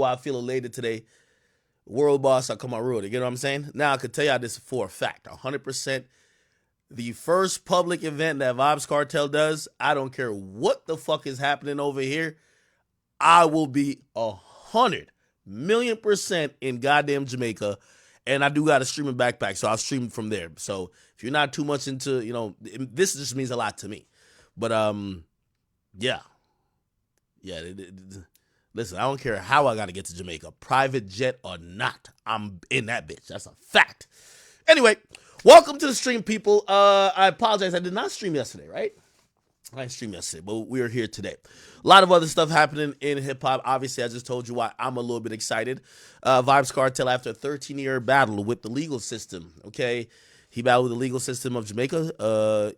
I feel elated today. World boss, I come on road. You get what I'm saying? Now I could tell y'all this for a fact, 100%. The first public event that Vibes Cartel does, I don't care what the fuck is happening over here. I will be 100 million% in goddamn Jamaica, and I do got a streaming backpack, so I'll stream from there. So if you're not too much into, this just means a lot to me. But yeah, yeah. Listen, I don't care how I got to get to Jamaica, private jet or not. I'm in that bitch. That's a fact. Anyway, welcome to the stream, people. I apologize. I did not stream yesterday, right? I didn't stream yesterday, but we are here today. A lot of other stuff happening in hip hop. Obviously, I just told you why I'm a little bit excited. Vibes Cartel, after a 13-year battle with the legal system, okay? He battled with the legal system of Jamaica.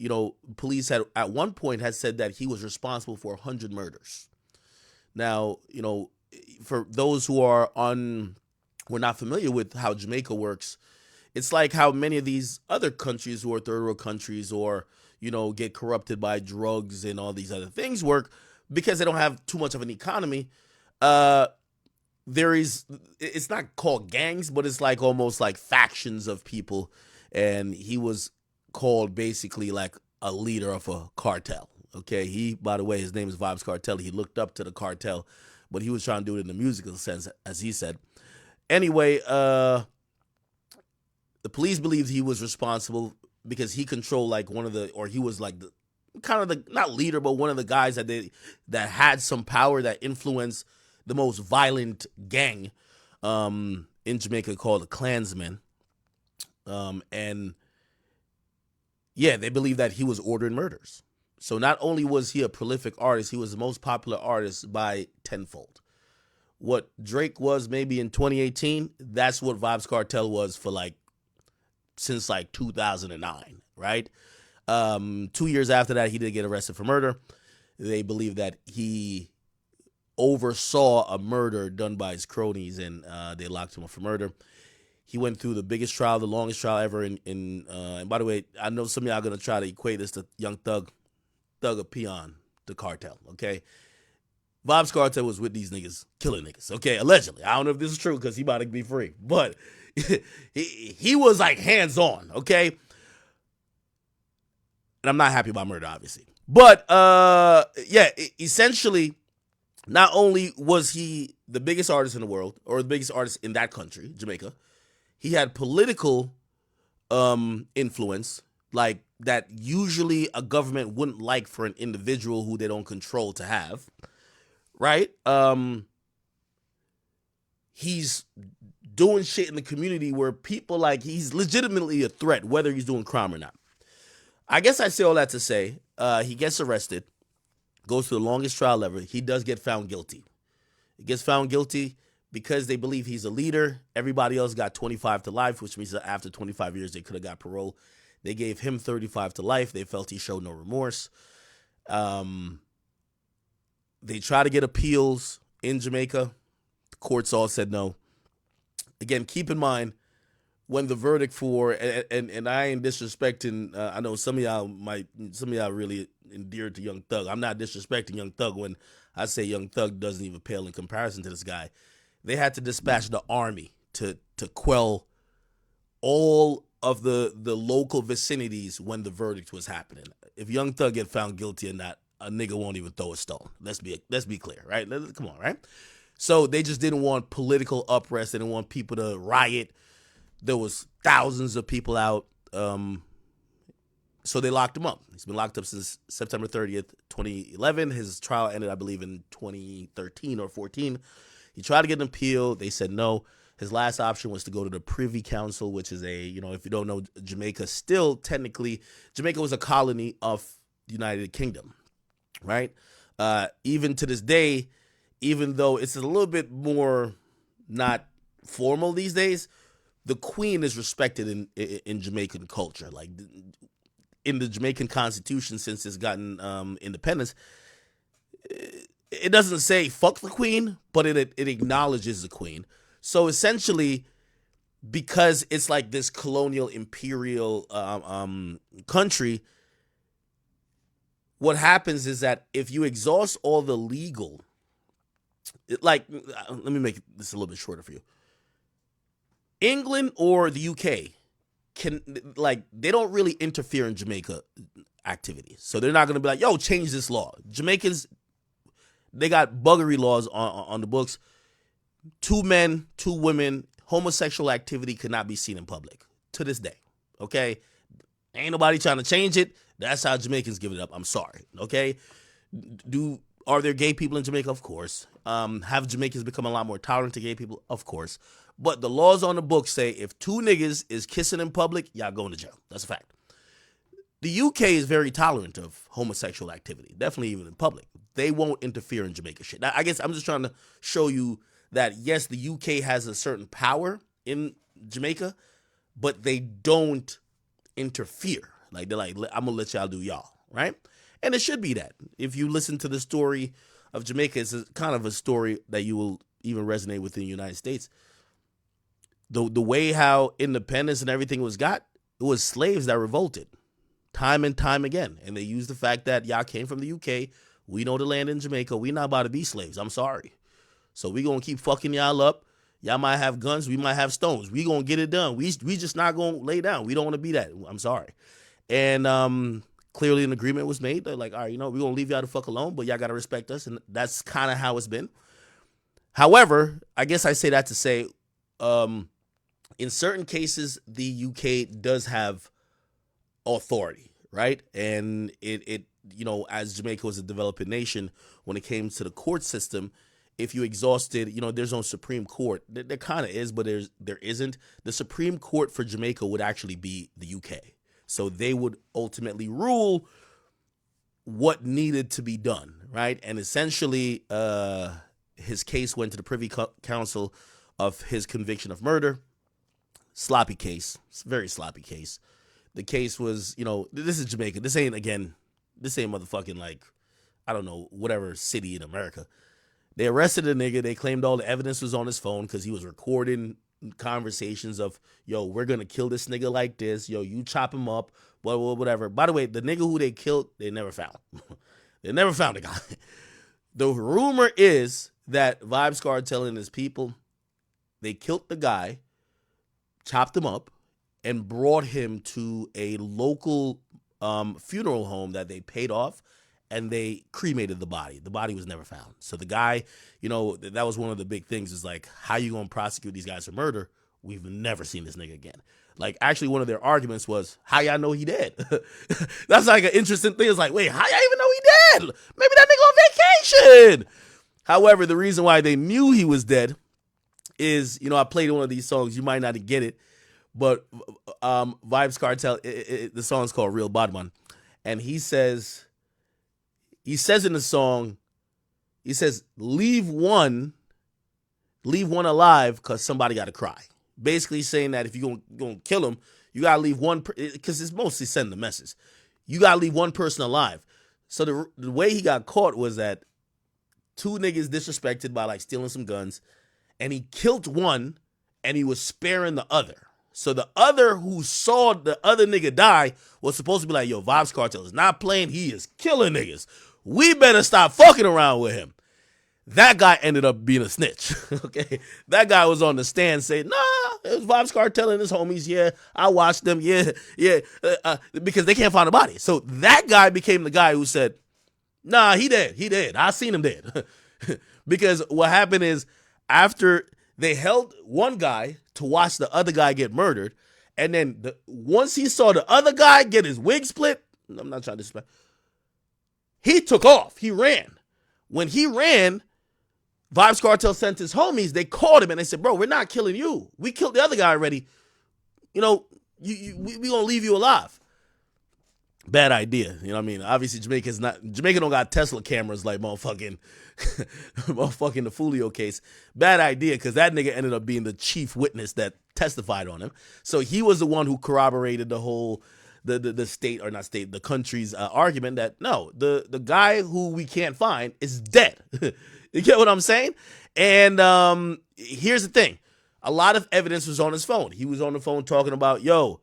Police had at one point had said that he was responsible for 100 murders. Now, for those who are we're not familiar with how Jamaica works, it's like how many of these other countries who are third world countries or, get corrupted by drugs and all these other things work because they don't have too much of an economy. Uh, it's not called gangs, but it's like almost like factions of people. And he was called basically like a leader of a cartel. Okay, by the way, his name is Vibes Cartel. He looked up to the cartel, but he was trying to do it in the musical sense, as he said. Anyway, the police believed he was responsible because he controlled like he was like the kind of the not leader, but one of the guys that had some power that influenced the most violent gang in Jamaica called the Klansmen. And yeah, they believe that he was ordering murders. So not only was he a prolific artist, he was the most popular artist by tenfold. What Drake was maybe in 2018, that's what Vibes Cartel was for since 2009, right? 2 years after that, he did get arrested for murder. They believe that he oversaw a murder done by his cronies, and they locked him up for murder. He went through the biggest trial, the longest trial ever. And by the way, I know some of y'all are gonna try to equate this to Young Thug a peon, the cartel. Okay, Vibes Cartel was with these niggas, killing niggas. Okay, allegedly. I don't know if this is true because he about to be free, but he was like hands on. Okay, and I'm not happy about murder, obviously. But yeah, essentially, not only was he the biggest artist in the world or the biggest artist in that country, Jamaica, he had political influence like that usually a government wouldn't like for an individual who they don't control to have, right? He's doing shit in the community where people he's legitimately a threat, whether he's doing crime or not. I guess I say all that to say, he gets arrested, goes through the longest trial ever. He does get found guilty. He gets found guilty because they believe he's a leader. Everybody else got 25 to life, which means that after 25 years, they could have got parole. They gave him 35 to life. They felt he showed no remorse. They tried to get appeals in Jamaica. The courts all said no. Again, keep in mind, when the verdict for, and I ain't disrespecting, I know some of y'all really endeared to Young Thug. I'm not disrespecting Young Thug when I say Young Thug doesn't even pale in comparison to this guy. They had to dispatch the army to quell all of the local vicinities when the verdict was happening. If Young Thug get found guilty or not, a nigga won't even throw a stone. Let's be clear, right? Come on, right? So they just didn't want political unrest. They didn't want people to riot. There was thousands of people out. So they locked him up. He's been locked up since September 30th, 2011. His trial ended, I believe, in 2013 or 14. He tried to get an appeal. They said no. His last option was to go to the Privy Council, which is if you don't know, Jamaica still technically, Jamaica was a colony of the United Kingdom, right? Even to this day, even though it's a little bit more not formal these days, the Queen is respected in Jamaican culture. Like in the Jamaican Constitution, since it's gotten independence, it doesn't say fuck the Queen, but it acknowledges the Queen. So essentially, because it's like this colonial imperial country, what happens is that if you exhaust all the legal Like, let me make this a little bit shorter for you. England or the UK can, like, they don't really interfere in Jamaica activities. So they're not going to be like, yo, change this law. Jamaicans, they got buggery laws on the books. 2 men, 2 women, homosexual activity could not be seen in public to this day. Okay? Ain't nobody trying to change it. That's how Jamaicans give it up. I'm sorry. Okay? Are there gay people in Jamaica? Of course. Have Jamaicans become a lot more tolerant to gay people? Of course. But the laws on the book say if 2 niggas is kissing in public, y'all going to jail. That's a fact. The UK is very tolerant of homosexual activity, definitely even in public. They won't interfere in Jamaica shit. Now, I guess I'm just trying to show you that, yes, the UK has a certain power in Jamaica, but they don't interfere. Like, they're like, I'm going to let y'all do y'all, right? And it should be that. If you listen to the story of Jamaica, it's kind of a story that you will even resonate with in the United States. The way how independence and everything was got, it was slaves that revolted time and time again. And they used the fact that y'all came from the UK. We know the land in Jamaica. We not about to be slaves. I'm sorry. So we going to keep fucking y'all up. Y'all might have guns. We might have stones. We going to get it done. We just not going to lay down. We don't want to be that. I'm sorry. And clearly an agreement was made. They're like, all right, we're going to leave y'all the fuck alone, but y'all got to respect us. And that's kind of how it's been. However, I guess I say that to say, in certain cases, the UK does have authority, right? And it as Jamaica was a developing nation, when it came to the court system, if you exhausted, there's no Supreme Court. There kind of is, but there isn't. The Supreme Court for Jamaica would actually be the UK. So they would ultimately rule what needed to be done, right? And essentially, his case went to the Privy Council of his conviction of murder. Sloppy case. It's a very sloppy case. The case was, this is Jamaica. This ain't motherfucking, like, I don't know, whatever city in America. They arrested a nigga. They claimed all the evidence was on his phone because he was recording conversations of, yo, we're going to kill this nigga like this. Yo, you chop him up, whatever. By the way, the nigga who they killed, they never found. They never found the guy. The rumor is that Vybz Kartel and his people, they killed the guy, chopped him up, and brought him to a local funeral home that they paid off, and they cremated the body. The body was never found. So the guy, that was one of the big things, is like, how you going to prosecute these guys for murder? We've never seen this nigga again. Like, actually, one of their arguments was, how y'all know he dead? That's like an interesting thing. It's like, wait, how y'all even know he dead? Maybe that nigga on vacation. However, the reason why they knew he was dead is, I played one of these songs. You might not get it, but Vybz Kartel, the song's called Real Bad Man. And he says in the song, he says, leave one alive because somebody got to cry. Basically saying that if you're going to kill him, you got to leave one, because it's mostly sending the message. You got to leave one person alive. So the way he got caught was that 2 niggas disrespected by, like, stealing some guns, and he killed one, and he was sparing the other. So the other who saw the other nigga die was supposed to be like, yo, Vybz Kartel is not playing. He is killing niggas. We better stop fucking around with him. That guy ended up being a snitch. Okay. That guy was on the stand saying, nah, it was Vybz Kartel and his homies. Yeah, I watched them. Yeah. Because they can't find a body. So that guy became the guy who said, nah, he dead. I seen him dead. Because what happened is, after they held one guy to watch the other guy get murdered, and then once he saw the other guy get his wig split, I'm not trying to disrespect, he took off. He ran. When he ran, Vybz Kartel sent his homies. They called him and they said, bro, we're not killing you. We killed the other guy already. We gonna leave you alive. Bad idea. You know what I mean? Obviously, Jamaica don't got Tesla cameras like motherfucking the Fulio case. Bad idea, because that nigga ended up being the chief witness that testified on him. So he was the one who corroborated the whole, the state, or not state, the country's argument that, no, the guy who we can't find is dead. You get what I'm saying? And here's the thing. A lot of evidence was on his phone. He was on the phone talking about, yo,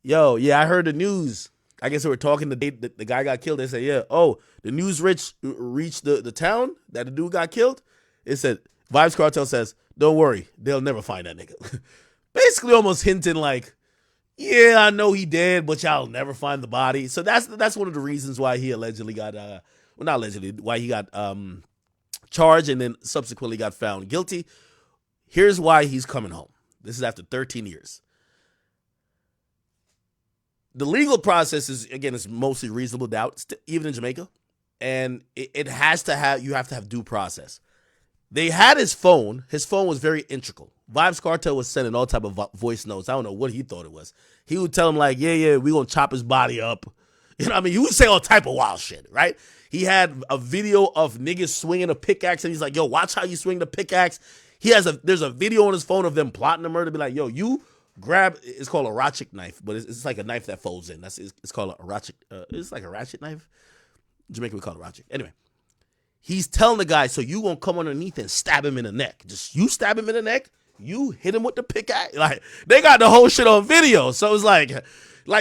yeah, I heard the news. I guess they were talking the day the guy got killed. They said, yeah, the news reached the town that the dude got killed. It said, Vibes Cartel says, don't worry, they'll never find that nigga. Basically almost hinting like, yeah, I know he dead, but y'all never find the body. So that's one of the reasons why he allegedly got, well, not allegedly, why he got charged and then subsequently got found guilty. Here's why he's coming home. This is after 13 years. The legal process is, again, it's mostly reasonable doubt, even in Jamaica. And it has to have, you have to have due process. They had his phone. His phone was very integral. Vibes Cartel was sending all type of voice notes. I don't know what he thought it was. He would tell him like, yeah, we gonna chop his body up. You know what I mean? He would say all type of wild shit, right? He had a video of niggas swinging a pickaxe, and he's like, yo, watch how you swing the pickaxe. There's a video on his phone of them plotting a murder. Be like, yo, you grab, it's called a ratchet knife, but it's like a knife that folds in. It's called a ratchet. It's like a ratchet knife. Jamaican, we call it a ratchet. Anyway. He's telling the guy, so you gonna come underneath and stab him in the neck. Just you stab him in the neck, you hit him with the pickaxe. Like, they got the whole shit on video. So it's like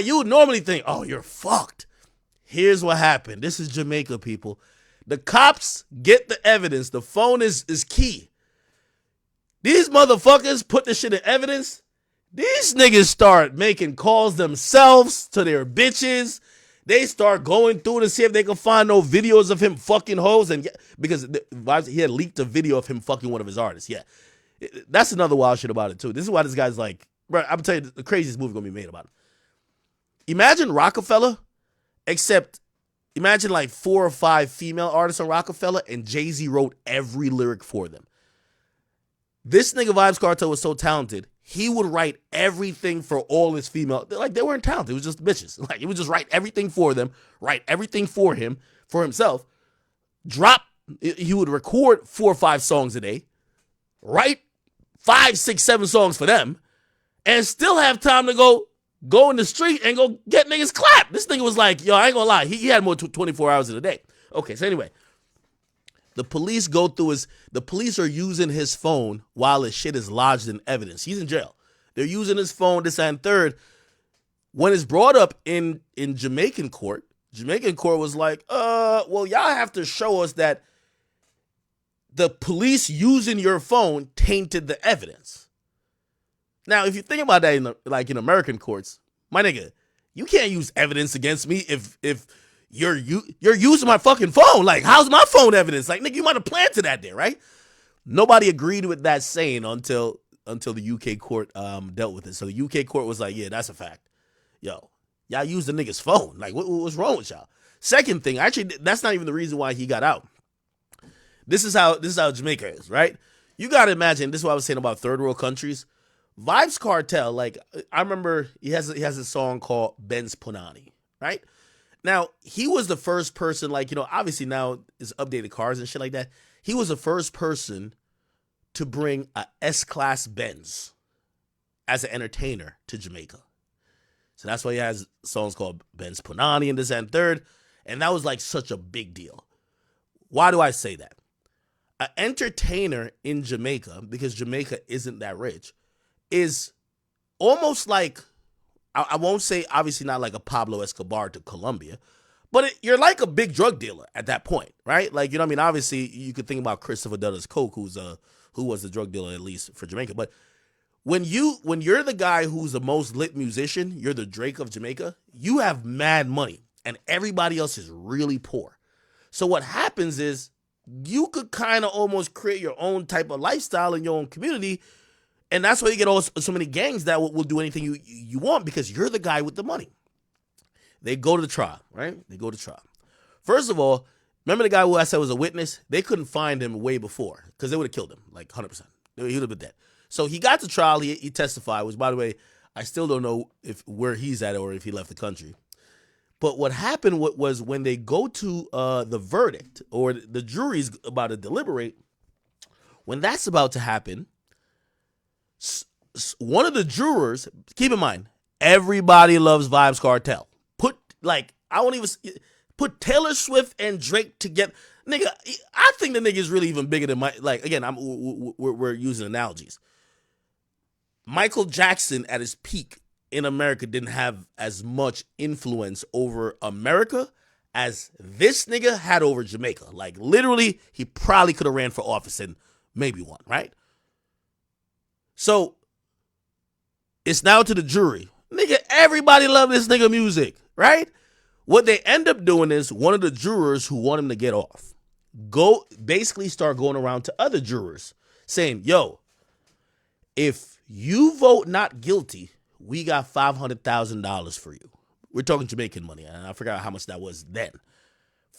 you would normally think, oh, you're fucked. Here's what happened. This is Jamaica, people. The cops get the evidence. The phone is key. These motherfuckers put this shit in evidence. These niggas start making calls themselves to their bitches. They start going through to see if they can find no videos of him fucking hoes, and because he had leaked a video of him fucking one of his artists. Yeah, that's another wild shit about it too. This is why this guy's like, bro, I'm telling you, the craziest movie gonna be made about him. Imagine Rockefeller, except imagine like 4 or 5 female artists on Rockefeller, and Jay-Z wrote every lyric for them. This nigga Vibes Cartel was so talented. He would write everything for all his female. Like, they weren't talented. It was just bitches. Like, he would just write everything for them, write everything for him, for himself, he would record 4 or 5 songs a day, write 5, 6, 7 songs for them, and still have time to go in the street and go get niggas clapped. This nigga was like, yo, I ain't gonna lie. He had more 24 hours in a day. Okay, so anyway. The police the police are using his phone while his shit is lodged in evidence. He's in jail. They're using his phone, this and third. When it's brought up in Jamaican court was like, well, y'all have to show us that the police using your phone tainted the evidence. Now, if you think about that in American courts, my nigga, you can't use evidence against me if you're using my fucking phone. Like, how's my phone evidence? Like, nigga, you might have planted that there, right? Nobody agreed with that saying until the UK court dealt with it. So the UK court was like, yeah, that's a fact. Yo, y'all used the nigga's phone. Like, what's wrong with y'all? Second thing, actually, that's not even the reason why he got out. This is how Jamaica is, right? You got to imagine, this is what I was saying about third world countries. Vibes Cartel, like, I remember he has a song called Ben's Punani, right? Now, he was the first person, like, you know, obviously now it's updated cars and shit like that. He was the first person to bring a S-Class Benz as an entertainer to Jamaica. So that's why he has songs called Ben's Punani and this and third. And that was like such a big deal. Why do I say that? An entertainer in Jamaica, because Jamaica isn't that rich, is almost like, I won't say, obviously not like a Pablo Escobar to Colombia, but you're like a big drug dealer at that point, right? Like, you know what I mean? Obviously, you could think about Christopher Dutta's Coke, who was the drug dealer, at least for Jamaica. But when you're the guy who's the most lit musician, you're the Drake of Jamaica, you have mad money, and everybody else is really poor. So what happens is you could kind of almost create your own type of lifestyle in your own community. And that's why you get so many gangs that will do anything you want, because you're the guy with the money. They go to the trial, right? They go to trial. First of all, remember the guy who I said was a witness? They couldn't find him way before, because they would have killed him, like 100%. He would have been dead. So he got to trial. He testified, which, by the way, I still don't know where he's at or if he left the country. But what happened was when they go to the verdict, or the jury's about to deliberate, when that's about to happen, one of the jurors, keep in mind, everybody loves Vibes Cartel. I won't even put Taylor Swift and Drake together. Nigga, I think the nigga is really even bigger than again, we're using analogies. Michael Jackson at his peak in America didn't have as much influence over America as this nigga had over Jamaica. Like, literally, he probably could have ran for office and maybe one, right? So it's now to the jury. Nigga, everybody love this nigga music, right? What they end up doing is one of the jurors who want him to get off basically start going around to other jurors saying, yo, if you vote not guilty, we got $500,000 for you. We're talking Jamaican money, and I forgot how much that was then.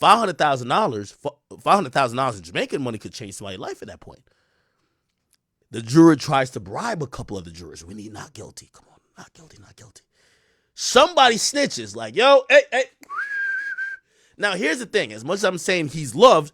$500,000 in Jamaican money could change somebody's life at that point. The juror tries to bribe a couple of the jurors. We need not guilty. Come on, not guilty, not guilty. Somebody snitches like, yo, hey. Now, here's the thing. As much as I'm saying he's loved,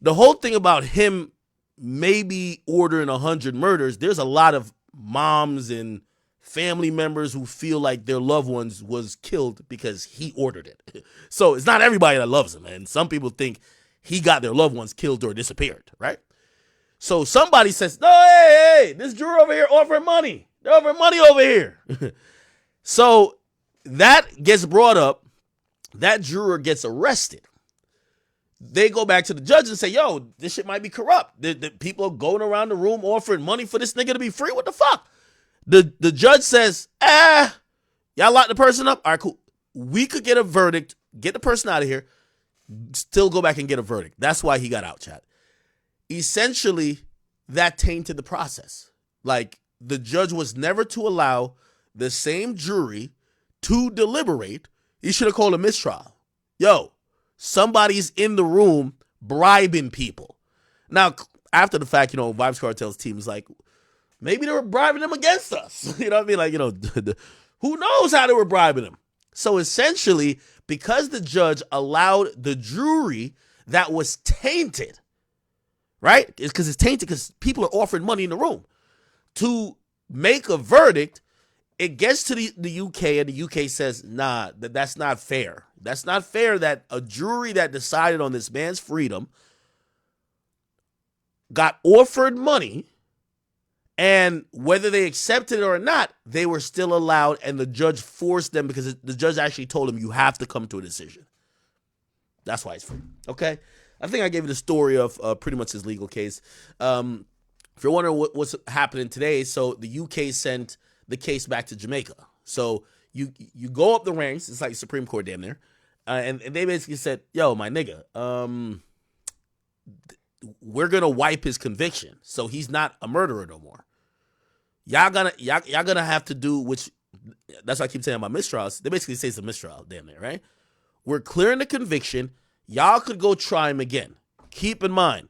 the whole thing about him maybe ordering 100 murders, there's a lot of moms and family members who feel like their loved ones was killed because he ordered it. So it's not everybody that loves him. And some people think he got their loved ones killed or disappeared, right? So somebody says, no, hey, this juror over here offering money. They're offering money over here. So that gets brought up. That juror gets arrested. They go back to the judge and say, yo, this shit might be corrupt. The people are going around the room offering money for this nigga to be free. What the fuck? The judge says, y'all lock the person up? All right, cool. We could get a verdict, get the person out of here, still go back and get a verdict. That's why he got out, chat. Essentially, that tainted the process. Like, the judge was never to allow the same jury to deliberate. He should have called a mistrial. Yo, somebody's in the room bribing people. Now, after the fact, Vibes Cartel's team is like, maybe they were bribing them against us. You know what I mean? Like, who knows how they were bribing them? So essentially, because the judge allowed the jury that was tainted, right? It's because it's tainted because people are offering money in the room to make a verdict. It gets to the UK, and the UK says, nah, that's not fair. That's not fair that a jury that decided on this man's freedom got offered money, and whether they accepted it or not, they were still allowed, and the judge forced them because the judge actually told them, you have to come to a decision. That's why it's free, okay? I think I gave you the story of pretty much his legal case. If you're wondering what's happening today, so the UK sent the case back to Jamaica. So you go up the ranks, it's like Supreme Court damn near, and they basically said, yo, my nigga, we're gonna wipe his conviction, so he's not a murderer no more. Y'all gonna have to do, which that's why I keep saying about mistrials. They basically say it's a mistrial, damn near, right? We're clearing the conviction. Y'all could go try him again. Keep in mind,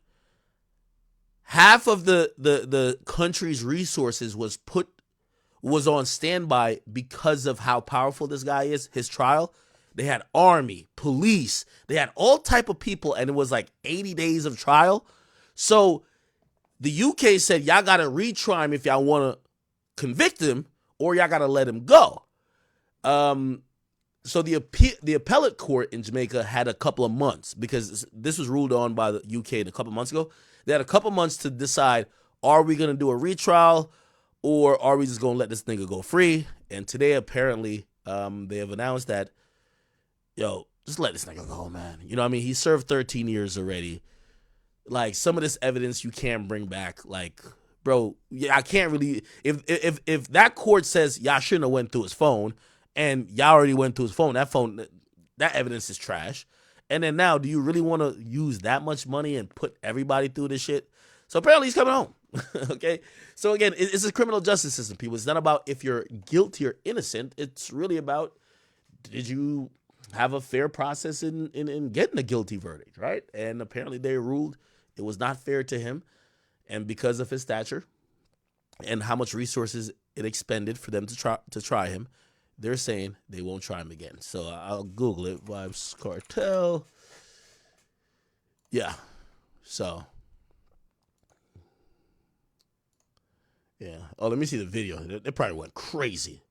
half of the country's resources was on standby because of how powerful this guy is, his trial. They had army, police, they had all type of people, and it was like 80 days of trial. So the UK said, y'all got to retry him if y'all want to convict him, or y'all got to let him go. So the appellate court in Jamaica had a couple of months, because this was ruled on by the UK a couple of months ago. They had a couple of months to decide, are we going to do a retrial, or are we just going to let this nigga go free? And today, apparently, they have announced that, yo, just let this nigga go, man. You know what I mean? He served 13 years already. Like, some of this evidence you can't bring back. Like, bro, yeah, I can't really. If that court says y'all shouldn't have went through his phone, and y'all already went through his phone, that evidence is trash. And then now, do you really want to use that much money and put everybody through this shit? So apparently he's coming home. Okay? So again, it's a criminal justice system, people. It's not about if you're guilty or innocent. It's really about, did you have a fair process in getting a guilty verdict, right? And apparently they ruled it was not fair to him. And because of his stature and how much resources it expended for them to try him, they're saying they won't try him again. So I'll Google it. Vibes Cartel. Yeah. So. Yeah. Oh, let me see the video. They probably went crazy.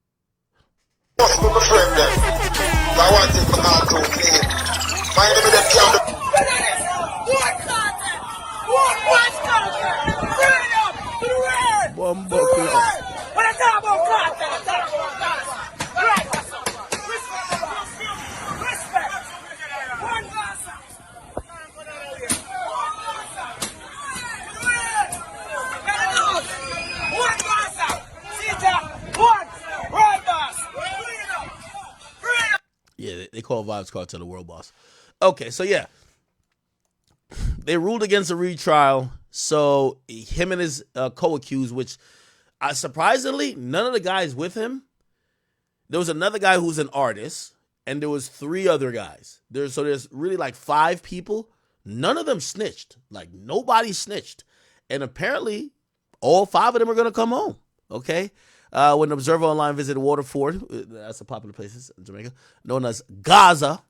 call Vibes Cartel the world boss. Okay, so yeah, they ruled against a retrial. So him and his co-accused, which surprisingly, none of the guys with him. There was another guy who's an artist, and there was 3 other guys. There's really like 5 people. None of them snitched. Like nobody snitched, and apparently, all 5 of them are gonna come home. Okay. When Observer Online visited Waterford, that's a popular place in Jamaica, known as Gaza,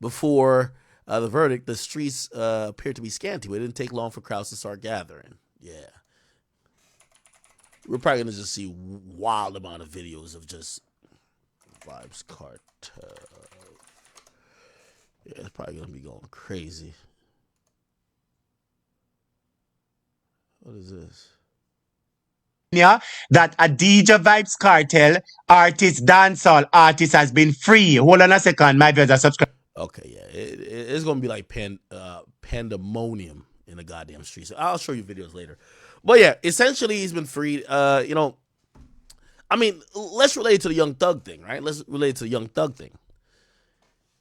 before the verdict, the streets appeared to be scanty. It didn't take long for crowds to start gathering. Yeah. We're probably going to just see wild amount of videos of just Vibes Cartel. Yeah, it's probably going to be going crazy. What is this? That a DJ Vibes Cartel artist, dancehall artist has been free. Hold on a second, my viewers are subscribed. Okay, yeah, it's gonna be like pandemonium in the goddamn streets. I'll show you videos later, but yeah, essentially he's been freed. You know, I mean, let's relate it to the Young Thug thing, right? Let's relate it to the Young Thug thing.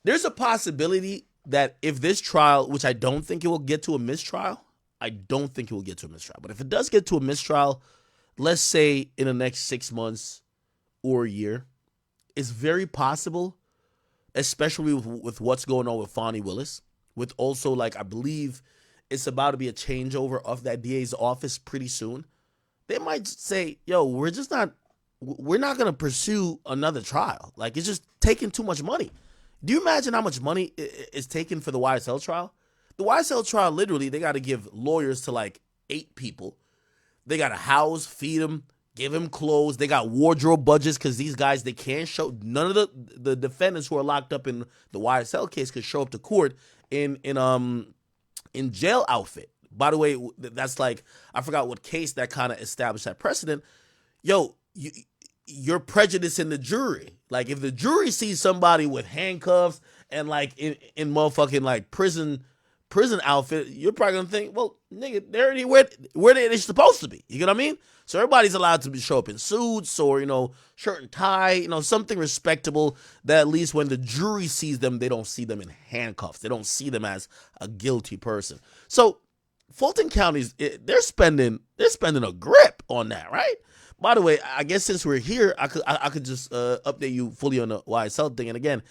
There's a possibility that if this trial, which I don't think it will get to a mistrial, but if it does get to a mistrial, let's say in the next 6 months or a year, it's very possible, especially with what's going on with Fonnie Willis, with also, like, I believe it's about to be a changeover of that DA's office pretty soon. They might say, yo, we're not going to pursue another trial. Like, it's just taking too much money. Do you imagine how much money is taken for the YSL trial? The YSL trial, literally, they got to give lawyers to like 8 people. They got to house, feed them, give him clothes. They got wardrobe budgets because these guys, they can't show. None of the defendants who are locked up in the YSL case could show up to court in jail outfit. By the way, that's like, I forgot what case that kind of established that precedent. Yo, you're prejudicing the jury. Like, if the jury sees somebody with handcuffs and like in motherfucking like prison outfit, you're probably gonna think, well, nigga, they're already where they're supposed to be. You get what I mean? So everybody's allowed to show up in suits or, you know, shirt and tie, you know, something respectable that at least when the jury sees them, they don't see them in handcuffs. They don't see them as a guilty person. So Fulton County's, they're spending a grip on that, right? By the way, I guess since we're here, I could just update you fully on the YSL thing. And again,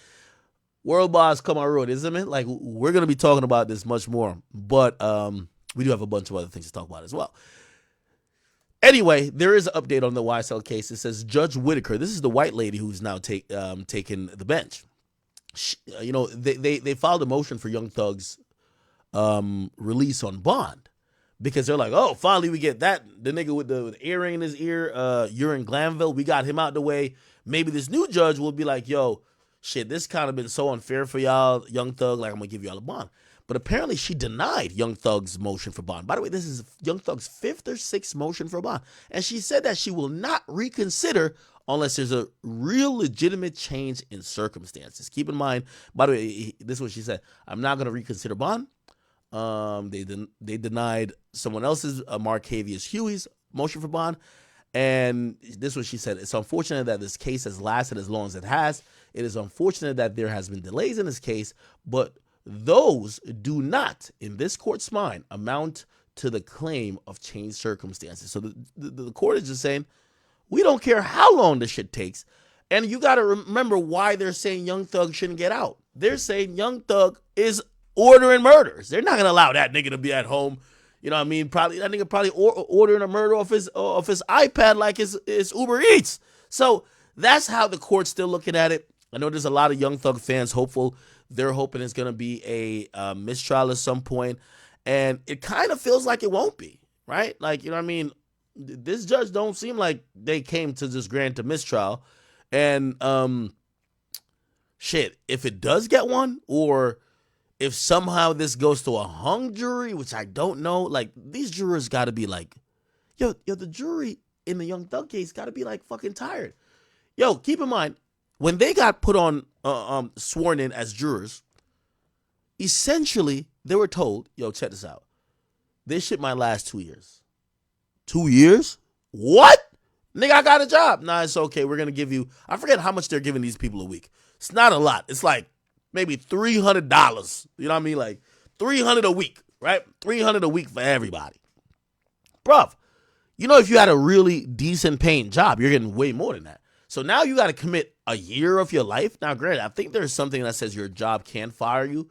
World Boss, come on road, isn't it? Like, we're gonna be talking about this much more, but we do have a bunch of other things to talk about as well. Anyway, there is an update on the YSL case. It says Judge Whitaker, this is the white lady who's now taking the bench. You know, they filed a motion for Young Thug's release on bond because they're like, oh, finally we get that, the nigga with the earring in his ear, Urine Glanville, we got him out the way. Maybe this new judge will be like, yo, shit, this kind of been so unfair for y'all, Young Thug, like, I'm gonna give y'all a bond. But apparently she denied Young Thug's motion for bond. By the way, this is Young Thug's 5th or 6th motion for bond. And she said that she will not reconsider unless there's a real legitimate change in circumstances. Keep in mind, by the way, this is what she said. I'm not going to reconsider bond. They denied someone else's, Marcavius Huey's motion for bond. And this is what she said. It's unfortunate that this case has lasted as long as it has. It is unfortunate that there has been delays in this case, but those do not, in this court's mind, amount to the claim of changed circumstances. So the court is just saying, we don't care how long this shit takes. And you got to remember why they're saying Young Thug shouldn't get out. They're saying Young Thug is ordering murders. They're not going to allow that nigga to be at home. You know what I mean? Probably that nigga probably ordering a murder off his iPad like his Uber Eats. So that's how the court's still looking at it. I know there's a lot of Young Thug fans hopeful. They're hoping it's going to be a mistrial at some point. And it kind of feels like it won't be, right? Like, you know what I mean? This judge don't seem like they came to just grant a mistrial. And shit, if it does get one, or if somehow this goes to a hung jury, which I don't know, like, these jurors got to be like, yo, the jury in the Young Thug case got to be like fucking tired. Yo, keep in mind, when they got put on, sworn in as jurors, essentially they were told, yo, check this out. This shit might last 2 years. 2 years? What? Nigga, I got a job. Nah, it's okay. We're going to give you, I forget how much they're giving these people a week. It's not a lot. It's like maybe $300. You know what I mean? Like $300 a week, right? $300 a week for everybody. Bruv, you know, if you had a really decent paying job, you're getting way more than that. So now you got to commit a year of your life. Now, granted, I think there's something that says your job can fire you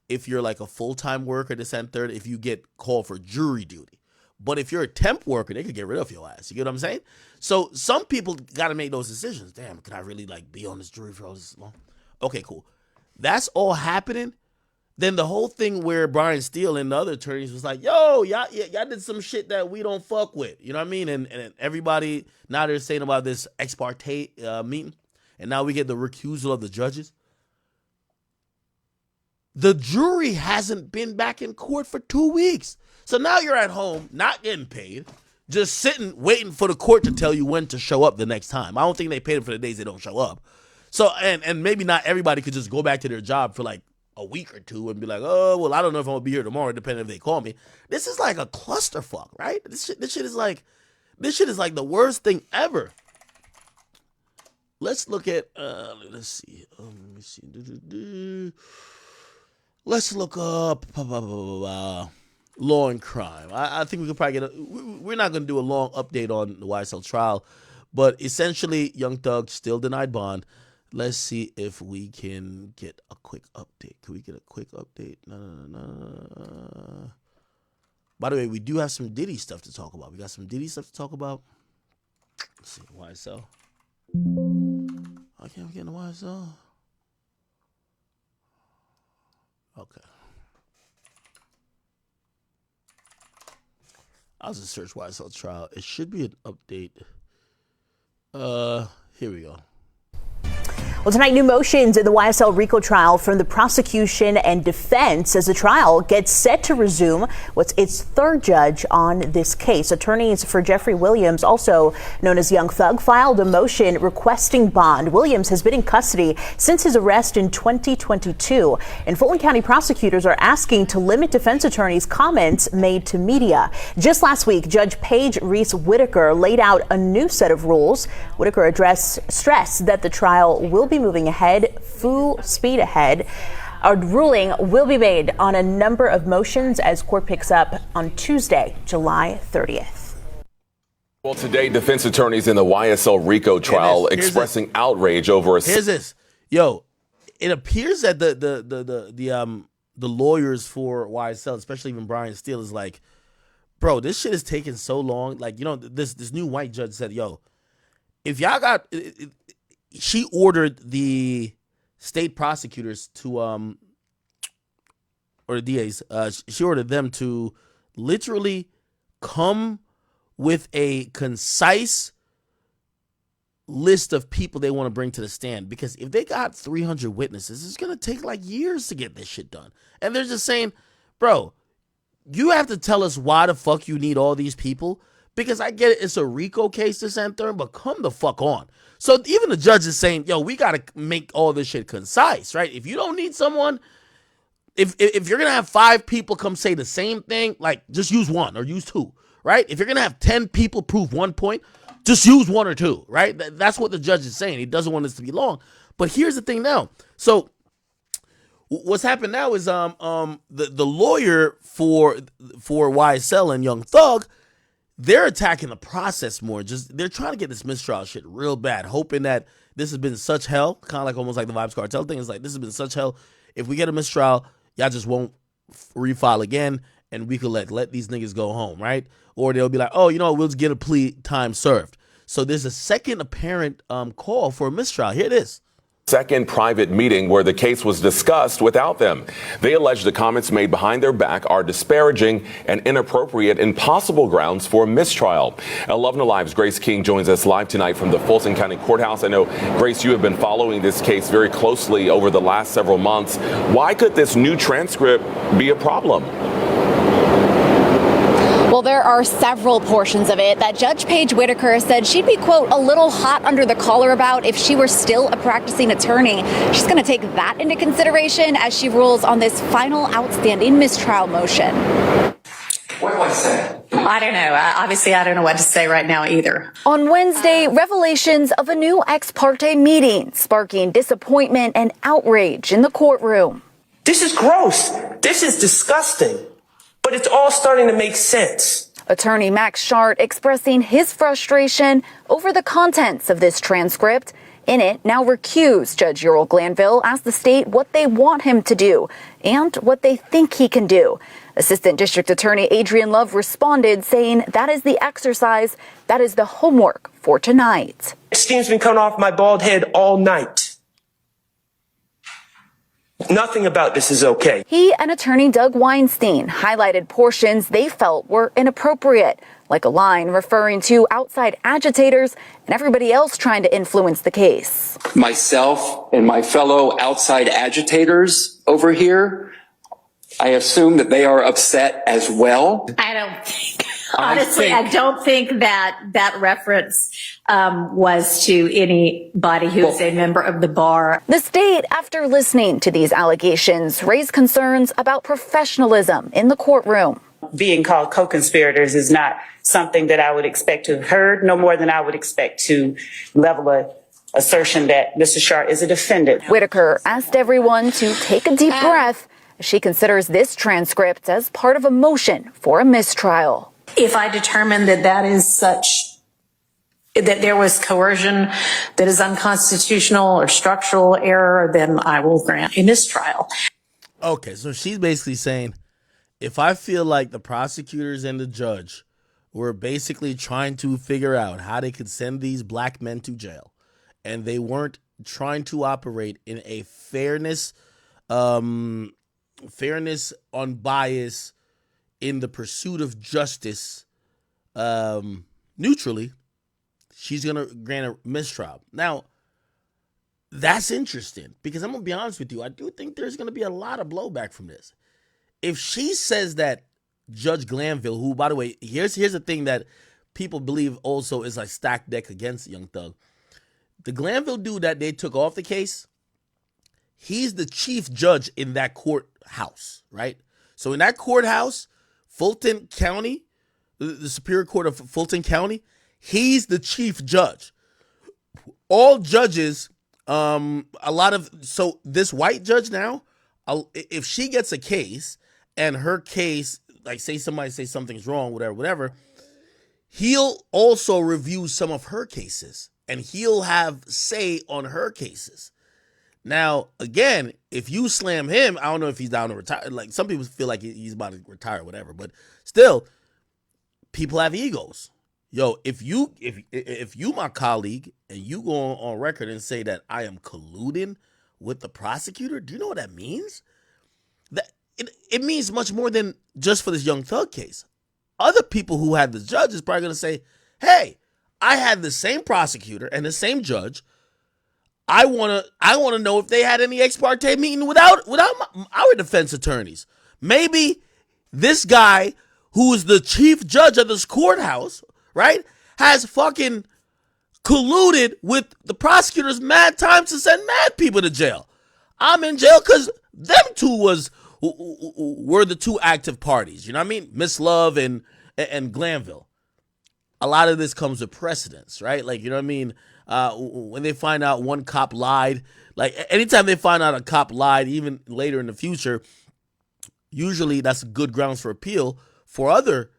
if you're like a full-time worker, this and third, if you get called for jury duty. But if you're a temp worker, they could get rid of your ass. You get what I'm saying? So some people got to make those decisions. Damn, can I really like be on this jury for all this long? Okay, cool. That's all happening. Then the whole thing where Brian Steele and the other attorneys was like, yo, y'all did some shit that we don't fuck with. You know what I mean? And everybody, now they're saying about this ex parte meeting. And now we get the recusal of the judges. The jury hasn't been back in court for 2 weeks. So now you're at home, not getting paid, just sitting, waiting for the court to tell you when to show up the next time. I don't think they paid them for the days they don't show up. So, and maybe not everybody could just go back to their job for like a week or two and be like, oh, well, I don't know if I'm going to be here tomorrow, depending if they call me. This is like a clusterfuck, right? This shit is like the worst thing ever. Let's look at, let's see. Let's look up law and crime. I think we could probably we're not going to do a long update on the YSL trial, but essentially Young Thug still denied bond. Let's see if we can get a quick update. Can we get a quick update? No. By the way, we do have some Diddy stuff to talk about. We got some Diddy stuff to talk about. Let's see, YSL. Okay, I'm getting the YSL. Okay. I'll just search YSL trial. It should be an update. Here we go. Well, tonight, new motions in the YSL RICO trial from the prosecution and defense as the trial gets set to resume what's its third judge on this case. Attorneys for Jeffrey Williams, also known as Young Thug, filed a motion requesting bond. Williams has been in custody since his arrest in 2022, and Fulton County prosecutors are asking to limit defense attorneys' comments made to media. Just last week, Judge Paige Reese Whitaker laid out a new set of rules. Whitaker stressed that the trial will be moving ahead, full speed ahead. A ruling will be made on a number of motions as court picks up on Tuesday, July 30th. Well, today, defense attorneys in the YSL RICO trial expressing outrage over a... Here's this. Yo, it appears that the lawyers for YSL, especially even Brian Steele, is like, bro, this shit is taking so long. Like, you know, this new white judge said, yo, if y'all got... She ordered the state prosecutors to, or the DAs, she ordered them to literally come with a concise list of people they want to bring to the stand. Because if they got 300 witnesses, it's going to take like years to get this shit done. And they're just saying, bro, you have to tell us why the fuck you need all these people. Because I get it, it's a RICO case, this and third, but come the fuck on. So even the judge is saying, yo, we got to make all this shit concise, right? If you don't need someone, if you're going to have 5 people come say the same thing, like just use 1 or use 2, right? If you're going to have 10 people prove 1 point, just use 1 or 2, right? That's what the judge is saying. He doesn't want this to be long. But here's the thing now. So what's happened now is the lawyer for YSL and Young Thug, they're attacking the process more. Just they're trying to get this mistrial shit real bad, hoping that this has been such hell, kind of like almost like the Vibes Cartel thing. It's like, this has been such hell. If we get a mistrial, y'all just won't refile again, and we could let these niggas go home, right? Or they'll be like, oh, you know, we'll just get a plea, time served. So there's a second apparent call for a mistrial. Here it is. Second private meeting where the case was discussed without them. They allege the comments made behind their back are disparaging and inappropriate and possible grounds for mistrial. 11 Alive's Grace King joins us live tonight from the Fulton County Courthouse. I know, Grace, you have been following this case very closely over the last several months. Why could this new transcript be a problem? Well, there are several portions of it that Judge Paige Whitaker said she'd be, quote, a little hot under the collar about if she were still a practicing attorney. She's going to take that into consideration as she rules on this final outstanding mistrial motion. What have I said? I don't know. Obviously, I don't know what to say right now either. On Wednesday, revelations of a new ex parte meeting sparking disappointment and outrage in the courtroom. This is gross. This is disgusting. But it's all starting to make sense. Attorney Max Shart expressing his frustration over the contents of this transcript. In it, now recused Judge Ural Glanville asked the state what they want him to do and what they think he can do. Assistant District Attorney Adrian Love responded, saying that is the exercise, that is the homework for tonight. Steam's been coming off my bald head all night. Nothing about this is okay. He and attorney Doug Weinstein highlighted portions they felt were inappropriate, like a line referring to outside agitators and everybody else trying to influence the case. Myself and my fellow outside agitators over here, I assume that they are upset as well. I don't think, honestly, I don't think that reference was to anybody who is a member of the bar. The state, after listening to these allegations, raised concerns about professionalism in the courtroom. Being called co-conspirators is not something that I would expect to have heard, no more than I would expect to level a assertion that Mr. Shart is a defendant. Whitaker asked everyone to take a deep breath as she considers this transcript as part of a motion for a mistrial. If I determine that that is such, that there was coercion that is unconstitutional or structural error, then I will grant a mistrial. Okay, so she's basically saying, if I feel like the prosecutors and the judge were basically trying to figure out how they could send these black men to jail, and they weren't trying to operate in a fairness on bias in the pursuit of justice neutrally, she's going to grant a mistrial. Now, that's interesting because I'm going to be honest with you. I do think there's going to be a lot of blowback from this. If she says that Judge Glanville, who, by the way, here's the thing that people believe also is like stacked deck against Young Thug. The Glanville dude that they took off the case, he's the chief judge in that courthouse, right? So in that courthouse, Fulton County, the Superior Court of Fulton County, he's the chief judge. All judges, so this white judge now, if she gets a case and her case, like say somebody say something's wrong, whatever, he'll also review some of her cases and he'll have say on her cases. Now, again, if you slam him, I don't know if he's down to retire. Like some people feel like he's about to retire or whatever, but still, people have egos. Yo, if you my colleague and you go on record and say that I am colluding with the prosecutor, do you know what that means? That it means much more than just for this Young Thug case. Other people who had the judge is probably going to say, hey, I had the same prosecutor and the same judge. I want to know if they had any ex parte meeting without our defense attorneys. Maybe this guy who is the chief judge of this courthouse, right, has fucking colluded with the prosecutors mad times to send mad people to jail. I'm in jail because them two were the two active parties. You know what I mean? Miss Love and Glanville. A lot of this comes with precedence, right? Like, you know what I mean? When they find out one cop lied, like anytime they find out a cop lied, even later in the future, usually that's good grounds for appeal for other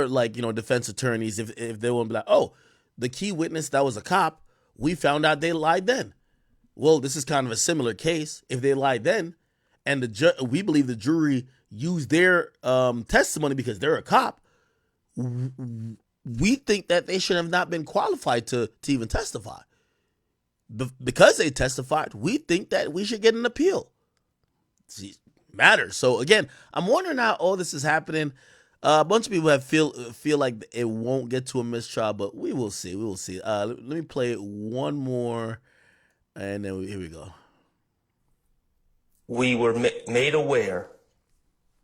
like, you know, defense attorneys if they want to be like, oh, the key witness that was a cop, we found out they lied then. Well, this is kind of a similar case. If they lied then, and we believe the jury used their testimony because they're a cop, we think that they should have not been qualified to even testify. Because they testified, we think that we should get an appeal. See, matters. So again, I'm wondering how all this is happening. A bunch of people have feel like it won't get to a mistrial, but we will see. We will see. Let me play one more, and then here we go. We were made aware,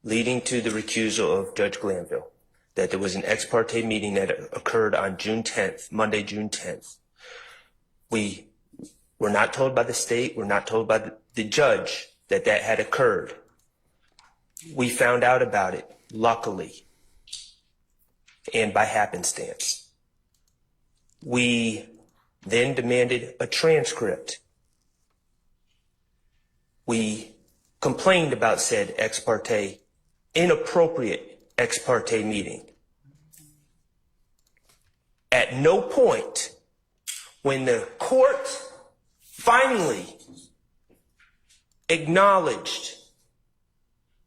leading to the recusal of Judge Glanville, that there was an ex parte meeting that occurred on June 10th, Monday, June 10th. We were not told by the state, we're not told by the judge that had occurred. We found out about it luckily, and by happenstance, we then demanded a transcript. We complained about said ex parte, inappropriate ex parte meeting. At no point, when the court finally acknowledged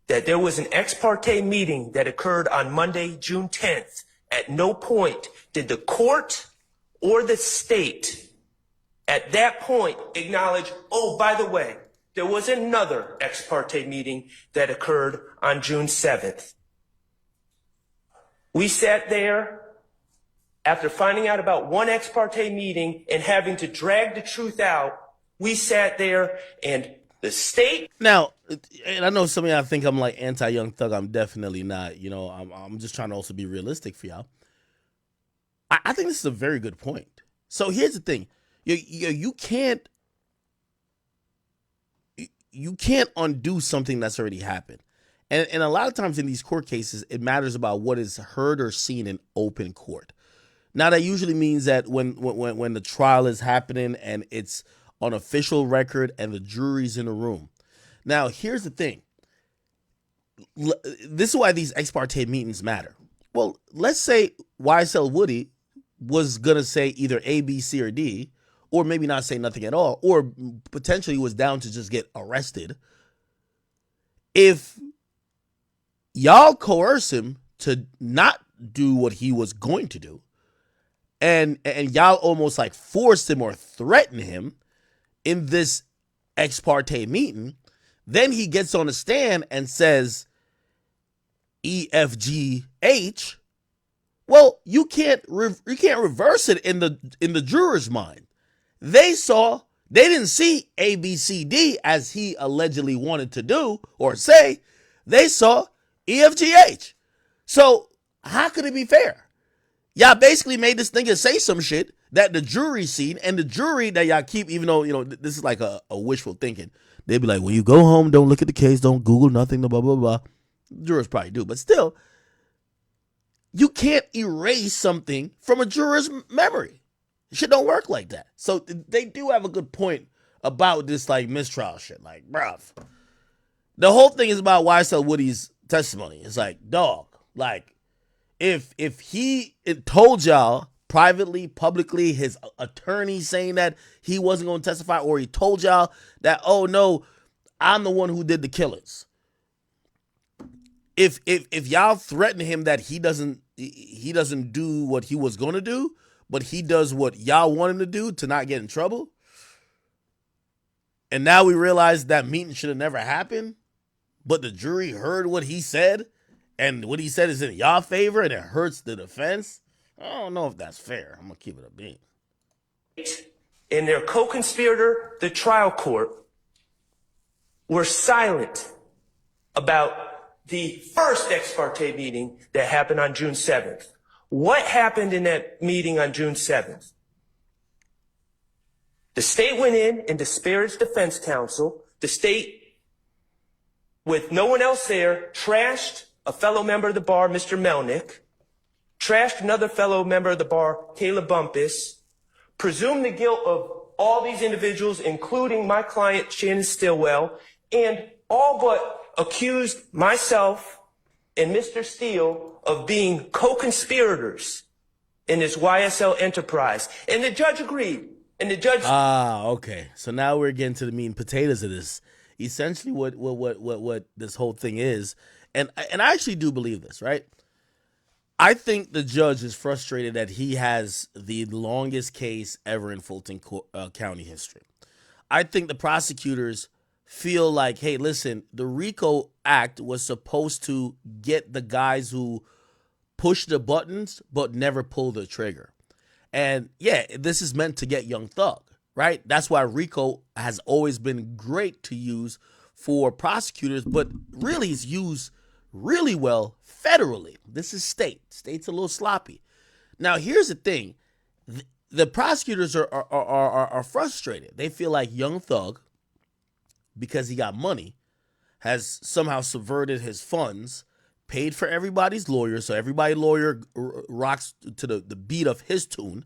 that there was an ex parte meeting that occurred on Monday, June 10th, at no point did the court or the state at that point acknowledge, oh, by the way, there was another ex parte meeting that occurred on June 7th. We sat there after finding out about one ex parte meeting and having to drag the truth out. We sat there and the state. Now, and I know some of y'all think I'm like anti-Young Thug. I'm definitely not. You know, I'm just trying to also be realistic for y'all. I think this is a very good point. So here's the thing: you can't undo something that's already happened, and a lot of times in these court cases, it matters about what is heard or seen in open court. Now that usually means that when the trial is happening and it's on official record and the jury's in the room. Now, here's the thing. This is why these ex parte meetings matter. Well, let's say YSL Woody was going to say either A, B, C, or D, or maybe not say nothing at all, or potentially was down to just get arrested. If y'all coerce him to not do what he was going to do, and y'all almost like forced him or threatened him in this ex parte meeting, then he gets on the stand and says E, F, G, H. Well, you can't reverse it in the juror's mind. They didn't see A, B, C, D as he allegedly wanted to do or say. They saw E, F, G, H. So how could it be fair? Y'all basically made this nigga say some shit that the jury seen, and the jury that y'all keep, even though, you know, this is like a wishful thinking. They'd be like, when you go home, don't look at the case, don't Google nothing, blah, blah, blah. Jurors probably do, but still, you can't erase something from a juror's memory. Shit don't work like that. So they do have a good point about this, like, mistrial shit. Like, bruv, the whole thing is about YSL Woody's testimony. It's like, dog, like, if he told y'all privately, publicly, his attorney saying that he wasn't going to testify, or he told y'all that, oh no, I'm the one who did the killings. If y'all threaten him that he doesn't do what he was going to do, but he does what y'all want him to do to not get in trouble, and now we realize that meeting should have never happened, but the jury heard what he said, and what he said is in y'all favor, and it hurts the defense. I don't know if that's fair. I'm going to keep it a bean. And their co-conspirator, the trial court, were silent about the first ex parte meeting that happened on June 7th. What happened in that meeting on June 7th? The state went in and disparaged defense counsel. The state, with no one else there, trashed a fellow member of the bar, Mr. Melnick, trashed another fellow member of the bar, Caleb Bumpus, presumed the guilt of all these individuals, including my client, Shannon Stillwell, and all but accused myself and Mr. Steele of being co-conspirators in this YSL enterprise. And the judge agreed. And the judge... Okay. So now we're getting to the meat and potatoes of this. Essentially what this whole thing is. And I actually do believe this, right? I think the judge is frustrated that he has the longest case ever in Fulton County history. I think the prosecutors feel like, hey, listen, the RICO Act was supposed to get the guys who push the buttons but never pull the trigger. And yeah, this is meant to get Young Thug, right? That's why RICO has always been great to use for prosecutors, but really is used really well federally. This is state. State's a little sloppy. Now, here's the thing. The prosecutors are frustrated. They feel like Young Thug, because he got money, has somehow subverted his funds paid for everybody's lawyer, so everybody's lawyer rocks to the beat of his tune.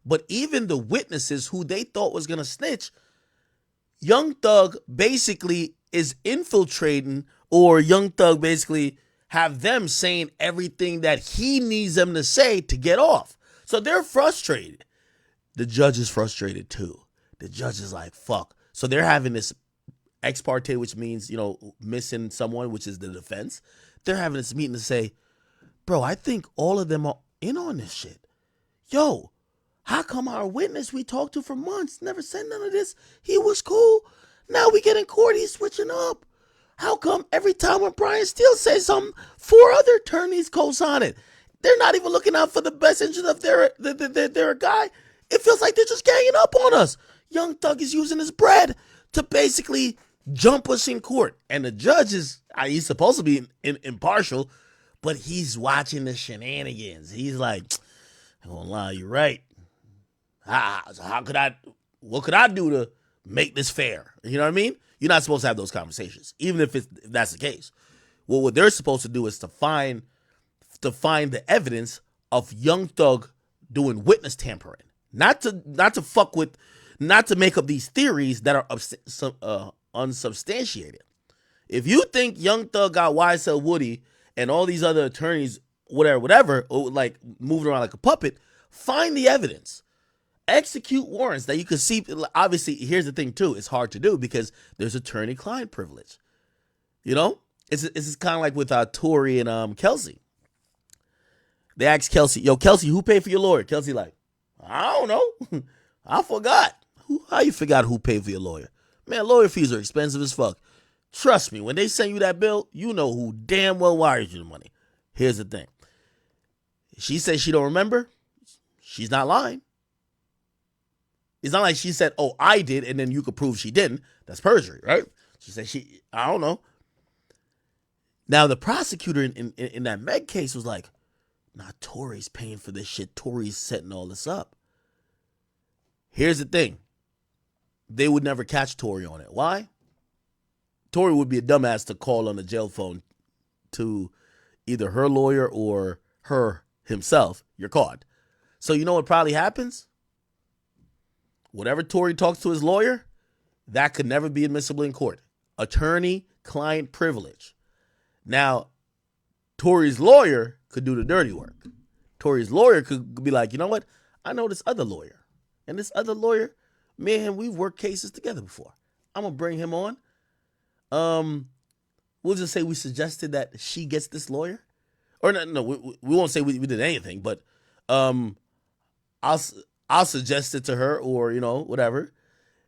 But even the witnesses who they thought was going to snitch, Young Thug basically is infiltrating, or Young Thug basically have them saying everything that he needs them to say to get off. So they're frustrated. The judge is frustrated too. The judge is like, fuck. So they're having this ex parte, which means, missing someone, which is the defense. They're having this meeting to say, bro, I think all of them are in on this shit. Yo, how come our witness we talked to for months never said none of this? He was cool. Now we get in court, he's switching up. How come every time when Brian Steele says something, 4 other attorneys co-sign it? They're not even looking out for the best interest of their guy. It feels like they're just ganging up on us. Young Thug is using his bread to basically jump us in court. And the judge he's supposed to be impartial, but he's watching the shenanigans. He's like, I'm gonna lie, you're right. What could I do to make this fair? You know what I mean? You're not supposed to have those conversations, even if that's the case. Well, what they're supposed to do is to find the evidence of Young Thug doing witness tampering, not to fuck with, not to make up these theories that are unsubstantiated. If you think Young Thug got YSL Woody and all these other attorneys, whatever, like moving around like a puppet, find the evidence. Execute warrants that you can see. Obviously, here's the thing too. It's hard to do because there's attorney-client privilege. It's kind of like with Tory and Kelsey. They asked Kelsey, yo, Kelsey, who paid for your lawyer? Kelsey like, I don't know. I forgot. How you forgot who paid for your lawyer? Man, lawyer fees are expensive as fuck. Trust me, when they send you that bill, you know who damn well wires you the money. Here's the thing. She says she don't remember. She's not lying. It's not like she said, oh, I did, and then you could prove she didn't. That's perjury, right? She said I don't know. Now, the prosecutor in that Meg case was like, nah, Tory's paying for this shit. Tory's setting all this up. Here's the thing. They would never catch Tory on it. Why? Tory would be a dumbass to call on the jail phone to either her lawyer or her himself. You're caught. So you know what probably happens? Whatever Tory talks to his lawyer, that could never be admissible in court. Attorney-client privilege. Now, Tory's lawyer could do the dirty work. Tory's lawyer could be like, you know what? I know this other lawyer. And this other lawyer, me and him, we've worked cases together before. I'm going to bring him on. We'll just say we suggested that she gets this lawyer. Or no, we won't say we did anything, but I'll suggest it to her or, whatever.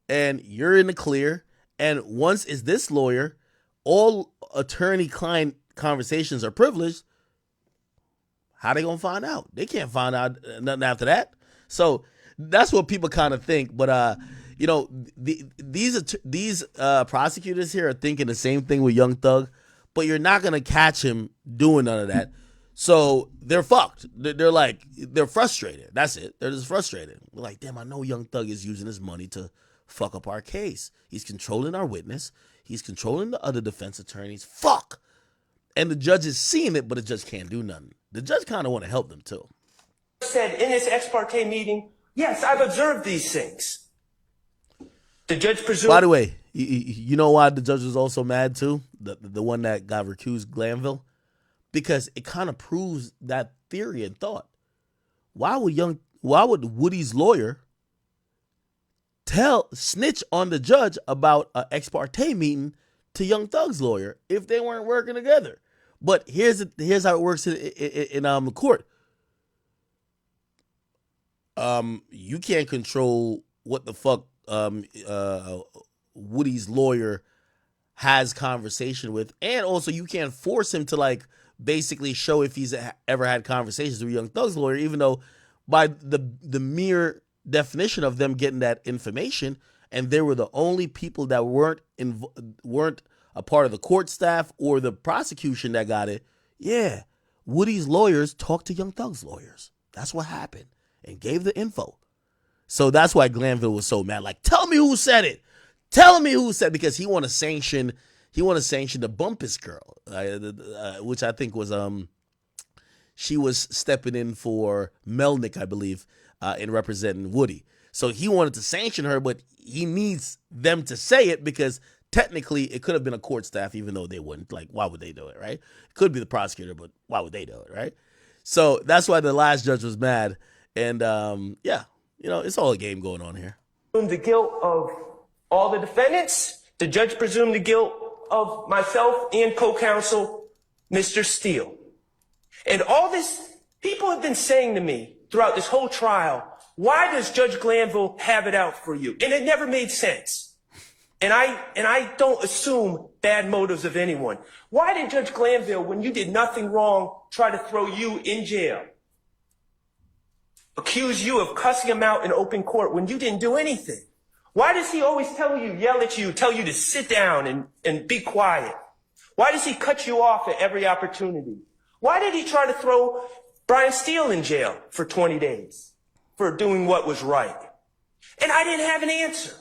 And you're in the clear. And once it's this lawyer, all attorney-client conversations are privileged. How they going to find out? They can't find out nothing after that. So that's what people kind of think. But, these prosecutors here are thinking the same thing with Young Thug. But you're not going to catch him doing none of that. So they're fucked. They're frustrated. That's it. They're just frustrated. We're like, damn, I know Young Thug is using his money to fuck up our case. He's controlling our witness. He's controlling the other defense attorneys. Fuck. And the judge is seeing it, but the judge can't do nothing. The judge kind of want to help them too. Said in his ex parte meeting, yes, I've observed these things. The judge presumed. By the way, you know why the judge was also mad too? The one that got recused, Glanville? Because it kind of proves that theory and thought. Why would Woody's lawyer snitch on the judge about an ex parte meeting to Young Thug's lawyer if they weren't working together? But here's how it works in court. You can't control what the fuck Woody's lawyer has conversation with, and also you can't force him to basically show if he's ever had conversations with Young Thug's lawyer, even though by the mere definition of them getting that information, and they were the only people that weren't a part of the court staff or the prosecution that got it. Yeah, Woody's lawyers talked to Young Thug's lawyers. That's what happened, and gave the info. So that's why Glanville was so mad. Like, tell me who said it. Tell me who said it, because he want to sanction he wanted to sanction the Bumpus girl, which I think was she was stepping in for Melnick, I believe, in representing Woody. So he wanted to sanction her, but he needs them to say it because technically it could have been a court staff, even though they wouldn't. Like, why would they do it, right? It could be the prosecutor, but why would they do it, right? So that's why the last judge was mad. And yeah, it's all a game going on here. The guilt of all the defendants. The judge presumed the guilt of myself and co-counsel, Mr. Steele. And all this, people have been saying to me throughout this whole trial, why does Judge Glanville have it out for you? And it never made sense. And I don't assume bad motives of anyone. Why did Judge Glanville, when you did nothing wrong, try to throw you in jail? Accuse you of cussing him out in open court when you didn't do anything? Why does he always tell you, yell at you, tell you to sit down and be quiet? Why does he cut you off at every opportunity? Why did he try to throw Brian Steele in jail for 20 days for doing what was right? And I didn't have an answer.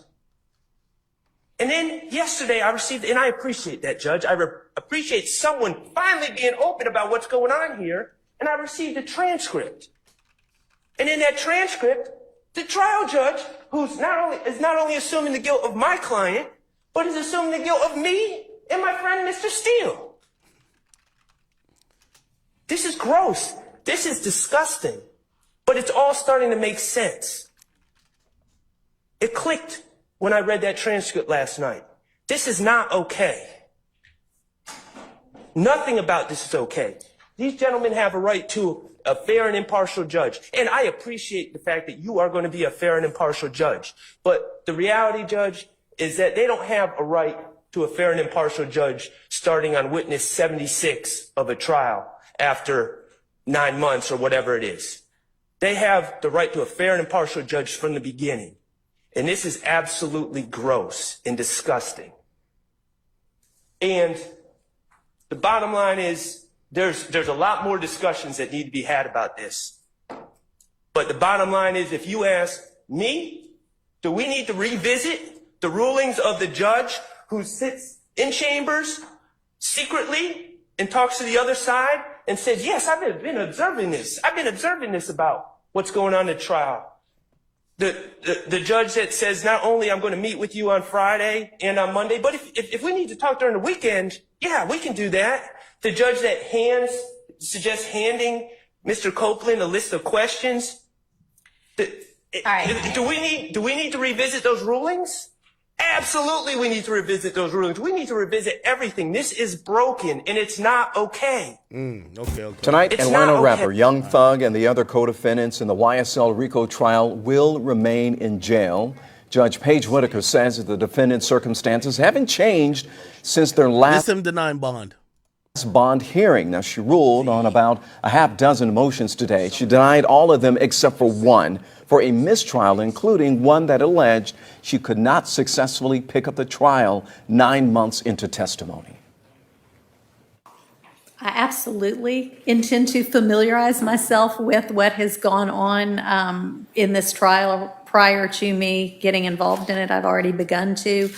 And then yesterday I received, and I appreciate that, Judge. I appreciate someone finally being open about what's going on here. And I received a transcript. And in that transcript, the trial judge, who's not only assuming the guilt of my client, but is assuming the guilt of me and my friend, Mr. Steele. This is gross. This is disgusting. But it's all starting to make sense. It clicked when I read that transcript last night. This is not okay. Nothing about this is okay. These gentlemen have a right to a fair and impartial judge. And I appreciate the fact that you are going to be a fair and impartial judge. But the reality, Judge, is that they don't have a right to a fair and impartial judge starting on witness 76 of a trial after 9 months or whatever it is. They have the right to a fair and impartial judge from the beginning. And this is absolutely gross and disgusting. And the bottom line is, there's a lot more discussions that need to be had about this. But the bottom line is, if you ask me, do we need to revisit the rulings of the judge who sits in chambers secretly and talks to the other side and says, yes, I've been observing this. I've been observing this about what's going on in the trial. The judge that says, not only I'm going to meet with you on Friday and on Monday, but if we need to talk during the weekend, yeah, we can do that. The judge that suggests handing Mr. Copeland a list of questions. Do we need to revisit those rulings? Absolutely, we need to revisit those rulings. We need to revisit everything. This is broken, and it's not okay. Okay. Tonight, It's Atlanta not okay. rapper Young Thug and the other co-defendants in the YSL RICO trial will remain in jail. Judge Paige Whitaker says that the defendants' circumstances haven't changed since their last Listen, denying bond. bond hearing. Now, she ruled on about a half dozen motions today. She denied all of them except for one for a mistrial, including one that alleged she could not successfully pick up the trial 9 months into testimony. I absolutely intend to familiarize myself with what has gone on in this trial prior to me getting involved in it. I've already begun to.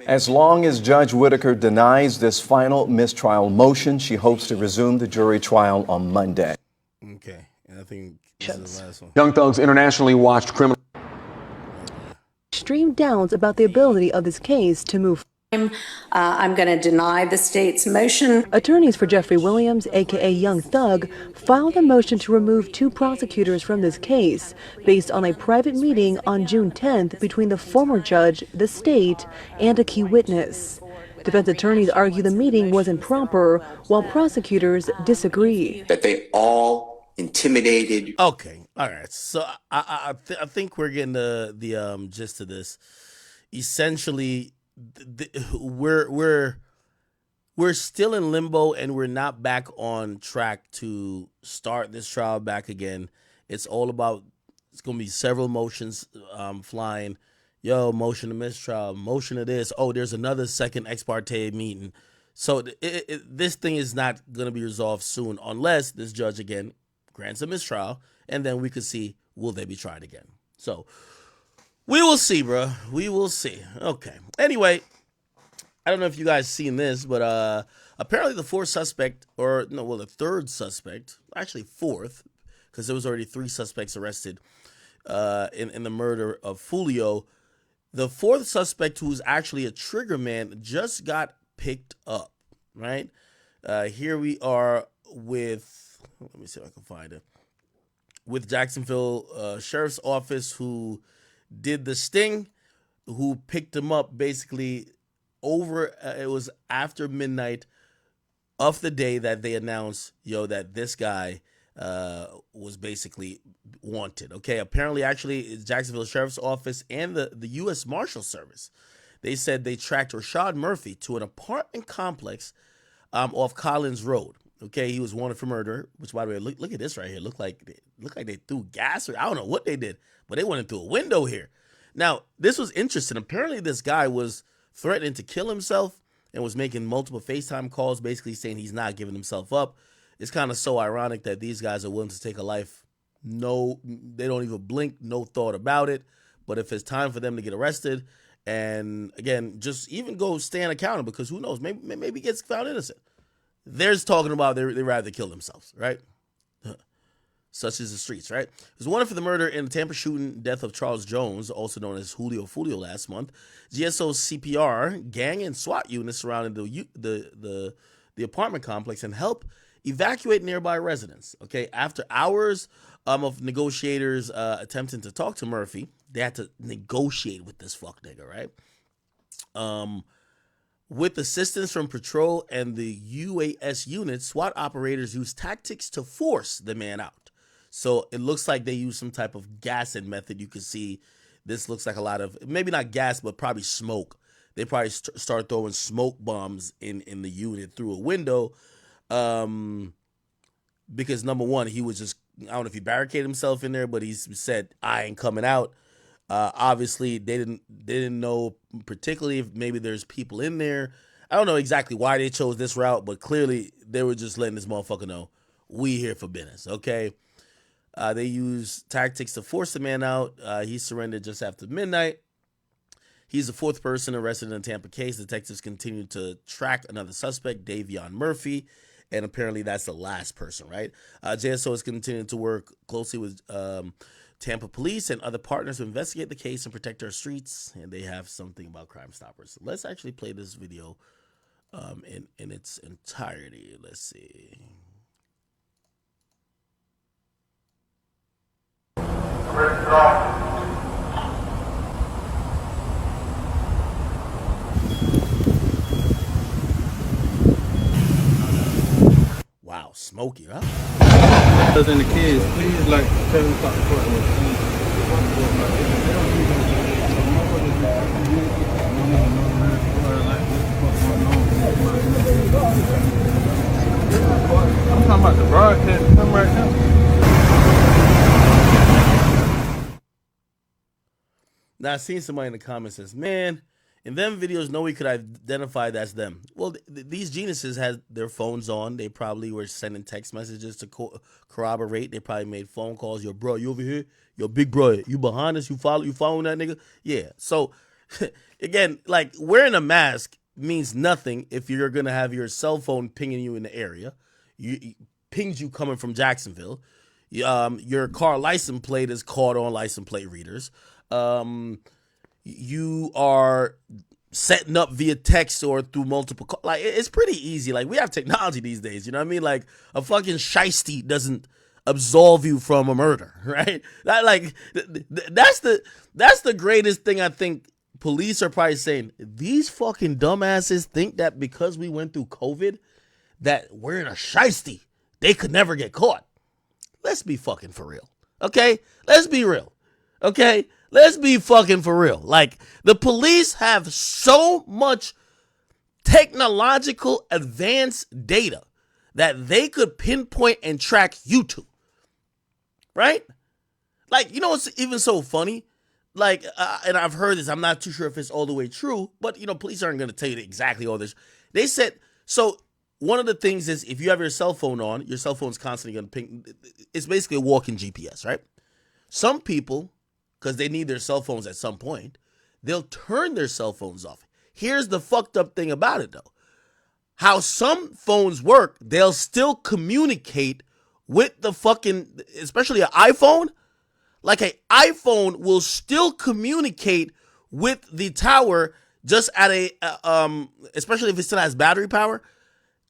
As long as Judge Whitaker denies this final mistrial motion, she hopes to resume the jury trial on Monday. Okay. And I think this is the last one. Young Thug's internationally watched criminal. Extreme doubts about the ability of this case to move. I'm going to deny the state's motion. Attorneys for Jeffrey Williams, a.k.a. Young Thug, filed a motion to remove 2 prosecutors from this case based on a private meeting on June 10th between the former judge, the state, and a key witness. Defense attorneys argue the meeting was improper, while prosecutors disagree. That they all intimidated. Okay. All right. So I think we're getting the gist of this. Essentially, we're still in limbo, and we're not back on track to start this trial back again. It's all about, it's going to be several motions flying. Motion to mistrial, motion to this. Oh, there's another second ex parte meeting. So this thing is not going to be resolved soon unless this judge again grants a mistrial, and then we could see, will they be tried again? So we will see, bro. We will see. Okay. Anyway, I don't know if you guys seen this, but apparently the the third suspect, actually fourth, because there was already 3 suspects arrested in the murder of Fulio. The 4th suspect, who's actually a trigger man, just got picked up, right? Here we are with, let me see if I can find it, with Jacksonville Sheriff's Office, who did the sting, who picked him up basically it was after midnight of the day that they announced, that this guy was basically wanted. Okay, apparently, actually, it's Jacksonville Sheriff's Office and the U.S. Marshal Service. They said they tracked Rashad Murphy to an apartment complex off Collins Road. Okay, he was wanted for murder. Which, by the way, look at this right here. Look like they threw gas, or I don't know what they did, but they went in through a window here. Now, this was interesting. Apparently, this guy was threatening to kill himself and was making multiple FaceTime calls, basically saying he's not giving himself up. It's kind of so ironic that these guys are willing to take a life. No, they don't even blink, no thought about it. But if it's time for them to get arrested, and again, just even go stand accountable, because who knows, maybe he gets found innocent. There's talking about they rather kill themselves, right? Such is the streets, right? He was wanted for the murder and Tampa shooting death of Charles Jones, also known as Julio Fulio, last month. GSO CPR, gang, and SWAT units surrounded the apartment complex and helped evacuate nearby residents. Okay, after hours of negotiators attempting to talk to Murphy, they had to negotiate with this fuck nigga, right? With assistance from patrol and the UAS units, SWAT operators used tactics to force the man out. So it looks like they used some type of gassing method. You can see this looks like a lot of, maybe not gas, but probably smoke. They probably start throwing smoke bombs in the unit through a window. Because number one, he was just, I don't know if he barricaded himself in there, but he said, I ain't coming out. Obviously they didn't know particularly if maybe there's people in there. I don't know exactly why they chose this route, but clearly they were just letting this motherfucker know we here for business. Okay. They used tactics to force the man out. He surrendered just after midnight. He's the 4th person arrested in the Tampa case. Detectives continue to track another suspect, Davion Murphy, and apparently that's the last person, right? JSO is continuing to work closely with Tampa police and other partners to investigate the case and protect our streets, and they have something about Crime Stoppers. So let's actually play this video in its entirety. Let's see. Wow, smoky, huh? Us and the kids, please, like, 7 o'clock I'm talking about the broadcast. Come right now. Now, I seen somebody in the comments says, man, in them videos, no one could identify that's them. Well, these geniuses had their phones on. They probably were sending text messages to corroborate. They probably made phone calls. Yo, bro, you over here? Yo, big bro, you behind us? You following that nigga? Yeah. So, again, like, wearing a mask means nothing if you're going to have your cell phone pinging you in the area. Pings you coming from Jacksonville. Your car license plate is caught on license plate readers. You are setting up via text or through multiple calls. Like, it's pretty easy. Like, we have technology these days, you know what I mean? Like, a fucking shiesty doesn't absolve you from a murder, right? That's the greatest thing. I think police are probably saying, these fucking dumbasses think that because we went through COVID that we're in a shiesty, they could never get caught. Let's be fucking for real, okay? Let's be real, okay? Let's be fucking for real. Like, the police have so much technological advanced data that they could pinpoint and track you to, right? Like, you know what's even so funny? Like, and I've heard this, I'm not too sure if it's all the way true, but, you know, police aren't going to tell you exactly all this. They said, so one of the things is if you have your cell phone on, your cell phone's constantly going to ping. It's basically a walking GPS, right? Some people, because they need their cell phones at some point, they'll turn their cell phones off. Here's the fucked up thing about it, though. How some phones work, they'll still communicate with the fucking, especially an iPhone. Like an iPhone will still communicate with the tower just at especially if it still has battery power,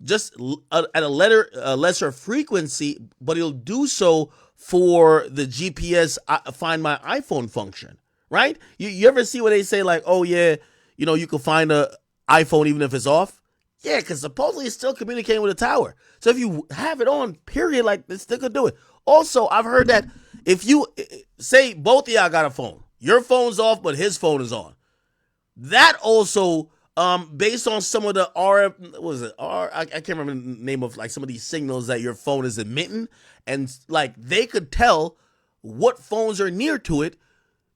just at a lesser frequency, but it'll do so for the GPS Find My iPhone function, right? You ever see what they say like, oh yeah, you can find a iPhone even if it's off? Yeah, because supposedly it's still communicating with a tower. So if you have it on, period, like this, they could do it. Also, I've heard that if you say both of y'all got a phone, your phone's off, but his phone is on. That also, based on some of the I can't remember the name of like some of these signals that your phone is emitting, and like they could tell what phones are near to it,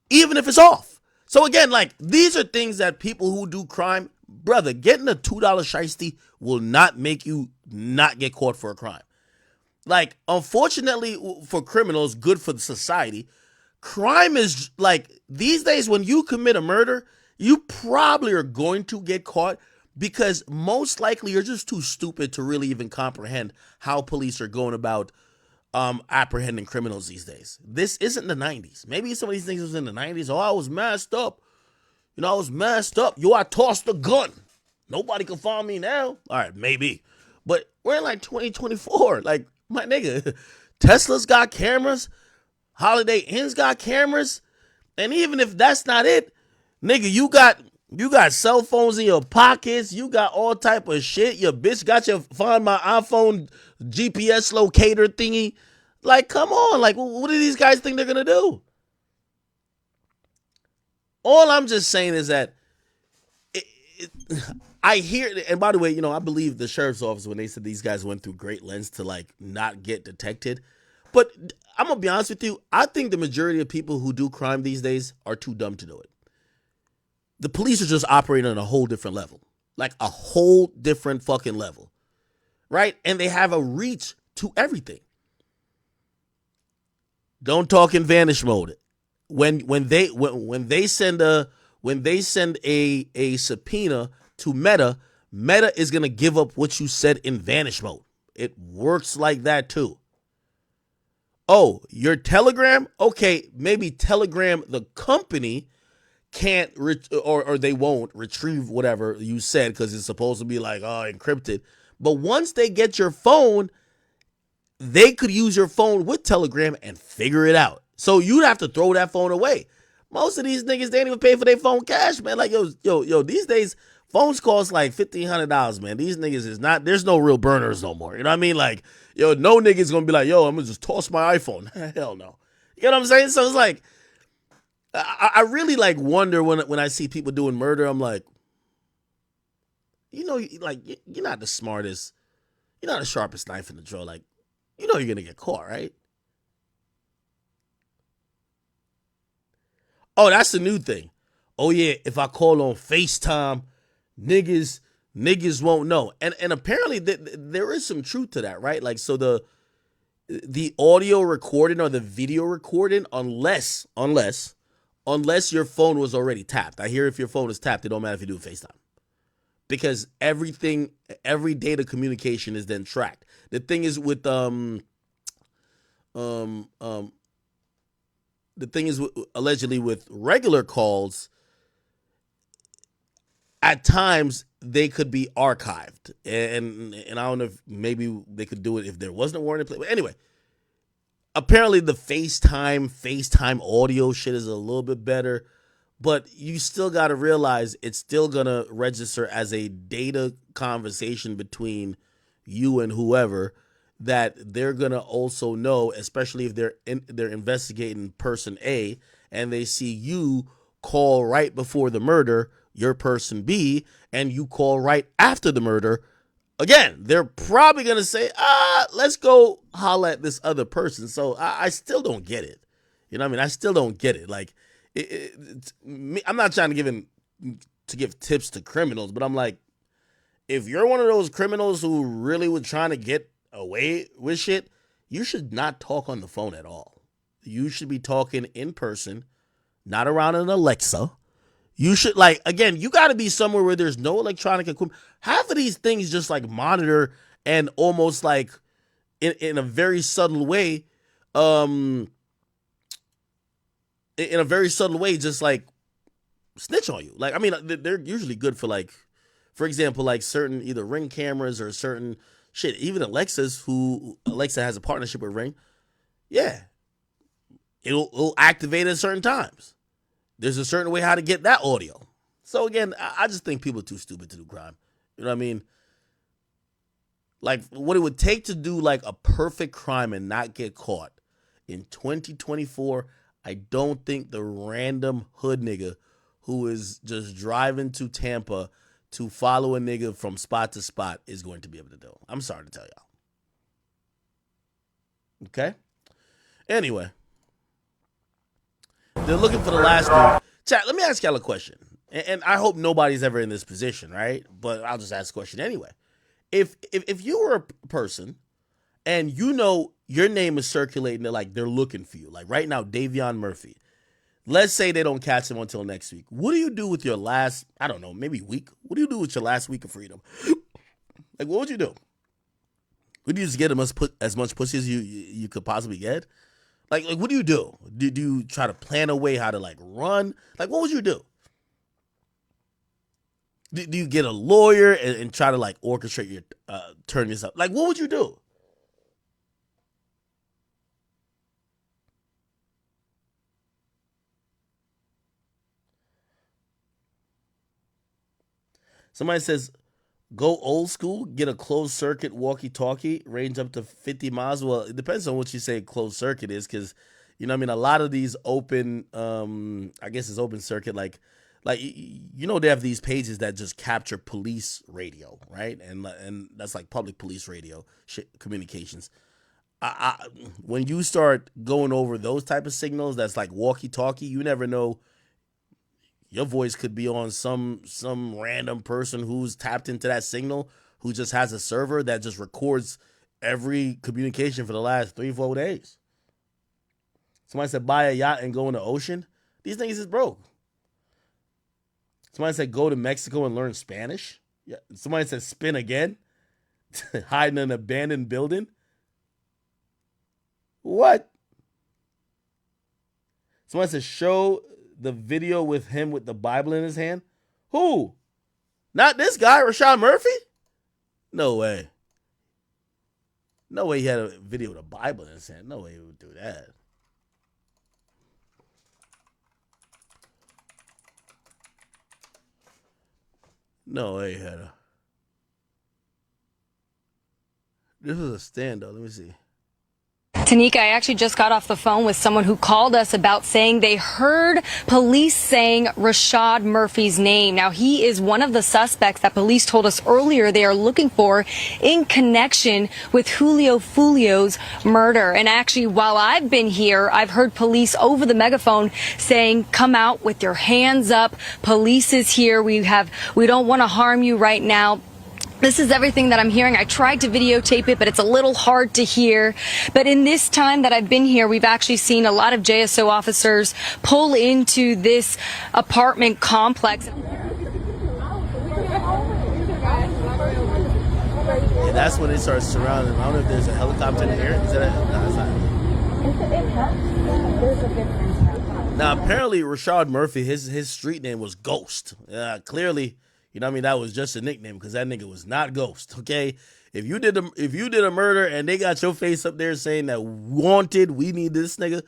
even if it's off. So again, like these are things that people who do crime, brother, getting a $2 shiesty will not make you not get caught for a crime. Like, unfortunately for criminals, good for the society, crime is like these days when you commit a murder, you probably are going to get caught because most likely you're just too stupid to really even comprehend how police are going about apprehending criminals these days. This isn't the 90s. Maybe some of these things was in the 90s. Oh, I was messed up. I was messed up. I tossed the gun. Nobody can find me now. All right, maybe. But we're in like 2024. Like, my nigga, Tesla's got cameras. Holiday Inn's got cameras. And even if that's not it, nigga, you got cell phones in your pockets. You got all type of shit. Your bitch got your Find My iPhone GPS locator thingy. Like, come on. Like, what do these guys think they're going to do? All I'm just saying is that I hear, and by the way, I believe the sheriff's office when they said these guys went through great lengths to like not get detected. But I'm going to be honest with you. I think the majority of people who do crime these days are too dumb to do it. The police are just operating on a whole different level, like a whole different fucking level, right? And they have a reach to everything. Don't talk in vanish mode. When they send a subpoena to Meta is gonna give up what you said in vanish mode. It works like that too. Oh, your Telegram? Okay, maybe Telegram, the company, can't or they won't retrieve whatever you said because it's supposed to be like encrypted. But once they get your phone, they could use your phone with Telegram and figure it out. So you'd have to throw that phone away. Most of these niggas, they ain't even pay for their phone cash, man. Like, yo, these days, phones cost like $1,500, man. These niggas is not, there's no real burners no more. You know what I mean? Like, no niggas gonna be like, I'm gonna just toss my iPhone. Hell no. You know what I'm saying? So it's like, I really like wonder when I see people doing murder, I'm like, like, you're not the smartest, you're not the sharpest knife in the drawer. Like, you're gonna get caught, right? Oh, that's the new thing. Oh yeah, if I call on FaceTime, niggas won't know. And apparently there is some truth to that, right? Like, so the audio recording or the video recording, unless your phone was already tapped. I hear if your phone is tapped, it don't matter if you do FaceTime. Because every data communication is then tracked. The thing is with allegedly with regular calls, at times they could be archived, and I don't know if maybe they could do it if there wasn't a warrant in place. But anyway, apparently the FaceTime audio shit is a little bit better, but you still got to realize it's still gonna register as a data conversation between you and whoever, that they're gonna also know, especially if they're investigating person A and they see you call right before the murder, your person B, and you call right after the murder. Again, they're probably gonna say, let's go holler at this other person. So I still don't get it. You know what I mean? I still don't get it. Like, I'm not trying to give tips to criminals, but I'm like, if you're one of those criminals who really were trying to get away with shit, you should not talk on the phone at all. You should be talking in person, not around an Alexa. You should, like, again, you got to be somewhere where there's no electronic equipment. Half of these things just like monitor and almost like in a very subtle way, in a very subtle way, just like snitch on you. Like, I mean, they're usually good for, like, for example, like certain either Ring cameras or certain shit. Even Alexa has a partnership with Ring. Yeah, it'll activate at certain times. There's a certain way how to get that audio. So again, I just think people are too stupid to do crime. You know what I mean? Like, what it would take to do like a perfect crime and not get caught in 2024, I don't think the random hood nigga who is just driving to Tampa to follow a nigga from spot to spot is going to be able to do. I'm sorry to tell y'all. Okay? Anyway. They're looking for the last one. Chat, let me ask y'all a question. And I hope nobody's ever in this position, right? But I'll just ask the question anyway. If you were a person and you know your name is circulating, they're looking for you. Like right now, Davion Murphy. Let's say they don't catch him until next week. What do you do with your last, I don't know, maybe week? What do you do with your last week of freedom? Like, what would you do? Would you just get as much pussy as you could possibly get? Like, what do you do? Do you try to plan a way how to, like, run? Like, what would you do? Do you get a lawyer and try to, like, orchestrate your, turn this up? Like, what would you do? Somebody says, go old school, get a closed circuit walkie-talkie, range up to 50 miles. Well, it depends on what you say closed circuit is, because, you know what I mean, a lot of these open, I guess it's open circuit, like, you know, they have these pages that just capture police radio, right? And that's like public police radio communications. When you start going over those type of signals, that's like walkie-talkie, you never know. Your voice could be on some random person who's tapped into that signal, who just has a server that just records every communication for the last 3-4 days. Somebody said buy a yacht and go in the ocean. These things is broke. Somebody said go to Mexico and learn Spanish. Yeah. Somebody said spin again. Hide in an abandoned building. What? Somebody said show the video with him with the Bible in his hand. Who? Not this guy, Rashad Murphy? No way. No way he had a video with a Bible in his hand. No way he would do that. No way he had a... This was a stand, though. Let me see. Tanika, I actually just got off the phone with someone who called us about saying they heard police saying Rashad Murphy's name. Now, he is one of the suspects that police told us earlier they are looking for in connection with Julio Fulio's murder. And actually, while I've been here, I've heard police over the megaphone saying, come out with your hands up. Police is here. We don't want to harm you right now. This is everything that I'm hearing. I tried to videotape it, but it's a little hard to hear. But in this time that I've been here, we've actually seen a lot of JSO officers pull into this apartment complex. And that's when they start surrounding. I don't know if there's a helicopter in the air. Is that a, no, it's not. Now, apparently, Rashad Murphy, his street name was Ghost. Clearly, you know what I mean? That was just a nickname because that nigga was not Ghost, okay? If you did a murder and they got your face up there saying that wanted, we need this nigga,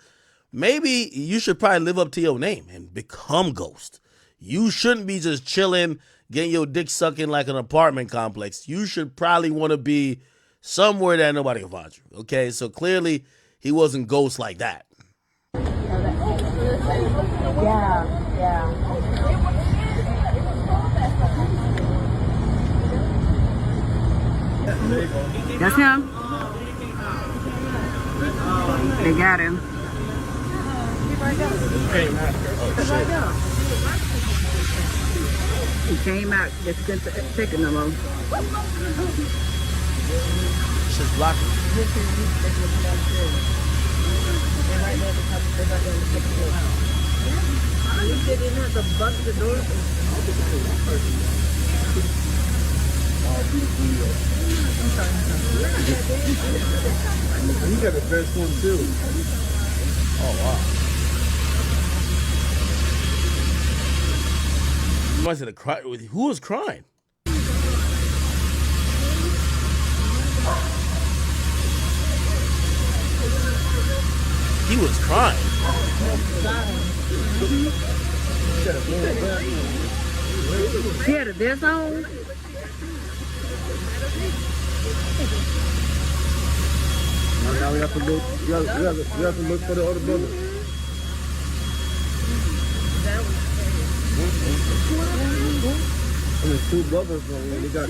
maybe you should probably live up to your name and become Ghost. You shouldn't be just chilling, getting your dick sucking like an apartment complex. You should probably want to be somewhere that nobody can find you, okay? So clearly he wasn't Ghost like that. Yeah. That's him. They got him. He came out. Just couldn't take it no more. It's just blocking. have to bust the door? You got the best one too. Oh wow. You must have cried. Who was crying? He was crying. She had a best on? Now we have to look. We have to look for the other brother. I mean, two brothers. They got.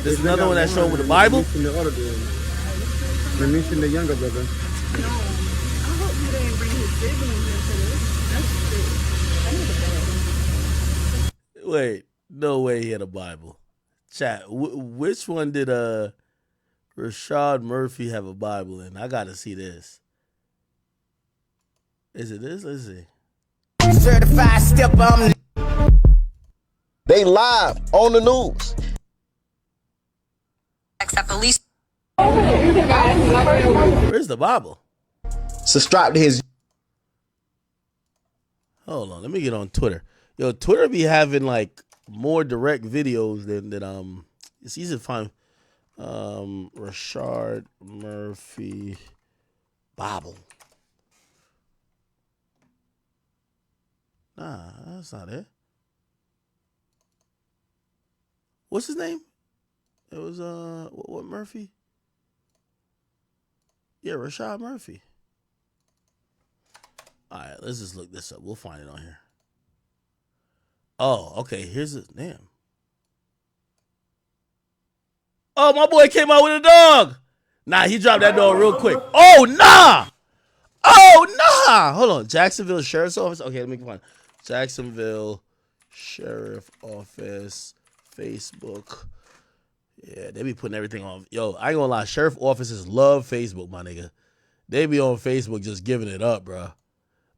There's another one that showed with the Bible. The other dude. They're missing the younger brother. I hope you didn't bring his siblings into this. Wait, no way he had a Bible. Chat, which one did Rashad Murphy have a Bible in? I gotta see this. Is it this? Let's see. Certified step on. They live on the news. Except police. Where's the Bible? Subscribe to his. Hold on, let me get on Twitter. Yo, Twitter be having like more direct videos than it's easy to find. Rashad Murphy Bible. Nah, that's not it. What's his name? It was what Murphy? Yeah, Rashad Murphy. All right, let's just look this up. We'll find it on here. Oh, okay. Here's it. Damn. Oh, my boy came out with a dog. Nah, he dropped that dog real quick. Oh, nah. Oh, nah. Hold on. Jacksonville Sheriff's Office. Okay, let me find it. Jacksonville Sheriff Office, Facebook. Yeah, they be putting everything on. Yo, I ain't gonna lie. Sheriff offices love Facebook, my nigga. They be on Facebook just giving it up, bro.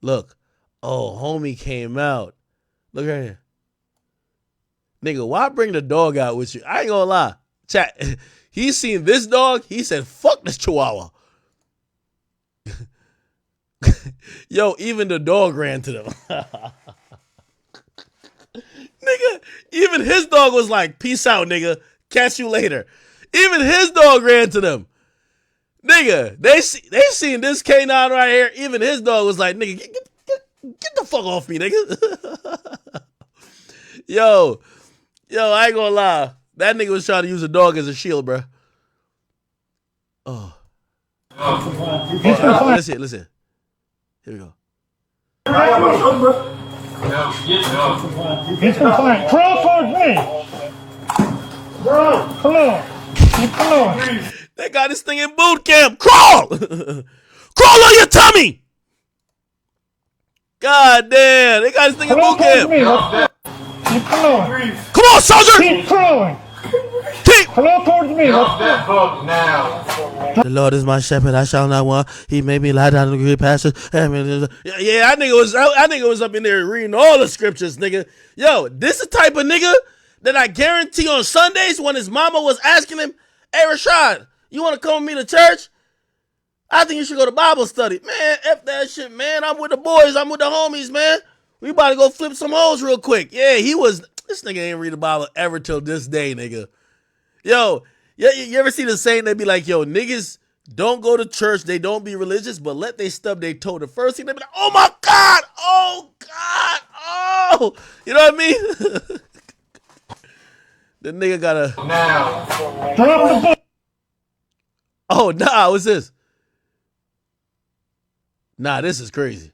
Look. Oh, homie came out. Look right here. Nigga, why bring the dog out with you? I ain't gonna lie. Chat, he seen this dog. He said, fuck this chihuahua. Yo, even the dog ran to them. Nigga, even his dog was like, peace out, nigga. Catch you later. Even his dog ran to them. Nigga, they seen this canine right here. Even his dog was like, nigga, get the fuck off me, nigga. Yo, I ain't gonna lie. That nigga was trying to use a dog as a shield, bro. Oh. Listen. Here we go. He's complaint. Crawl towards me. Bro, come on. Come on. They got this thing in boot camp. Crawl! Crawl on your tummy! God damn, they got this thing in boot camp. Keep crawling. Come on, soldier! Keep crawling. Crawl towards me. That bug now. The Lord is my shepherd, I shall not want. He made me lie down in the green pastures. Yeah, that nigga was up in there reading all the scriptures, nigga. Yo, this the type of nigga that I guarantee on Sundays when his mama was asking him, hey, Rashad, you want to come with me to church? I think you should go to Bible study. Man, F that shit, man. I'm with the boys. I'm with the homies, man. We about to go flip some hoes real quick. Yeah, this nigga ain't read the Bible ever till this day, nigga. Yo, you ever see the saying? They be like, yo, niggas don't go to church. They don't be religious, but let they stub they toe. The first thing they be like, oh my God. Oh God. Oh, you know what I mean? The nigga gotta. Now. Drop the book. Oh, nah, what's this? Nah, this is crazy.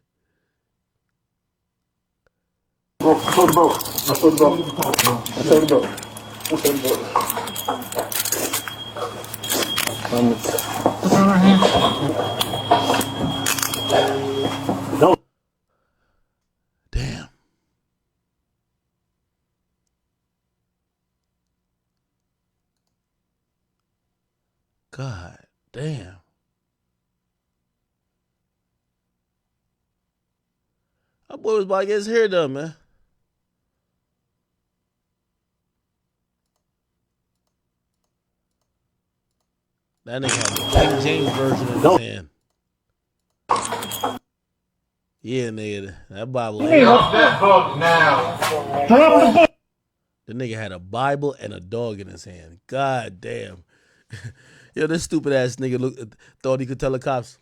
Damn. God damn. That boy was about to get his hair done, man. That nigga had the King James version in his hand. Yeah, nigga, that Bible. Drop that book now. Drop the book. The nigga had a Bible and a dog in his hand. God damn. Yo, this stupid ass nigga thought he could tell the cops,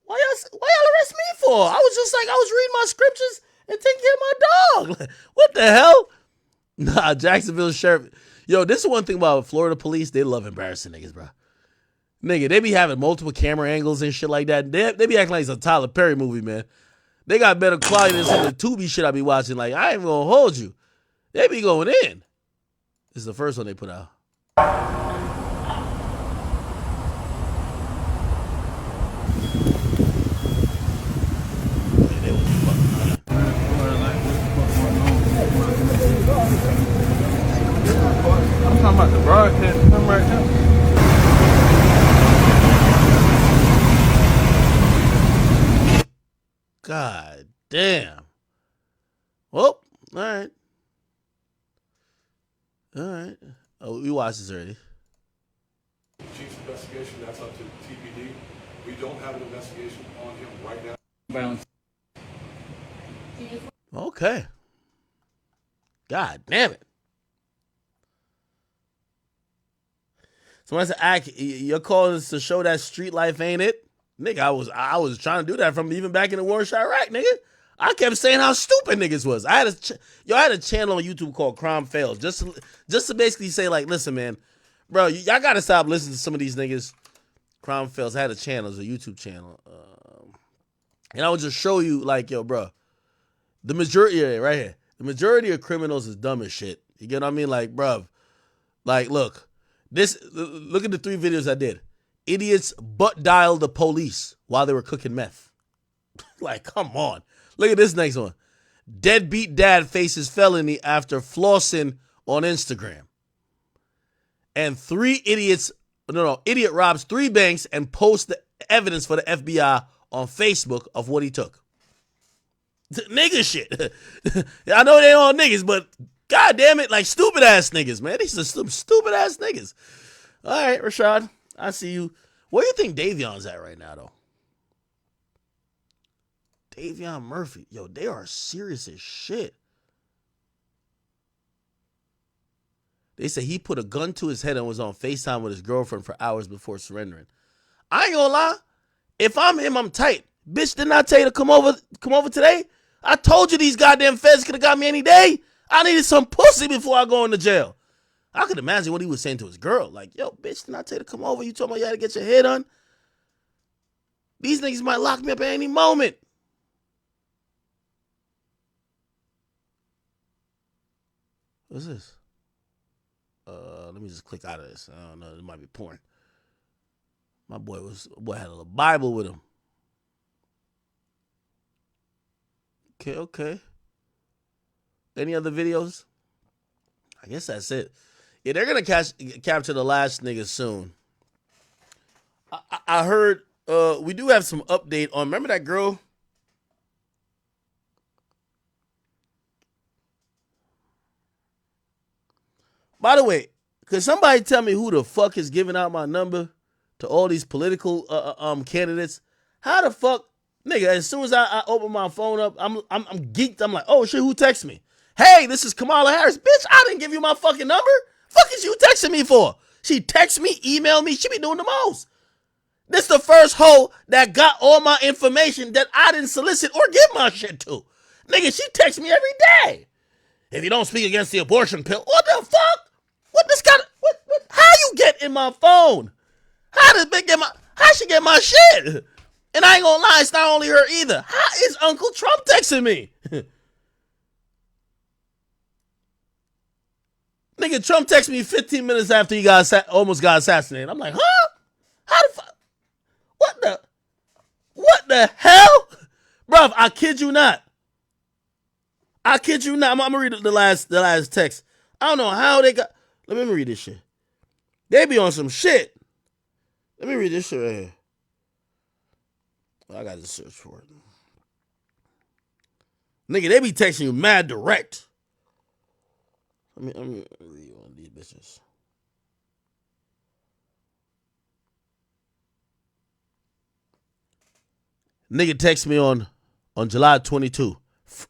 why y'all arrest me for? I was just like, I was reading my scriptures and taking care of my dog. Like, what the hell? Nah, Jacksonville sheriff. Yo, this is one thing about Florida police. They love embarrassing niggas, bro. Nigga, they be having multiple camera angles and shit like that. They be acting like it's a Tyler Perry movie, man. They got better quality than some of the Tubi shit I be watching. Like, I ain't gonna hold you. They be going in. This is the first one they put out. I'm talking about the broadcast right now. God damn. Well, all right. All right. Oh, we watched this already. Chief's investigation, that's up to TPD. We don't have an investigation on him right now. Okay. God damn it. Somebody said, you're calling us to show that street life, ain't it? Nigga, I was trying to do that from even back in the war in Iraq, nigga. I kept saying how stupid niggas was. I had a channel on YouTube called Crime Fails, just to basically say, like, listen, man, bro, y'all gotta stop listening to some of these niggas. Crime Fails. I had a channel, it's a YouTube channel, and I would just show you, like, yo, bro, the majority right here, the majority of criminals is dumb as shit. You get what I mean? Like, bro, like, look at the 3 videos I did. Idiots butt dialed the police while they were cooking meth. Like, come on. Look at this next one. Deadbeat dad faces felony after flossing on Instagram. And idiot robs 3 banks and posts the evidence for the FBI on Facebook of what he took. Nigga shit. I know they all niggas, but god damn it, like stupid ass niggas, man. These are some stupid ass niggas. All right, Rashad, I see you. Where do you think Davion's at right now, though? Davion Murphy. Yo, they are serious as shit. They say he put a gun to his head and was on FaceTime with his girlfriend for hours before surrendering. I ain't gonna lie. If I'm him, I'm tight. Bitch, didn't I tell you to come over today? I told you these goddamn feds could have got me any day. I needed some pussy before I go into jail. I could imagine what he was saying to his girl. Like, yo, bitch, didn't I tell you to come over? You told me you had to get your head on. These niggas might lock me up at any moment. What's this? Let me just click out of this. I don't know. It might be porn. My boy had a Bible with him. Okay. Any other videos? I guess that's it. Yeah, they're gonna capture the last nigga soon. I heard we do have some update on. Remember that girl? By the way, could somebody tell me who the fuck is giving out my number to all these political candidates? How the fuck, nigga? As soon as I open my phone up, I'm geeked. I'm like, oh shit, who texted me? Hey, this is Kamala Harris. Bitch, I didn't give you my fucking number. Fuck is you texting me for? She text me, email me. She be doing the most. This the first hoe that got all my information that I didn't solicit or give my shit to. Nigga, she texts me every day. If you don't speak against the abortion pill, what the fuck? What this got? What? How you get in my phone? How she get my shit? And I ain't gonna lie, it's not only her either. How is Uncle Trump texting me? Nigga, Trump texted me 15 minutes after he almost got assassinated. I'm like, huh? How the fuck? What the hell? Bruv, I kid you not. I'm gonna read the last text. I don't know how they got. Let me read this shit. They be on some shit. Let me read this shit right here. I got to search for it. Nigga, they be texting you mad direct. Let me read one of these bitches. Nigga text me on July 22.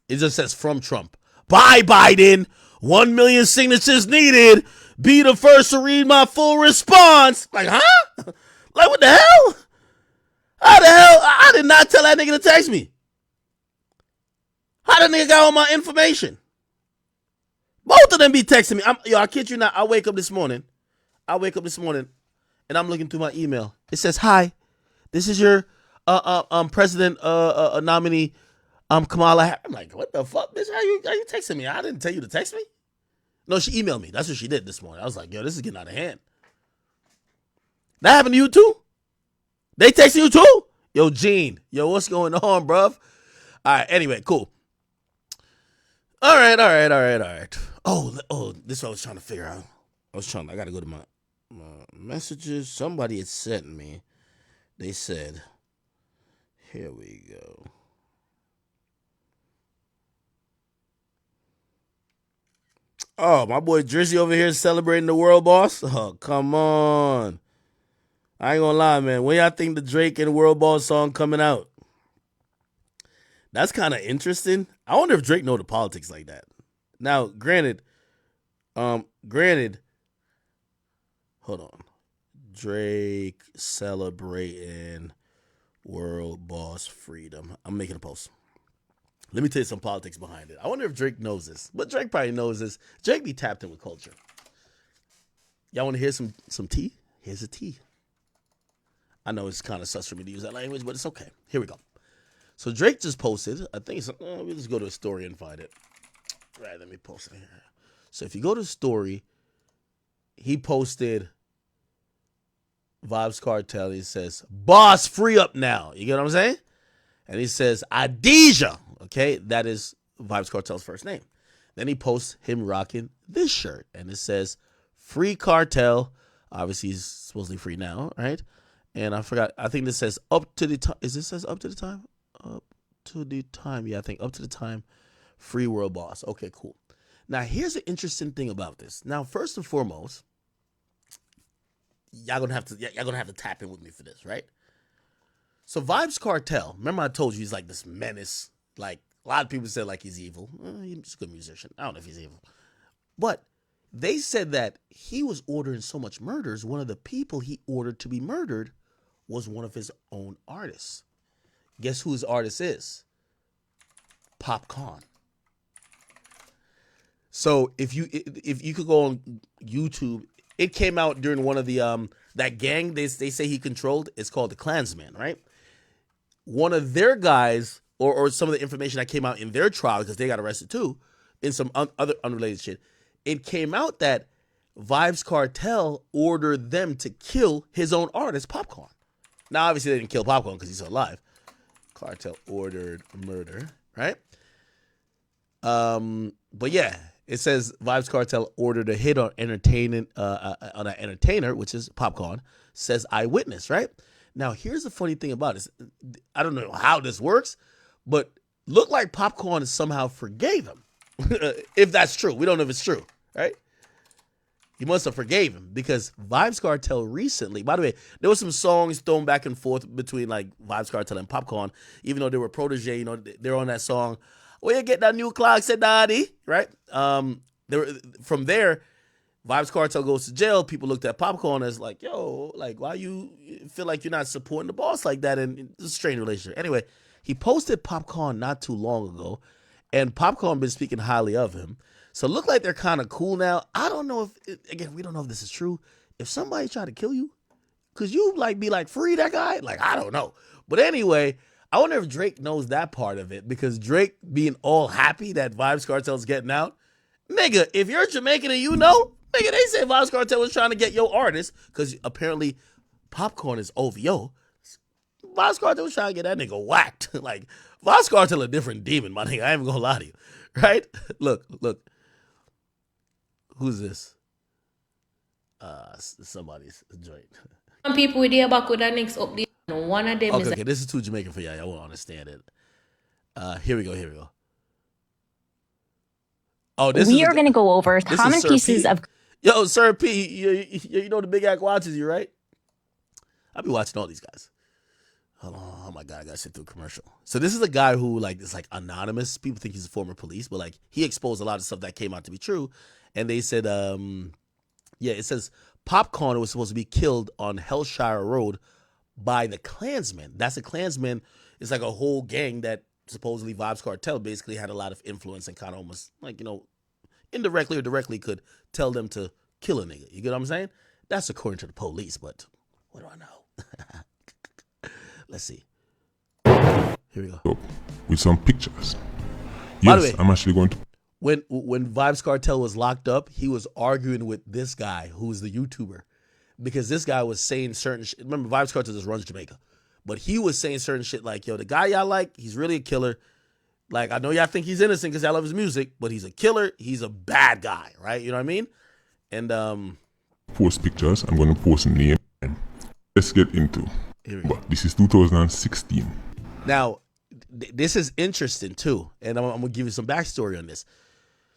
It just says from Trump. Bye, Biden. 1 million signatures needed. Be the first to read my full response. Like, huh? Like, what the hell? How the hell? I did not tell that nigga to text me. How the nigga got all my information? Both of them be texting me. I kid you not. I wake up this morning, and I'm looking through my email. It says, "Hi, this is your president nominee, Kamala Harris." I'm like, what the fuck, bitch? How you texting me? I didn't tell you to text me. No, she emailed me. That's what she did this morning. I was like, yo, this is getting out of hand. That happened to you too? They texting you too? Yo, Gene. Yo, what's going on, bruv? All right, anyway, cool. All right. Oh, this is what I was trying to figure out. I got to go to my messages. Somebody had sent me. They said, here we go. Oh, my boy Drizzy over here celebrating the world boss. Oh, come on. I ain't gonna lie, man. When y'all think the Drake and World Boss song coming out? That's kind of interesting. I wonder if Drake know the politics like that. Now, granted, hold on. Drake celebrating World Boss freedom. I'm making a post. Let me tell you some politics behind it. I wonder if Drake knows this, but Drake probably knows this. Drake be tapped in with culture. Y'all want to hear some tea? Here's a tea. I know it's kind of sus for me to use that language, but it's okay. Here we go. So Drake just posted, I think we'll just go to a story and find it. Right, let me post it here. So if you go to story, he posted Vibes Cartel. He says, "Boss, free up now." You get what I'm saying? And he says, "Adija." Okay, that is Vibes Cartel's first name. Then he posts him rocking this shirt, and it says, "Free Cartel." Obviously, he's supposedly free now, right? And I forgot. I think this says up to the time. Is this says up to the time? Up to the time. Yeah, I think up to the time. Free World Boss. Okay, cool. Now, here's an interesting thing about this. Now, first and foremost, y'all gonna have to tap in with me for this, right? So Vibes Cartel, remember I told you he's like this menace. Like, a lot of people said like he's evil. He's a good musician. I don't know if he's evil. But they said that he was ordering so much murders, one of the people he ordered to be murdered was one of his own artists. Guess who his artist is? Popcorn. So if you could go on YouTube, it came out during one of the that gang they say he controlled. It's called the Klansmen, right? One of their guys, or some of the information that came out in their trial, because they got arrested too, in some other unrelated shit, it came out that Vibes Cartel ordered them to kill his own artist, Popcorn. Now, obviously, they didn't kill Popcorn because he's still alive. Cartel ordered murder, right? But yeah, it says Vibes Cartel ordered a hit on on an entertainer, which is Popcorn, says eyewitness, right? Now, here's the funny thing about this. I don't know how this works, but look like Popcorn somehow forgave him. If that's true. We don't know if it's true, right? He must have forgave him because Vibes Cartel recently, by the way, there were some songs thrown back and forth between like Vibes Cartel and Popcorn, even though they were protege, you know, they're on that song, "Where you get that new clock, said daddy," right? From there, Vibes Cartel goes to jail. People looked at Popcorn as like, yo, like, why you feel like you're not supporting the boss like that? And it's a strange relationship. Anyway, he posted Popcorn not too long ago, and Popcorn been speaking highly of him. So it look like they're kind of cool now. I don't know if, again, we don't know if this is true. If somebody tried to kill you, could you like be like, free that guy? Like, I don't know. But anyway, I wonder if Drake knows that part of it, because Drake being all happy that Vibes Cartel's getting out. Nigga, if you're Jamaican and you know, nigga, they said Vibes Cartel was trying to get your artist, because apparently Popcorn is OVO. Vibes Cartel was trying to get that nigga whacked. Like, Vibes Cartel a different demon, my nigga. I ain't even gonna lie to you. Right? Look. Who's this? Somebody's joint. Some people with their back with that next up there. One of them is Okay, this is too Jamaican for y'all. Y'all won't understand it. Here we go. Oh, we are going to go over common pieces of. Yo, Sir P, you know the Big Act watches you, right? I be watching all these guys. Hold on. Oh my God, I gotta sit through a commercial. So this is a guy who like is like anonymous. People think he's a former police, but like he exposed a lot of stuff that came out to be true. And they said, it says Popcorn was supposed to be killed on Hellshire Road by the Klansmen. That's a Klansman. It's like a whole gang that supposedly Vibes Cartel basically had a lot of influence and kind of almost like, indirectly or directly could tell them to kill a nigga. You get what I'm saying? That's according to the police, but what do I know? Let's see. Here we go. With some pictures. By the Yes, way, I'm actually going to. When Vibes Cartel was locked up, he was arguing with this guy who's the YouTuber because this guy was saying certain shit. Remember, Vibes Cartel just runs Jamaica, but he was saying certain shit like, yo, the guy y'all like, he's really a killer. Like, I know y'all think he's innocent because y'all love his music, but he's a killer. He's a bad guy, right? You know what I mean? And Post pictures. I'm going to post a name. Let's get into. But this is 2016. now, this is interesting too, and I'm gonna give you some backstory on this.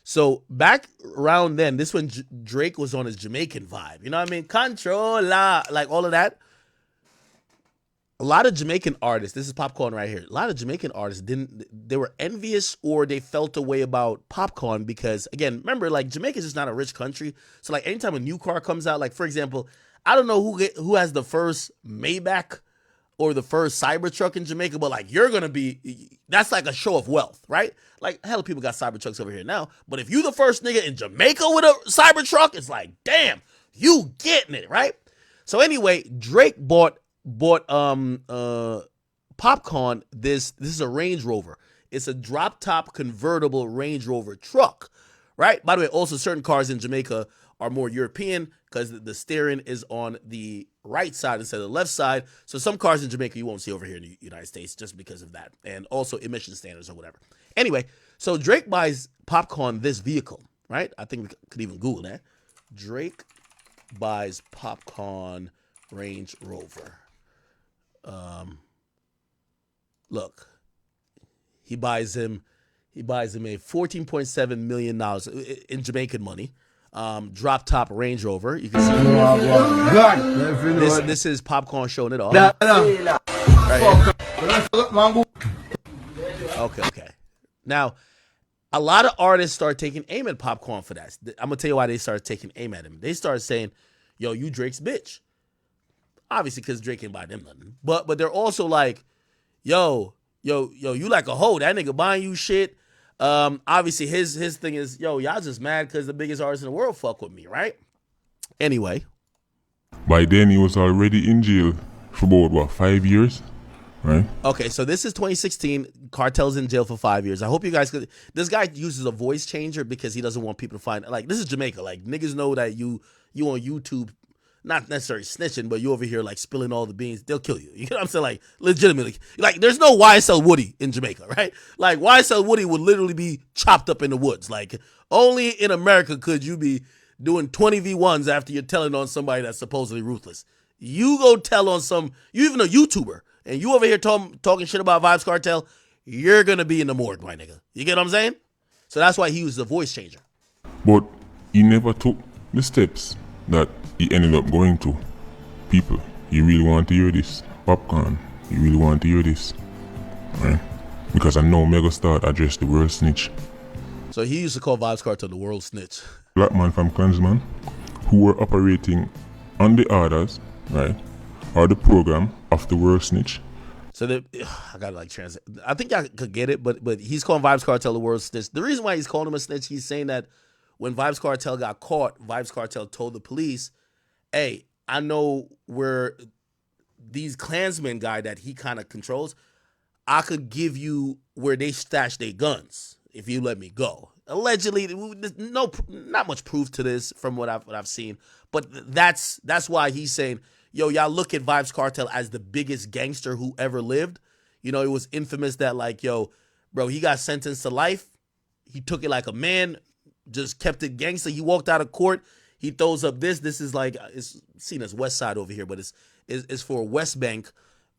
So back around then, this when Drake was on his Jamaican vibe. You know what I mean? Controlla, like all of that. A lot of Jamaican artists, this is Popcorn right here. A lot of Jamaican artists they were envious or they felt a way about Popcorn because, again, remember, like Jamaica's just not a rich country. So like anytime a new car comes out, like for example, I don't know who has the first Maybach or the first Cybertruck in Jamaica, but like you're gonna be, that's like a show of wealth, right? Like hell, people got Cybertrucks over here now, but if you the first nigga in Jamaica with a Cybertruck, it's like, damn, you getting it, right? So anyway, Drake bought Popcorn. This is a Range Rover. It's a drop top convertible Range Rover truck, right? By the way, also certain cars in Jamaica are more European because the steering is on the right side instead of the left side. So some cars in Jamaica you won't see over here in the United States just because of that. And also emission standards or whatever. Anyway, so Drake buys Popcorn this vehicle, right? I think we could even Google that. Drake buys Popcorn Range Rover. Look, he buys him a $14.7 million in Jamaican money. Drop top Range Rover. You can see this is Popcorn showing it off. Right here. Okay. Now, a lot of artists start taking aim at Popcorn for that. I'm gonna tell you why they started taking aim at him. They started saying, "Yo, you Drake's bitch." Obviously, because Drake ain't buy them nothing. But they're also like, yo, you like a hoe. That nigga buying you shit. Obviously, his thing is, yo, y'all just mad because the biggest artist in the world fuck with me, right? Anyway. By then, he was already in jail for about 5 years, right? Okay, so this is 2016. Cartel's in jail for 5 years. I hope you guys could. This guy uses a voice changer because he doesn't want people to find. Like, this is Jamaica. Like, niggas know that you on YouTube. Not necessarily snitching, but you over here like spilling all the beans, they'll kill you. You know what I'm saying? Like legitimately. Like there's no YSL Woody in Jamaica, right? Like YSL Woody would literally be chopped up in the woods. Like only in America could you be doing 20v1s after you're telling on somebody that's supposedly ruthless. You go tell on you even a YouTuber, and you over here talking shit about Vibes Cartel, you're gonna be in the morgue, my nigga. You get what I'm saying? So that's why he was the voice changer. But he never took the steps that he ended up going to. People, you really want to hear this? Popcorn, you really want to hear this? Right? Because I know Megastar addressed the word snitch. So he used to call Vibes Cartel the world snitch. Black man from Klansman who were operating on the orders, right, or the program of the word snitch. So I gotta like translate. I think I could get it, but he's calling Vibes Cartel the world snitch. The reason why he's calling him a snitch, he's saying that when Vibes Cartel got caught, Vibes Cartel told the police, hey, I know where these Klansmen guy that he kind of controls, I could give you where they stash their guns if you let me go. Allegedly, not much proof to this from what I've seen, but that's why he's saying, yo, y'all look at Vibes Cartel as the biggest gangster who ever lived. You know, it was infamous that like, yo, bro, he got sentenced to life. He took it like a man, just kept it gangster. He walked out of court. He throws up this. This is like, it's seen as West Side over here, but it's for West Bank,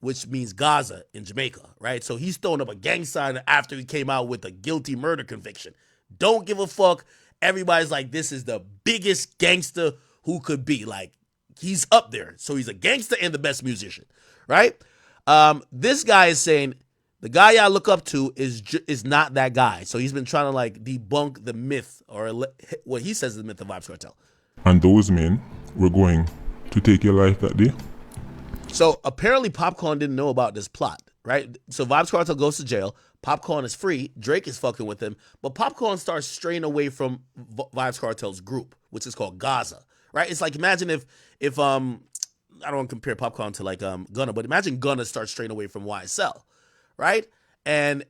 which means Gaza in Jamaica, right? So he's throwing up a gang sign after he came out with a guilty murder conviction. Don't give a fuck. Everybody's like, this is the biggest gangster who could be. Like, he's up there. So he's a gangster and the best musician, right? This guy is saying the guy y'all look up to is not that guy. So he's been trying to like debunk the myth, or what he says is the myth of Vybz Kartel. And those men were going to take your life that day? So apparently Popcorn didn't know about this plot, right? So Vybz Kartel goes to jail. Popcorn is free. Drake is fucking with him. But Popcorn starts straying away from Vybz Kartel's group, which is called Gaza, right? It's like, imagine if I don't want to compare Popcorn to like Gunna, but imagine Gunna starts straying away from YSL, right? And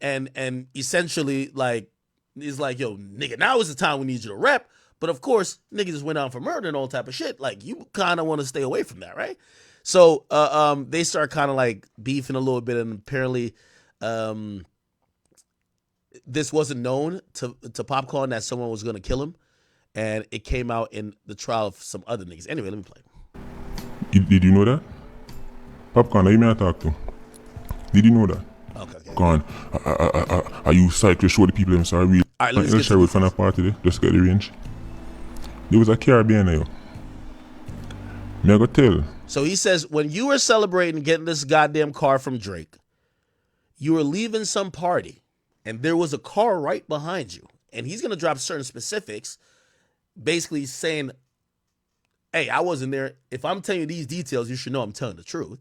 essentially like, he's like, yo, nigga, now is the time we need you to rep. But of course, niggas just went out for murder and all type of shit. Like, you kind of want to stay away from that, right? So they start kind of like beefing a little bit, and apparently this wasn't known to Popcorn that someone was going to kill him, and it came out in the trial of some other niggas. Anyway, let me play. Did you know that? Popcorn, are you may I talk to? Did you know that? Okay. Go on. Are you psyched to show the people them sorry? All right, let's get to from a party there. Just get the range. There was a car behind you. Me I go tell. So he says, when you were celebrating getting this goddamn car from Drake, you were leaving some party, and there was a car right behind you. And he's going to drop certain specifics, basically saying, hey, I wasn't there. If I'm telling you these details, you should know I'm telling the truth.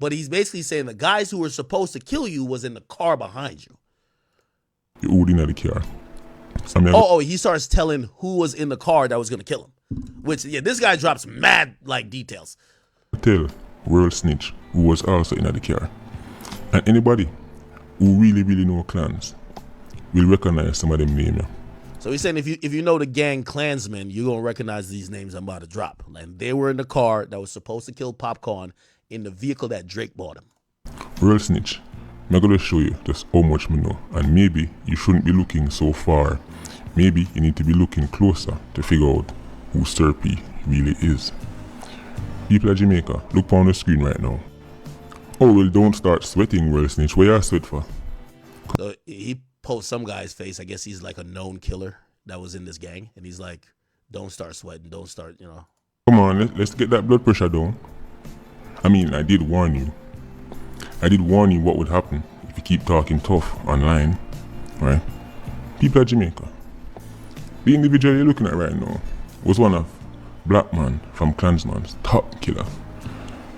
But he's basically saying the guys who were supposed to kill you was in the car behind you. You holding at the car. He starts telling who was in the car that was going to kill him. Which, yeah, this guy drops mad, like, details. Tell World Snitch, who was also in the car. And anybody who really, really know clans will recognize some of them names. So he's saying if you know the gang Klansmen, you're going to recognize these names I'm about to drop. And they were in the car that was supposed to kill Popcorn in the vehicle that Drake bought him. World Snitch, I'm going to show you just how much me know. And maybe you shouldn't be looking so far. Maybe you need to be looking closer to figure out who Sir P really is. People of Jamaica, look on the screen right now. Oh, well, don't start sweating, World Snitch. What you sweat for? So he posts some guy's face. I guess he's like a known killer that was in this gang. And he's like, don't start sweating. Don't start, you know. Come on, let's get that blood pressure down. I mean, I did warn you. I did warn you what would happen if you keep talking tough online, right? People of Jamaica, the individual you're looking at right now was one of Black Man from Klansman's top killer,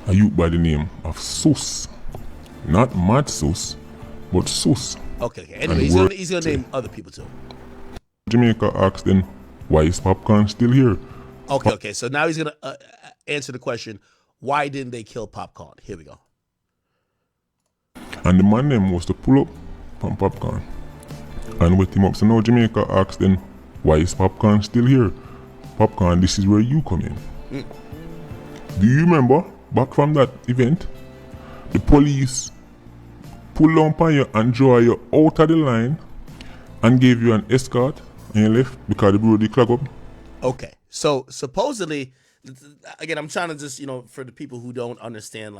a youth by the name of Sus. Not Mad Sus, but Sus. Okay. Anyway, he's gonna name other people too. Jamaica asked them, why is Popcorn still here? Okay. So now he's gonna answer the question, why didn't they kill Popcorn? Here we go. And the man name was to pull up from Popcorn and wet him up. So now Jamaica asked them, why is Popcorn still here? Popcorn, this is where you come in. Do you remember back from that event? The police pulled down upon you and draw you out of the line and gave you an escort and you left because the brody clog up. Okay, so supposedly, again, I'm trying to just, for the people who don't understand,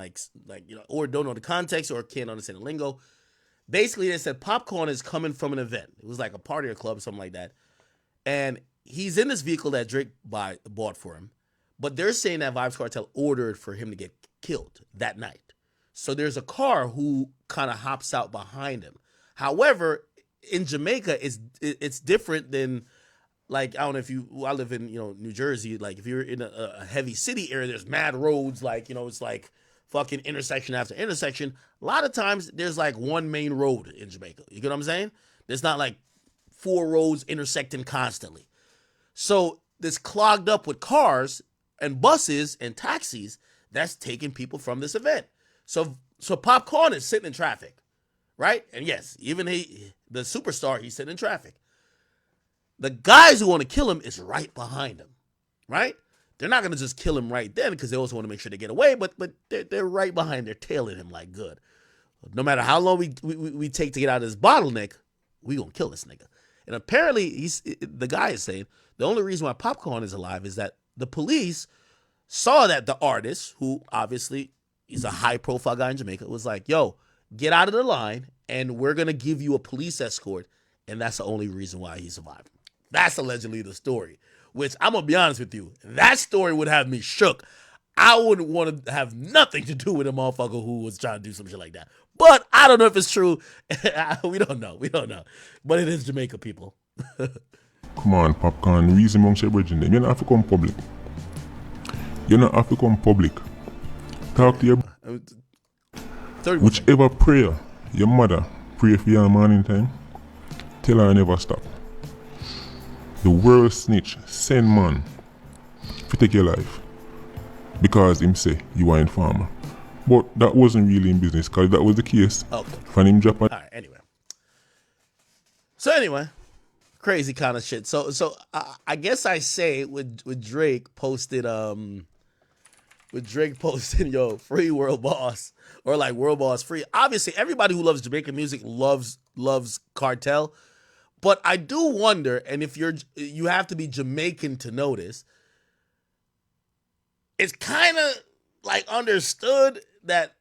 or don't know the context or can't understand the lingo, basically they said Popcorn is coming from an event. It was like a party or club, something like that. And he's in this vehicle that Drake bought for him, but they're saying that Vybz Kartel ordered for him to get killed that night. So there's a car who kind of hops out behind him. However, in Jamaica, it's different than, like, I don't know I live in, New Jersey. Like, if you're in a heavy city area, there's mad roads, like, it's like fucking intersection after intersection. A lot of times there's like one main road in Jamaica. You get what I'm saying? There's not like 4 roads intersecting constantly. So this clogged up with cars and buses and taxis that's taking people from this event. So Popcorn is sitting in traffic, right? And yes, even the superstar, he's sitting in traffic. The guys who want to kill him is right behind him, right? They're not going to just kill him right then because they also want to make sure they get away, but they're right behind. They're tailing him like good. No matter how long we take to get out of this bottleneck, we going to kill this nigga. And apparently, the guy is saying the only reason why Popcorn is alive is that the police saw that the artist, who obviously is a high-profile guy in Jamaica, was like, yo, get out of the line, and we're going to give you a police escort, and that's the only reason why he survived. That's allegedly the story, which I'm going to be honest with you, that story would have me shook. I wouldn't want to have nothing to do with a motherfucker who was trying to do some shit like that. But I don't know if it's true. We don't know. But it is Jamaica, people. Come on, Popcorn. Reason amongst your brethren. You don't have to come public. Talk to your... Whichever prayer your mother pray for you in the morning time, tell her never stop. The world snitch send man to take your life because him say you are informer. But that wasn't really in business, because that was the case. Okay. When him drop All right, anyway. Crazy kind of shit. So I guess I say with Drake posted yo, free World Boss, or like World Boss free. Obviously, everybody who loves Jamaican music loves Cartel. But I do wonder, and if you have to be Jamaican to know this, it's kind of like understood that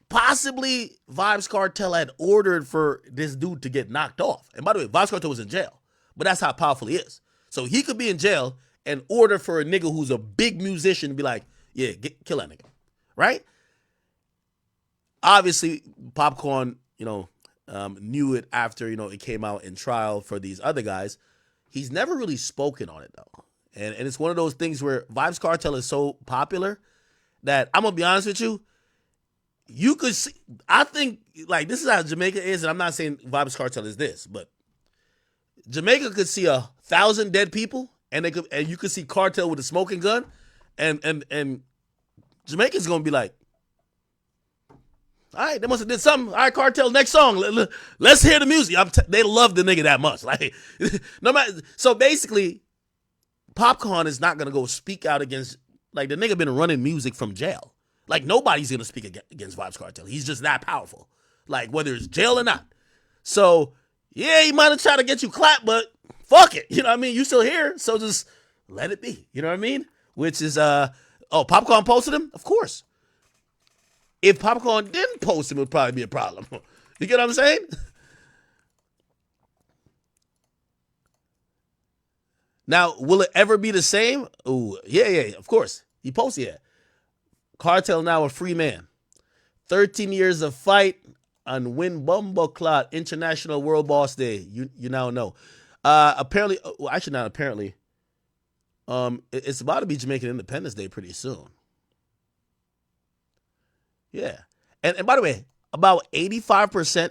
possibly Vybz Kartel had ordered for this dude to get knocked off. And by the way, Vybz Kartel was in jail, but that's how powerful he is. So he could be in jail and order for a nigga who's a big musician to be like, yeah, kill that nigga, right? Obviously, Popcorn, knew it after, it came out in trial for these other guys. He's never really spoken on it, though. And it's one of those things where Vybz Kartel is so popular that I'm going to be honest with you, you could see, I think, like, this is how Jamaica is, and I'm not saying Vybz Kartel is this, but Jamaica could see 1,000 dead people, and you could see Kartel with a smoking gun, and Jamaica's going to be like, all right, they must have did something. All right, Kartel, next song. Let's hear the music. They love the nigga that much. Like, no matter. So basically, Popcorn is not gonna go speak out against. Like, the nigga been running music from jail. Like, nobody's gonna speak against Vybz Kartel. He's just that powerful. Like, whether it's jail or not. So yeah, he might have tried to get you clapped, but fuck it. You know what I mean? You still here, so just let it be. You know what I mean? Which is Popcorn posted him, of course. If Popcorn didn't post him, it would probably be a problem. You get what I'm saying? Now, will it ever be the same? Ooh, yeah, of course. He posted it. Kartel now a free man. 13 years of fight on Win Bumbo Clot International World Boss Day. You now know. Apparently, well, actually not apparently. It's about to be Jamaican Independence Day pretty soon. Yeah. And by the way, about 85%,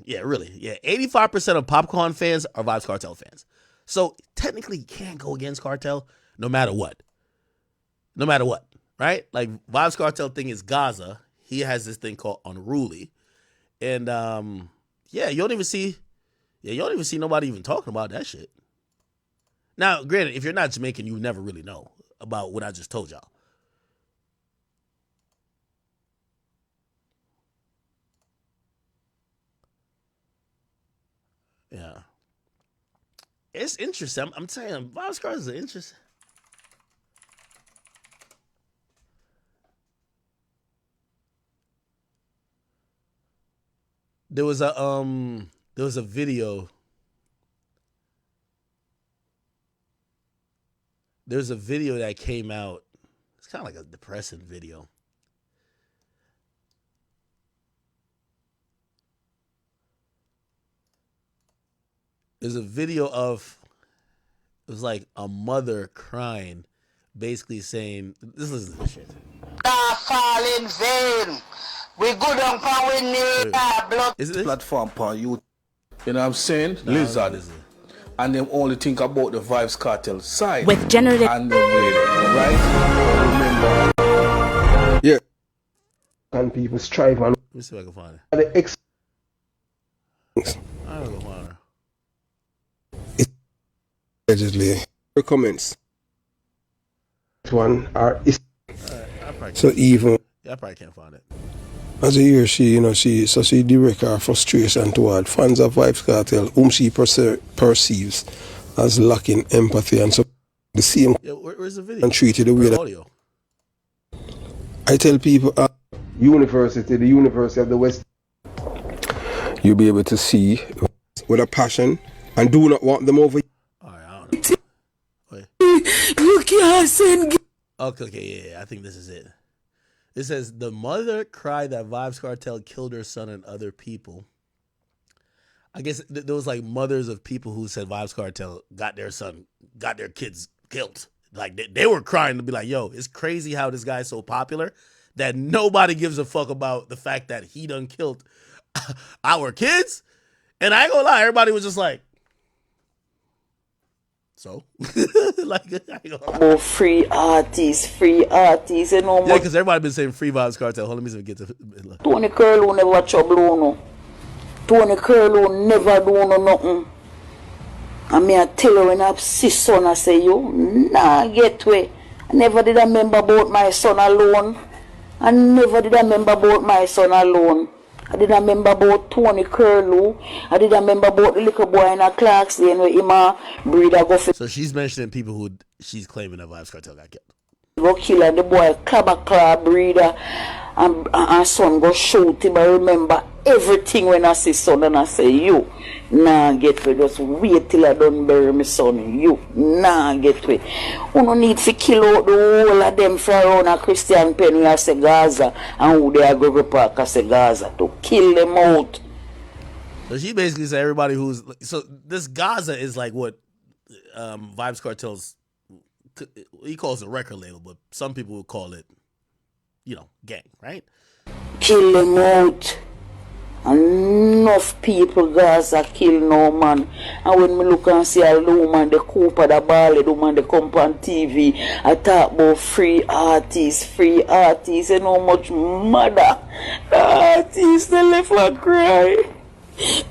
85% of Popcorn fans are Vybz Kartel fans. So technically you can't go against Kartel no matter what. No matter what, right? Like, Vybz Kartel thing is Gaza. He has this thing called Unruly. And you don't even see nobody even talking about that shit. Now, granted, if you're not Jamaican, you never really know about what I just told y'all. Yeah. It's interesting. I'm telling you, Vybz Kartel is interesting. There was a video. There's a video that came out. It's kind of like a depressing video. There's a video of, it was like a mother crying, basically saying, this is the shit. Fall in vain. We go down for we need blood. Is this platform for you? You know what I'm saying? Lizard. And them only think about the Vybz Kartel side. With generative. And the way, right? Remember. Yeah. And people strive and. Let me see if I can find it. I don't know find her. Allegedly, her comments. One are so even. Yeah, I probably can't find it. As a year, she direct her frustration toward fans of Vybz Kartel, whom she perceives as lacking empathy and so the same. Yeah, where's the video? And treated the way that audio. I tell people, the University of the West, you'll be able to see with a passion and do not want them over. All right, I don't know. You can't send Okay, yeah, I think this is it. It says the mother cried that Vibes Cartel killed her son and other people. I guess there was like mothers of people who said Vibes Cartel got their kids killed. Like they were crying to be like, yo, it's crazy how this guy's so popular that nobody gives a fuck about the fact that he done killed our kids. And I ain't gonna lie, everybody was just like, so? Like, I ain't gonna lie. Oh, free artists, you know. Yeah, because everybody been saying free Vibes Cartel. Hold on, let me see if we get to. Tony Curlew never trouble no. Tony Curlew never do no nothing. And me I tell you when I see son, I say, you, nah, get way. I never did I remember about my son alone. I never did I remember about my son alone. I didn't remember about Tony Curlew. I didn't remember about the little boy in a Clark's Lane where him a breeder go for. So she's mentioning people who she's claiming that Vibes Cartel got killed. Go kill her, the boy Clabber breeder and son go shoot him. I remember everything when I see son and I say, you, nah get way, just wait till I don't bury my son, you, nah get way. You no need to kill out the whole of them from around a Christian pen where I say Gaza and who they are go park I say Gaza to kill them out. So she basically said everybody who's, so this Gaza is like what Vibes Cartel's, he calls it a record label, but some people would call it, gang, right? Kill them out. Enough people Gaza kill no man. And when me look and see all the woman, the Cooper, the Bally, the woman, they come on TV, I talk about free artists, you know much mother. The artists, they left and cry.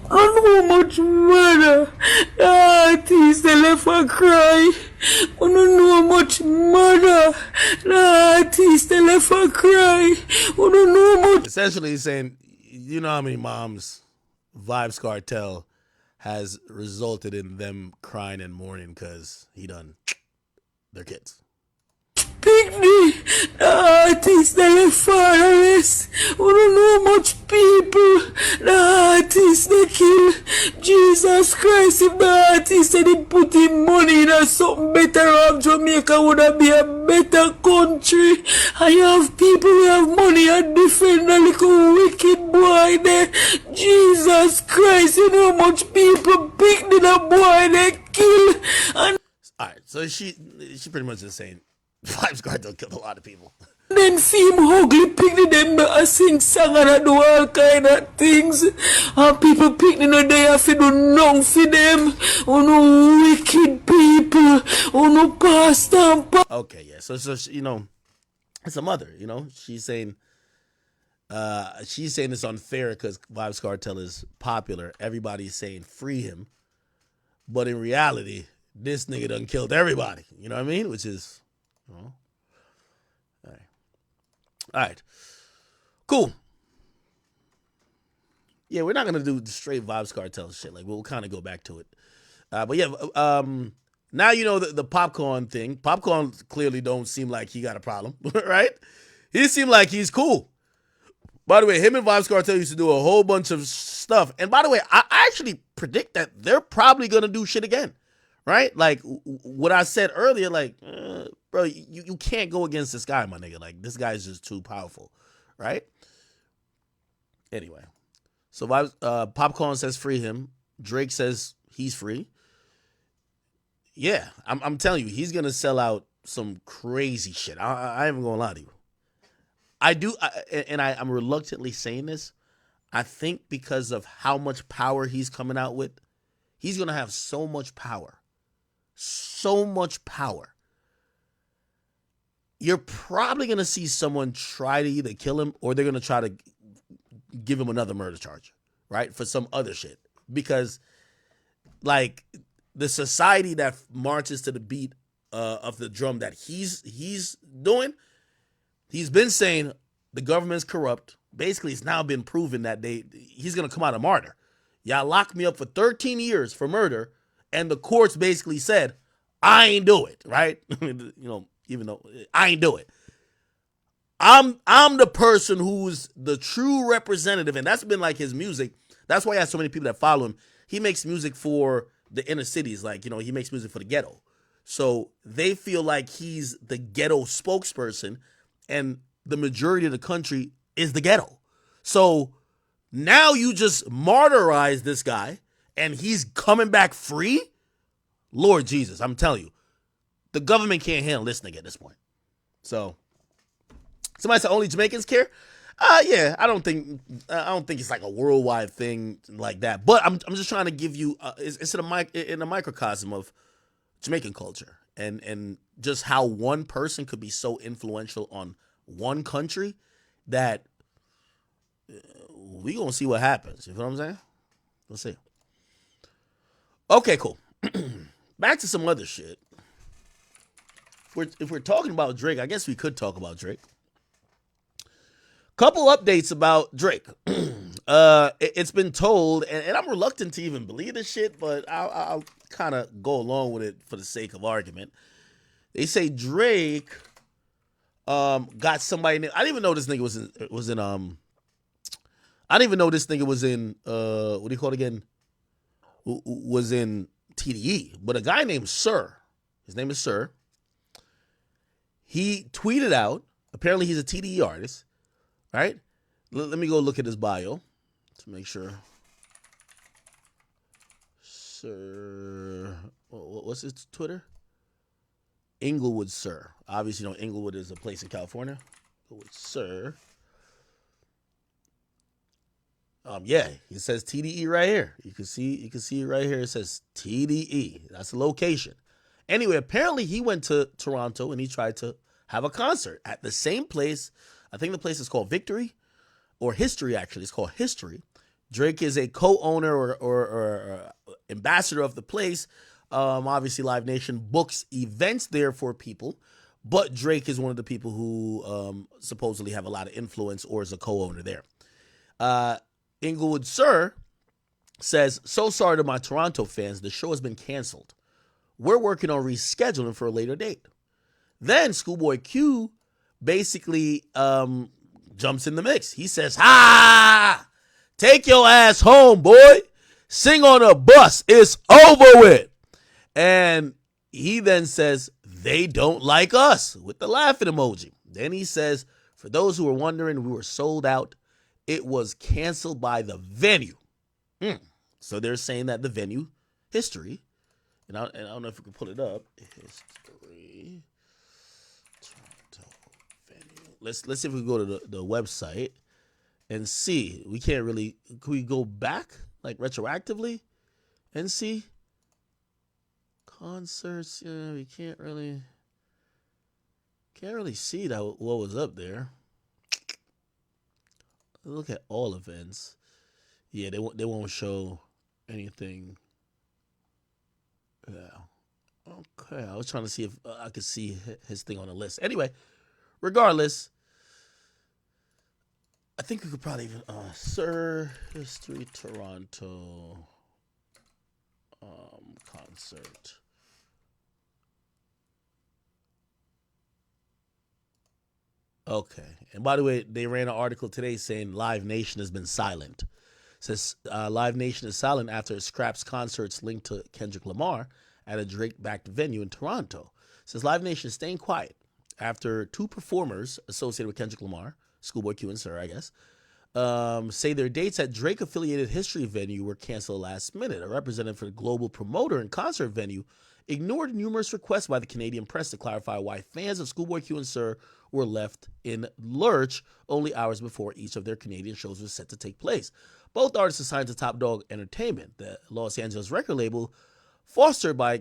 I know much mother. The artists, they left and cry. I don't know much mother. The artists, they left and cry. I don't know much. Essentially, he's saying, you know how many moms Vibes Cartel has resulted in them crying and mourning because he done their kids. Picnic, the artists, they fatherless. We don't know much people. The artists, they kill Jesus Christ. If the artists, they put in money in something better of Jamaica, would have be a better country. I have people who have money and defend a little wicked boy there. Jesus Christ, you know much people pick the boy they kill. And all right, so she pretty much is saying Vibes Cartel killed a lot of people. Then see him ugly picnic them sing song and do all kind of things. And people picnic no day have to do nothing for them. Oh no wicked people. Oh no pastor. Okay, yeah. So it's a mother, She's saying it's unfair because Vibes Cartel is popular. Everybody's saying free him. But in reality, this nigga done killed everybody. You know what I mean? Which is all right. Cool. Yeah, we're not gonna do the straight Vibes Cartel shit. Like we'll kind of go back to it. But yeah, now you know the popcorn thing. Popcorn clearly don't seem like he got a problem, right? He seemed like he's cool. By the way, him and Vibes Cartel used to do a whole bunch of stuff. And by the way, I actually predict that they're probably gonna do shit again. Right? Like what I said earlier, like, bro, you can't go against this guy, my nigga. Like, this guy's just too powerful. Right? Anyway. So Popcorn says free him. Drake says he's free. Yeah, I'm telling you, he's gonna sell out some crazy shit. I ain't even gonna lie to you. I'm reluctantly saying this. I think because of how much power he's coming out with, he's gonna have so much power. So much power. You're probably going to see someone try to either kill him or they're going to try to give him another murder charge, right? For some other shit. Because, like, the society that marches to the beat of the drum that he's doing, he's been saying the government's corrupt. Basically, it's now been proven that he's going to come out a martyr. Y'all locked me up for 13 years for murder. And the courts basically said, I ain't do it, right? Even though I ain't do it. I'm the person who's the true representative, and that's been like his music. That's why he has so many people that follow him. He makes music for the inner cities, like, he makes music for the ghetto. So they feel like he's the ghetto spokesperson, and the majority of the country is the ghetto. So now you just martyrize this guy, and he's coming back free? Lord Jesus, I'm telling you, the government can't handle this nigga at this point. So somebody said only Jamaicans care. Yeah, I don't think it's like a worldwide thing like that. But I'm just trying to give you it's in a microcosm of Jamaican culture and just how one person could be so influential on one country that we gonna see what happens. You know what I'm saying? Let's see. Okay, cool. Back to some other shit. If we're talking about Drake, I guess we could talk about Drake. Couple updates about Drake. It's been told, and I'm reluctant to even believe this shit, but I'll kind of go along with it for the sake of argument. They say Drake got somebody. I didn't even know this nigga was in I didn't even know this nigga was in what do you call it again? Was in TDE, but a guy named Sir. His name is Sir. He tweeted out. Apparently, he's a TDE artist. Right? Let me go look at his bio to make sure. Sir, what's his Twitter? Inglewood Sir. Obviously, you know Inglewood is a place in California. Inglewood Sir. Yeah, it says TDE right here. You can see it right here. It says TDE. That's the location. Anyway, apparently he went to Toronto and he tried to have a concert at the same place. I think the place is called Victory or History, actually. It's called History. Drake is a co-owner or ambassador of the place. Obviously, Live Nation books events there for people, but Drake is one of the people who supposedly have a lot of influence or is a co-owner there. Inglewood Sir says, so sorry to my Toronto fans. The show has been canceled. We're working on rescheduling for a later date. Then Schoolboy Q basically jumps in the mix. He says, ha! Take your ass home, boy. Sing on a bus. It's over with. And he then says, they don't like us, with the laughing emoji. Then he says, for those who are wondering, we were sold out. It was canceled by the venue. So they're saying that the venue, History, and I don't know if we can pull it up. History. Toronto venue. Let's see if we can go to the website and see. We can't really. Can we go back like retroactively and see concerts? Yeah, we can't really see that what was up there. Look at all events. Yeah, they won't show anything. Yeah. Okay, I was trying to see if I could see his thing on the list. Anyway, regardless, I think we could probably even Sir History Toronto concert. Okay, and by the way, they ran an article today saying Live Nation has been silent. It says Live Nation is silent after it scraps concerts linked to Kendrick Lamar at a Drake-backed venue in Toronto. It says Live Nation is staying quiet after two performers associated with Kendrick Lamar, Schoolboy Q and Sir, I guess, say their dates at Drake-affiliated History venue were canceled last minute. A representative for the global promoter and concert venue ignored numerous requests by the Canadian press to clarify why fans of Schoolboy Q and Sir were left in lurch only hours before each of their Canadian shows was set to take place. Both artists are signed to Top Dog Entertainment, the Los Angeles record label fostered by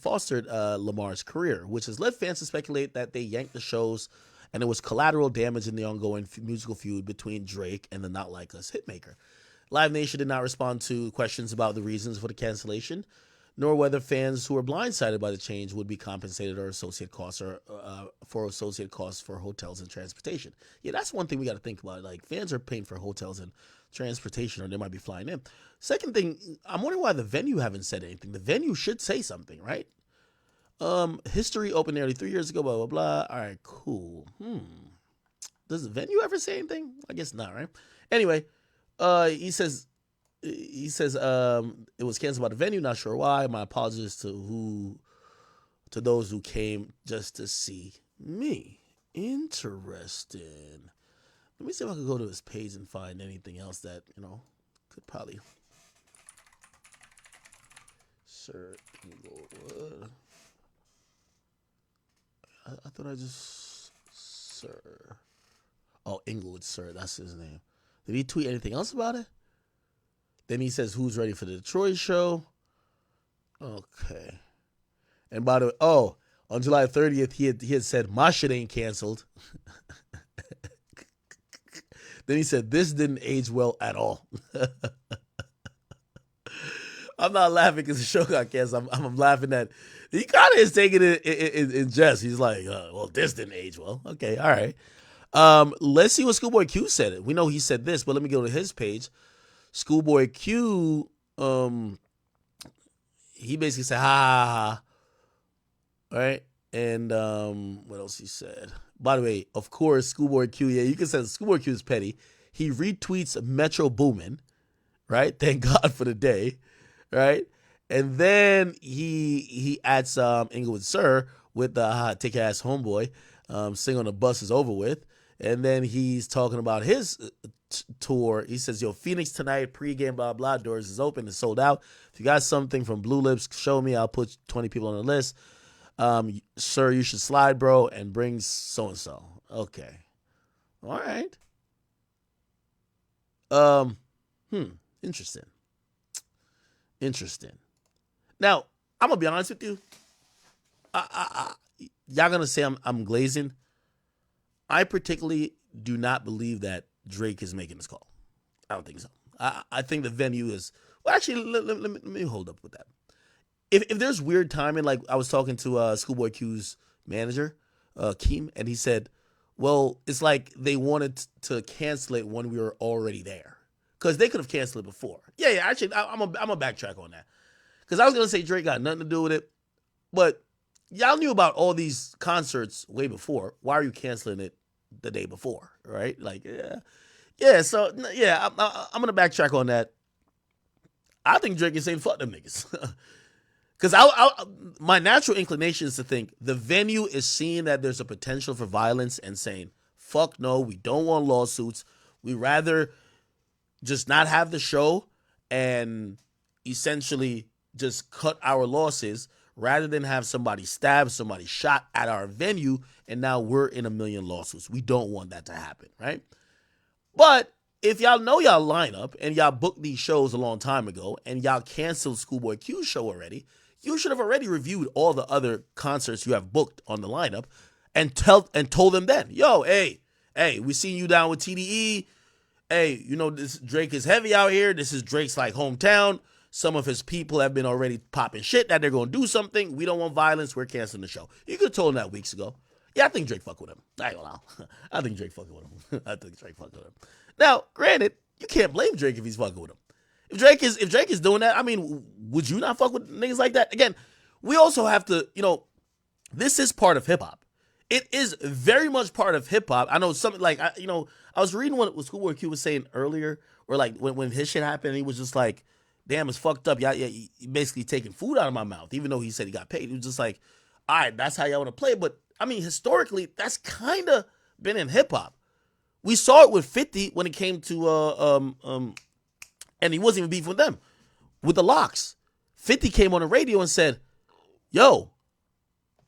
fostered Lamar's career, which has led fans to speculate that they yanked the shows and it was collateral damage in the ongoing musical feud between Drake and the Not Like Us hitmaker. Live Nation did not respond to questions about the reasons for the cancellation, nor whether fans who were blindsided by the change would be compensated or associate costs for hotels and transportation. Yeah, that's one thing we got to think about. Like, fans are paying for hotels and transportation, or they might be flying in. Second thing, I'm wondering why the venue haven't said anything. The venue should say something, right? History opened nearly 3 years ago, blah, blah, blah. All right, cool. Does the venue ever say anything? I guess not, right? Anyway, he says he says it was canceled by the venue. Not sure why. My apologies to those who came just to see me. Interesting. Let me see if I can go to his page and find anything else that could probably. Sir Inglewood. I thought I just Sir. Oh, Inglewood, sir. That's his name. Did he tweet anything else about it? Then he says, who's ready for the Detroit show? Okay. And by the way, on July 30th, he had said, my shit ain't canceled. Then he said, this didn't age well at all. I'm not laughing because the show got canceled. I'm laughing at, he kind of is taking it in jest. He's like, well, this didn't age well. Okay, all right. Let's see what Schoolboy Q said. We know he said this, but let me go to his page. Schoolboy Q, he basically said, ha, ha, ha. All right. And what else he said? By the way, of course, Schoolboy Q, yeah, you can say Schoolboy Q is petty. He retweets Metro Boomin, right? Thank God for the day, right? And then he adds Inglewood Sir with the take ass homeboy, sing on the bus is over with. And then he's talking about his tour. He says, yo, Phoenix tonight, pregame, blah, blah, doors is open, it's sold out. If you got something from Blue Lips, show me. I'll put 20 people on the list. Sir, you should slide, bro, and bring so-and-so. Okay. All right. Interesting. Now, I'm going to be honest with you. Y'all going to say I'm glazing. I particularly do not believe that Drake is making this call. I don't think so. I think the venue is... Well, actually, let me hold up with that. If there's weird timing, like I was talking to Schoolboy Q's manager, Keem, and he said, well, it's like they wanted to cancel it when we were already there. Because they could have canceled it before. Yeah, actually, I'm a backtrack on that. Because I was going to say Drake got nothing to do with it. But y'all knew about all these concerts way before. Why are you canceling it the day before, right? Like, yeah. So, yeah, I'm going to backtrack on that. I think Drake is saying, fuck them niggas. Because my natural inclination is to think the venue is seeing that there's a potential for violence and saying, fuck no, we don't want lawsuits. We rather just not have the show and essentially just cut our losses rather than have somebody stabbed, somebody shot at our venue, and now we're in a million lawsuits. We don't want that to happen, right? But if y'all know y'all lineup and y'all booked these shows a long time ago and y'all canceled Schoolboy Q's show already, you should have already reviewed all the other concerts you have booked on the lineup and told them then, yo, hey, we seen you down with TDE. Hey, this Drake is heavy out here. This is Drake's like hometown. Some of his people have been already popping shit that they're going to do something. We don't want violence. We're canceling the show. You could have told him that weeks ago. Yeah, I think Drake fuck with him. I ain't gonna lie. I think Drake fucking with him. Now, granted, you can't blame Drake if he's fucking with him. If Drake is doing that, I mean, would you not fuck with niggas like that? Again, we also have to, this is part of hip hop. It is very much part of hip hop. I know something like, I was reading what Schoolboy Q was saying earlier, or like when his shit happened, he was just like, damn, it's fucked up. Yeah, he basically taking food out of my mouth, even though he said he got paid. He was just like, all right, that's how y'all want to play. But I mean, historically, that's kind of been in hip hop. We saw it with 50 when it came to, and he wasn't even beefing with them, with the Locks. 50 came on the radio and said, yo,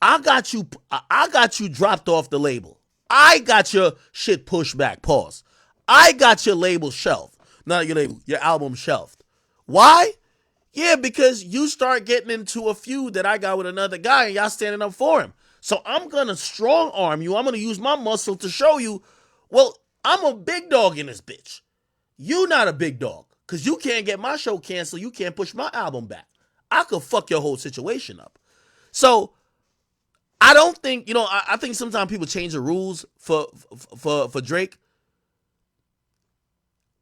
I got you dropped off the label. I got your shit pushed back. Pause. I got your label shelved. Not your label, your album shelved. Why? Yeah, because you start getting into a feud that I got with another guy and y'all standing up for him. So I'm going to strong arm you. I'm going to use my muscle to show you, well, I'm a big dog in this bitch. You not a big dog because you can't get my show canceled. You can't push my album back. I could fuck your whole situation up. So I don't think, I think sometimes people change the rules for Drake.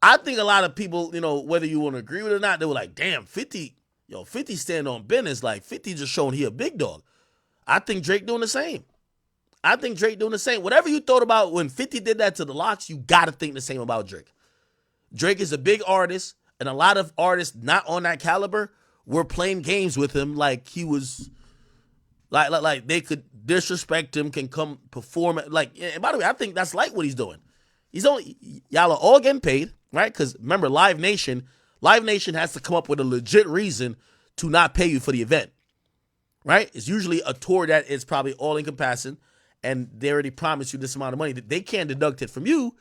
I think a lot of people, whether you want to agree with it or not, they were like, damn, 50 stand on business. Like 50 just showing he a big dog. I think Drake doing the same. Whatever you thought about when 50 did that to the Locks, you got to think the same about Drake. Drake is a big artist. And a lot of artists not on that caliber were playing games with him like he was like they could disrespect him, can come perform it. Like, and by the way, I think that's like what he's doing. Y'all are all getting paid, right? Because remember, Live Nation has to come up with a legit reason to not pay you for the event, right? It's usually a tour that is probably all encompassing, and they already promised you this amount of money. They can't deduct it from you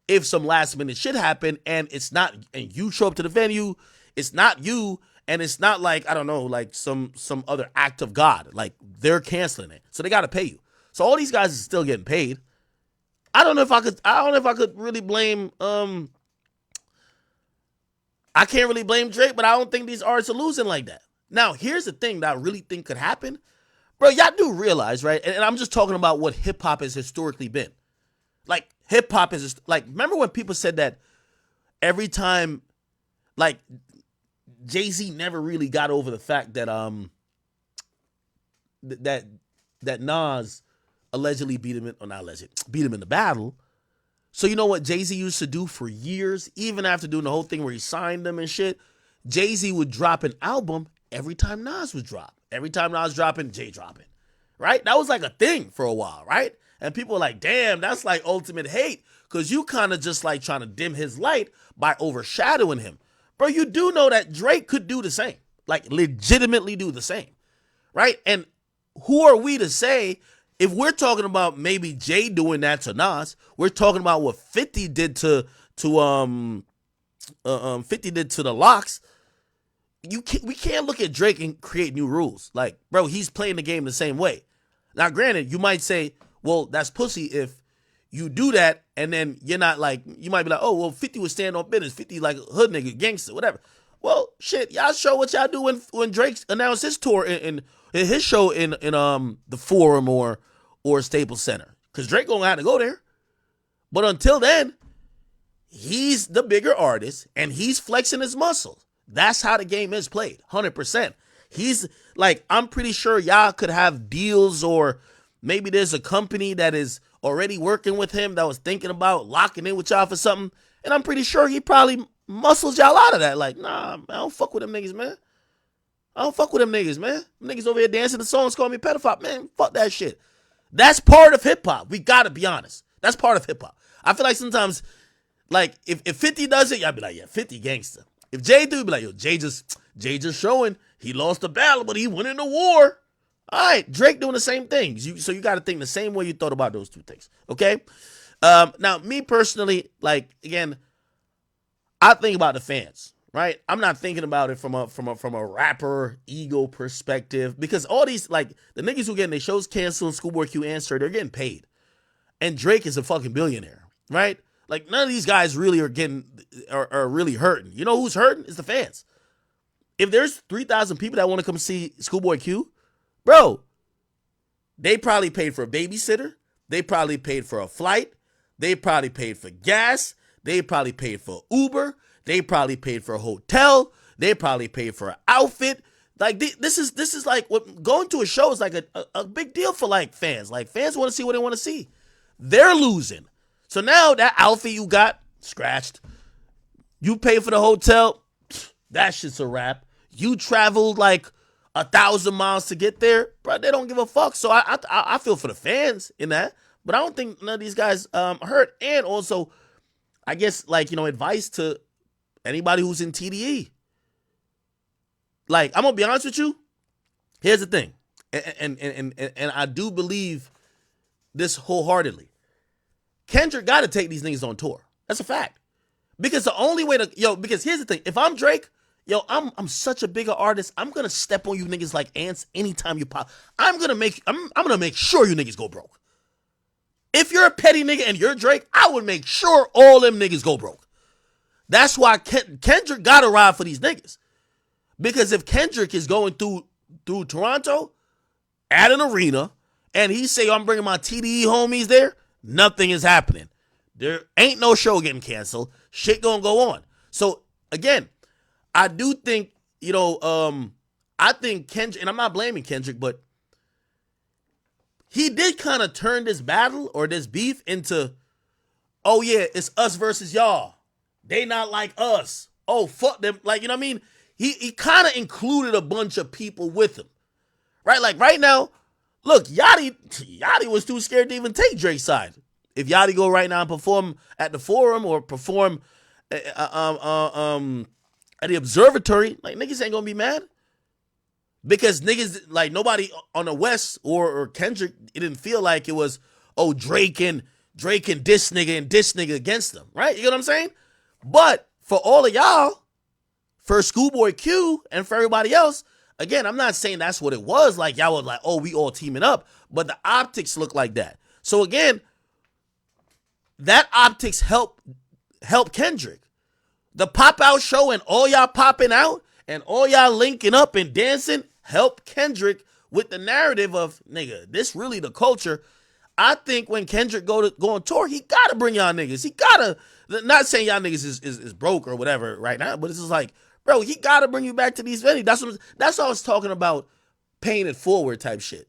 if some last minute shit happen and it's not, and you show up to the venue, it's not you, and it's not like, I don't know, like some other act of God. Like, they're canceling it. So they got to pay you. So all these guys are still getting paid. I don't know if I could really blame, I can't really blame Drake, but I don't think these artists are losing like that. Now, here's the thing that I really think could happen. Bro, y'all do realize, right? And I'm just talking about what hip hop has historically been. Like, hip hop is, like, remember when people said that every time, like, Jay-Z never really got over the fact that that Nas allegedly beat him in the battle. So you know what Jay-Z used to do for years, even after doing the whole thing where he signed them and shit? Jay-Z would drop an album every time Nas would drop. Every time Nas dropping, Jay dropping. Right? That was like a thing for a while, right? And people were like, damn, that's like ultimate hate, because you kind of just like trying to dim his light by overshadowing him. Bro, you do know that Drake could do the same. Like, legitimately do the same. Right? And who are we to say, if we're talking about maybe Jay doing that to Nas, we're talking about what 50 did to 50 did to the Locks. We can't look at Drake and create new rules. Like, bro, he's playing the game the same way. Now, granted, you might say, well, that's pussy if you do that and then you're not like, you might be like, oh, well, 50 would stand on business. 50 like a hood nigga, gangster, whatever. Well, shit, y'all show what y'all do when Drake announced his tour in his show in the Forum or Staples Center. Because Drake gonna have to go there. But until then, he's the bigger artist and he's flexing his muscles. That's how the game is played, 100%. He's like, I'm pretty sure y'all could have deals, or maybe there's a company that is already working with him that was thinking about locking in with y'all for something. And I'm pretty sure he probably muscles y'all out of that. Like, nah, man, I don't fuck with them niggas, man. I don't fuck with them niggas, man. Them niggas over here dancing the songs, calling me a pedophile. Man, fuck that shit. That's part of hip hop. We gotta be honest. That's part of hip hop. I feel like sometimes, like, if 50 does it, y'all be like, yeah, 50 gangster. If Jay do, be like, yo, Jay just showing he lost the battle, but he went in the war. All right, Drake doing the same thing. So you got to think the same way you thought about those two things, okay? Now, me personally, like, again, I think about the fans, right? I'm not thinking about it from a rapper ego perspective, because all these, like, the niggas who getting their shows canceled, Schoolboy Q answered, they're getting paid. And Drake is a fucking billionaire, right? Like, none of these guys really are really hurting. You know who's hurting? It's the fans. If there's 3,000 people that want to come see Schoolboy Q, bro, they probably paid for a babysitter. They probably paid for a flight. They probably paid for gas. They probably paid for Uber. They probably paid for a hotel. They probably paid for an outfit. Like, this is like, what going to a show is like a big deal for, like, fans. Like, fans want to see what they want to see. They're losing. So now that outfit you got, scratched. You pay for the hotel, that shit's a wrap. You traveled like 1,000 miles to get there, bro. They don't give a fuck. So I feel for the fans in that, but I don't think none of these guys hurt. And also, I guess, like, you know, advice to anybody who's in TDE. Like, I'm gonna be honest with you. Here's the thing, and I do believe this wholeheartedly. Kendrick got to take these niggas on tour. That's a fact. Because the only way to, because here's the thing. If I'm Drake, I'm such a bigger artist. I'm going to step on you niggas like ants anytime you pop. I'm going to make sure you niggas go broke. If you're a petty nigga and you're Drake, I would make sure all them niggas go broke. That's why Kendrick got to ride for these niggas. Because if Kendrick is going through Toronto at an arena and he say, I'm bringing my TDE homies there, nothing is happening. There ain't no show getting canceled. Shit gonna go on. So, again, I do think, I think Kendrick, and I'm not blaming Kendrick, but he did kind of turn this battle or this beef into, oh yeah, it's us versus y'all. They not like us. oh, fuck them. Like, you know what I mean? He kind of included a bunch of people with him, right? Like right now, look, Yachty was too scared to even take Drake's side. If Yachty go right now and perform at the Forum or perform at the Observatory, like niggas ain't gonna be mad. Because niggas, like nobody on the West or Kendrick, it didn't feel like it was, oh, Drake and this nigga against them, right? You know what I'm saying? But for all of y'all, for Schoolboy Q and for everybody else, again, I'm not saying that's what it was. Like y'all was like, oh, we all teaming up, but the optics look like that. So again, that optics help Kendrick. The pop out show and all y'all popping out and all y'all linking up and dancing help Kendrick with the narrative of, nigga, this really the culture. I think when Kendrick go on tour, he gotta bring y'all niggas. He gotta, not saying y'all niggas is broke or whatever right now, but it's just like, bro, he gotta bring you back to these venues. That's what I was talking about, paying it forward type shit.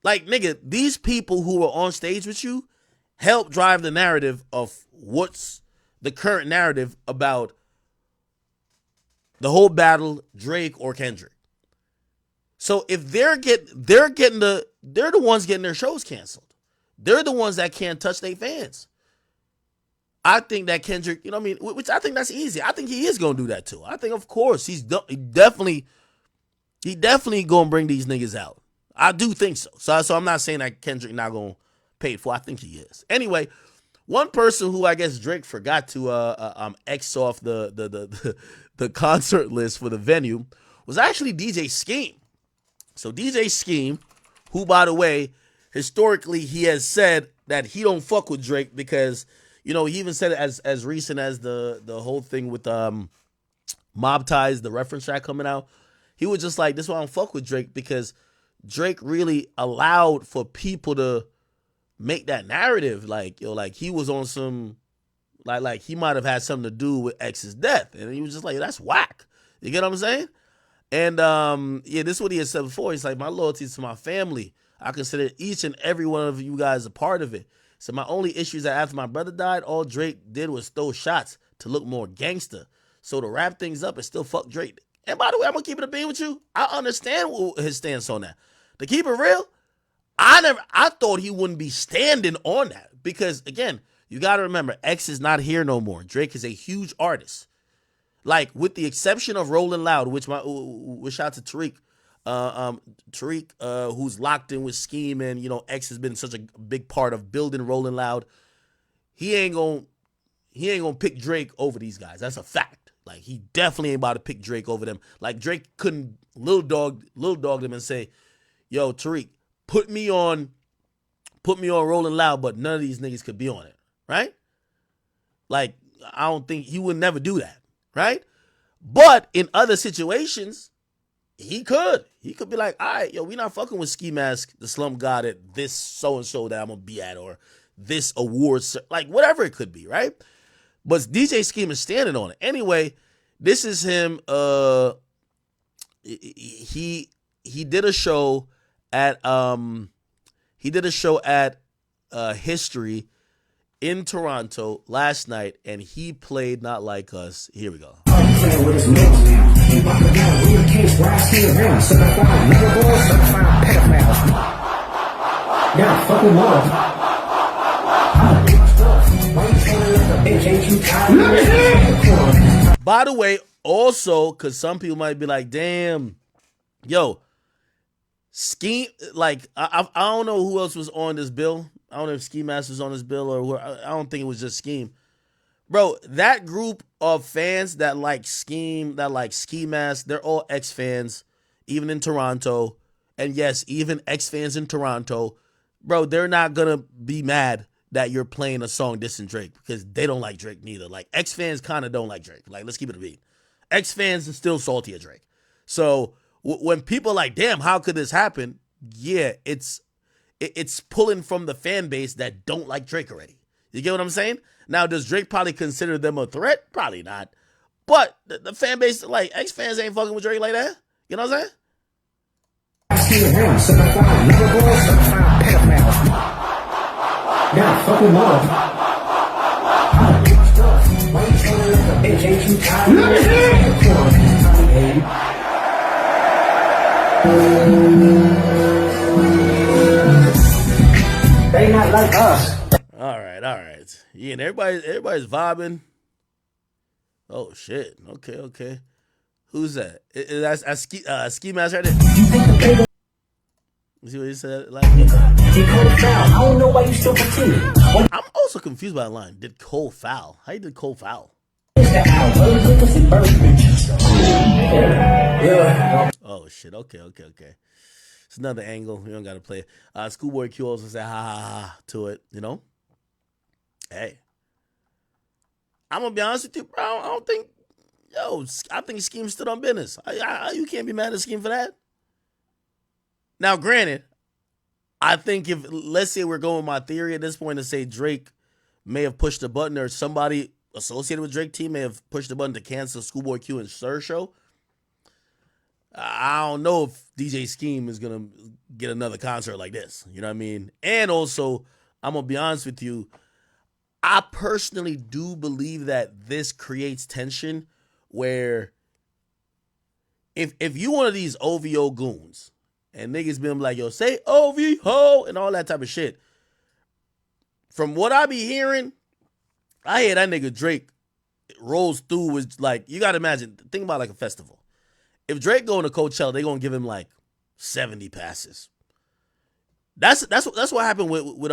Like, nigga, these people who are on stage with you help drive the narrative of what's the current narrative about the whole battle, Drake or Kendrick. So if they're the ones getting their shows canceled. They're the ones that can't touch their fans. I think that Kendrick, you know what I mean, which I think that's easy. I think he is going to do that too. I think, of course, he definitely going to bring these niggas out. I do think so. So I'm not saying that Kendrick not going to pay it for. I think he is. Anyway, one person who I guess Drake forgot to X off the concert list for the venue was actually DJ Scheme. So DJ Scheme, who, by the way, historically he has said that he don't fuck with Drake because, you know, he even said it as recent as the whole thing with Mob Ties, the reference track coming out. He was just like, this is why I don't fuck with Drake, because Drake really allowed for people to make that narrative. Like, yo, like he was on some, like he might have had something to do with X's death. And he was just like, that's whack. You get what I'm saying? And yeah, this is what he had said before. He's like, my loyalty is to my family. I consider each and every one of you guys a part of it. So my only issue is that after my brother died, all Drake did was throw shots to look more gangster. So to wrap things up and still fuck Drake. And by the way, I'm gonna keep it a bean with you. I understand his stance on that. To keep it real, I thought he wouldn't be standing on that, because again, you gotta remember, X is not here no more. Drake is a huge artist. Like, with the exception of Rolling Loud, which shout out to Tariq, who's locked in with Scheme, and you know X has been such a big part of building Rolling Loud. He ain't gonna pick Drake over these guys. That's a fact. Like, he definitely ain't about to pick Drake over them. Like, Drake couldn't little dog them and say, yo, Tariq, put me on Rolling Loud, but none of these niggas could be on it, right? Like, I don't think he would never do that, right? But in other situations, he could be like, all right, yo, we not fucking with Ski Mask, the Slum God, at this so-and-so that I'm gonna be at, or this awards, like whatever it could be, right? But DJ Scheme is standing on it. Anyway, this is him. He did a show at History in Toronto last night, and he played Not Like Us. Here we go. By the way, also, because some people might be like, damn, yo, Scheme, like, I don't know who else was on this bill. I don't know if Ski Mask was on this bill, or I don't think it was just Scheme. Bro, that group of fans that like Scheme, that like Ski Mask, they're all X fans, even in Toronto. And yes, even X fans in Toronto, bro, they're not going to be mad that you're playing a song dissing Drake, because they don't like Drake neither. Like, X fans kind of don't like Drake. Like, let's keep it a beat. X fans are still salty at Drake. So when people are like, damn, how could this happen? Yeah, it's pulling from the fan base that don't like Drake already. You get what I'm saying? Now, does Drake probably consider them a threat? Probably not. But the fan base, like, X fans ain't fucking with Drake like that. You know what I'm saying? They not like us. All right. Yeah, and everybody's vibing. Oh shit. Okay. Who's that? That's Ski Mask right there. You see what he said? Like, I don't know why you still pretending. I'm also confused by the line. Did Cole foul? How you did Cole foul? Oh shit. Okay. It's another angle. You don't gotta play it. Schoolboy Q also said ha to it, you know? Hey. I'm gonna be honest with you, bro. I think Scheme stood on business. You can't be mad at Scheme for that. Now, granted, I think if, let's say we're going with my theory at this point to say Drake may have pushed the button or somebody associated with Drake team may have pushed the button to cancel Schoolboy Q and Sir show. I don't know if DJ Scheme is going to get another concert like this. You know what I mean? And also, I'm going to be honest with you, I personally do believe that this creates tension where if you one of these OVO goons and niggas been like, yo, say OVO and all that type of shit. From what I be hearing, I hear that nigga Drake rolls through with like, you got to imagine, think about like a festival. If Drake going to Coachella, they going to give him like 70 passes. That's what happened with what's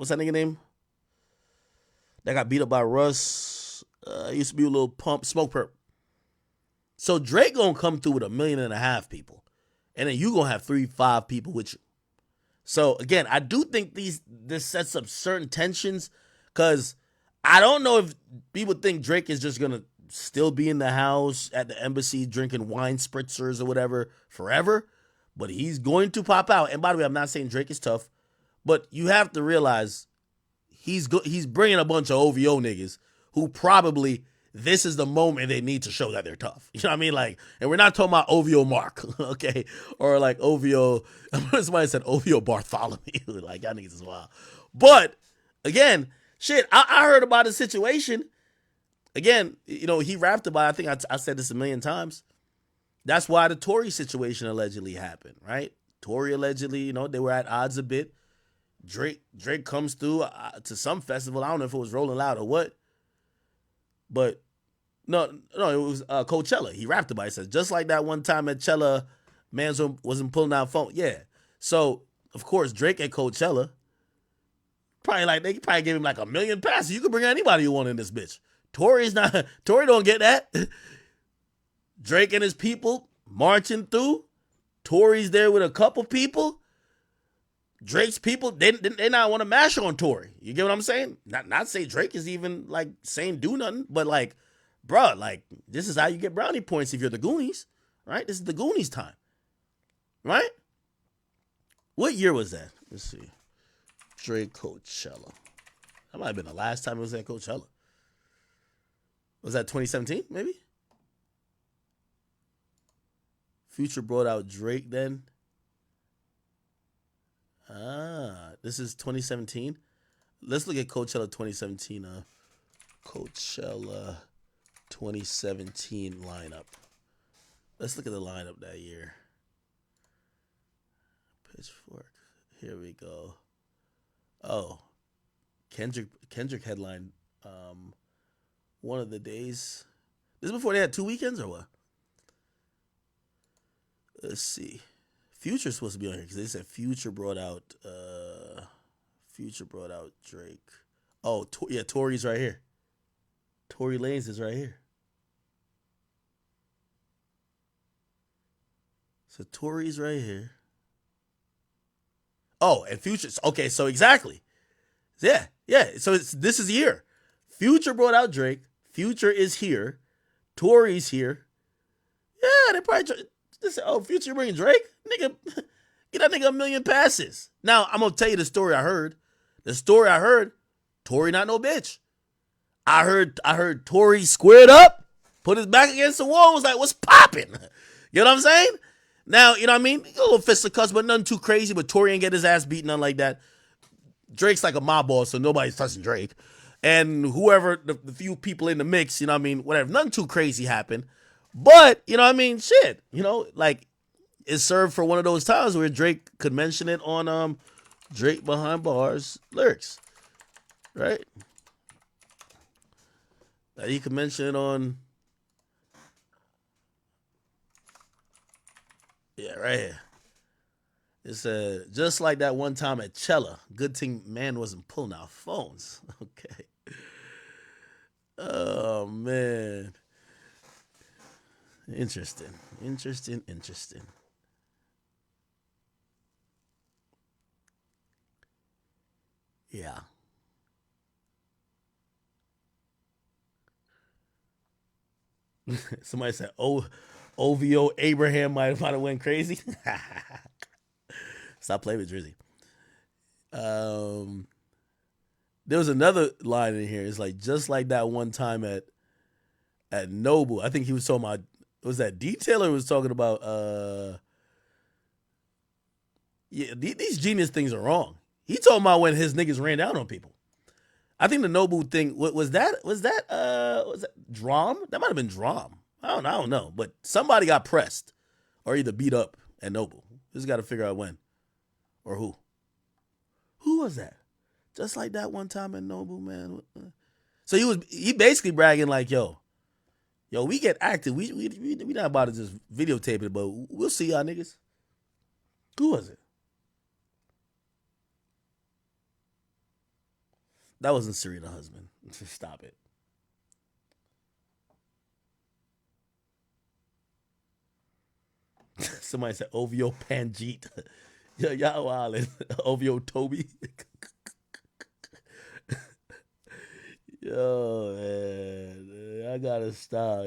that nigga name? That got beat up by Russ. Used to be a little pump, Smoke Perp. So Drake gonna come through with 1.5 million people. And then you gonna have 3-5 people with you. So again, I do think this sets up certain tensions because I don't know if people think Drake is just gonna still be in the house at the embassy drinking wine spritzers or whatever forever, but he's going to pop out. And by the way, I'm not saying Drake is tough, but you have to realize he's bringing a bunch of OVO niggas who probably this is the moment they need to show that they're tough. You know what I mean? Like, and we're not talking about OVO Mark, okay? Or like OVO, somebody said OVO Bartholomew. Like, y'all niggas is wild. But, again, shit, I heard about the situation. Again, you know, he rapped about it. I think I said this 1 million times. That's why the Tory situation allegedly happened, right? Tory allegedly, you know, they were at odds a bit. Drake comes through to some festival. I don't know if it was Rolling Loud or what. But, no, it was Coachella. He rapped about it. He says, just like that one time at Coachella, mans wasn't pulling out phone. Yeah. So, of course, Drake at Coachella, they probably gave him like 1 million passes. You can bring anybody you want in this bitch. Tory don't get that. Drake and his people marching through. Tory's there with a couple people. Drake's people, they not want to mash on Tory. You get what I'm saying? Not say Drake is even like saying do nothing, but like, bruh, like this is how you get brownie points if you're the Goonies, right? This is the Goonies time, right? What year was that? Let's see. Drake Coachella. That might have been the last time it was at Coachella. Was that 2017, maybe? Future brought out Drake then. This is 2017. Let's look at Coachella 2017. Coachella 2017 lineup. Let's look at the lineup that year. Pitchfork. Here we go. Oh, Kendrick headline. One of the days. This is before they had 2 weekends or what? Let's see. Future's supposed to be on here because they said Future brought out Drake. Oh, Tory's right here. Tory Lanez is right here. So Tory's right here. Oh, and Future's okay. So exactly, yeah. So this is the year. Future brought out Drake. Future is here. Tory's here. Yeah, they probably. They said, oh, Future bringing Drake? Nigga, get that nigga 1 million passes. Now, I'm going to tell you the story I heard. The story I heard, Tory not no bitch. I heard Tory squared up, put his back against the wall, was like, what's popping? You know what I'm saying? Now, you know what I mean? A little fisticuffs, but nothing too crazy, but Tory ain't get his ass beat, nothing like that. Drake's like a mob boss, so nobody's touching Drake. and whoever the few people in the mix, you know what I mean, whatever, nothing too crazy happened. But, you know what I mean, shit, you know, like it served for one of those times where Drake could mention it on Drake Behind Bars lyrics. Right? That he could mention it on. Yeah, right here. It said, just like that one time at Cella, good thing man wasn't pulling out phones. Okay. Oh, man. Interesting. Yeah. Somebody said, OVO Abraham might have went crazy. Stop playing with Drizzy. There was another line in here. It's like, just like that one time at Noble. I think he was talking about, was that Detailer was talking about, yeah, these genius things are wrong. He talking about when his niggas ran down on people. I think the Noble thing, was that Drum? That might have been Drum. I don't know. But somebody got pressed or either beat up at Noble. Just got to figure out when or who. Who was that? Just like that one time at Noble, man. So he basically bragging like, yo, we get active. We not about to just videotape it, but we'll see y'all niggas. Who was it? That wasn't Serena husband. Stop it. Somebody said OVO Panjeet. Yo, y'all wildin'. OVO Toby. Yo, man. I gotta stop.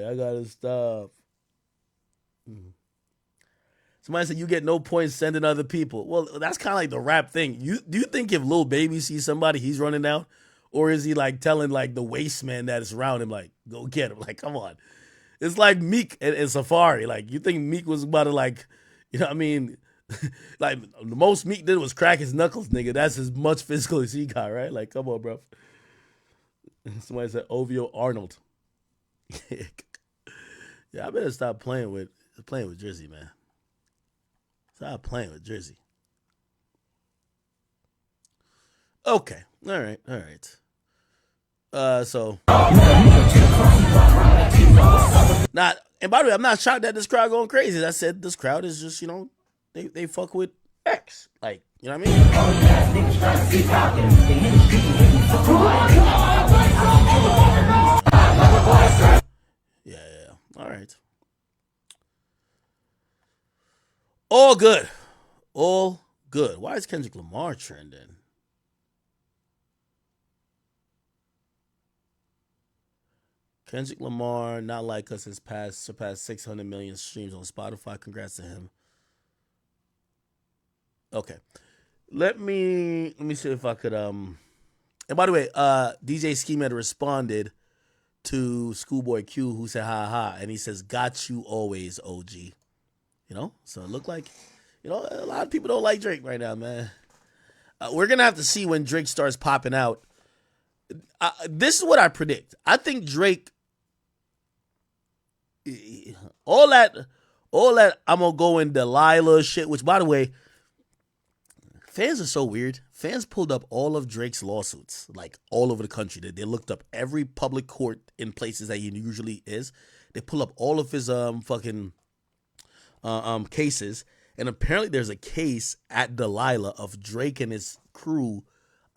Somebody said you get no points sending other people. Well, that's kind of like the rap thing. Do you think if Lil Baby sees somebody, he's running down? Or is he like telling like the waste man that is around him, like, go get him? Like, come on. It's like Meek and Safari. Like, you think Meek was about to like, you know what I mean? Like, the most Meek did was crack his knuckles, nigga. That's as much physical as he got, right? Like, come on, bro. Somebody said OVO Arnold. Yeah, I better stop playing with Drizzy, man. Stop playing with Drizzy. Okay. All right. So not, and by the way, I'm not shocked that this crowd going crazy. As I said, this crowd is just, you know, they fuck with X. Like, you know what I mean? Yeah. All right. All good. Why is Kendrick Lamar trending? Kendrick Lamar, Not Like Us, has surpassed 600 million streams on Spotify. Congrats to him. Okay. Let me see if I could and by the way, DJ Scheme had responded to Schoolboy Q, who said ha, and he says, got you always, OG. You know? So it looked like, you know, a lot of people don't like Drake right now, man. We're gonna have to see when Drake starts popping out. This is what I predict. I think Drake, all that I'm gonna go in Delilah shit, which by the way, fans are so weird. Fans pulled up all of Drake's lawsuits, like all over the country. They looked up every public court in places that he usually is. They pull up all of his fucking cases, and apparently there's a case at Delilah of Drake and his crew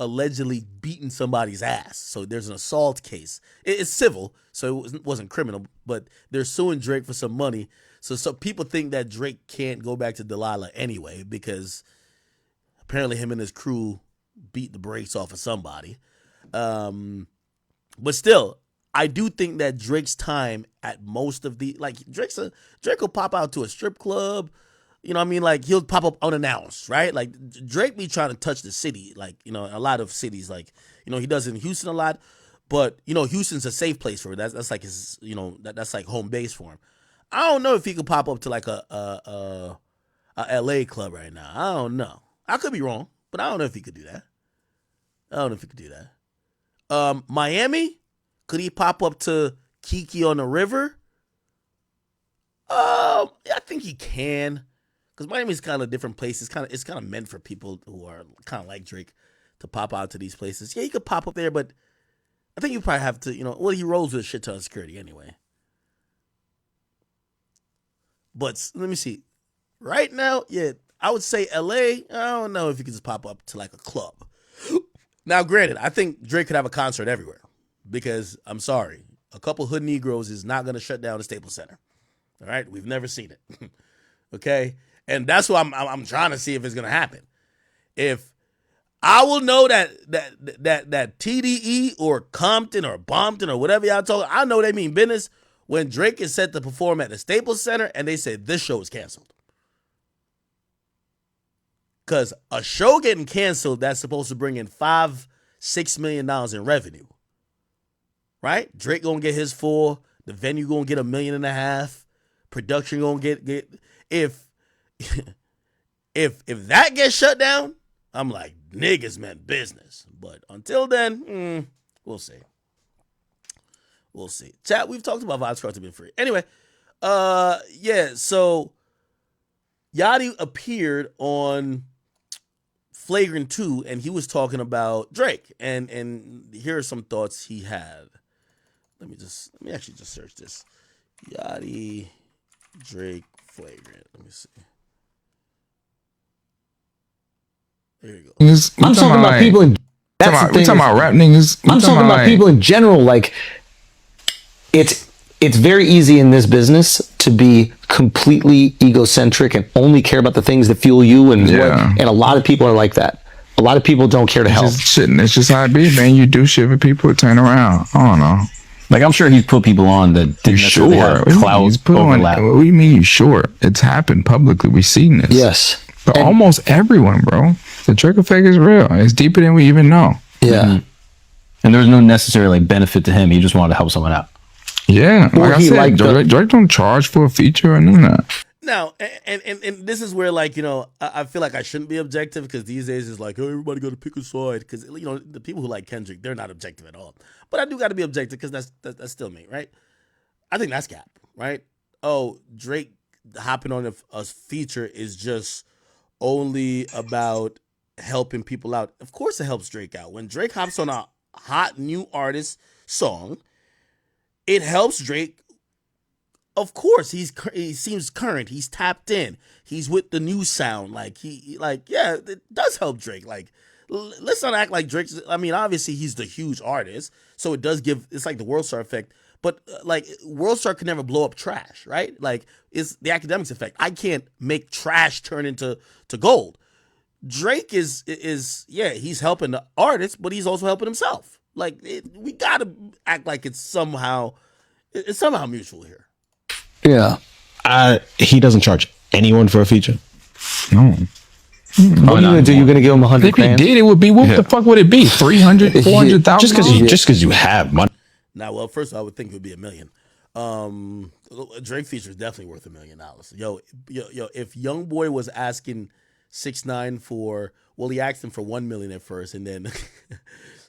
allegedly beating somebody's ass. So there's an assault case. It's civil, so it wasn't criminal, but they're suing Drake for some money. So people think that Drake can't go back to Delilah anyway because apparently him and his crew beat the brakes off of somebody. But still, I do think that Drake's time at most of the, like, Drake will pop out to a strip club. You know what I mean? Like, he'll pop up unannounced, right? Like, Drake be trying to touch the city. Like, you know, a lot of cities, like, you know, he does in Houston a lot. But, you know, Houston's a safe place for him. That's like his, you know, that's like home base for him. I don't know if he could pop up to like a LA club right now. I don't know. I could be wrong, but I don't know if he could do that. Miami, could he pop up to Kiki on the River? I think he can, because Miami's kind of a different place. It's kind of meant for people who are kind of like Drake to pop out to these places. Yeah, he could pop up there, but I think you probably have to, he rolls with a shit ton of security anyway. But let me see. Right now, yeah, I would say LA. I don't know if you could just pop up to like a club. Now, granted, I think Drake could have a concert everywhere, because I'm sorry, a couple hood Negroes is not going to shut down the Staples Center. All right, we've never seen it. Okay, and that's what I'm trying to see if it's going to happen. If I will know that TDE or Compton or Bompton or whatever y'all talking, I know they mean business when Drake is set to perform at the Staples Center and they said this show is canceled. Because a show getting canceled that's supposed to bring in $5-6 million in revenue, right? Drake gonna get his full, the venue gonna get $1.5 million, production gonna get if that gets shut down, I'm like, niggas meant business. But until then, we'll see. We'll see. Chat, we've talked about Vibes Cards being free. Anyway, yeah, so Yachty appeared on Flagrant 2, and he was talking about Drake. And here are some thoughts he had. Let me actually just search this. Yachty, Drake, Flagrant. Let me see. There you go. I'm talking about people in. We talking about rap niggas. I'm talking about people in general. Like, it's very easy in this business to be completely egocentric and only care about the things that fuel you. And a lot of people are like that. A lot of people don't care to help. It's just how it be, man. You do shit for people, turn around. I don't know. Like, I'm sure he's put people on that didn't necessarily have clout overlap. What do you mean you sure? It's happened publicly. We've seen this. Yes. But almost everyone, bro. The trick effect is real. It's deeper than we even know. Yeah. Mm-hmm. And there was no necessarily benefit to him. He just wanted to help someone out. Yeah. Like I said, Drake don't charge for a feature or none of that. Now, and this is where, like, I feel like I shouldn't be objective, because these days it's like, oh, everybody got to pick a side, because, the people who like Kendrick, they're not objective at all. But I do got to be objective, because that's still me, right? I think that's cap, right? Oh, Drake hopping on a feature is just only about helping people out. Of course it helps Drake out. When Drake hops on a hot new artist song, it helps Drake. Of course, he seems current. He's tapped in. He's with the new sound. Yeah, it does help Drake. Like, let's not act like Drake's. I mean, obviously he's the huge artist, so it does give. It's like the World Star effect. But World Star could never blow up trash, right? Like, it's the Akademiks effect. I can't make trash turn into gold. Drake is he's helping the artist, but he's also helping himself. Like, we gotta act like it's somehow mutual here. Yeah. He doesn't charge anyone for a feature. No. What are you gonna do? You're gonna give him 100 If he did, it would be, what the fuck would it be? 300, 400,000? Just because you have money. Now, well, first I would think it would be $1 million. A Drake feature is definitely worth $1 million. Yo, if YoungBoy was asking 6ix9ine for, well, he asked him for $1 million at first, and then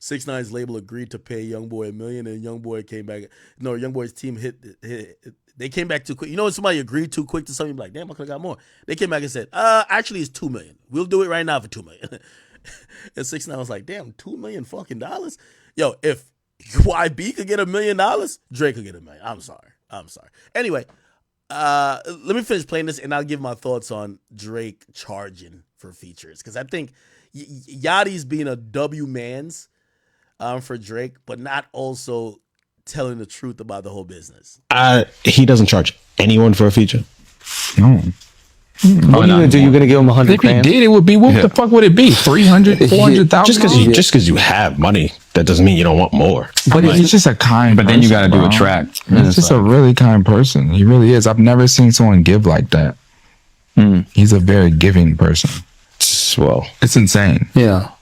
6ix9ine's label agreed to pay YoungBoy $1 million, and YoungBoy came back. No, YoungBoy's team they came back too quick. When somebody agreed too quick to something, like, damn, I could have got more. They came back and said, actually, it's $2 million. We'll do it right now for $2 million. And 6ix9ine was like, damn, $2 million fucking dollars. Yo, if YB could get $1 million, Drake could get $1 million. I'm sorry. Anyway, let me finish playing this, and I'll give my thoughts on Drake charging for features, because I think Yachty's being a W-mans for Drake, but not also telling the truth about the whole business. He doesn't charge anyone for a feature. No. What are you gonna do? You're gonna give him 100 If he did, it would be, what the fuck would it be? 300, 400,000? Just because you have money, that doesn't mean you don't want more. But he's just a kind person. But then you got to do a track. He's just a really kind person. He really is. I've never seen someone give like that. He's a very giving person. Well, it's insane. Yeah.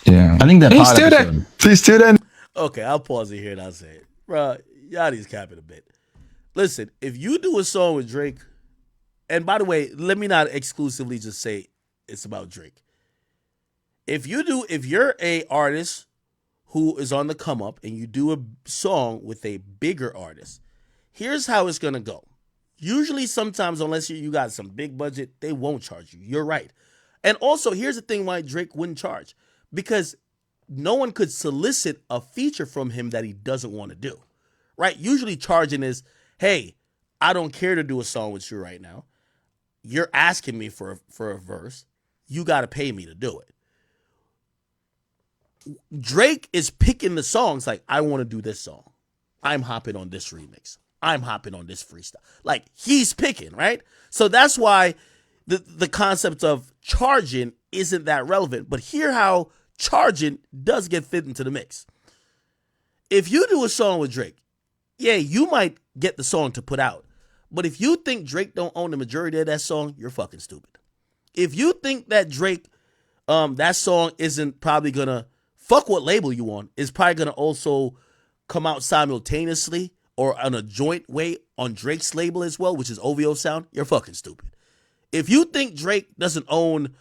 Yeah. I think that he's still that. He's still that. Okay, I'll pause it here and I'll say it. Bro, Yachty's capping a bit. Listen, if you do a song with Drake, and by the way, let me not exclusively just say it's about Drake. If you're a artist who is on the come up and you do a song with a bigger artist, here's how it's gonna go. Usually, sometimes, unless you got some big budget, they won't charge you. You're right. And also, here's the thing why Drake wouldn't charge. Because no one could solicit a feature from him that he doesn't want to do. Right? Usually charging is, hey, I don't care to do a song with you right now. You're asking me for a verse. You got to pay me to do it. Drake is picking the songs like, I want to do this song. I'm hopping on this remix. I'm hopping on this freestyle. Like, he's picking, right? So that's why the concept of charging isn't that relevant. But hear how charging does get fit into the mix. If you do a song with Drake, yeah, you might get the song to put out. But if you think Drake don't own the majority of that song, you're fucking stupid. If you think that Drake, that song isn't probably going to, fuck what label you on, is probably going to also come out simultaneously or on a joint way on Drake's label as well, which is OVO Sound, you're fucking stupid. If you think Drake doesn't own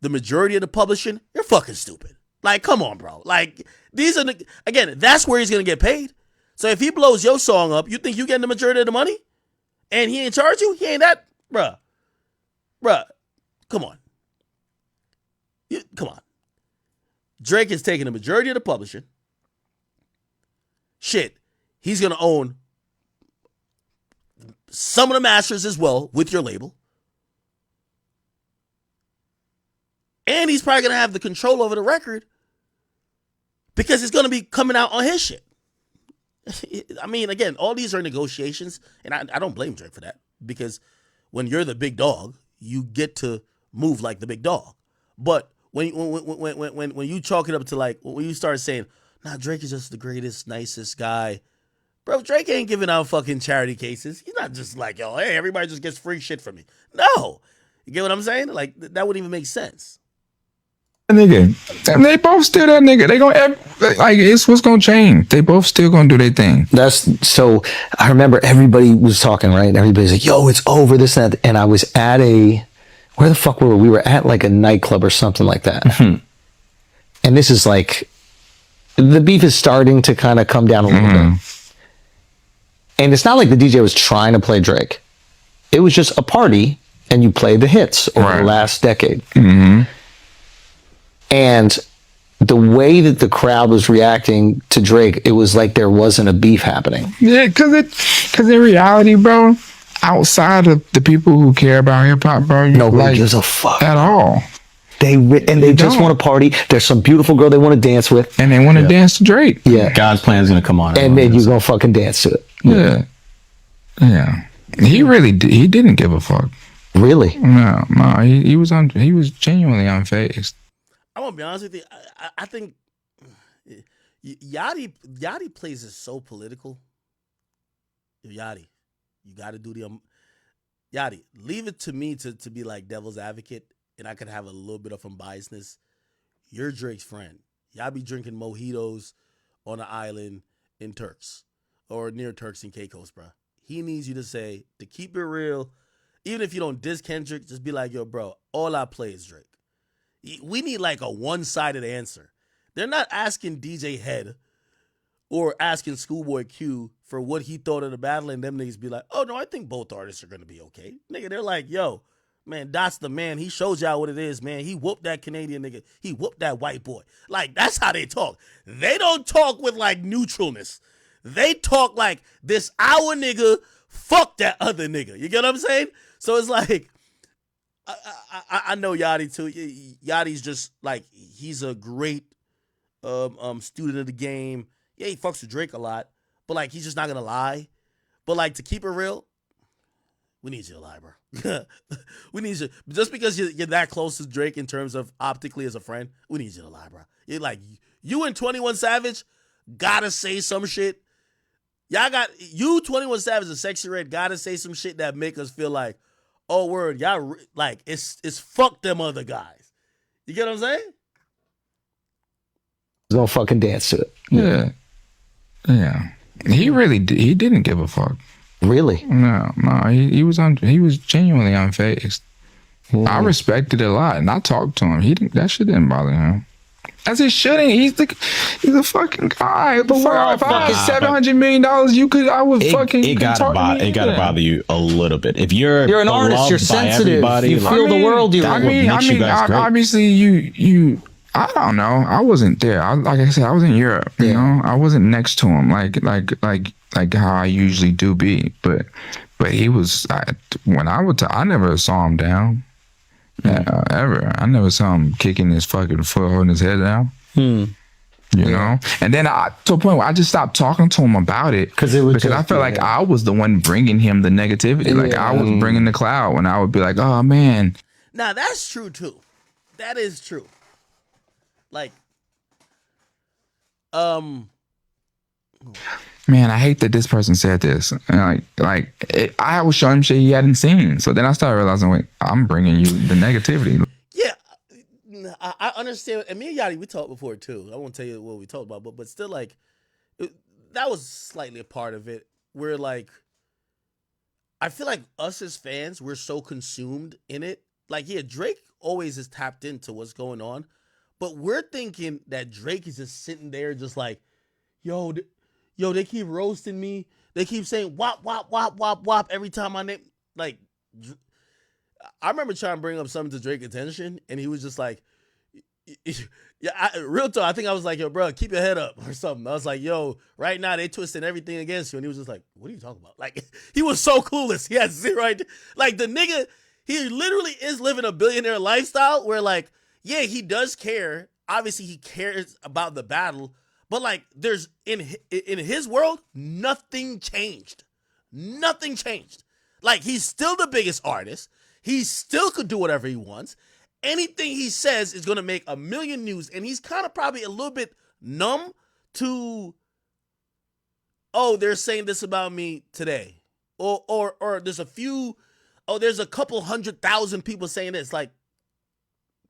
the majority of the publishing, you're fucking stupid. Like, come on, bro. Like, these are, again, that's where he's going to get paid. So if he blows your song up, you think you getting the majority of the money? And he ain't charge you? He ain't that? Bruh, come on. Come on. Drake is taking the majority of the publishing. Shit, he's going to own some of the masters as well with your label. And he's probably going to have the control over the record because it's going to be coming out on his shit. I mean, again, all these are negotiations, and I don't blame Drake for that because when you're the big dog, you get to move like the big dog. But when you chalk it up to like, when you start saying, nah, Drake is just the greatest, nicest guy. Bro, Drake ain't giving out fucking charity cases. He's not just like, yo, hey, everybody just gets free shit from me. No. You get what I'm saying? Like, that wouldn't even make sense. Nigga, and they both still that nigga. They gonna like it's what's gonna change. They both still gonna do their thing. That's so. I remember everybody was talking, right? Everybody's like, "Yo, it's over." This and that. And I was at where the fuck were we? We were at like a nightclub or something like that. Mm-hmm. And this is like the beef is starting to kind of come down a little bit. And it's not like the DJ was trying to play Drake. It was just a party, and you played the hits over the last decade. Mm-hmm. And the way that the crowd was reacting to Drake, it was like there wasn't a beef happening. Yeah, because in reality, bro, outside of the people who care about hip hop, bro, nobody gives a fuck at all. They just want to party. There's some beautiful girl they want to dance with, and they want to dance to Drake. Yeah, God's plan is gonna come on, and then you're gonna fucking dance to it. Yeah. He didn't give a fuck. Really? No. He was genuinely unfazed. I'm gonna be honest with you. I think Yachty plays it so political. Yachty, you got to do the Yachty. Leave it to me to be like devil's advocate, and I could have a little bit of unbiasedness. You're Drake's friend. Y'all be drinking mojitos on an island in Turks or near Turks and Caicos, bro. He needs you to say, to keep it real, even if you don't diss Kendrick, just be like, yo, bro, all I play is Drake. We need like a one-sided answer. They're not asking DJ Head or asking Schoolboy Q for what he thought of the battle, and them niggas be like, oh, no, I think both artists are going to be okay. Nigga, they're like, yo, man, Dot's the man. He shows y'all what it is, man. He whooped that Canadian nigga. He whooped that white boy. Like, that's how they talk. They don't talk with, like, neutralness. They talk like, this our nigga, fuck that other nigga. You get what I'm saying? So it's like, I know Yachty too. Yachty's just like, he's a great student of the game. Yeah, he fucks with Drake a lot, but like, he's just not gonna lie. But like, to keep it real, we need you to lie, bro. We need you, just because you're that close to Drake in terms of optically as a friend. We need you to lie, bro. You're like, you and 21 Savage gotta say some shit. Y'all got you, 21 Savage and Sexy Red, gotta say some shit that make us feel like, oh, word, y'all, like, it's fuck them other guys. You get what I'm saying? Gonna fucking dance to it. Yeah. He didn't give a fuck. Really? No. He was genuinely unfazed. I respected it a lot, and I talked to him. That shit didn't bother him. As he shouldn't. He's a fucking guy. But if I had $700 million, I would fucking it gotta bother you a little bit. If you're an artist, you're sensitive. You feel the world you're in. Obviously you I don't know. I wasn't there. Like I said, I was in Europe. You know, I wasn't next to him like how I usually do be. But he was. I never saw him down. Ever. I never saw him kicking his fucking foot, holding his head down. You know. And then to a point where I just stopped talking to him about it because I felt like I was the one bringing him the negativity. Like I was bringing the cloud when I would be like, "Oh man." Now that's true too. That is true. Like, man, I hate that this person said this. And I was showing him shit he hadn't seen. So then I started realizing, wait, I'm bringing you the negativity. Yeah, I understand. And me and Yachty, we talked before too. I won't tell you what we talked about, but still, like, that was slightly a part of it. Where like, I feel like us as fans, we're so consumed in it. Like, yeah, Drake always is tapped into what's going on. But we're thinking that Drake is just sitting there just like, yo, they keep roasting me. They keep saying wop, wop, wop, wop, wop every time I name. Like, I remember trying to bring up something to Drake's attention, and he was just like, real talk, I think I was like, yo, bro, keep your head up or something. I was like, yo, right now they twisting everything against you. And he was just like, what are you talking about? Like, he was so clueless. He had zero idea. Like, the nigga, he literally is living a billionaire lifestyle where, like, yeah, he does care. Obviously, he cares about the battle. But, like, there's, in his world, nothing changed. Nothing changed. Like, he's still the biggest artist. He still could do whatever he wants. Anything he says is going to make a million news. And he's kind of probably a little bit numb to, oh, they're saying this about me today. Or there's there's a couple 100,000 people saying this. Like,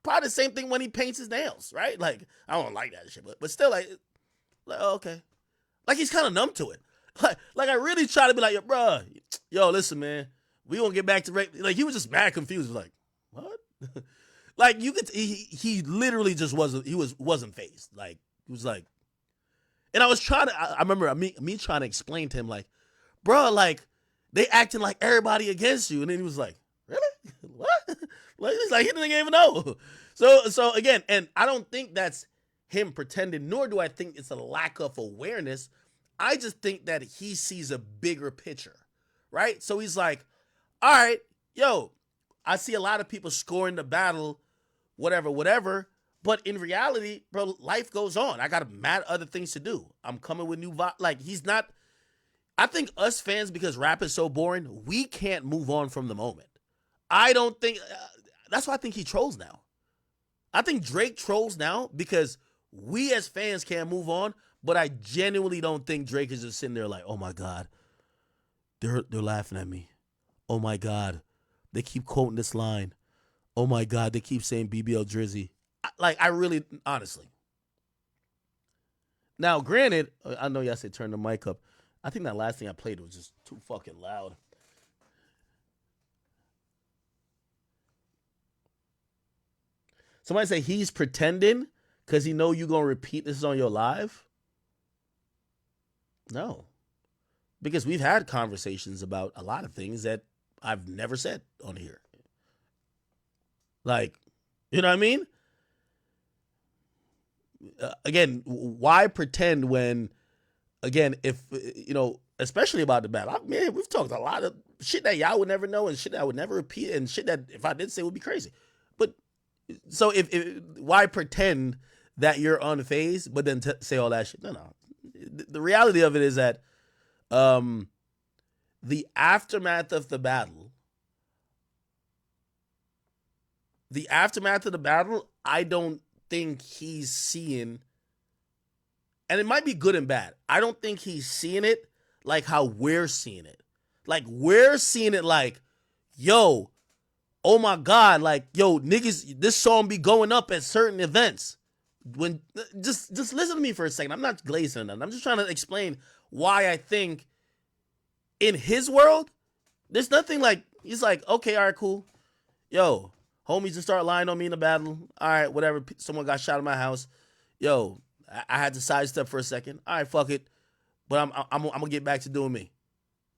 probably the same thing when he paints his nails, right? Like, I don't like that shit, but still, like oh, okay. Like, he's kind of numb to it. Like, I really try to be like, yo, listen, man, we gonna get back to like, he was just mad confused, like, what? Like, you could, he literally just wasn't fazed. Like, he was like, and I was trying to, I remember me trying to explain to him, like, bro, like, they acting like everybody against you, and then he was like, really? What? Like, it's like, he didn't even know. So again, and I don't think that's him pretending, nor do I think it's a lack of awareness. I just think that he sees a bigger picture, right? So he's like, all right, yo, I see a lot of people scoring the battle, whatever. But in reality, bro, life goes on. I got mad other things to do. I'm coming with new vibe. Like, he's not. I think us fans, because rap is so boring, we can't move on from the moment. I don't think. That's why I think he trolls now. I think Drake trolls now because we as fans can't move on. But I genuinely don't think Drake is just sitting there like, oh my God, they're laughing at me. Oh my God, they keep quoting this line. Oh my God, they keep saying BBL Drizzy. I really, honestly. Now, granted, I know y'all said turn the mic up. I think that last thing I played was just too fucking loud. Somebody say he's pretending because he know you going to repeat this on your live. No. Because we've had conversations about a lot of things that I've never said on here. Like, you know what I mean? Again, why pretend when, again, if, you know, especially about the battle. Man, we've talked a lot of shit that y'all would never know and shit that I would never repeat and shit that if I did say would be crazy. But so if why pretend that you're unfazed, but then say all that shit? No. The reality of it is that the aftermath of the battle, I don't think he's seeing, and it might be good and bad. I don't think he's seeing it like how we're seeing it. Like, we're seeing it like, yo, oh my God, like, yo, niggas, this song be going up at certain events. When just listen to me for a second. I'm not glazing on. I'm just trying to explain why I think in his world, there's nothing like, he's like, okay, all right, cool. Yo, homies just start lying on me in the battle. All right, whatever. Someone got shot in my house. yo, I had to sidestep for a second. All right, fuck it. But I'm gonna get back to doing me.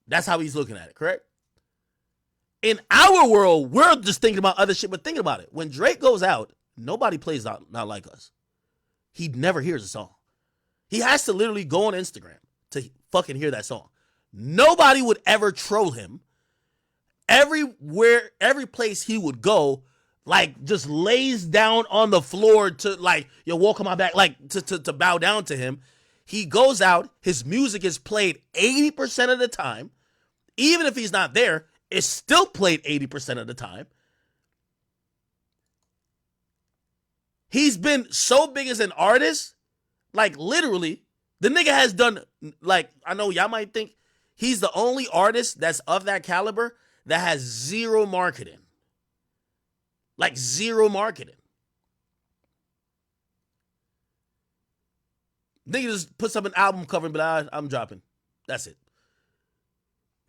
That's how he's looking at it, correct? In our world, we're just thinking about other shit, but thinking about it. When Drake goes out, nobody plays Not Like Us. He never hears a song. He has to literally go on Instagram to fucking hear that song. Nobody would ever troll him. Everywhere, every place he would go, like, just lays down on the floor to, like, yo, walk on my back, like, to bow down to him. He goes out, his music is played 80% of the time. Even if he's not there, it's still played 80% of the time. He's been so big as an artist, like, literally, the nigga has done, like, I know y'all might think he's the only artist that's of that caliber that has zero marketing. Like, zero marketing. Nigga just puts up an album cover and be like, I'm dropping. That's it.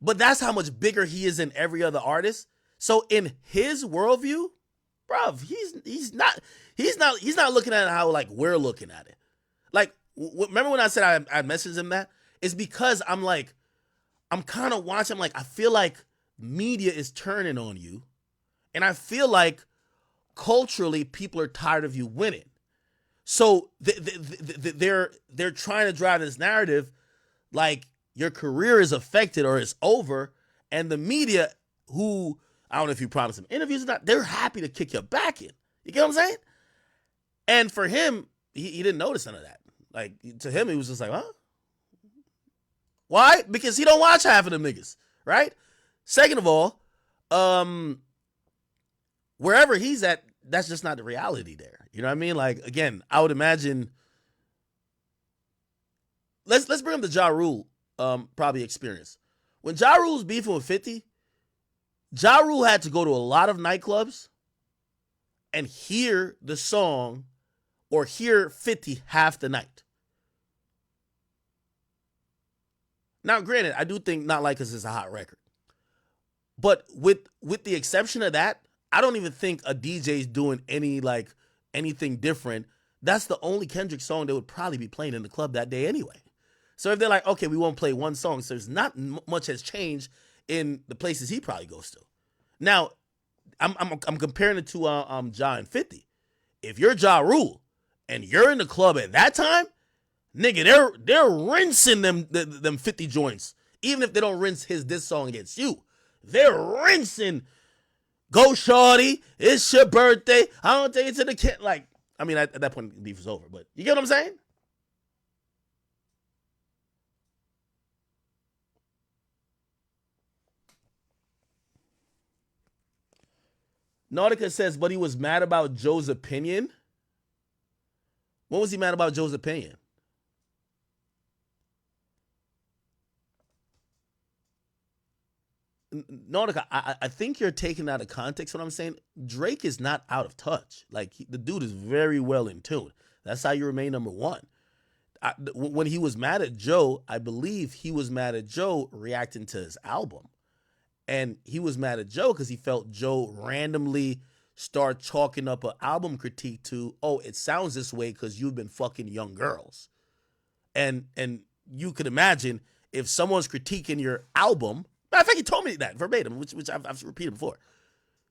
But that's how much bigger he is than every other artist. So in his worldview, bruv, he's not looking at it how, like, we're looking at it. Like, remember when I said I messaged him that? It's because I'm kind of watching, like, I feel like media is turning on you. And I feel like culturally people are tired of you winning. So they're trying to drive this narrative like your career is affected or it's over. And the media, who, I don't know if you promised them interviews or not, they're happy to kick your back in. You get what I'm saying? And for him, he didn't notice none of that. Like, to him, he was just like, huh? Why? Because he don't watch half of them niggas, right? Second of all, wherever he's at, that's just not the reality there. You know what I mean? Like, again, I would imagine. Let's bring up the Ja Rule probably experience. When Ja Rule's beefing with 50, Ja Rule had to go to a lot of nightclubs and hear the song or hear 50 half the night. Now, granted, I do think Not Like Us is a hot record. But with the exception of that, I don't even think a DJ's doing anything different. That's the only Kendrick song they would probably be playing in the club that day anyway. So if they're like, okay, we won't play one song, so there's not much has changed in the places he probably goes to. Now, I'm comparing it to Ja and 50. If you're Ja Rule and you're in the club at that time, nigga, they're rinsing them 50 joints. Even if they don't rinse this song against you, they're rinsing. Go shorty, it's your birthday. I don't take it to the kid. Like, I mean, at that point, the beef is over. But you get what I'm saying? Nautica says, but he was mad about Joe's opinion. When was he mad about Joe's opinion? Nautica, I think you're taking out of context what I'm saying. Drake is not out of touch. Like, the dude is very well in tune. That's how you remain number one. When he was mad at Joe, I believe he was mad at Joe reacting to his album. And he was mad at Joe because he felt Joe randomly start chalking up an album critique to, oh, it sounds this way because you've been fucking young girls. And you could imagine if someone's critiquing your album. Matter of fact, he told me that verbatim, which I've repeated before.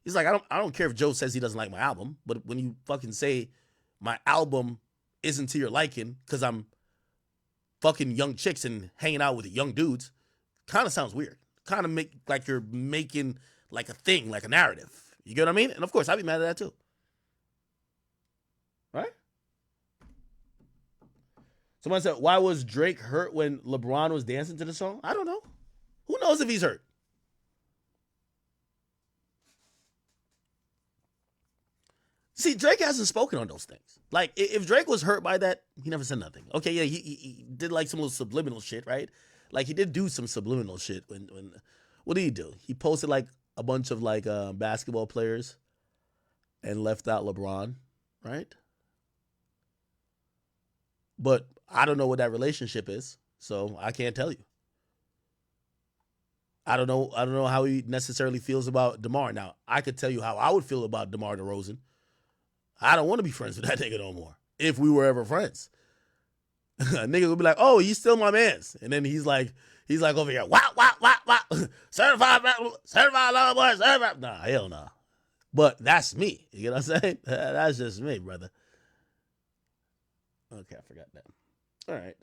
He's like, I don't care if Joe says he doesn't like my album, but when you fucking say my album isn't to your liking because I'm fucking young chicks and hanging out with young dudes, kind of sounds weird. Kind of make like you're making like a thing, like a narrative. You get what I mean? And of course, I'd be mad at that too. Right? Someone said, why was Drake hurt when LeBron was dancing to the song? I don't know. Who knows if he's hurt? See, Drake hasn't spoken on those things. Like, if Drake was hurt by that, he never said nothing. Okay, yeah, he did like some little subliminal shit, right? Like, he did do some subliminal shit when what did he do? He posted like a bunch of like basketball players and left out LeBron, right? But I don't know what that relationship is, so I can't tell you. I don't know how he necessarily feels about DeMar. Now, I could tell you how I would feel about DeMar DeRozan. I don't want to be friends with that nigga no more. if we were ever friends. A nigga would be like, "Oh, he's still my man's," and then he's like over here, wow, certified lover boy, certified. Nah, hell no. But that's me. You know what I'm saying? That's just me, brother. Okay, I forgot that. All right.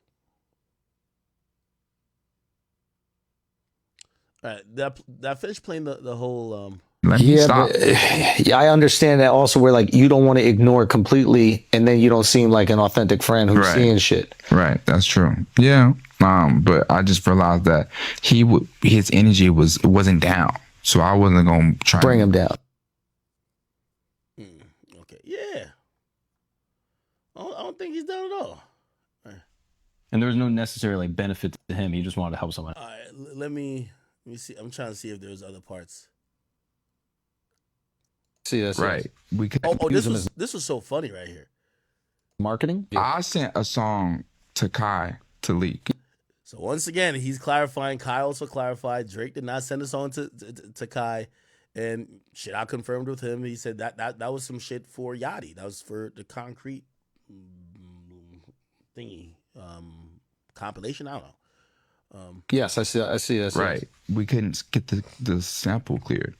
All right. Did I finish playing the whole Yeah, but yeah, I understand that also where like you don't want to ignore it completely and then you don't seem like an authentic friend who's seeing shit. Right, that's true. Yeah. But I just realized that his energy wasn't down. So I wasn't gonna try bring him down. Okay, yeah. I don't think he's down at all. And there was no necessary like benefit to him. He just wanted to help someone. All right, let me see. I'm trying to see if there's other parts. See, that's right. We could this was so funny right here. Marketing? I sent a song to Kai to leak. So once again, he's clarifying. Kai also clarified. Drake did not send a song to Kai, and shit, I confirmed with him. He said that was some shit for Yachty. That was for the Concrete thingy compilation. I don't know. Yes, I see this. Right. We couldn't get the sample cleared.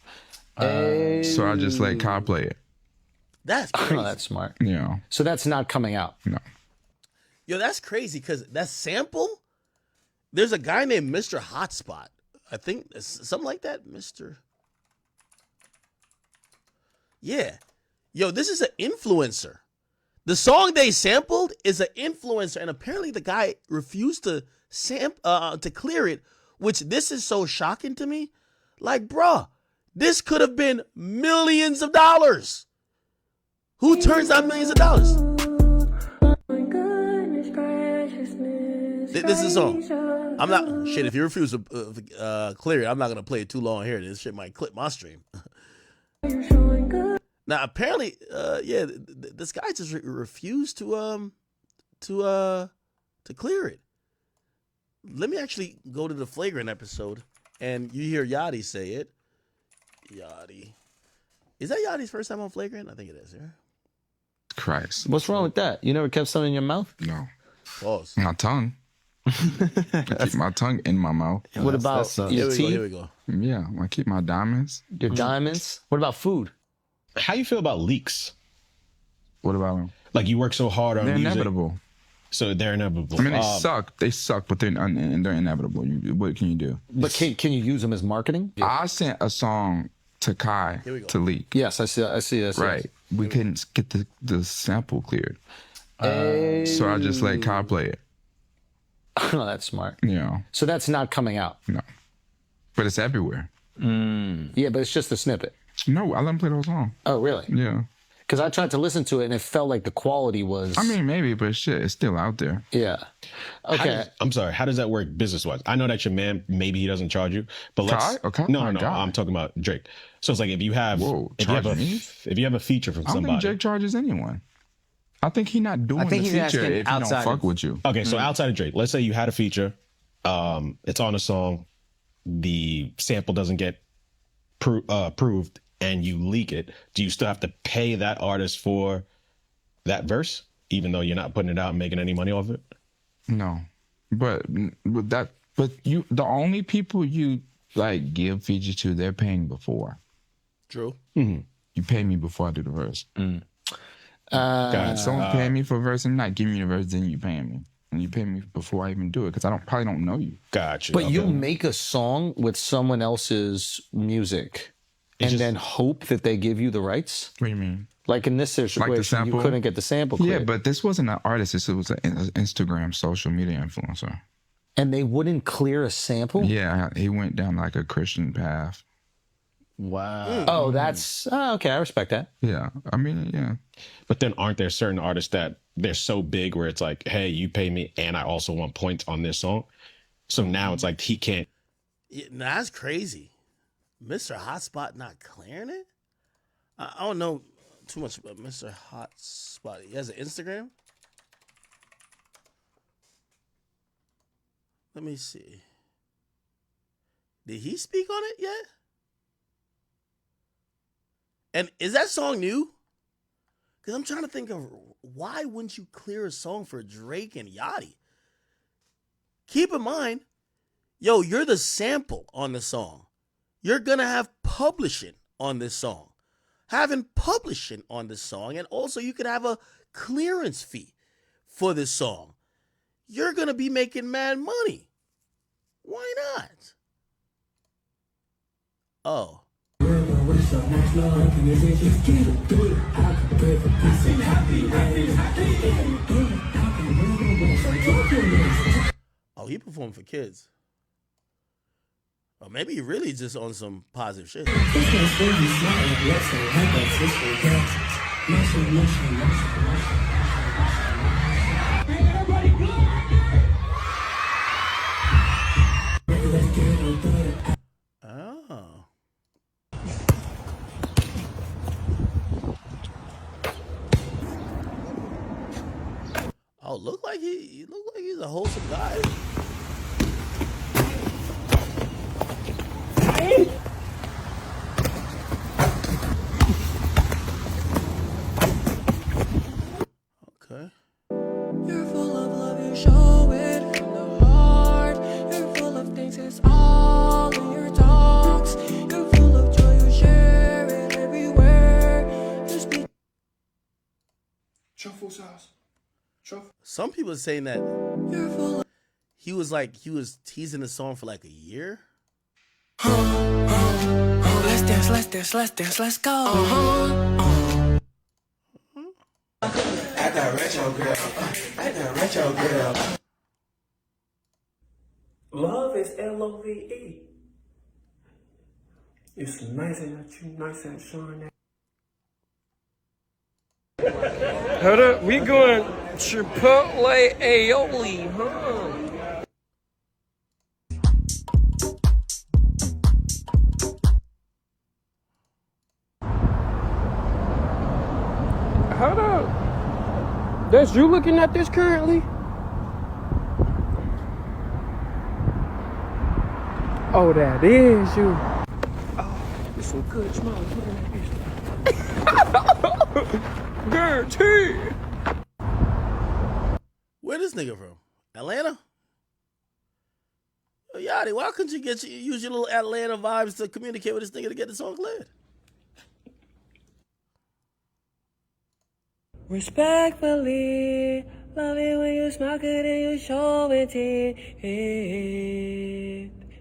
So I just let Kai play it. That's crazy. Oh, that's smart. Yeah. So that's not coming out. No. Yo, that's crazy because that sample, there's a guy named Mr. Hotspot. I think something like that, Mr. Yeah. Yo, this is an influencer. The song they sampled is an influencer, and apparently the guy refused to clear it, which this is so shocking to me. Like, bruh, this could have been millions of dollars. Who turns down millions of dollars? This is a song. I'm not shit. If you refuse to clear it, I'm not gonna play it too long here. This shit might clip my stream. Now, apparently, this guy just refused to clear it. Let me actually go to the Flagrant episode, and you hear Yachty say it. Yachty, is that Yachty's first time on Flagrant? I think it is. Yeah. Christ, what's wrong with that? You never kept something in your mouth? No. Pause. My tongue. I keep my tongue in my mouth. What about your teeth? Here we go. Yeah, I keep my diamonds. Your diamonds? What about food? How you feel about leaks? What about them? Like you work so hard on They're music. inevitable. So they're inevitable. I mean, they suck. They suck, but they're inevitable. What can you do? But can you use them as marketing? I sent a song to Kai to leak. Yes, I see this. Right. We couldn't get the sample cleared. So I just let Kai play it. Oh, that's smart. Yeah. So that's not coming out. No. But it's everywhere. Yeah, but it's just a snippet. No, I let him play the whole song. Oh, really? Yeah. Because I tried to listen to it and it felt like the quality was. I mean, maybe, but shit, it's still out there. Yeah. Okay. I'm sorry. How does that work business-wise? I know that your man, maybe he doesn't charge you, but let's. Kai? No. My God. I'm talking about Drake. So it's like if you have, if you have a feature from I don't somebody. think Drake charges anyone. I think he's not doing the feature if he don't fuck with you. Okay, so outside of Drake, let's say you had a feature, it's on a song, the sample doesn't get approved, and you leak it. Do you still have to pay that artist for that verse, even though you're not putting it out and making any money off it? No, but you, the only people you like give feature to, they're paying before. True. Mm-hmm. You pay me before I do the verse. Someone paying me for a verse and not giving me the verse, then you paying me. And you pay me before I even do it because I probably don't know you. Gotcha. But you make a song with someone else's music and then hope that they give you the rights? What do you mean? Like in this situation, you couldn't get the sample cleared. Yeah, but this wasn't an artist. This was an Instagram social media influencer. And they wouldn't clear a sample? Yeah, he went down like a Christian path. Wow. Oh, that's okay. I respect that. Yeah, I mean, yeah. But then aren't there certain artists that they're so big where it's like, hey, you pay me and I also want points on this song? So now it's like he can't. Yeah, that's crazy. Mr. Hotspot not clearing it? I don't know too much about Mr. Hotspot. He has an Instagram? Let me see. Did he speak on it yet? And is that song new? Because I'm trying to think of why wouldn't you clear a song for Drake and Yachty? Keep in mind, yo, you're the sample on the song. You're going to have publishing on this song. Having publishing on this song, and also you could have a clearance fee for this song. You're going to be making mad money. Why not? Oh. Oh, he performed for kids. Or maybe he really just on some positive shit. Oh. Oh, look like he's a wholesome guy. Okay. You're full of love, you show it from the heart. You're full of things, it's all in your talks. You're full of joy, you share it everywhere. You speak Truffle sauce. Truffle. Some people are saying that he was teasing the song for like a year. Let's dance, let's dance, let's dance, let's go. I got retro girl. I got retro girl. Love is LOVE. It's nice and you nice and shine. Hold up, we going Chipotle aioli, huh? Hold up. That's you looking at this currently? Oh, that is you. Oh, it's some good smoke. Look at that. Guaranteed. Where this nigga from? Atlanta? Oh, Yachty, why couldn't you use your little Atlanta vibes to communicate with this nigga to get the song cleared? Respectfully, love it when you smile good and you show it.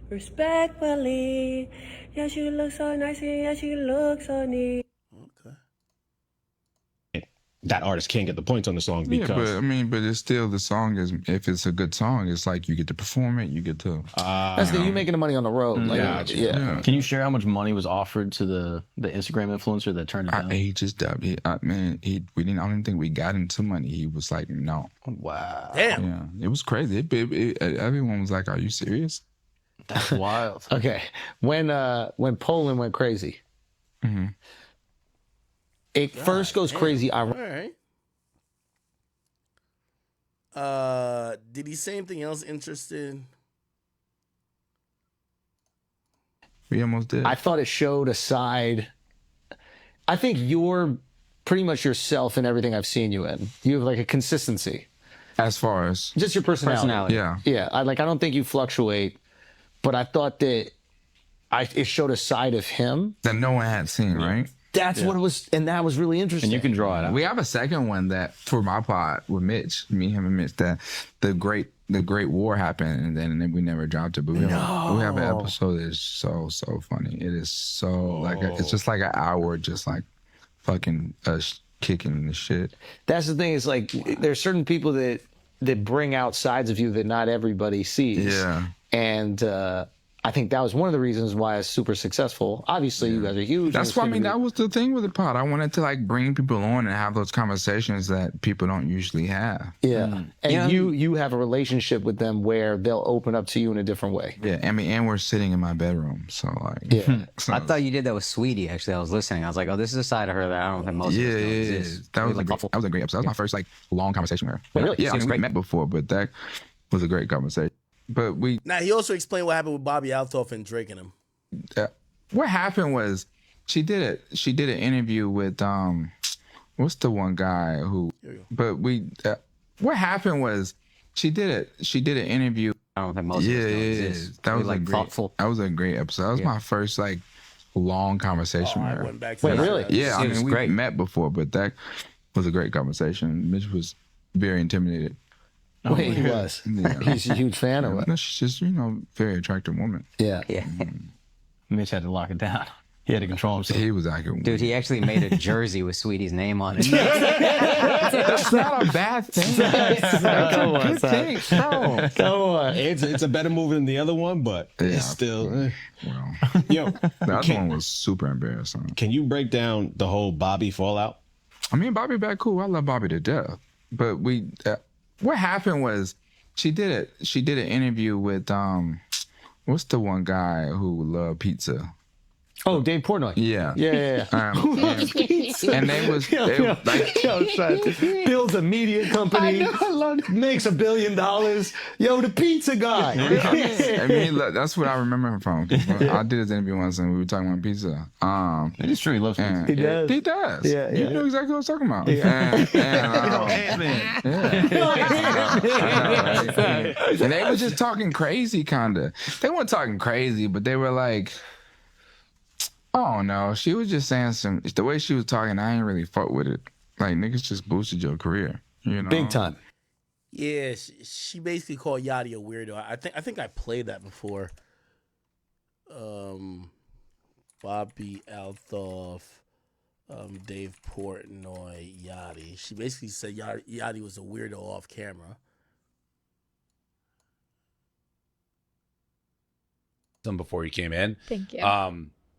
Respectfully, yes, you look so nice and yes, you look so neat. That artist can't get the points on the song because but it's still the song is, if it's a good song, it's like you get to perform it, you get to. That's you making the money on the road. Like, yeah. Can you share how much money was offered to the Instagram influencer that turned it down? He just we didn't. I don't think we got into money. He was like, no. Wow. Damn. Yeah, it was crazy. Everyone was like, "Are you serious?" That's wild. Okay, when Poland went crazy, it first goes crazy. All right. Did he say anything else interesting? We almost did. I thought it showed a side. I think you're pretty much yourself in everything I've seen you in. You have like a consistency. As far as just your personality. Yeah. Yeah. I don't think you fluctuate, but I thought that it showed a side of him that no one had seen, right? That's what it was, and that was really interesting. And you can draw it out. We have a second one that for my pod with Mitch, me, him, and Mitch, that the great war happened, and then we never dropped it. But we have an episode that is so funny. It is so it's just like an hour, just like fucking us kicking the shit. That's the thing. Is like there's certain people that bring out sides of you that not everybody sees. Yeah, and I think that was one of the reasons why it's super successful. Obviously, you guys are huge. That's why that was the thing with the pod. I wanted to like bring people on and have those conversations that people don't usually have. Yeah, and you have a relationship with them where they'll open up to you in a different way. Yeah, I mean, and we're sitting in my bedroom, so like. Yeah, so, I thought you did that with Sweetie. Actually, I was listening. I was like, oh, this is a side of her that I don't think most of us know exists. That was a great episode. That was my first like long conversation with her. Really? Yeah, I mean, we met before, but that was a great conversation. But now he also explained what happened with Bobby Altoff and Drake and him. What happened was she did an interview with what's the one guy who? But we, what happened was she did it. She did an interview. I don't think most of us know exist. That was like great, thoughtful. That was a great episode. That was my first like long conversation with her. Went back to Wait, that. really? Yeah, I It was mean we great. met before, but that was a great conversation. Mitch was very intimidated. Wait, he was. Yeah. He's a huge fan of it. No, she's just very attractive woman. Yeah. Yeah. Mitch had to lock it down. He had to control himself. He was acting. Dude, he actually made a jersey with Sweetie's name on it. That's not a bad thing. That's Come a on, good son. thing. No. Come on. It's a better movie than the other one, but it's still. Well, Yo, the other one was super embarrassing. can you break down the whole Bobby fallout? I mean, Bobby back cool. I love Bobby to death. But we, what happened was she did it. She did an interview with what's the one guy who loved pizza? Oh, Dave Portnoy. Yeah. Yeah. And they was like, builds a media company, makes $1 billion. Yo, the pizza guy. I mean, look, that's what I remember him from. I did his interview once and we were talking about pizza. It is true. He loves pizza. He does. He does. Yeah, You yeah. know exactly what I was talking about. And they were just talking crazy, kind of. They weren't talking crazy, but they were like, oh no, she was just saying the way she was talking, I ain't really fuck with it. Like, niggas just boosted your career, you know? Big time. Yeah, she basically called Yachty a weirdo. I think I played that before. Bobby Althoff, Dave Portnoy, Yachty. She basically said Yachty was a weirdo off camera. Before you came in. Thank you.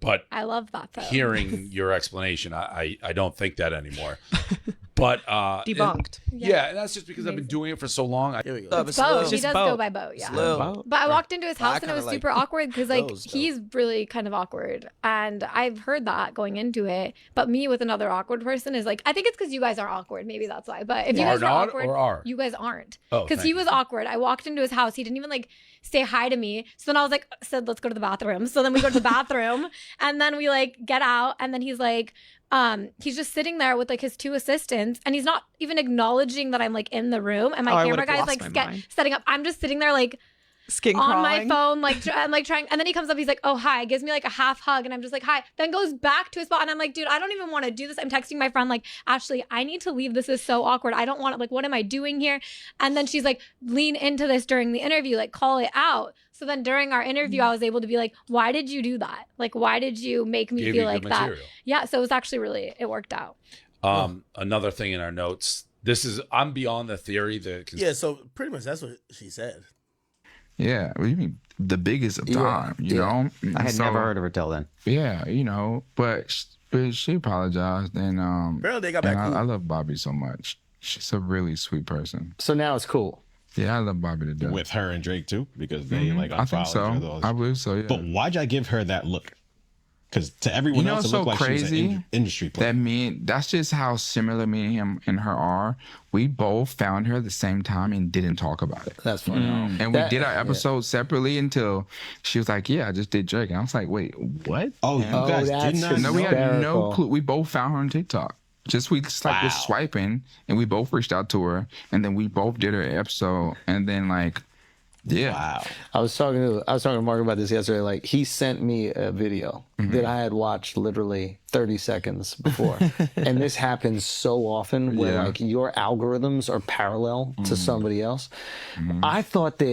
But I love that though. hearing your explanation, I don't think that anymore. But Debunked. Yeah, that's just because I've been doing it for so long. Here we go. It's boat. He does go by boat, yeah. But I walked into his house and it was super awkward because like he's really kind of awkward, and I've heard that going into it. But me with another awkward person is like, I think it's because you guys are awkward. Maybe that's why. But if you guys are awkward, you guys aren't. Because he was awkward. I walked into his house. He didn't even like say hi to me. So then I was like, said, let's go to the bathroom. So then we go to the bathroom and then we like get out and then he's like, he's just sitting there with like his two assistants and he's not even acknowledging that I'm like in the room and my camera guy's like setting up. I'm just sitting there like skin on crawling. my phone, like I'm like trying, and then he comes up, he's like, oh hi, gives me like a half hug and I'm just like hi, then goes back to his spot and I'm like, dude, I don't even want to do this. I'm texting my friend like, Ashley, I need to leave, this is so awkward, I don't want it, like what am I doing here? And then she's like, lean into this during the interview, like call it out. So then during our interview I was able to be like, why did you do that? Like why did you make me feel like that? Yeah, so it was actually really, it worked out. Another thing in our notes, I'm beyond the theory that yeah, so pretty much that's what she said. Yeah, what do you mean the biggest of time? You know, I had never heard of her till then. Yeah, you know, but she apologized, and Apparently they got back cool. I love Bobby so much. She's a really sweet person. So now it's cool. Yeah, I love Bobby to death. With her and Drake too, because they like I think unfollowed so. each other. I believe so. Yeah. But why'd I give her that look? Because to everyone else, it looked like she was an industry player. That's just how similar me and him and her are. We both found her at the same time and didn't talk about it. That's funny. And we did our episodes separately until she was like, yeah, I just did Drake. And I was like, wait, what? Oh, you guys did not No, we had no clue. We both found her on TikTok. We was swiping and we both reached out to her and then we both did her episode and then like, yeah. Wow. I was talking to Mark about this yesterday. Like he sent me a video that I had watched literally 30 seconds before. And this happens so often where like your algorithms are parallel to somebody else. I thought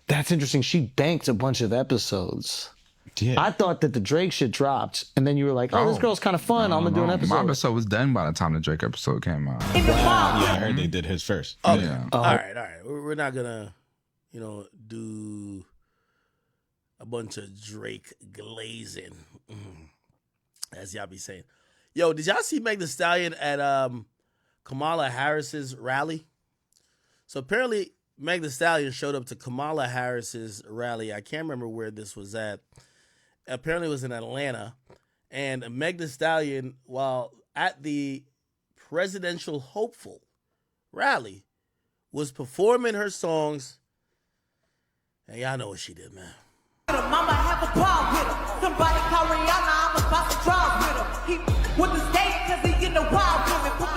that's interesting. She banked a bunch of episodes. Yeah. I thought that the Drake shit dropped, and then you were like, "Oh, this girl's kind of fun. I'm gonna do an episode." My episode was done by the time the Drake episode came out. Wow. Yeah, I heard they did his first. Okay. Yeah. All right. We're not gonna, do a bunch of Drake glazing, as y'all be saying. Yo, did y'all see Meg Thee Stallion at Kamala Harris's rally? So apparently Meg Thee Stallion showed up to Kamala Harris's rally. I can't remember where this was at. Apparently it was in Atlanta. And Meg Thee Stallion, while at the presidential hopeful rally, was performing her songs. And y'all know what she did, man. Mama have a problem with him. Somebody call Rihanna, I'm about to drive with him. He with the state cause he in the wild women.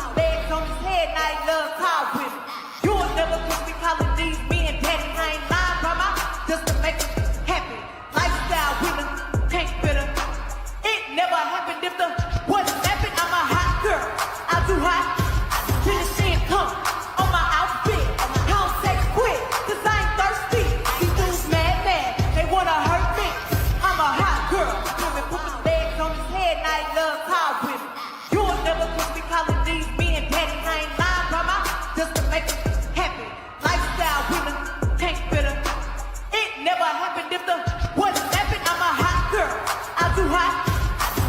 if the what's happened. I'm a hot girl. I do hot. Till the shit come on my outfit. Don't say quit, cause I ain't thirsty. These dudes mad. They wanna hurt me. I'm a hot girl. Women put my legs on his head and I love high with me. You'll never catch me calling these men daddy. I ain't lying, grandma. Just to make them happy. Lifestyle women can't fit her. It never happened if the what's happened. I'm a hot girl. I do hot.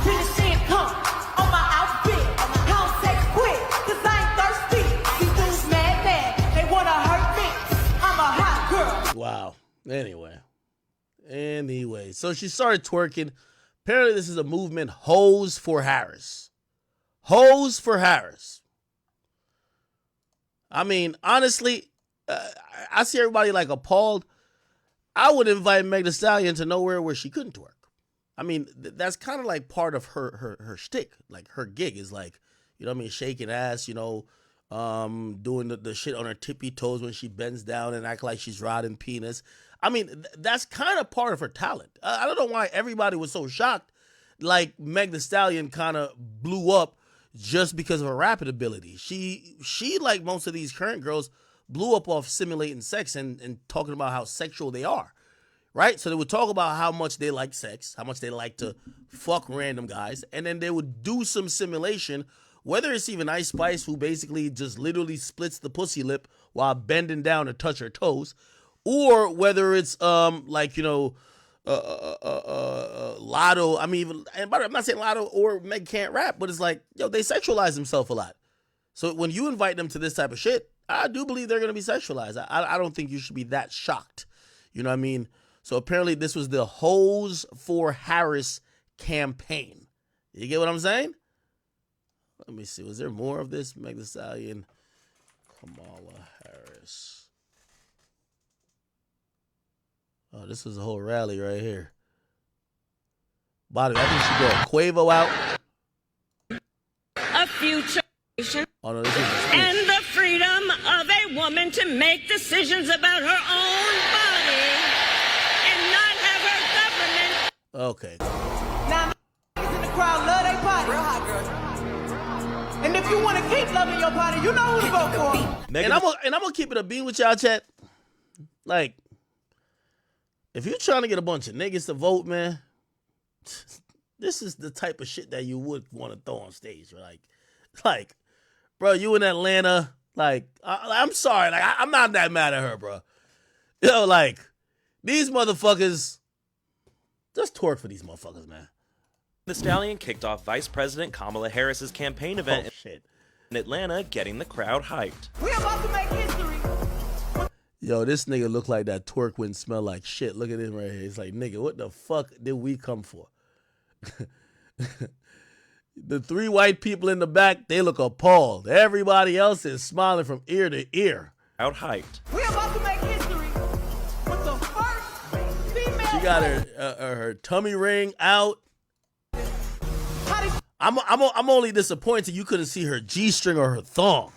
Till the shit come on my outfit. Don't say quit, cause I ain't thirsty. These dudes mad. They wanna hurt me. I'm a hot girl. Wow. Anyway, so she started twerking. Apparently, this is a movement, Hoes for Harris. Hoes for Harris. I mean, honestly, I see everybody like appalled. I would invite Meg Thee Stallion to nowhere where she couldn't twerk. I mean, that's kind of like part of her shtick. Like her gig is like, you know what I mean, shaking ass, you know, doing the shit on her tippy toes when she bends down and act like she's riding penis. I mean, that's kind of part of her talent. I don't know why everybody was so shocked. Like Meg Thee Stallion kind of blew up just because of her rapping ability. She like most of these current girls blew up off simulating sex and talking about how sexual they are. Right? So they would talk about how much they like sex, how much they like to fuck random guys, and then they would do some simulation, whether it's even Ice Spice, who basically just literally splits the pussy lip while bending down to touch her toes, or whether it's like, you know, Lotto. I mean, even, and I'm not saying Lotto or Meg can't rap, but it's like, yo, they sexualize themselves a lot. So when you invite them to this type of shit, I do believe they're going to be sexualized. I don't think you should be that shocked. You know what I mean? So apparently this was the Hoes for Harris campaign. You get what I'm saying? Let me see. Was there more of this? Meg Thee Stallion, Kamala Harris. Oh, this was a whole rally right here. Bottom, I think she brought Quavo out. A future Oh, no, this is and the freedom of a woman to make decisions about her own body and not have her government. Okay. Now, in the crowd love their body. Real hot girl. And if you want to keep loving your body, you know who to vote for. And I'm gonna keep it a bean with y'all, chat. Like, if you're trying to get a bunch of niggas to vote, man, this is the type of shit that you would want to throw on stage. Like, bro, you in Atlanta, like, I'm sorry, like, I'm not that mad at her, bro. Yo, like, these motherfuckers, just twerk for these motherfuckers, man. The Stallion kicked off Vice President Kamala Harris's campaign event in Atlanta, getting the crowd hyped. We're about to make history. Yo, this nigga look like that twerk wouldn't smell like shit. Look at him right here. It's like, nigga, what the fuck did we come for? The three white people in the back, they look appalled. Everybody else is smiling from ear to ear. Crowd hyped. We're about to make history with the first female. She got her tummy ring out. I'm only disappointed you couldn't see her G-string or her thong.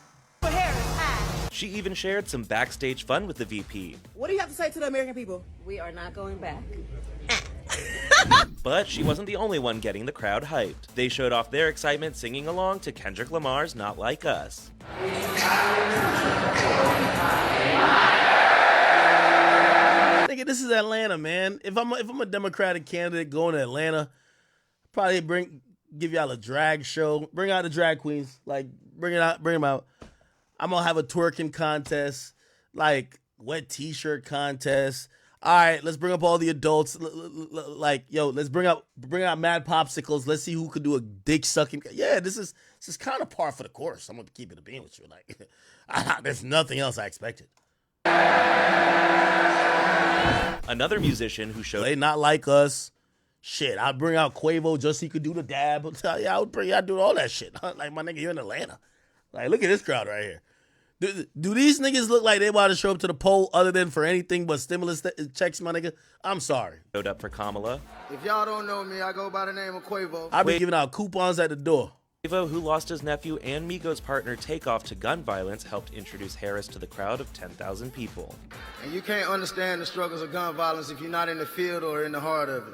She even shared some backstage fun with the VP. What do you have to say to the American people? We are not going back. But she wasn't the only one getting the crowd hyped. They showed off their excitement singing along to Kendrick Lamar's Not Like Us. Nigga, this is Atlanta, man. If I'm a Democratic candidate going to Atlanta, probably give y'all a drag show. Bring out the drag queens. Like, bring them out. I'm gonna have a twerking contest, like wet t-shirt contest. All right, let's bring up all the adults. Like, yo, let's bring out mad popsicles. Let's see who could do a dick sucking. Yeah, this is kind of par for the course. I'm gonna keep it a bean with you. Like, there's nothing else I expected. Another musician who showed They Not Like Us. Shit, I'd bring out Quavo just so he could do the dab. Yeah, I'd do all that shit. Like, my nigga, you're in Atlanta. Like, look at this crowd right here. Do these niggas look like they about to show up to the poll other than for anything but stimulus checks, my nigga? I'm sorry. Showed up for Kamala. If y'all don't know me, I go by the name of Quavo. I've been giving out coupons at the door. Quavo, who lost his nephew and Migos partner Takeoff to gun violence, helped introduce Harris to the crowd of 10,000 people. And you can't understand the struggles of gun violence if you're not in the field or in the heart of it.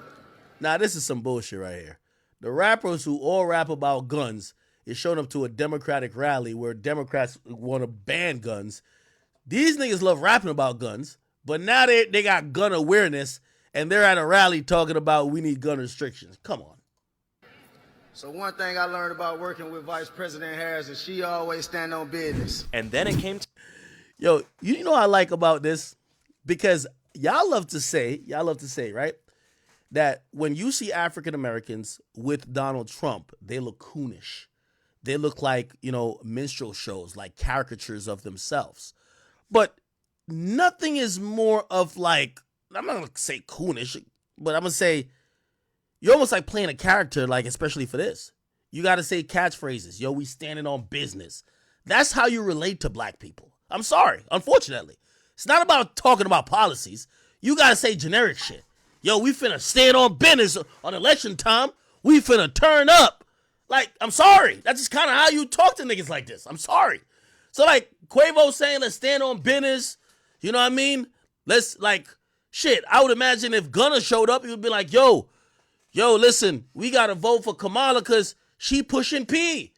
Nah, this is some bullshit right here. The rappers who all rap about guns is showing up to a Democratic rally where Democrats want to ban guns. These niggas love rapping about guns, but now they got gun awareness and they're at a rally talking about we need gun restrictions. Come on. So one thing I learned about working with Vice President Harris is she always stand on business. And then it came to... Yo, you know what I like about this? Because y'all love to say, right, that when you see African Americans with Donald Trump, they look coonish. They look like, minstrel shows, like caricatures of themselves. But nothing is more of like, I'm not going to say coonish, but I'm going to say you're almost like playing a character, like especially for this. You got to say catchphrases. Yo, we standing on business. That's how you relate to black people. I'm sorry, unfortunately. It's not about talking about policies. You got to say generic shit. Yo, we finna stand on business on election time. We finna turn up. Like, I'm sorry. That's just kind of how you talk to niggas like this. I'm sorry. So, like, Quavo saying, let's stand on business. You know what I mean? Let's, like, shit. I would imagine if Gunna showed up, he would be like, yo, listen, we got to vote for Kamala because she pushing P.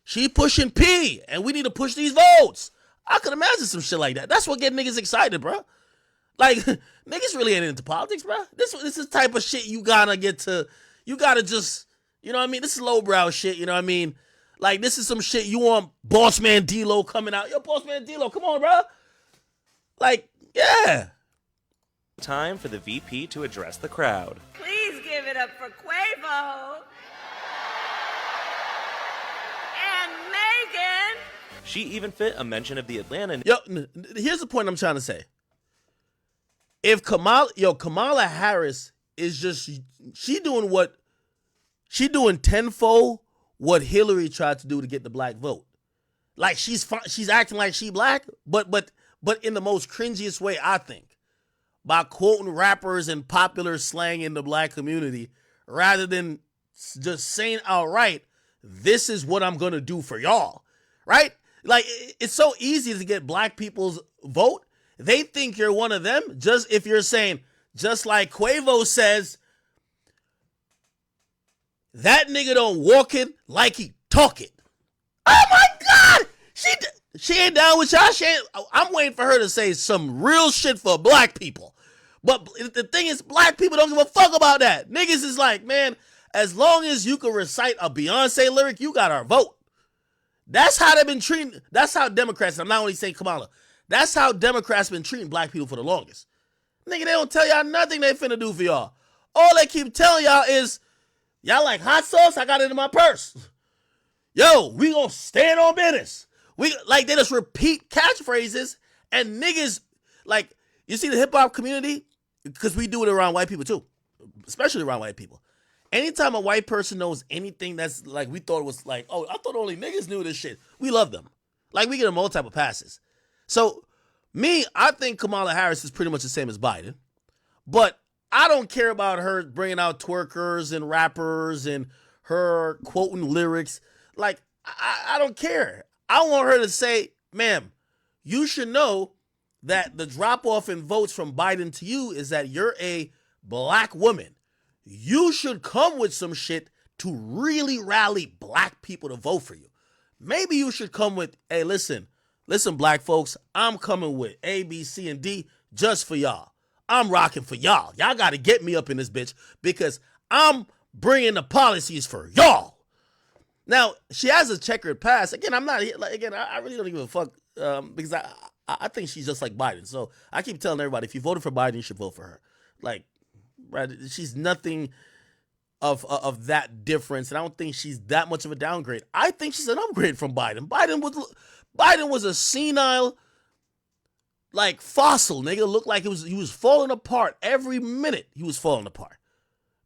She pushing P. And we need to push these votes. I could imagine some shit like that. That's what get niggas excited, bro. Like, niggas really ain't into politics, bro. This is the type of shit you gotta just, you know what I mean? This is lowbrow shit, you know what I mean? Like, this is some shit you want Boss Man D-Lo coming out. Yo, Boss Man D-Lo, come on, bro. Like, yeah. Time for the VP to address the crowd. Please give it up for Quavo. And Megan. She even fit a mention of the Atlanta... Yo, here's the point I'm trying to say. If Kamala Harris is just, she doing tenfold what Hillary tried to do to get the black vote. Like, she's acting like she black, but in the most cringiest way, I think, by quoting rappers and popular slang in the black community, rather than just saying outright, this is what I'm gonna do for y'all, right? Like, it's so easy to get black people's vote. They think you're one of them just if you're saying, just like Quavo says, that nigga don't walk it like he talk it. Oh my God! She ain't down with y'all. I'm waiting for her to say some real shit for black people. But the thing is, black people don't give a fuck about that. Niggas is like, man, as long as you can recite a Beyonce lyric, you got our vote. That's how they've been treating, that's how Democrats, I'm not only saying Kamala, that's how Democrats been treating black people for the longest. Nigga, they don't tell y'all nothing they finna do for y'all. All they keep telling y'all is, y'all like hot sauce? I got it in my purse. Yo, we gonna stand on business. They just repeat catchphrases and niggas, like, you see the hip hop community? Because we do it around white people too, especially around white people. Anytime a white person knows anything that's like, we thought it was like, oh, I thought only niggas knew this shit. We love them. Like, we get them all type of passes. So, I think Kamala Harris is pretty much the same as Biden. But I don't care about her bringing out twerkers and rappers and her quoting lyrics. Like, I don't care. I want her to say, ma'am, you should know that the drop-off in votes from Biden to you is that you're a black woman. You should come with some shit to really rally black people to vote for you. Maybe you should come with, hey, listen, black folks, I'm coming with A, B, C, and D just for y'all. I'm rocking for y'all. Y'all got to get me up in this bitch because I'm bringing the policies for y'all. Now, she has a checkered past. Again, I really don't give a fuck because I think she's just like Biden. So I keep telling everybody, if you voted for Biden, you should vote for her. Like, right, she's nothing of that difference, and I don't think she's that much of a downgrade. I think she's an upgrade from Biden. Biden was a senile, like, fossil, nigga. Looked like he was falling apart every minute. He was falling apart.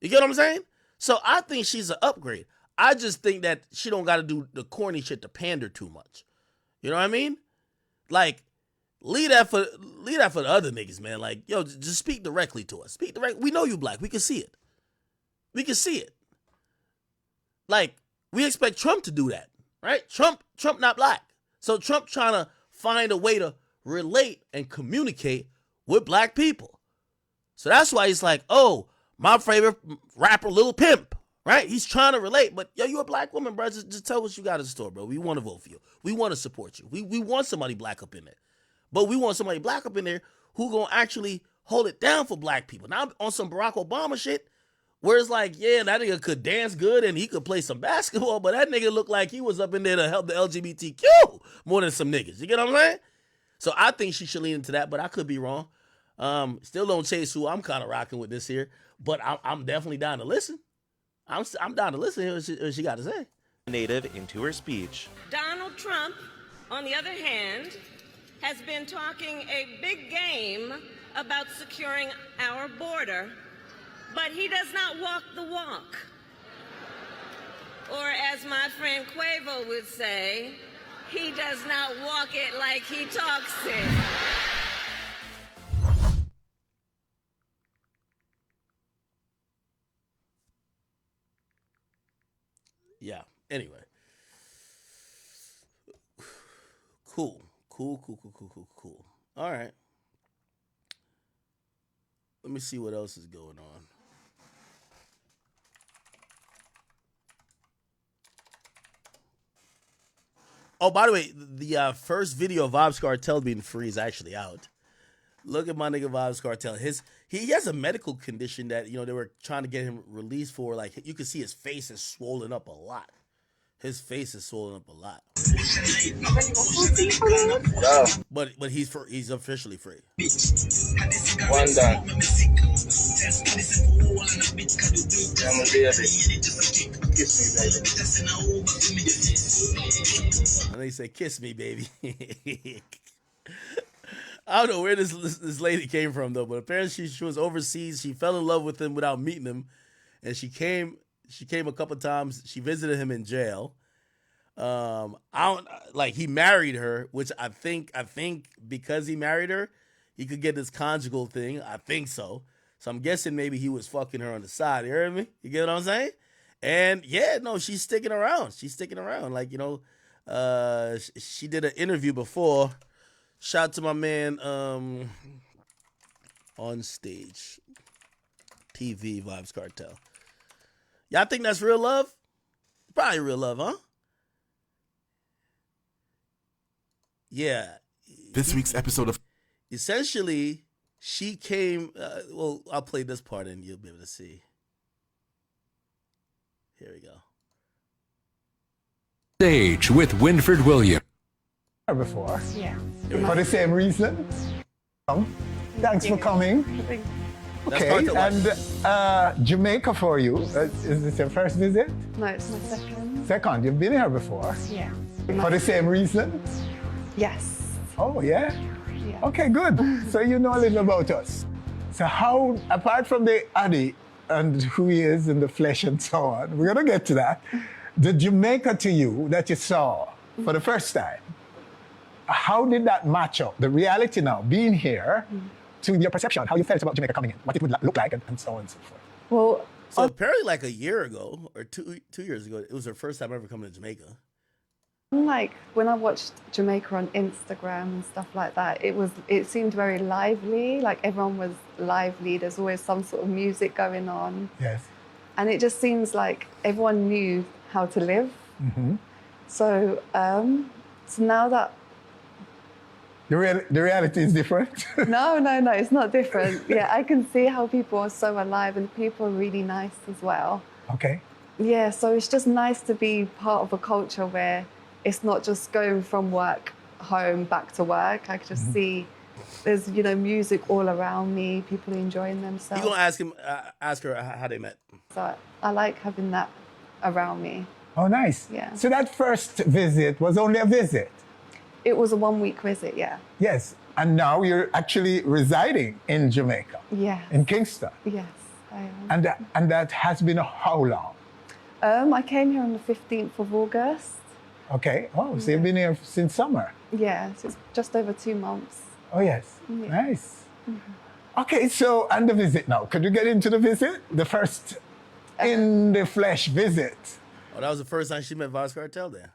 You get what I'm saying? So I think she's an upgrade. I just think that she don't got to do the corny shit to pander too much. You know what I mean? Like, leave that for the other niggas, man. Like, yo, just speak directly to us. Speak direct. We know you black. We can see it. We can see it. Like, we expect Trump to do that, right? Trump not black. So Trump trying to find a way to relate and communicate with black people. So that's why he's like, oh, my favorite rapper, Lil Pimp, right? He's trying to relate, but yo, you a black woman, bro. Just tell what you got in store, bro. We want to vote for you. We want to support you. We want somebody black up in there, but we want somebody black up in there who gonna actually hold it down for black people. Now on some Barack Obama shit, where it's like, yeah, that nigga could dance good and he could play some basketball, but that nigga looked like he was up in there to help the LGBTQ more than some niggas. You get what I'm saying? So I think she should lean into that, but I could be wrong. Still don't chase who I'm kind of rocking with this here, but I'm definitely down to listen. I'm down to listen to what she got to say. Native into her speech. Donald Trump, on the other hand, has been talking a big game about securing our border, but he does not walk the walk. Or as my friend Quavo would say, he does not walk it like he talks it. Yeah. Anyway. Cool. All right. Let me see what else is going on. Oh, by the way, the first video of Vibes Cartel being free is actually out. Look at my nigga Vibes Cartel. He has a medical condition that, they were trying to get him released for. Like, you can see his face is swollen up a lot. His face is swollen up a lot. But he's officially free. One done. And they say, "Kiss me, baby." I don't know where this lady came from though, but apparently she was overseas. She fell in love with him without meeting him, and she came a couple times. She visited him in jail. He married her, which I think because he married her, he could get this conjugal thing. I think so. So I'm guessing maybe he was fucking her on the side. You heard me? You get what I'm saying? And yeah, no, she's sticking around. She did an interview before. Shout out to my man on stage. TV Vibes Cartel. Y'all think that's real love? Probably real love, huh? Yeah. This week's episode of... Essentially, she came... I'll play this part and you'll be able to see. Here we go. Stage with Winford Williams. Before. Yeah. For the same reason. Thanks for coming. Okay, and Jamaica for you. Is this your first visit? No, it's my second. Second, you've been here before. Yeah. For the same reason? Yes. Oh, yeah? Okay, good. So you know a little about us. So how, apart from the Addy and who he is in the flesh and so on, we're going to get to that. The Jamaica to you that you saw for the first time, how did that match up, the reality now, being here, to your perception, how you felt about Jamaica coming in, what it would look like, and so on and so forth? Well, so apparently like a year ago, or two years ago, it was her first time ever coming to Jamaica. like when I watched Jamaica on Instagram and stuff like that, it seemed very lively, like everyone was lively, there's always some sort of music going on. Yes. And it just seems like everyone knew how to live. Mm-hmm. So now that... The reality is different? No, it's not different. Yeah, I can see how people are so alive and people are really nice as well. Okay. Yeah, so it's just nice to be part of a culture where it's not just going from work home back to work. I can just see there's, music all around me, people enjoying themselves. You gonna ask her how they met? So I like having that around me. Oh, nice. Yeah. So that first visit was only a visit? It was a 1-week visit, yeah. Yes. And now you're actually residing in Jamaica? Yes. In Kingston? Yes, I am. And that has been how long? I came here on the 15th of August. Okay. Oh, so you've been here since summer? Yeah, so it's just over 2 months. Oh, yes. Yeah. Nice. Okay, so, and the visit now. Could you get into the visit? The first in the flesh visit. Oh, that was the first time she met Vibes Cartel there.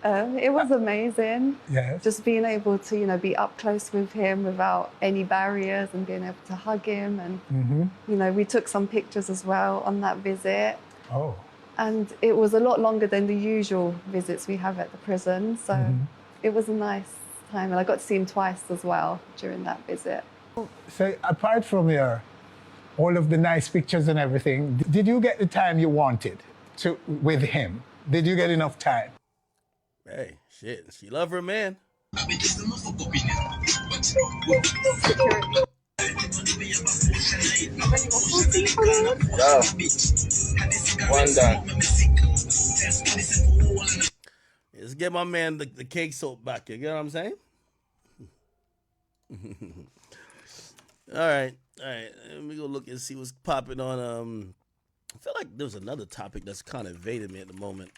It was amazing. Yes. Just being able to, be up close with him without any barriers and being able to hug him. And, we took some pictures as well on that visit. Oh. And it was a lot longer than the usual visits we have at the prison. So it was a nice time. And I got to see him twice as well during that visit. So apart from all of the nice pictures and everything, did you get the time you wanted with him? Did you get enough time? Hey, shit. She love her man. One done. Let's get my man the cake soap back here. You know what I'm saying? All right. Let me go look and see what's popping on. I feel like there's another topic that's kind of evaded me at the moment.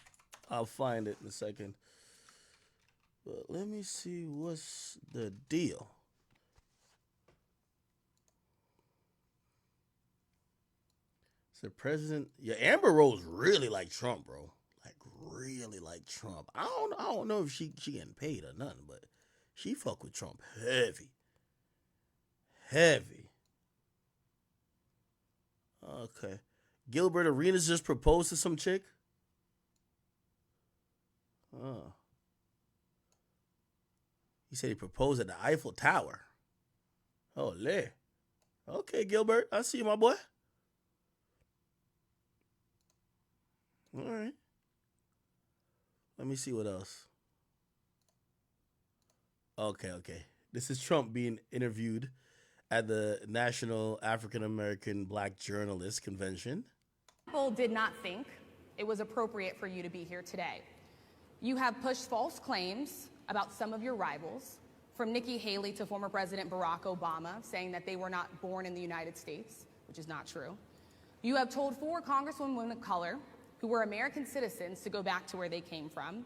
I'll find it in a second. But let me see what's the deal. So President, Amber Rose really like Trump, bro. Like really like Trump. I don't know if she getting paid or nothing, but she fuck with Trump heavy. Okay, Gilbert Arenas just proposed to some chick. Oh, he said he proposed at the Eiffel Tower. Oh, okay, Gilbert, I see you, my boy. All right. Let me see what else. Okay. This is Trump being interviewed at the National African American Black Journalists Convention. People did not think it was appropriate for you to be here today. You have pushed false claims about some of your rivals, from Nikki Haley to former President Barack Obama, saying that they were not born in the United States, which is not true. You have told 4 congresswomen of color who were American citizens to go back to where they came from.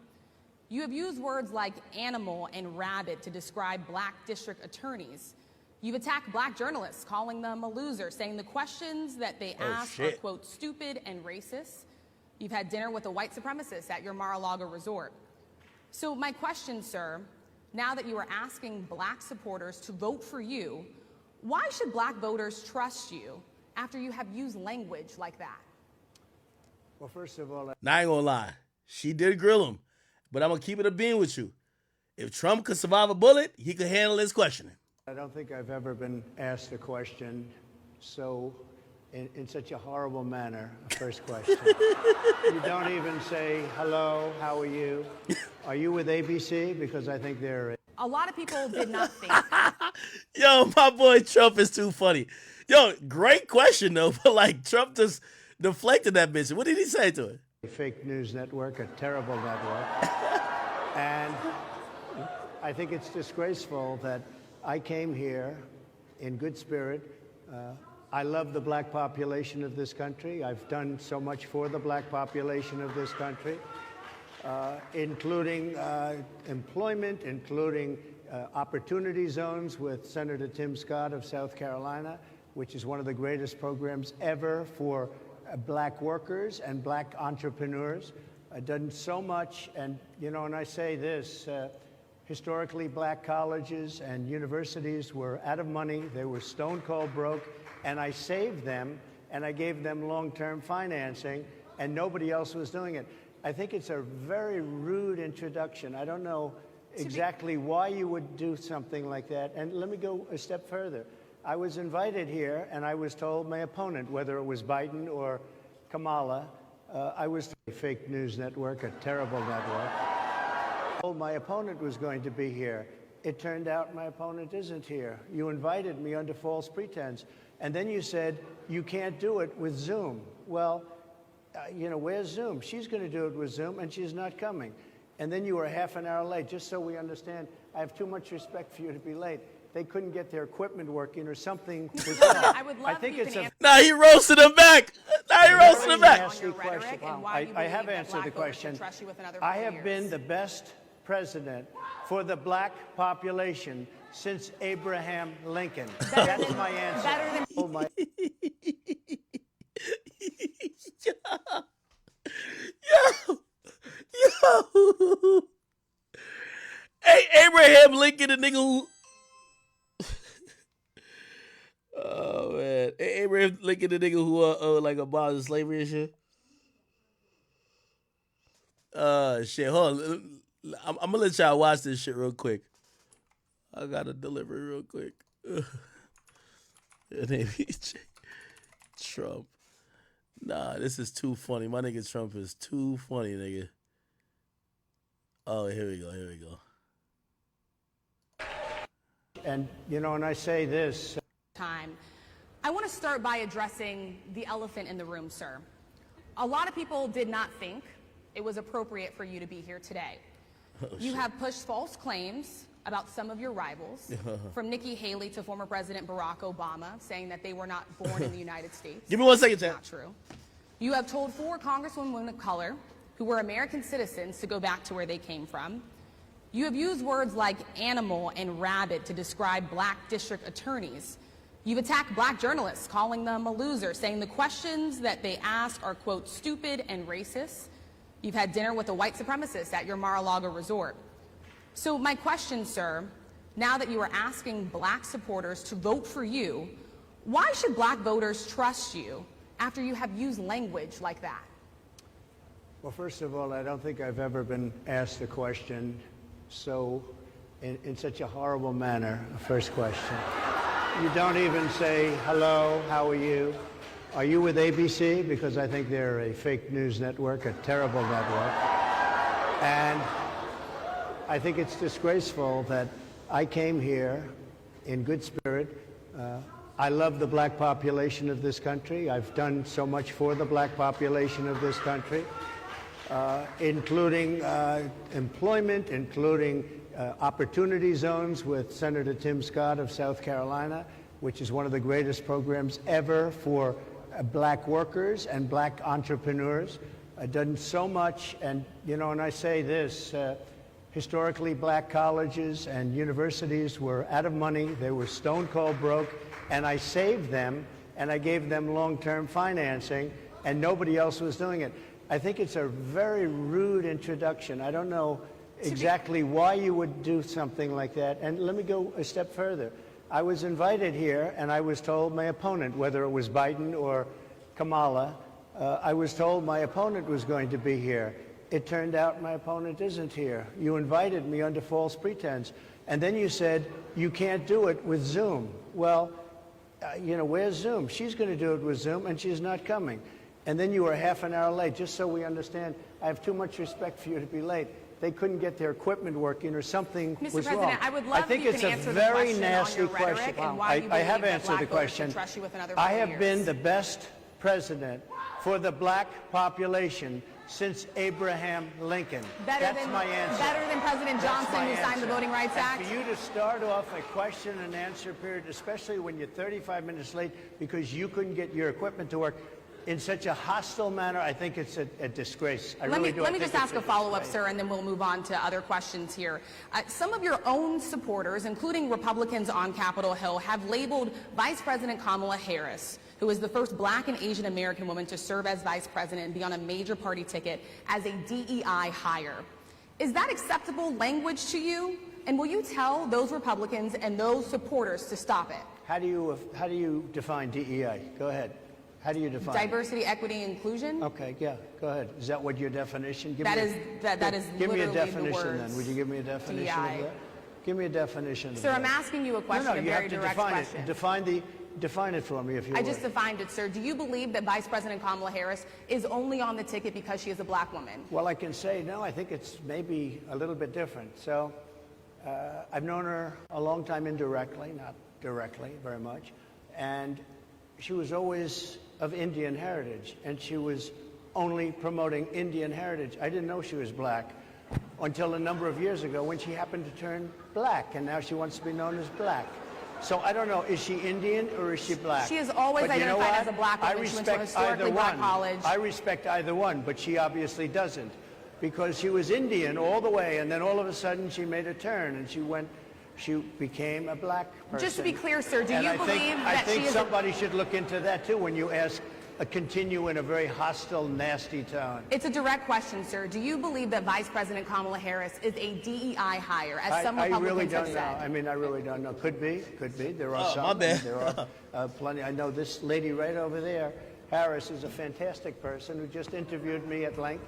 You have used words like animal and rabid to describe black district attorneys. You've attacked black journalists, calling them a loser, saying the questions that they ask are, quote, stupid and racist. You've had dinner with a white supremacist at your Mar-a-Lago resort. So my question, sir, now that you are asking black supporters to vote for you, why should black voters trust you after you have used language like that? Well, first of all, Now, I ain't gonna lie. She did grill him, but I'm gonna keep it a bean with you. If Trump could survive a bullet, he could handle his questioning. I don't think I've ever been asked a question so in such a horrible manner. First question. You don't even say, hello, how are you? Are you with ABC? Because I think they're... A lot of people did not think. Yo, my boy Trump is too funny. Yo, great question, though, but like Trump just deflected that bitch. What did he say to it? A fake news network, a terrible network. And I think it's disgraceful that I came here in good spirit. I love the black population of this country. I've done so much for the black population of this country, including employment, including opportunity zones with Senator Tim Scott of South Carolina, which is one of the greatest programs ever for black workers and black entrepreneurs. I've done so much, and and I say this, historically black colleges and universities were out of money, they were stone cold broke, and I saved them, and I gave them long-term financing, and nobody else was doing it. I think it's a very rude introduction. I don't know exactly why you would do something like that, and let me go a step further. I was invited here, and I was told my opponent, whether it was Biden or Kamala, I was a fake news network, a terrible network. My opponent was going to be here. It turned out my opponent isn't here. You invited me under false pretense, and then you said you can't do it with Zoom. Well, where's Zoom? She's going to do it with Zoom, and she's not coming. And then you were half an hour late, just so we understand. I have too much respect for you to be late. They couldn't get their equipment working or something was wrong. I would love I think it's a... Nah, he roasted him back. I have answered the question. I have been the best president for the black population since Abraham Lincoln. That's my answer. Better than... Oh my... Yo. Hey, Abraham Lincoln, the nigga who... Oh, man. Hey, Abraham Lincoln, the nigga who, like, abolished slavery and shit. Shit. Hold on. I'm gonna let y'all watch this shit real quick. I gotta deliver it real quick. Your name is Trump. Nah, this is too funny. My nigga Trump is too funny, nigga. Oh, here we go. Here we go. And, you know, and I say this. Time. I want to start by addressing the elephant in the room, sir. A lot of people did not think it was appropriate for you to be here today. You have pushed false claims about some of your rivals, from Nikki Haley to former President Barack Obama, saying that they were not born in the United States. Give me 1 second, Chad. Not true. You have told 4 congresswomen of color who were American citizens to go back to where they came from. You have used words like animal and rabid to describe black district attorneys. You've attacked black journalists, calling them a loser, saying the questions that they ask are, quote, stupid and racist. You've had dinner with a white supremacist at your Mar-a-Lago resort. So my question, sir, now that you are asking black supporters to vote for you, why should black voters trust you after you have used language like that? Well, first of all, I don't think I've ever been asked a question so in such a horrible manner. First question. You don't even say, hello, how are you? Are you with ABC? Because I think they're a fake news network, a terrible network. And I think it's disgraceful that I came here in good spirit. I love the black population of this country. I've done so much for the black population of this country, including employment, including opportunity zones with Senator Tim Scott of South Carolina, which is one of the greatest programs ever for black workers and black entrepreneurs. I've done so much, and you know, and I say this, historically black colleges and universities were out of money, they were stone cold broke, and I saved them, and I gave them long-term financing, and nobody else was doing it. I think it's a very rude introduction. I don't know exactly why you would do something like that, and let me go a step further. I was invited here, and I was told my opponent, whether it was Biden or Kamala, I was told my opponent was going to be here. It turned out my opponent isn't here. You invited me under false pretense. And then you said, you can't do it with Zoom. Well, you know, where's Zoom? She's going to do it with Zoom, and she's not coming. And then you were half an hour late. Just so we understand, I have too much respect for you to be late. They couldn't get their equipment working or something Mr. was President, wrong. I would love I think if you it's can a answer very the question nasty on your rhetoric question. and why you I have believe that answered black the voters question. should trust you with another I 4 have years. been the best president for the black population since Abraham Lincoln. That's my answer. Better than President Johnson, who signed the Voting Rights Act? And for you to start off a question and answer period, especially when you're 35 minutes late because you couldn't get your equipment to work, in such a hostile manner, I think it's a disgrace. Let me just ask a follow-up, sir, and then we'll move on to other questions here. Some of your own supporters, including Republicans on Capitol Hill, have labeled Vice President Kamala Harris, who is the first black and Asian American woman to serve as vice president and be on a major party ticket, as a DEI hire. Is that acceptable language to you? And will you tell those Republicans and those supporters to stop it? How do you define DEI? Go ahead. How do you define diversity, equity, inclusion? Okay, yeah, go ahead. Is that what your definition? That is give me a literally definition the words then. Would you give me a definition DEI. of that? Give me a definition. Sir, I'm asking you a question, a very direct question. Define it for me, if you I would. just defined it, sir. Do you believe that Vice President Kamala Harris is only on the ticket because she is a black woman? Well, I can say no. I think it's maybe a little bit different. So, I've known her a long time indirectly, not directly very much, and she was always of Indian heritage, and she was only promoting Indian heritage. I didn't know she was black until a number of years ago when she happened to turn black, and now she wants to be known as black. So I don't know, is she Indian or is she black? She has always identified as a black woman. She went to a historically black college. I respect either one, but she obviously doesn't, because she was Indian all the way, and then all of a sudden she made a turn, and she became a black person. Just to be clear, sir, do you believe that she is... I think somebody should look into that, too, when you continue in a very hostile, nasty tone. It's a direct question, sir. Do you believe that Vice President Kamala Harris is a DEI hire, as some Republicans have said? I really don't know. I mean, I really don't know. Could be. There are some. My bad. There are plenty. I know this lady right over there, Harris, is a fantastic person who just interviewed me at length.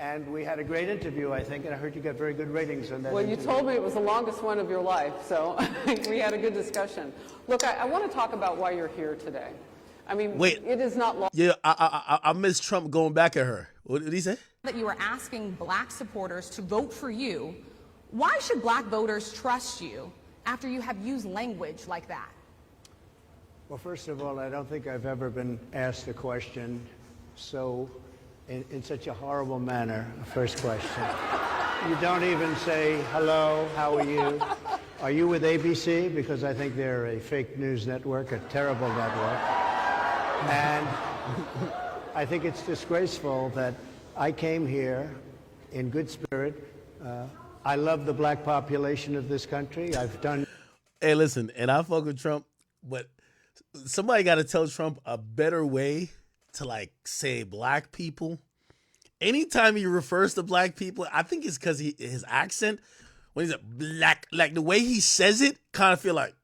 and we had a great interview, I think, and I heard you got very good ratings on that Well, you interview. told me it was the longest one of your life, so we had a good discussion. Look, I want to talk about why you're here today. I mean, Wait. it is not long. Yeah, I miss Trump going back at her. What did he say? That you were asking black supporters to vote for you. Why should black voters trust you after you have used language like that? Well, first of all, I don't think I've ever been asked a question so in such a horrible manner. First question. You don't even say, hello, how are you? Are you with ABC? Because I think they're a fake news network, a terrible network. And I think it's disgraceful that I came here in good spirit. I love the black population of this country. I've done... Hey, listen, and I fuck with Trump, but somebody got to tell Trump a better way to, like, say black people. Anytime he refers to black people, I think it's because his accent, when he's black, like the way he says it, kind of feel like,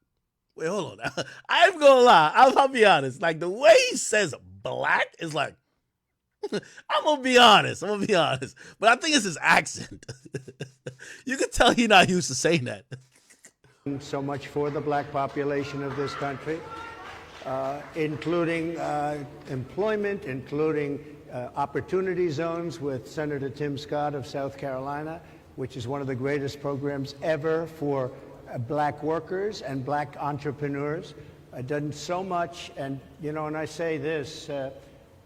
wait, hold on. I'm going to lie. I'll be honest. Like, the way he says black is like, I'm going to be honest. But I think it's his accent. You can tell he's not used to saying that. So much for the black population of this country, including employment, including opportunity zones with Senator Tim Scott of South Carolina, which is one of the greatest programs ever for black workers and black entrepreneurs. I've done so much, and you know, and I say this,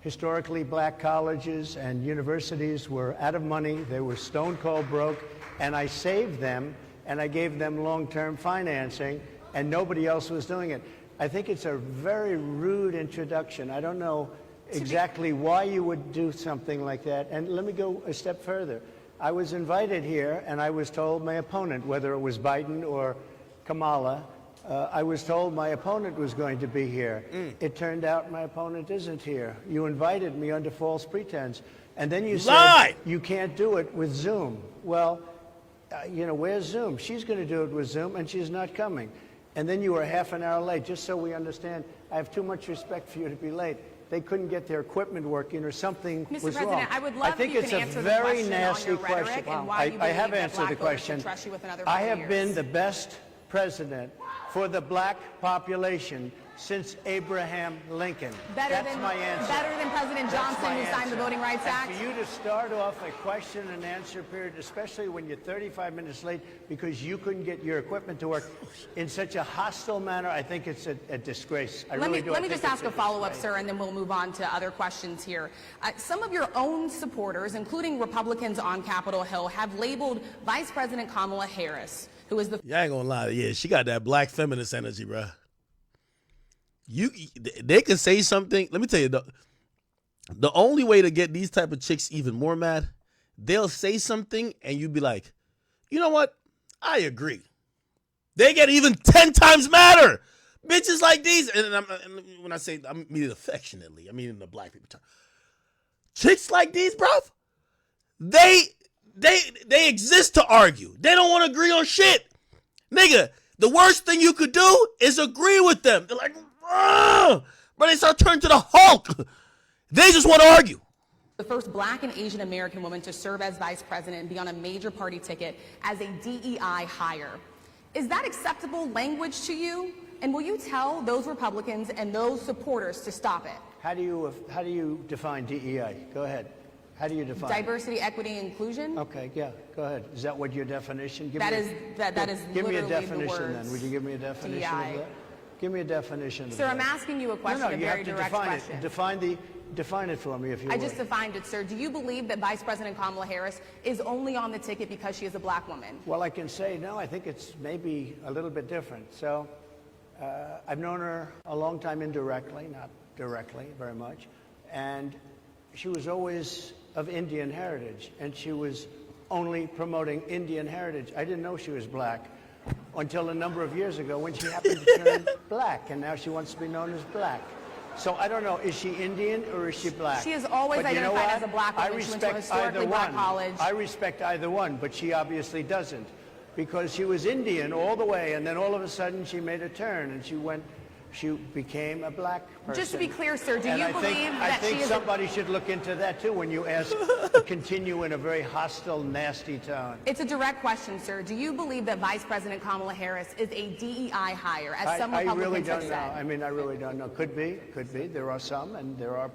historically black colleges and universities were out of money, they were stone cold broke, and I saved them, and I gave them long-term financing, and nobody else was doing it. I think it's a very rude introduction. I don't know exactly why you would do something like that. And let me go a step further. I was invited here, and I was told my opponent, whether it was Biden or Kamala, I was told my opponent was going to be here. It turned out my opponent isn't here. You invited me under false pretense. And then you said you can't do it with Zoom. Well, you know, where's Zoom? She's going to do it with Zoom, and she's not coming. And then you were half an hour late. Just so we understand, I have too much respect for you to be late. They couldn't get their equipment working or something Mr. was President, wrong. I would love I think if you it's can a answer very the question nasty on your rhetoric question. and why you I have believe that answered black the voters question. should trust you with another I 4 have years. been the best president for the black population since Abraham Lincoln. That's my answer. Better than President Johnson, who signed the Voting Rights Act? And for you to start off a question and answer period, especially when you're 35 minutes late because you couldn't get your equipment to work in such a hostile manner, I think it's a disgrace. Let me just ask a follow-up, sir, and then we'll move on to other questions here. Some of your own supporters, including Republicans on Capitol Hill, have labeled Vice President Kamala Harris, who is the... Yeah, I ain't gonna lie. Yeah, she got that black feminist energy, bro. They can say something. Let me tell you, the only way to get these type of chicks even more mad, they'll say something and you be like, you know what? I agree. They get even 10 times madder. Bitches like these, and when I say, I mean it affectionately, I mean in the black people term. Chicks like these, bruv, they exist to argue. They don't want to agree on shit. Nigga, the worst thing you could do is agree with them. They're like, but they start turning to the Hulk. They just want to argue. The first black and Asian American woman to serve as vice president and be on a major party ticket as a DEI hire. Is that acceptable language to you? And will you tell those Republicans and those supporters to stop it? How do you define DEI? Go ahead. How do you define diversity, equity, and inclusion? Okay, yeah, go ahead. Is that what your definition? Give me a definition then. Would you give me a definition DEI. of that? Give me a definition of Sir, that. I'm asking you a question, a very direct question. Define it for me if you would. I just defined it, sir. Do you believe that Vice President Kamala Harris is only on the ticket because she is a black woman? Well, I can say no. I think it's maybe a little bit different. So I've known her a long time indirectly, not directly very much. And she was always of Indian heritage, and she was only promoting Indian heritage. I didn't know she was black until a number of years ago when she happened to turn black, and now she wants to be known as black. So I don't know, is she Indian or is she black? She has always identified as a black woman. She went to a historically black college. I respect either one, but she obviously doesn't, because she was Indian all the way, and then all of a sudden she made a turn, and she went she became a black person. Just to be clear, sir, do And you I believe think, that I think she is somebody should look into that too when you ask to continue in a very hostile, nasty tone. It's a direct question, sir. Do you believe that Vice President Kamala Harris is a DEI hire, as some I Republicans really have don't said? know. I mean, I really don't know. Could be. There are some, and there are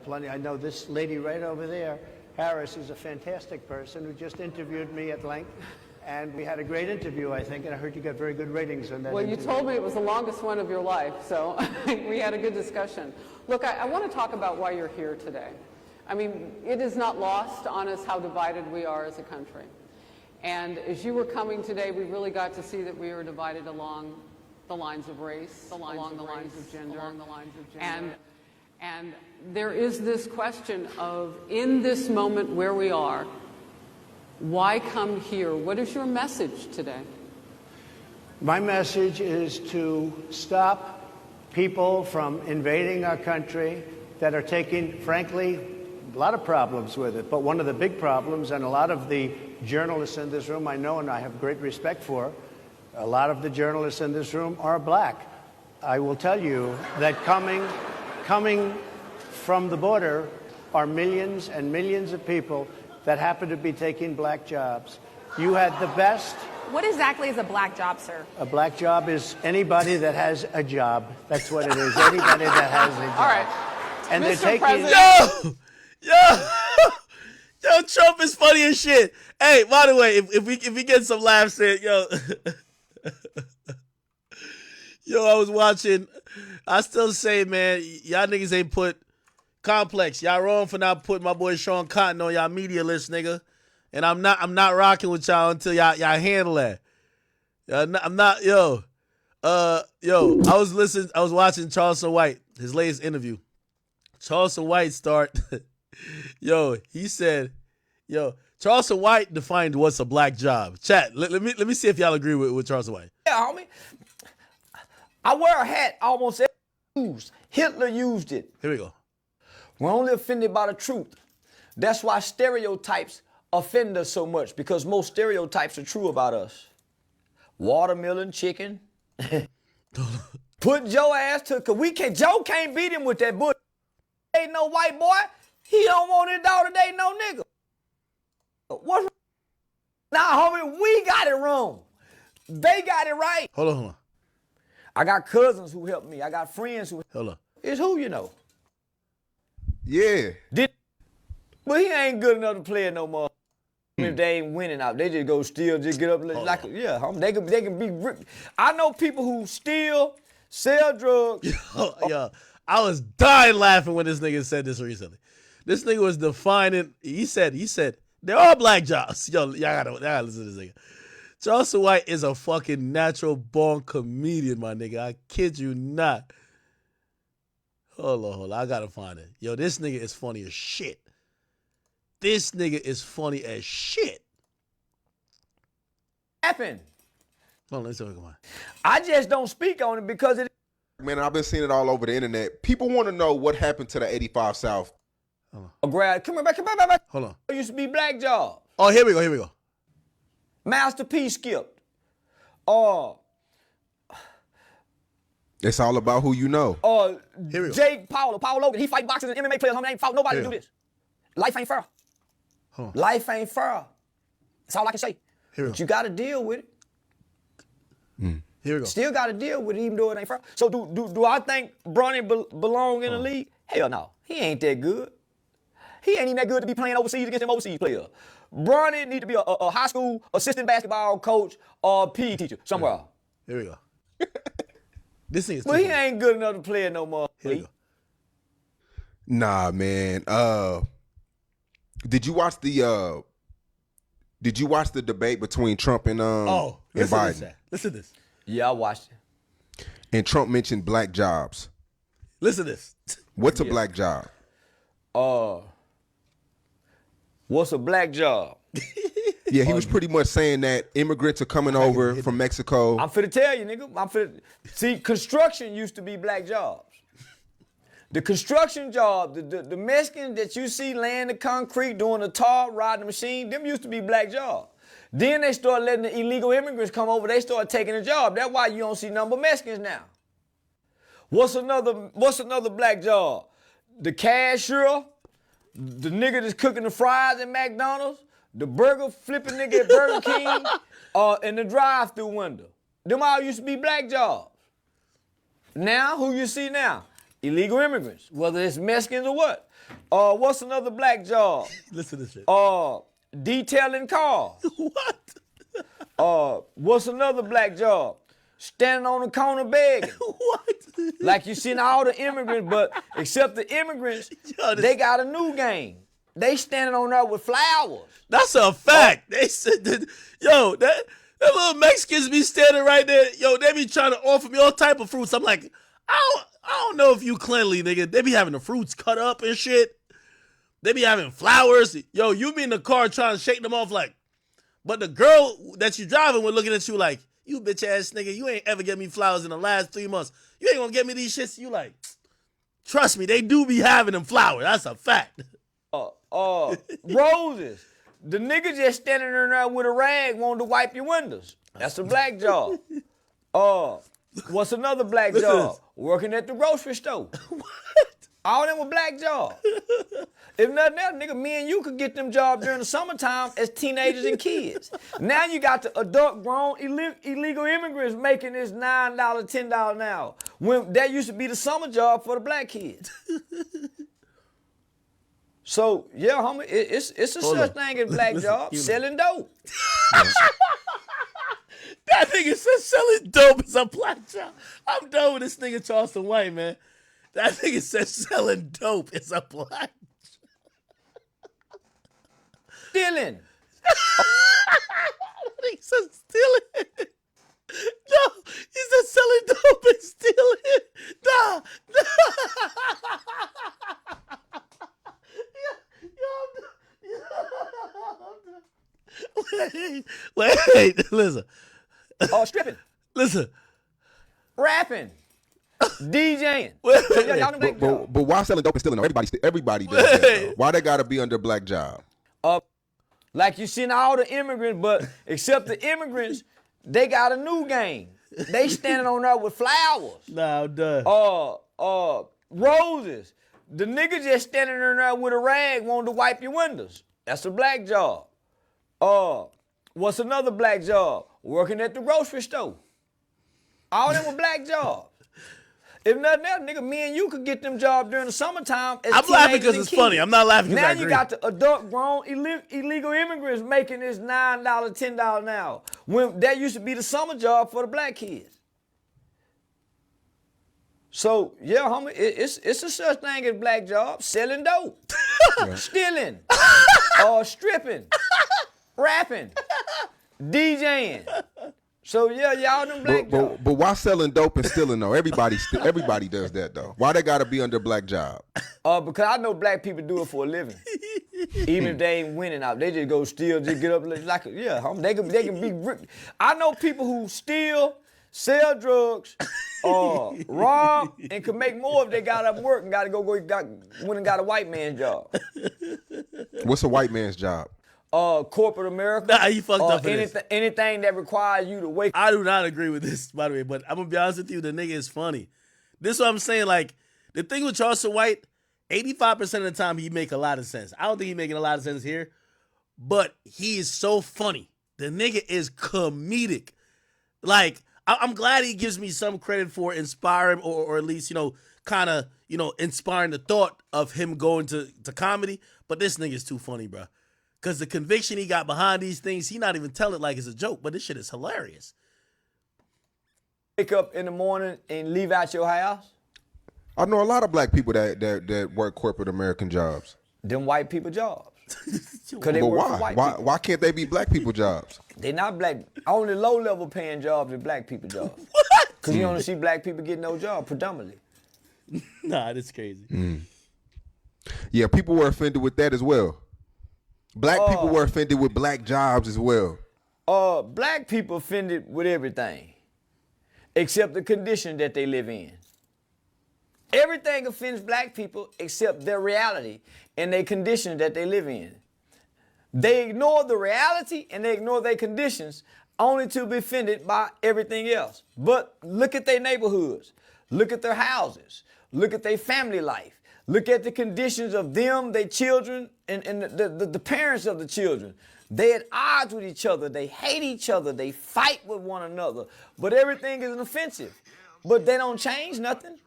plenty. I know this lady right over there, Harris, is a fantastic person who just interviewed me at length. And we had a great interview, I think, and I heard you got very good ratings on that Well, interview. you told me it was the longest one of your life, so we had a good discussion. Look, I want to talk about why you're here today. I mean, it is not lost on us how divided we are as a country. And as you were coming today, we really got to see that we are divided along the lines of race, along the lines of gender. And there is this question of, in this moment where we are, why come here? What is your message today? My message is to stop people from invading our country that are taking, frankly, a lot of problems with it. But one of the big problems, and a lot of the journalists in this room I know and I have great respect for, a lot of the journalists in this room are black. I will tell you that coming from the border are millions and millions of people that happen to be taking black jobs. You had the best. What exactly is a black job, sir? A black job is anybody that has a job. That's what it is. Anybody that has a job. All right. And Mr. they're taking. President. Yo, Trump is funny as shit. Hey, by the way, if we get some laughs in, yo, I was watching. I still say, man, y'all niggas ain't put Complex. Y'all wrong for not putting my boy Sean Cotton on y'all media list, nigga. And I'm not rocking with y'all until y'all handle that. I'm not, yo. I was watching Charleston White, his latest interview. Charleston White he said, Charleston White defined what's a black job. Chat, let me see if y'all agree with Charleston White. Yeah, homie. I wear a hat almost every used. Hitler used it. Here we go. We're only offended by the truth. That's why stereotypes offend us so much, because most stereotypes are true about us. Watermelon, chicken. Put Joe ass to, cause Joe can't beat him with that bush. Ain't no white boy. He don't want his daughter date no nigga. What's wrong? Nah, homie, we got it wrong. They got it right. Hold on. I got cousins who help me. I got friends who. Hold on. It's who you know. Yeah. But he ain't good enough to play it no more. If they ain't winning out, they just go steal, just get up homie. They can be. I know people who steal, sell drugs. I was dying laughing when this nigga said this recently. This nigga was defining. He said they're all black jobs. Y'all gotta listen to this nigga. Charleston White is a fucking natural born comedian, my nigga. I kid you not. Hold on. I gotta find it. Yo, this nigga is funny as shit. Happened. Hold on, let's see what come on. I just don't speak on it because it. Man, I've been seeing it all over the internet. People want to know what happened to the 85 South. Come here back. Hold on. It used to be black jobs. Oh, here we go. Master P skipped. It's all about who you know. Here we go. Jake Paul Logan, he fight boxers and MMA players. Homie, ain't fought nobody to do this. Life ain't fair. Life ain't fair. That's all I can say. But you got to deal with it. Here we go. Still got to deal with it, even though it ain't fair. So do I think Bronny belong in the league? Hell no. He ain't that good. He ain't even that good to be playing overseas against them overseas players. Bronny need to be a high school assistant basketball coach or a PE teacher somewhere. Here we go. This thing is. But he ain't good enough to play it no more. Here we go. Nah, man. Did you watch the debate between Trump and Biden? Listen to this. Yeah, I watched it. And Trump mentioned black jobs. Listen to this. What's a black job? What's a black job? Yeah, he was pretty much saying that immigrants are coming over from Mexico. I'm finna tell you, nigga. See, construction used to be black jobs. The construction job, the Mexicans that you see laying the concrete, doing the tar, riding the machine, them used to be black jobs. Then they started letting the illegal immigrants come over. They started taking the job. That's why you don't see number of Mexicans now. What's another black job? The cashier, the nigga that's cooking the fries at McDonald's, the burger flipping nigga at Burger King, and the drive-through window. Them all used to be black jobs. Now, who you see now? Illegal immigrants, whether it's Mexicans or what. What's another black job? Listen to this shit. Detailing cars. What? What's another black job? Standing on the corner begging. What? Like you seen all the immigrants, but except the immigrants, they got a new game. They standing on there with flowers. That's a fact. They said that, yo, that little Mexicans be standing right there. Yo, they be trying to offer me all type of fruits. I'm like, I don't know if you cleanly, nigga. They be having the fruits cut up and shit. They be having flowers. Yo, you be in the car trying to shake them off like, but the girl that you driving with looking at you like, you bitch ass nigga, you ain't ever get me flowers in the last 3 months. You ain't gonna get me these shits. You like, trust me, they do be having them flowers. That's a fact. Roses. The nigga just standing there with a rag wanting to wipe your windows. That's a black job. What's another black job? Working at the grocery store. What? All them were black jobs. If nothing else, nigga, me and you could get them jobs during the summertime as teenagers and kids. Now you got the adult grown illegal immigrants making this $9, $10 an hour. When that used to be the summer job for the black kids. So, yeah, homie, it's a such thing as black job, selling dope. That nigga said selling dope is a black job. I'm done with this nigga Charleston White, man. That nigga said selling dope is a black job. Stealing. He said stealing. No, he said selling dope and stealing. Nah. Wait, listen. Stripping. Listen. Rapping. DJing. But why selling dope and stealing? Everybody does that, though. Why they gotta be under black job? Like you seen all the immigrants, but except the immigrants, they got a new game. They standing on there with flowers. Nah, I'm done. Roses. The nigga just standing there with a rag wanting to wipe your windows. That's a black job. What's another black job? Working at the grocery store. All them were black jobs. If nothing else, nigga, me and you could get them jobs during the summertime as I'm laughing because it's funny. I'm not laughing because I agree. Now you got the adult grown illegal immigrants making this $9, $10 an hour. When that used to be the summer job for the black kids. So, yeah, homie, it's a such thing as black jobs. Selling dope. Stealing. Stripping. Rapping. DJing. So, yeah, y'all them black jobs. But why selling dope and stealing, though? Everybody does that, though. Why they got to be under black job? Because I know black people do it for a living. Even if they ain't winning out, they just go steal, just get up like, homie, they can be rich. I know people who steal, sell drugs, rob, and can make more if they got up work and went and got a white man's job. What's a white man's job? Corporate America. Nah, you fucked up for anything that requires you to wake I do not agree with this, by the way, but I'm going to be honest with you, the nigga is funny. This is what I'm saying, like, the thing with Charleston White, 85% of the time he make a lot of sense. I don't think he making a lot of sense here, but he is so funny. The nigga is comedic. Like, I'm glad he gives me some credit for inspiring or at least, kind of, inspiring the thought of him going to comedy, but this nigga's too funny, bro. Because the conviction he got behind these things, he not even tell it like it's a joke, but this shit is hilarious. Wake up in the morning and leave out your house? I know a lot of black people that work corporate American jobs. Them white people jobs. But why can't they be black people jobs? They not black. Only low-level paying jobs are black people jobs. What? Because you only see black people getting no job, predominantly. Nah, that's crazy. Yeah, people were offended with that as well. Black people were offended with black jobs as well. Black people offended with everything, except the condition that they live in. Everything offends black people except their reality and their condition that they live in. They ignore the reality and they ignore their conditions only to be offended by everything else. But look at their neighborhoods. Look at their houses. Look at their family life. Look at the conditions of them, their children, and the parents of the children. They at odds with each other. They hate each other. They fight with one another. But everything is offensive. But they don't change nothing.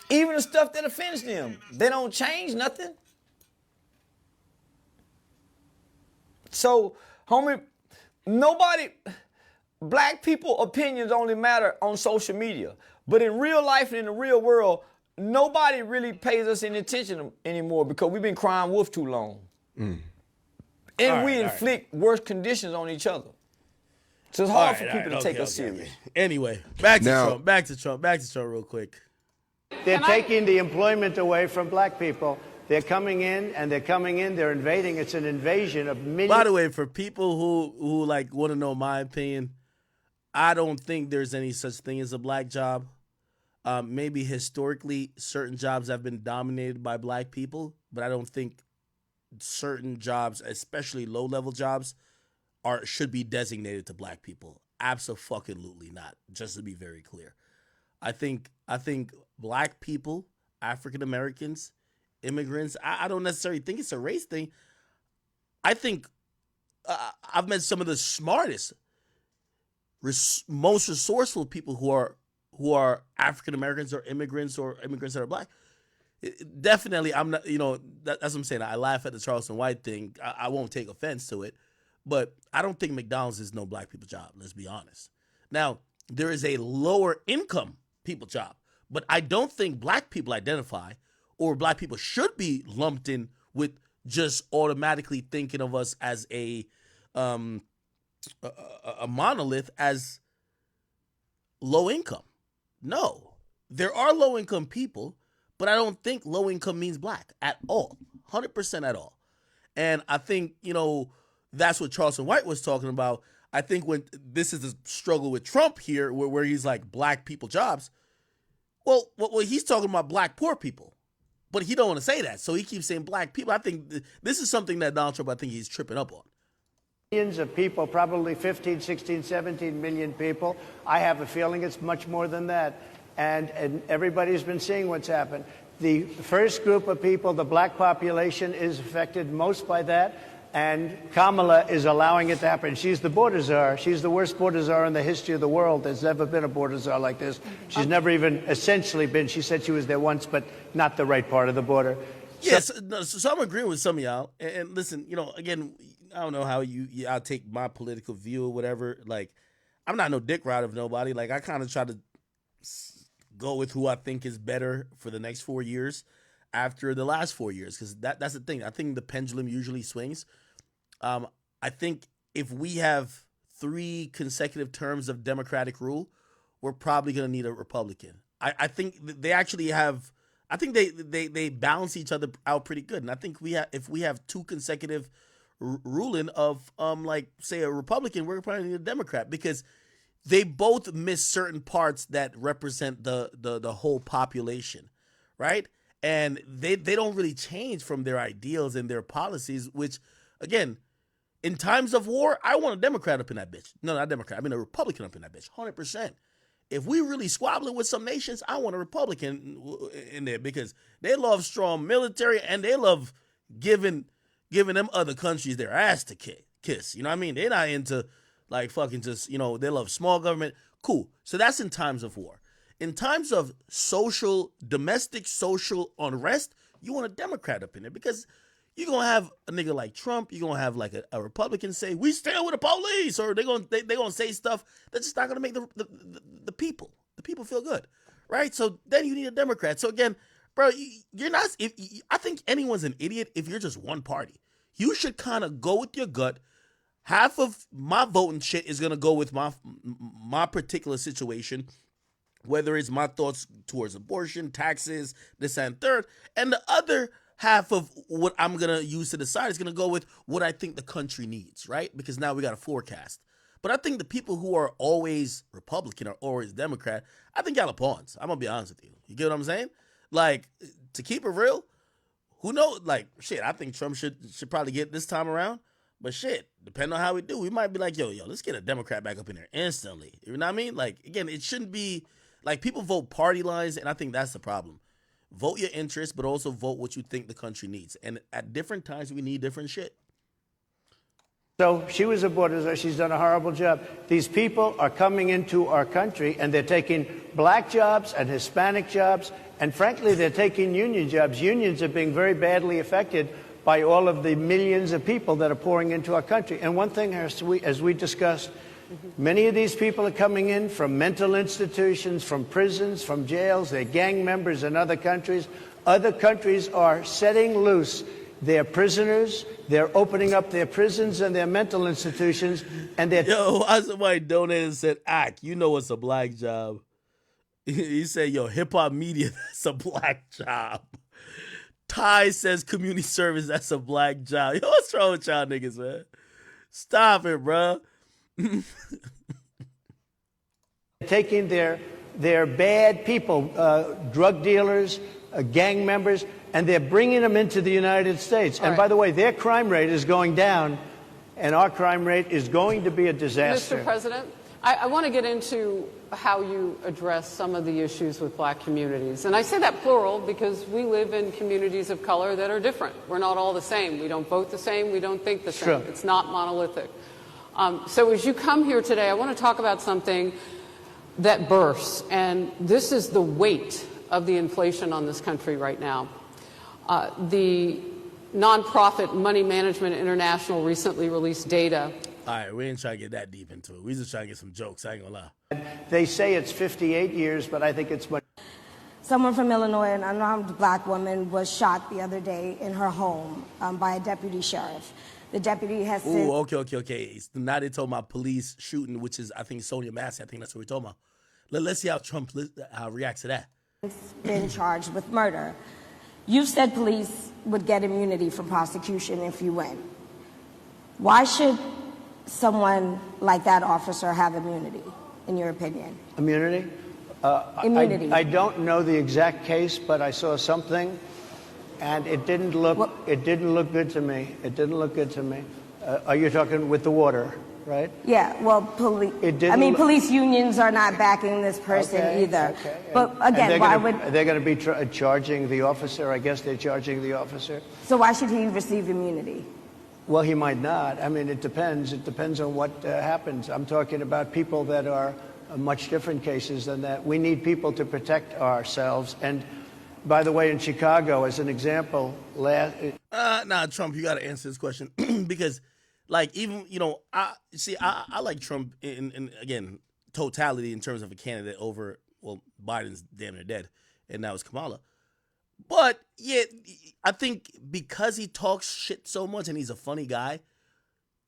Even the stuff that offends them, they don't change nothing. So, homie, black people opinions only matter on social media. But in real life and in the real world, nobody really pays us any attention anymore because we've been crying wolf too long. And we inflict worse conditions on each other. So it's hard for people to take us serious. Anyway, back to Trump real quick. They're taking the employment away from black people. They're coming in, they're invading. It's an invasion of millions. By the way, for people who like want to know my opinion, I don't think there's any such thing as a black job. Maybe historically, certain jobs have been dominated by black people, but I don't think certain jobs, especially low-level jobs, should be designated to black people. Absolutely not. Just to be very clear, I think black people, African Americans, immigrants. I don't necessarily think it's a race thing. I think I've met some of the smartest, most resourceful people who are African Americans or immigrants that are black. Definitely, I'm not. That's what I'm saying. I laugh at the Charleston White thing. I won't take offense to it, but I don't think McDonald's is no black people job. Let's be honest. Now, there is a lower income people job, but I don't think black people identify or black people should be lumped in with just automatically thinking of us as a monolith as low income. No, there are low income people, but I don't think low income means black at all, 100% at all. And I think, that's what Charleston White was talking about. I think when this is the struggle with Trump here, where he's like black people jobs, well, he's talking about black poor people, but he don't want to say that. So he keeps saying black people. I think this is something that Donald Trump, I think he's tripping up on. Millions of people, probably 15, 16, 17 million people. I have a feeling it's much more than that. And everybody's been seeing what's happened. The first group of people, the black population, is affected most by that. And Kamala is allowing it to happen. She's the border czar. She's the worst border czar in the history of the world. There's never been a border czar like this. She's never even essentially been. She said she was there once, but not the right part of the border. Yes, so I'm agreeing with some of y'all. And listen, again, I don't know how I'll take my political view or whatever. Like, I'm not no dick ride of nobody. Like, I kind of try to go with who I think is better for the next 4 years after the last 4 years, because that's the thing. I think the pendulum usually swings. I think if we have 3 consecutive terms of Democratic rule, we're probably going to need a Republican. I think they actually have. I think they balance each other out pretty good, and I think if we have 2 consecutive ruling of like say a Republican, we're probably need a Democrat, because they both miss certain parts that represent the whole population, right? And they don't really change from their ideals and their policies, which, again, in times of war, I want a Democrat up in that bitch. No, not a Democrat. I mean a Republican up in that bitch, 100%. If we really squabbling with some nations, I want a Republican in there, because they love strong military and they love giving them other countries their ass to kiss. You know what I mean? They're not into like fucking just, they love small government. Cool. So that's in times of war. In times of domestic social unrest, you want a Democrat up in there, because you're going to have a nigga like Trump, you're going to have like a Republican say, we stand with the police, or they're going to say stuff that's just not going to make the people feel good, right? So then you need a Democrat. So again, bro, you're not, I think anyone's an idiot if you're just one party. You should kind of go with your gut. Half of my voting shit is going to go with my particular situation, whether it's my thoughts towards abortion, taxes, this and third, and the other half of what I'm going to use to decide is going to go with what I think the country needs, right? Because now we got a forecast. But I think the people who are always Republican or always Democrat, I think y'all are pawns. I'm going to be honest with you. You get what I'm saying? Like, to keep it real, who knows? Like, shit, I think Trump should probably get this time around. But shit, depending on how we do, we might be like, yo, let's get a Democrat back up in there instantly. You know what I mean? Like, again, it shouldn't be Like, people vote party lines, and I think that's the problem. Vote your interests, but also vote what you think the country needs. And at different times, we need different shit. So she was a border czar. She's done a horrible job. These people are coming into our country, and they're taking black jobs and Hispanic jobs, and frankly, they're taking union jobs. Unions are being very badly affected by all of the millions of people that are pouring into our country. And one thing, as we discussed, many of these people are coming in from mental institutions, from prisons, from jails. They're gang members in other countries. Other countries are setting loose their prisoners. They're opening up their prisons and their mental institutions. And they're... Yo, somebody donated and said, Ak, you know it's a black job. He said, yo, hip-hop media, that's a black job. Ty says community service, that's a black job. Yo, what's wrong with y'all niggas, man? Stop it, bro. Taking their bad people, drug dealers, gang members, and they're bringing them into the United States. And by the way, their crime rate is going down, and our crime rate is going to be a disaster. Mr. President, I want to get into how you address some of the issues with black communities. And I say that plural because we live in communities of color that are different. We're not all the same. We don't vote the same. We don't think the same. Sure. It's not monolithic. So as you come here today, I want to talk about something that bursts, and this is the weight of the inflation on this country right now. The nonprofit Money Management International recently released data. All right, we ain't trying to get that deep into it. We just trying to get some jokes. I ain't gonna lie. They say it's 58 years, but I think it's much. Someone from Illinois, an unarmed black woman, was shot the other day in her home by a deputy sheriff. The deputy has said... Ooh, okay. Now they told about police shooting, which is, I think, Sonia Massey. I think that's what we're talking about. Let's see how Trump reacts to that. ...been charged with murder. You said police would get immunity from prosecution if you win. Why should someone like that officer have immunity, in your opinion? Immunity? Immunity. I don't know the exact case, but I saw something, and it didn't look good to me. It didn't look good to me. Are you talking with the water, right? Yeah, well, police unions are not backing this person either. Okay. But again, why would... They're going to be charging the officer. I guess they're charging the officer. So why should he receive immunity? Well, he might not. I mean, it depends. It depends on what happens. I'm talking about people that are much different cases than that. We need people to protect ourselves. And by the way, in Chicago, as an example, Trump, you got to answer this question because, like, even, I like Trump in again, totality in terms of a candidate over, well, Biden's damn near dead, and now it's Kamala. But, yeah, I think because he talks shit so much and he's a funny guy,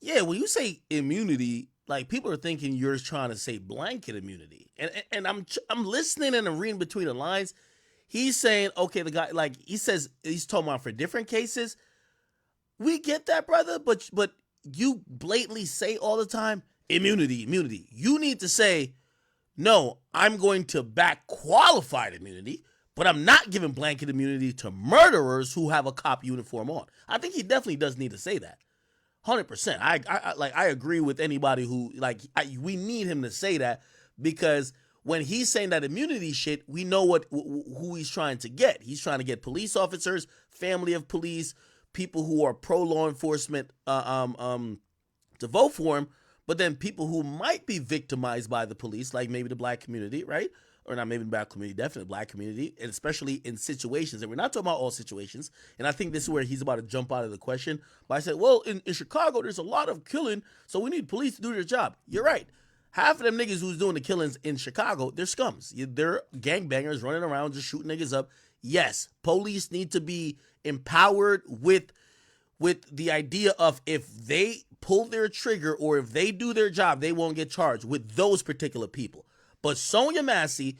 yeah, when you say immunity, like, people are thinking you're trying to say blanket immunity. And I'm listening and I'm reading between the lines. He's saying, okay, the guy, like, he says, he's talking about for different cases. We get that, brother, but you blatantly say all the time, immunity. You need to say, no, I'm going to back qualified immunity, but I'm not giving blanket immunity to murderers who have a cop uniform on. I think he definitely does need to say that. 100%. I agree with anybody who, we need him to say that, because when he's saying that immunity shit, we know who he's trying to get. He's trying to get police officers, family of police, people who are pro law enforcement to vote for him, but then people who might be victimized by the police, like maybe the black community, right? Or not maybe the black community, definitely black community, and especially in situations, and we're not talking about all situations, and I think this is where he's about to jump out of the question, but I said, well, in Chicago, there's a lot of killing, so we need police to do their job. You're right. Half of them niggas who's doing the killings in Chicago, they're scums. They're gangbangers running around just shooting niggas up. Yes, police need to be empowered with the idea of if they pull their trigger or if they do their job, they won't get charged with those particular people. But Sonia Massey,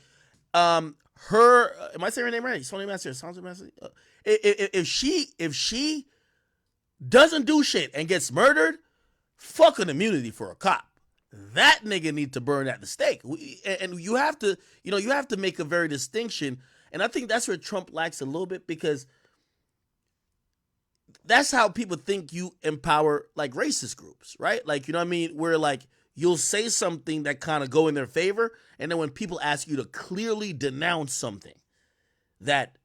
am I saying her name right? Sonia Massey or Sonia Massey? If she doesn't do shit and gets murdered, fuck an immunity for a cop. That nigga need to burn at the stake. And you have to make a very distinction. And I think that's where Trump lacks a little bit, because that's how people think you empower, like, racist groups, right? Like, you know what I mean? Where, like, you'll say something that kind of go in their favor, and then when people ask you to clearly denounce something that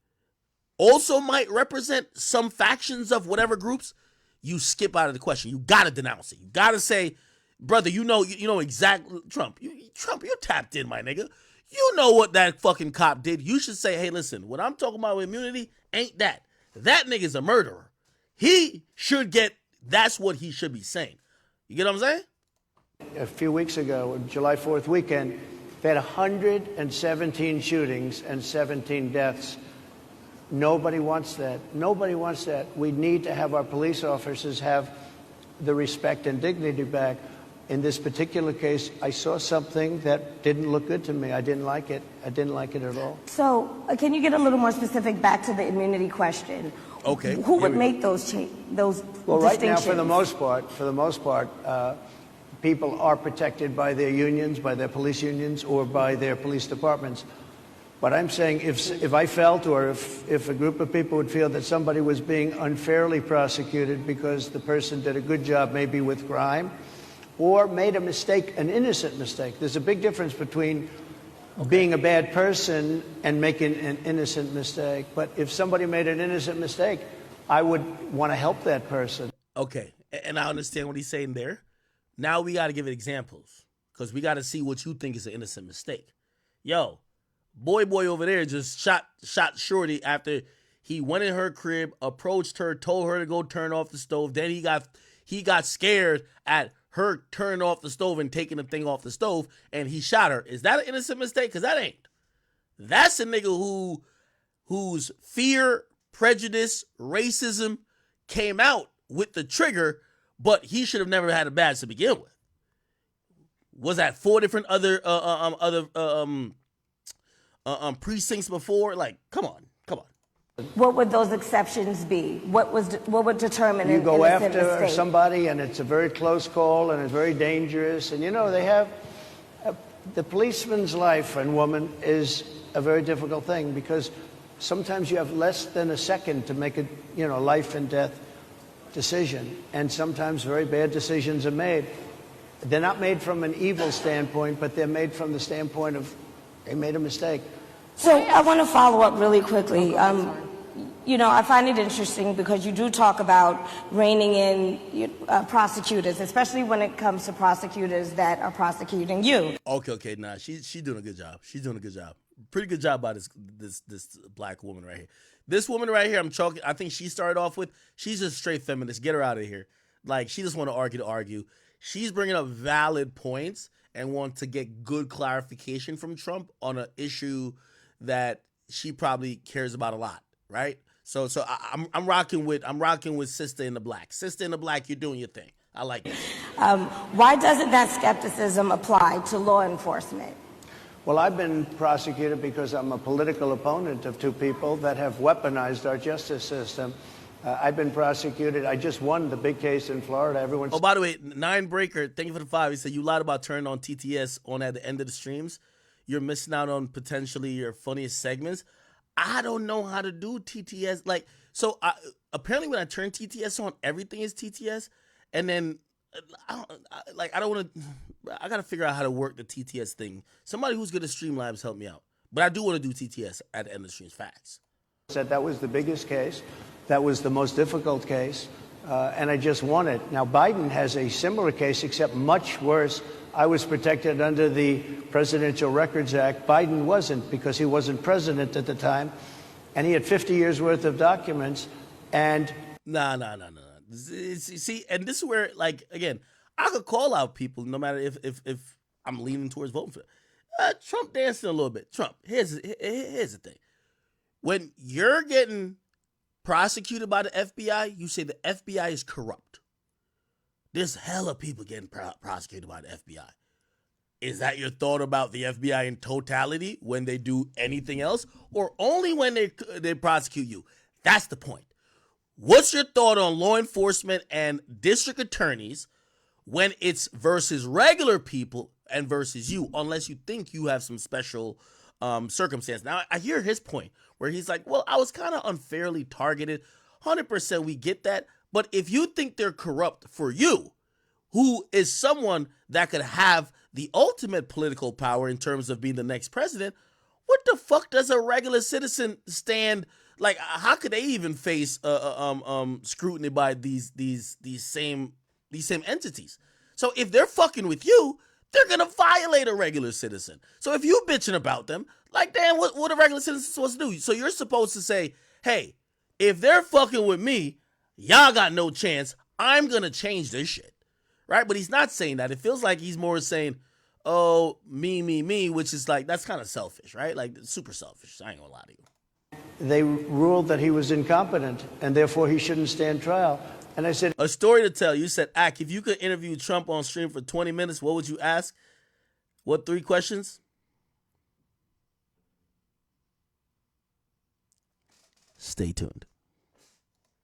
also might represent some factions of whatever groups, you skip out of the question. You gotta denounce it. You gotta say, brother, you know exactly Trump. Trump, you're tapped in, my nigga. You know what that fucking cop did. You should say, hey, listen, what I'm talking about with immunity ain't that. That nigga's a murderer. He should get, that's what he should be saying. You get what I'm saying? A few weeks ago, July 4th weekend, they had 117 shootings and 17 deaths. Nobody wants that. Nobody wants that. We need to have our police officers have the respect and dignity back. In this particular case, I saw something that didn't look good to me. I didn't like it. I didn't like it at all. So, can you get a little more specific back to the immunity question? Okay. Who would make those those Well, right now, distinctions? for the most part, people are protected by their unions, by their police unions, or by their police departments. But I'm saying if I felt, or if a group of people would feel that somebody was being unfairly prosecuted because the person did a good job maybe with crime, or made a mistake, an innocent mistake. There's a big difference between being a bad person and making an innocent mistake. But if somebody made an innocent mistake, I would want to help that person. Okay, and I understand what he's saying there. Now we got to give it examples, because we got to see what you think is an innocent mistake. Yo, boy over there just shot Shorty after he went in her crib, approached her, told her to go turn off the stove. Then he got scared at her turning off the stove and taking the thing off the stove, and he shot her. Is that an innocent mistake? Because that ain't. That's a nigga whose fear, prejudice, racism came out with the trigger, but he should have never had a badge to begin with. Was that 4 different other precincts before? Like, come on. What would those exceptions be? What would determine You an go innocent after mistake? somebody, and it's a very close call, and it's very dangerous. And they have the policeman's life and woman is a very difficult thing, because sometimes you have less than a second to make a life and death decision, and sometimes very bad decisions are made. They're not made from an evil standpoint, but they're made from the standpoint of they made a mistake. So I want to follow up really quickly. I find it interesting because you do talk about reining in prosecutors, especially when it comes to prosecutors that are prosecuting you. Okay, nah, she's doing a good job. She's doing a good job. Pretty good job by this black woman right here. This woman right here, I think she started off with, she's just straight feminist. Get her out of here. Like, she just want to argue. She's bringing up valid points and want to get good clarification from Trump on an issue that she probably cares about a lot, right? So I'm rocking with Sister in the Black. Sister in the Black, you're doing your thing. I like it. Why doesn't that skepticism apply to law enforcement? Well, I've been prosecuted because I'm a political opponent of 2 people that have weaponized our justice system. I've been prosecuted. I just won the big case in Florida. Everyone's. Oh, by the way, 9 Breaker, thank you for the 5. He said you lied about turning on TTS on at the end of the streams. You're missing out on potentially your funniest segments. I don't know how to do TTS. Apparently when I turn TTS on, everything is TTS. And then, I got to figure out how to work the TTS thing. Somebody who's good at Streamlabs help me out. But I do want to do TTS at the end of the streams. Facts. Said that was the biggest case. That was the most difficult case. And I just won it. Now, Biden has a similar case, except much worse. I was protected under the Presidential Records Act. Biden wasn't, because he wasn't president at the time. And he had 50 years worth of documents. And No. See, and this is where, again, I could call out people no matter if I'm leaning towards voting for Trump dancing a little bit. Trump, here's the thing. When you're getting prosecuted by the FBI, you say the FBI is corrupt. There's hella people getting prosecuted by the FBI. Is that your thought about the FBI in totality when they do anything else, or only when they prosecute you? That's the point. What's your thought on law enforcement and district attorneys when it's versus regular people and versus you, unless you think you have some special circumstance? Now, I hear his point where he's like, well, I was kind of unfairly targeted. 100% we get that. But if you think they're corrupt for you, who is someone that could have the ultimate political power in terms of being the next president, what the fuck does a regular citizen stand? Like, how could they even face scrutiny by these same entities? So if they're fucking with you, they're gonna violate a regular citizen. So if you bitching about them, like, damn, what a regular citizen supposed to do? So you're supposed to say, hey, if they're fucking with me, y'all got no chance. I'm gonna change this shit, right? But he's not saying that. It feels like he's more saying, oh, me, which is like, that's kind of selfish, right? Like, super selfish. I ain't gonna lie to you. They ruled that he was incompetent, and therefore he shouldn't stand trial. And I said, a story to tell. You said, Ak, if you could interview Trump on stream for 20 minutes, what would you ask? What 3 questions? Stay tuned.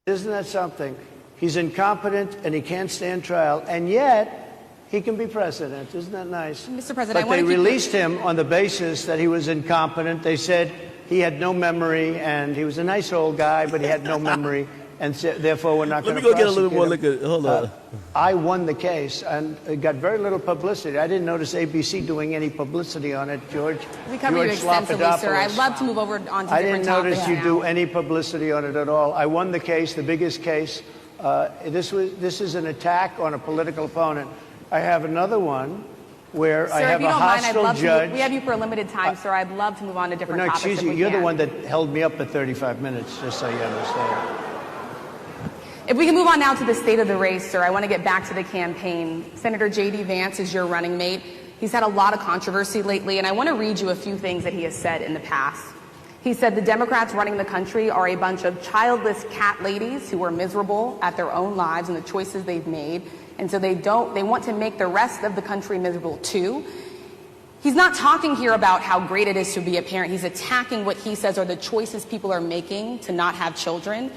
isn't that something? He's incompetent and he can't stand trial, and yet he can be president. Isn't that nice? Mr. President, but they released him on the basis that he was incompetent. They said he had no memory, and he was a nice old guy, but he had no memory. And so, therefore, we're not going to prosecute him. Let me go get a little more liquor. Hold on. I won the case, and it got very little publicity. I didn't notice ABC doing any publicity on it, George. We cover you extensively, sir. I'd love to move over on to different topics. I didn't notice you do any publicity on it at all. I won the case, the biggest case. This is an attack on a political opponent. I have another one where I have a hostile judge. We have you for a limited time, sir. I'd love to move on to different topics. Excuse me. You're the one that held me up for 35 minutes, just so you understand. If we can move on now to the state of the race, sir, I want to get back to the campaign. Senator J.D. Vance is your running mate. He's had a lot of controversy lately, and I want to read you a few things that he has said in the past. He said the Democrats running the country are a bunch of childless cat ladies who are miserable at their own lives and the choices they've made, and so they want to make the rest of the country miserable too. He's not talking here about how great it is to be a parent. He's attacking what he says are the choices people are making to not have children.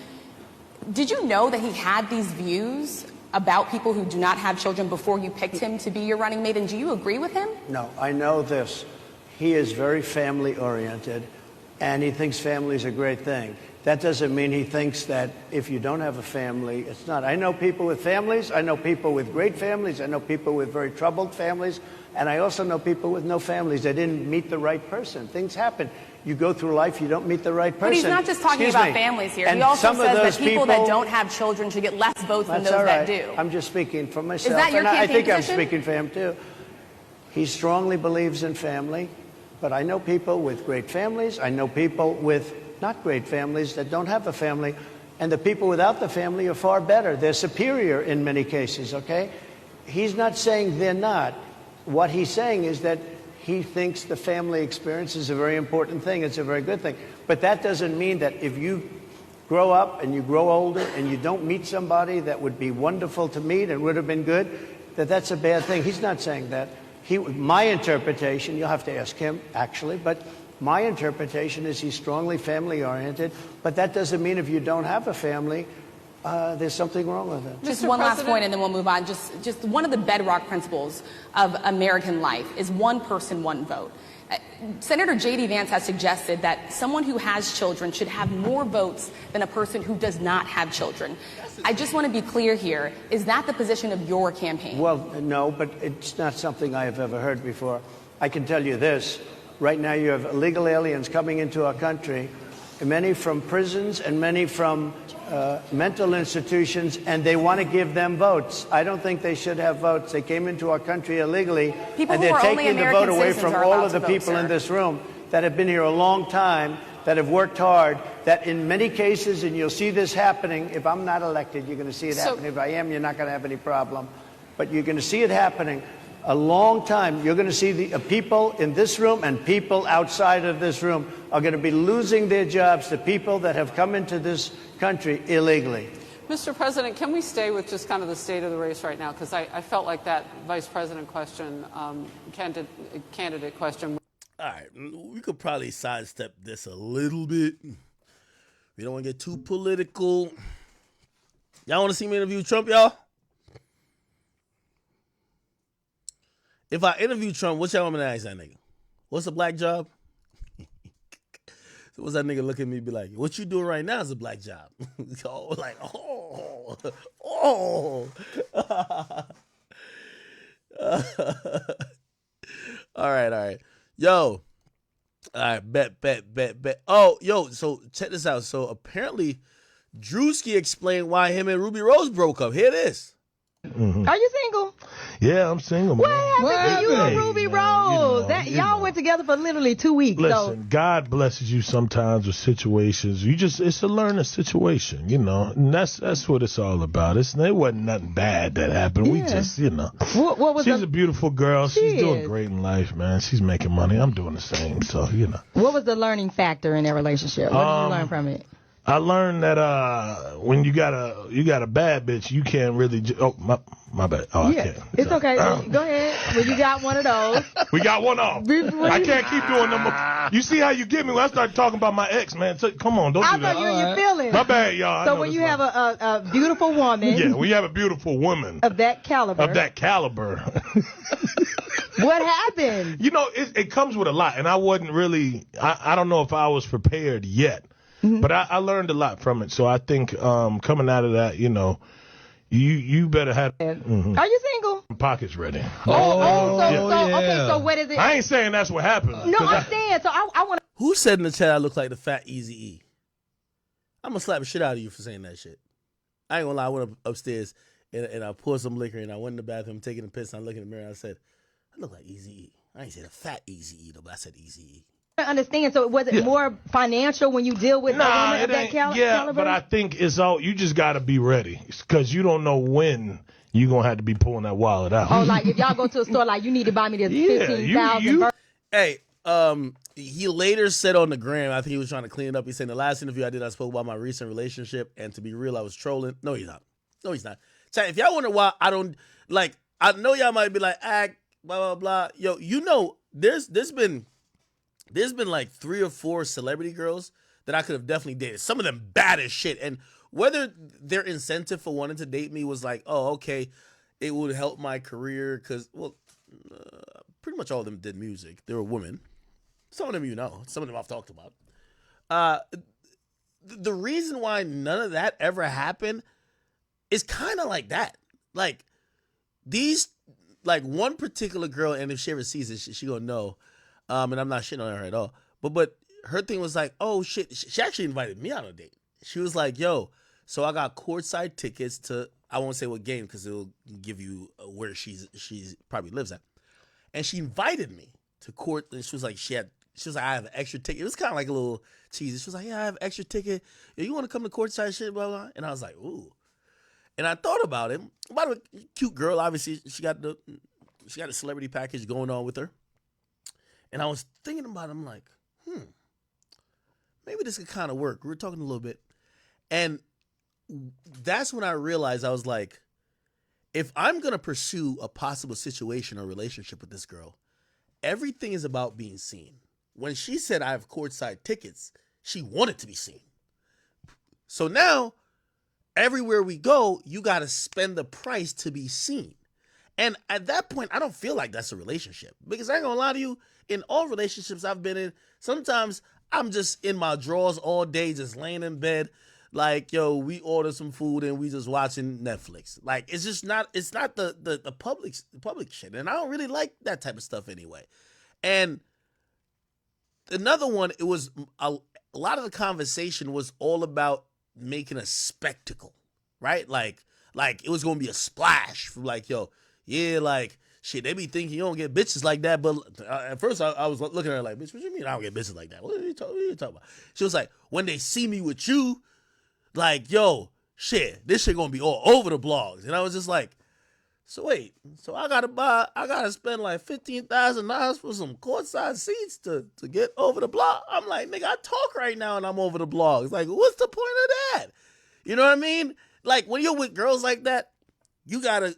Did you know that he had these views about people who do not have children before you picked him to be your running mate, and do you agree with him? No, I know this. He is very family-oriented, and he thinks family is a great thing. That doesn't mean he thinks that if you don't have a family, it's not. I know people with families. I know people with great families. I know people with very troubled families. And I also know people with no families. They didn't meet the right person. Things happen. You go through life, you don't meet the right person. But he's not just talking about families here. He also says that people that don't have children should get less votes than those that do. I'm just speaking for myself. Is that your campaign I think position? I'm speaking for him, too. He strongly believes in family. But I know people with great families. I know people with not great families that don't have a family. And the people without the family are far better. They're superior in many cases, okay? He's not saying they're not. What he's saying is that he thinks the family experience is a very important thing. It's a very good thing. But that doesn't mean that if you grow up and you grow older and you don't meet somebody that would be wonderful to meet and would have been good, that that's a bad thing. He's not saying that. My interpretation, you'll have to ask him, actually, but my interpretation is he's strongly family-oriented, but that doesn't mean if you don't have a family, there's something wrong with it. Just one last point, and then we'll move on. Just one of the bedrock principles of American life is one person, one vote. Senator J.D. Vance has suggested that someone who has children should have more votes than a person who does not have children. I just want to be clear here. Is that the position of your campaign? Well, no, but it's not something I have ever heard before. I can tell you this. Right now you have illegal aliens coming into our country, many from prisons and many from mental institutions, and they want to give them votes. I don't think they should have votes. They came into our country illegally, and they're taking the vote away from all of the people in this room that have been here a long time, that have worked hard, that in many cases, and you'll see this happening, if I'm not elected, you're going to see it happening. If I am, you're not going to have any problem. But you're going to see it happening a long time. You're going to see the people in this room and people outside of this room are going to be losing their jobs to people that have come into this country illegally. Mr. President, can we stay with just kind of the state of the race right now? Because I felt like that vice president question, candidate question. All right, we could probably sidestep this a little bit. We don't want to get too political. Y'all want to see me interview Trump, y'all? If I interview Trump, what y'all want me to ask that nigga? What's a black job? So what's that nigga look at me and be like, what you doing right now is a black job. All right. Yo. All right, bet. Oh, yo, so check this out. So apparently, Drewski explained why him and Ruby Rose broke up. Here it is. Mm-hmm. Are you single? Yeah, I'm single. What man. happened to you and Ruby Rose? Y'all went together for literally 2 weeks. Listen, God blesses you sometimes with situations. It's a learning situation, and that's what it's all about. It wasn't nothing bad that happened. Yeah. We just, What was she's a beautiful girl. She's doing great in life, man. She's making money. I'm doing the same. So, What was the learning factor in their relationship? What did you learn from it? I learned that when you got a bad bitch, you can't really. My bad. Oh, I can't. It's okay. Go ahead. Well, you got one of those. We got one off. I can't keep doing them. You see how you get me when I start talking about my ex, man? So, come on, don't do that. I know you're in your feelings. My bad, y'all. So when you have a beautiful woman. Yeah, we have a beautiful woman. Of that caliber. What happened? It comes with a lot, and I wasn't really. I don't know if I was prepared yet. Mm-hmm. But I learned a lot from it. So I think coming out of that, you better have. Mm-hmm. Are you single? Pockets ready. Okay, so what is it? I ain't saying that's what happened. No, I'm saying. So I want to. Who said in the chat I look like the fat Eazy-E? I'm going to slap the shit out of you for saying that shit. I ain't going to lie. I went upstairs and I poured some liquor and I went in the bathroom taking a piss and I looked in the mirror and I said, I look like Eazy-E. I ain't say the fat Eazy-E though, but I said Eazy-E. Understand. So was it more financial when you deal with a woman of that caliber? Yeah, but I think it's all you just got to be ready because you don't know when you're gonna have to be pulling that wallet out. Oh, like if y'all go to a store, like you need to buy me this 15,000. Hey, he later said on the gram, I think he was trying to clean it up. He said in the last interview I did, I spoke about my recent relationship, and to be real, I was trolling. No, he's not. So if y'all wonder why I don't like, I know y'all might be like, blah blah blah. Yo, there's been like 3 or 4 celebrity girls that I could have definitely dated. Some of them bad as shit. And whether their incentive for wanting to date me was like, oh, okay, it would help my career. Because, pretty much all of them did music. They were women. Some of them some of them I've talked about. The reason why none of that ever happened is kind of like that. Like, one particular girl, and if she ever sees it, she gonna know. And I'm not shitting on her at all. But her thing was like, oh, shit. She actually invited me on a date. She was like, yo, so I got courtside tickets to, I won't say what game because it'll give you where she probably lives at. And she invited me to court. And she was like, I have an extra ticket. It was kind of like a little cheesy. She was like, yeah, I have an extra ticket. Yeah, you want to come to courtside shit, blah, blah. And I was like, ooh. And I thought about it. By the way, cute girl. Obviously, she got a celebrity package going on with her. And I was thinking about it, I'm like, maybe this could kind of work. We were talking a little bit. And that's when I realized, I was like, if I'm going to pursue a possible situation or relationship with this girl, everything is about being seen. When she said I have courtside tickets, she wanted to be seen. So now, everywhere we go, you got to spend the price to be seen. And at that point, I don't feel like that's a relationship. Because I ain't going to lie to you, in all relationships I've been in, sometimes I'm just in my drawers all day, just laying in bed. Like, yo, we order some food and we just watching Netflix. Like, it's just not, it's not the public shit. And I don't really like that type of stuff anyway. And another one, it was a lot of the conversation was all about making a spectacle, right? Like it was going to be a splash from like, yo, yeah, like, shit, they be thinking you don't get bitches like that. But at first, I was looking at her like, bitch, what you mean I don't get bitches like that? What are you talking about? She was like, when they see me with you, like, yo, shit, this shit gonna be all over the blogs. And I was just like, so wait, so I gotta spend like $15,000 for some courtside seats to get over the blog? I'm like, nigga, I talk right now and I'm over the blogs. Like, what's the point of that? You know what I mean? Like, when you're with girls like that, you gotta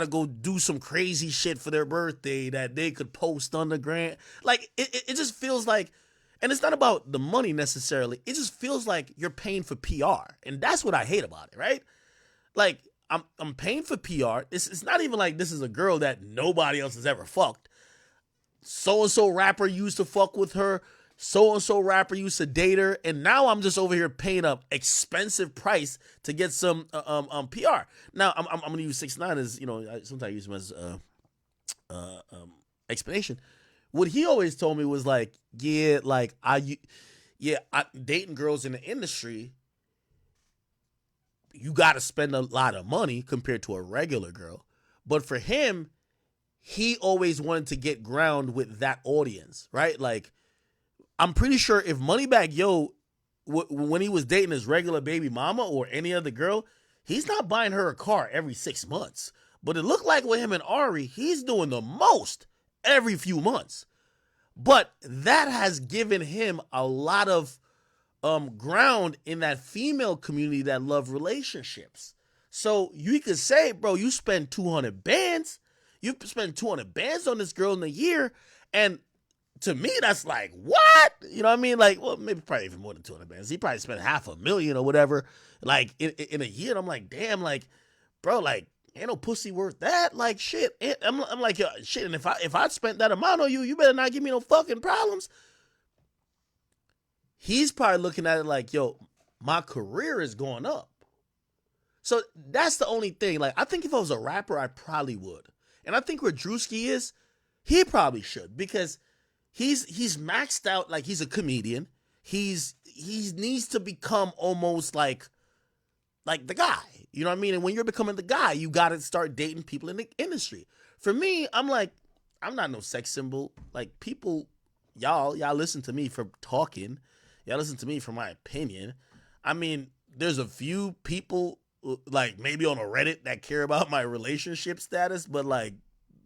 go do some crazy shit for their birthday that they could post on the gram. Like, it just feels like, and it's not about the money necessarily. It just feels like you're paying for PR. And that's what I hate about it, right? Like, I'm paying for PR. It's not even like this is a girl that nobody else has ever fucked. So-and-so rapper used to fuck with her. so-and-so rapper used to date her, and now I'm just over here paying an expensive price to get some PR. Now, I'm going to use 6ix9ine as, sometimes I use him as explanation. What he always told me was like, dating girls in the industry, you got to spend a lot of money compared to a regular girl. But for him, he always wanted to get ground with that audience, right? Like, I'm pretty sure if Moneybagg Yo, when he was dating his regular baby mama or any other girl, he's not buying her a car every 6 months. But it looked like with him and Ari, he's doing the most every few months. But that has given him a lot of ground in that female community that love relationships. So you could say, bro, you spend 200 bands. You spend 200 bands on this girl in a year, and to me, that's like, what? You know what I mean? Like, well, maybe probably even more than 200 bands. He probably spent $500,000 or whatever, like, in a year. And I'm like, damn, like, bro, like, ain't no pussy worth that. Like, shit. I'm like, yo, shit, and if I spent that amount on you, you better not give me no fucking problems. He's probably looking at it like, yo, my career is going up. So that's the only thing. Like, I think if I was a rapper, I probably would. And I think where Drewski is, he probably should, because he's maxed out. Like, he's a comedian. He needs to become almost like the guy. You know what I mean? And when you're becoming the guy, you got to start dating people in the industry. For me, I'm like, I'm not no sex symbol. Like, people, y'all listen to me for talking. Y'all listen to me for my opinion. I mean, there's a few people, like, maybe on a Reddit that care about my relationship status, but, like,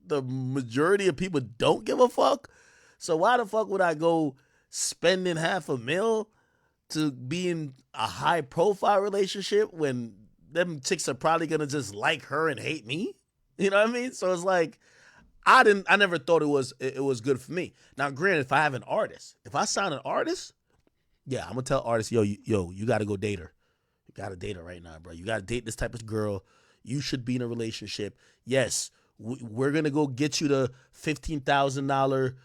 the majority of people don't give a fuck. So why the fuck would I go spending $500,000 to be in a high profile relationship when them chicks are probably gonna just like her and hate me? You know what I mean? So it's like, I never thought it was good for me. Now, granted, if I have an artist, if I sign an artist, yeah, I'm gonna tell artists, yo, you gotta go date her. You gotta date her right now, bro. You gotta date this type of girl. You should be in a relationship. Yes, we're gonna go get you the $15,000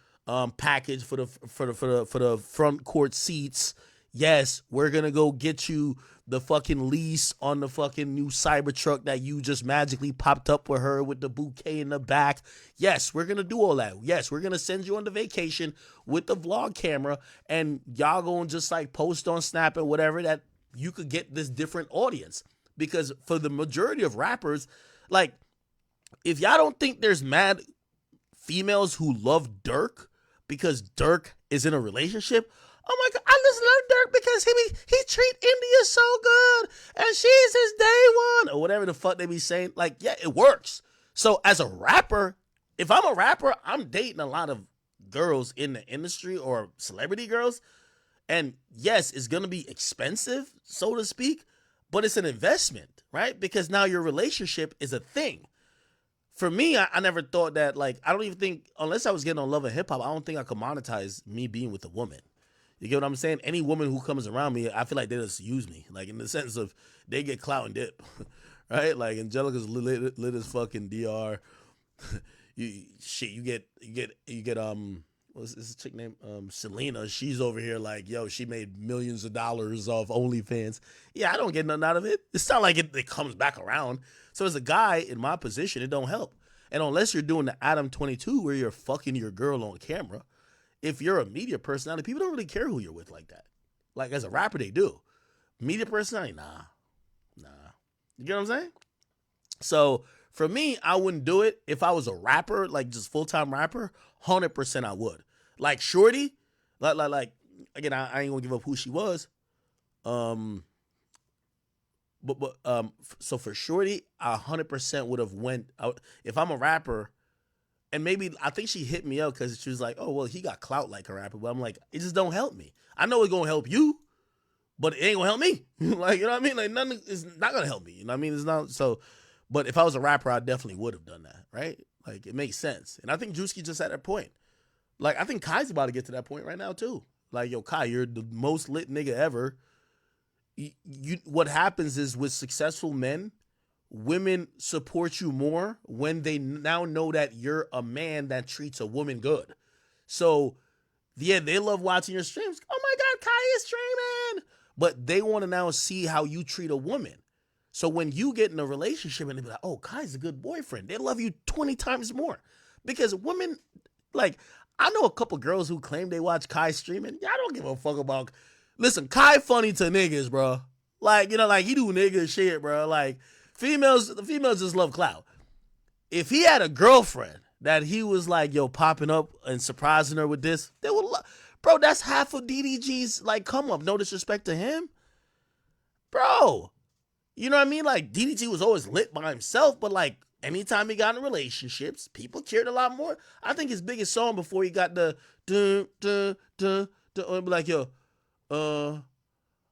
package for the front court seats. Yes, we're gonna go get you the fucking lease on the fucking new Cybertruck that you just magically popped up with her with the bouquet in the back. Yes, we're gonna do all that. Yes, we're gonna send you on the vacation with the vlog camera, and y'all gonna just like post on Snap and whatever, that you could get this different audience. Because for the majority of rappers, like, if y'all don't think there's mad females who love Dirk because Dirk is in a relationship, oh my God, I just love Dirk because he treat India so good and she's his day one, or whatever the fuck they be saying. Like, yeah, it works. So as a rapper, if I'm a rapper, I'm dating a lot of girls in the industry or celebrity girls. And yes, it's going to be expensive, so to speak, but it's an investment, right? Because now your relationship is a thing. For me, I never thought that, like, I don't even think, unless I was getting on Love and Hip Hop, I don't think I could monetize me being with a woman. You get what I'm saying? Any woman who comes around me, I feel like they just use me, like, in the sense of they get clout and dip, right? Like, Angelica's lit as fucking DR. You get what's this chick name? Selena. She's over here like, yo, she made millions of dollars off OnlyFans. Yeah, I don't get nothing out of it. It's not like it comes back around. So as a guy in my position, it don't help. And unless you're doing the Adam 22 where you're fucking your girl on camera, if you're a media personality, people don't really care who you're with like that. Like, as a rapper, they do. Media personality, nah. You get what I'm saying? So for me, I wouldn't do it. If I was a rapper, like just full-time rapper, 100% I would. Like Shorty, like again, I ain't gonna give up who she was. So for Shorty, I 100% would have went out. If I'm a rapper, and maybe I think she hit me up because she was like, oh, well, he got clout like a rapper. But I'm like, it just don't help me. I know it's gonna help you, but it ain't gonna help me. Like, you know what I mean? Like, nothing is not gonna help me. You know what I mean? It's not so. But if I was a rapper, I definitely would have done that, right? Like, it makes sense. And I think Drewski just at that point. Like, I think Kai's about to get to that point right now too. Like, yo, Kai, you're the most lit nigga ever. What happens is, with successful men, women support you more when they now know that you're a man that treats a woman good. So Yeah, they love watching your streams. Oh my God, Kai is streaming. But they want to now see how you treat a woman. So when you get in a relationship and they be like, oh, Kai's a good boyfriend, they love you 20 times more. Because women, like, I know a couple girls who claim they watch Kai streaming. Yeah, I don't give a fuck about. Listen, Kai funny to niggas, bro. Like, you know, like he do nigga shit, bro. Like, the females just love clout. If he had a girlfriend that he was like, yo, popping up and surprising her with this, they would bro, that's half of DDG's like come up. No disrespect to him. Bro. You know what I mean? Like DDG was always lit by himself, but like anytime he got in relationships, people cared a lot more. I think his biggest song before he got the like, yo,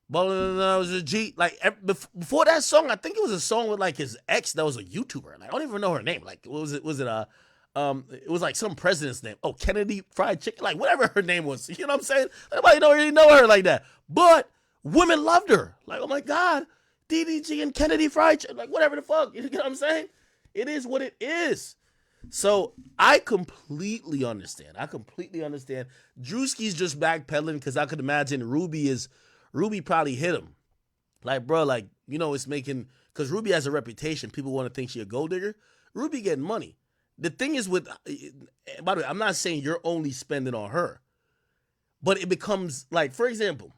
was a G. Like before that song, I think it was a song with like his ex that was a YouTuber. Like I don't even know her name. Like what was it? Was it it was like some president's name. Oh, Kennedy Fried Chicken. Like whatever her name was. You know what I'm saying? Nobody don't really know her like that. But women loved her. Like, oh my God, DDG and Kennedy Fried Chicken. Like whatever the fuck. You know what I'm saying? It is what it is. So I completely understand. Drewski's just backpedaling because I could imagine Ruby probably hit him. Like, bro, like, you know, it's making, because Ruby has a reputation. People want to think she a gold digger. Ruby getting money. The thing is with, by the way, I'm not saying you're only spending on her. But it becomes, like, for example,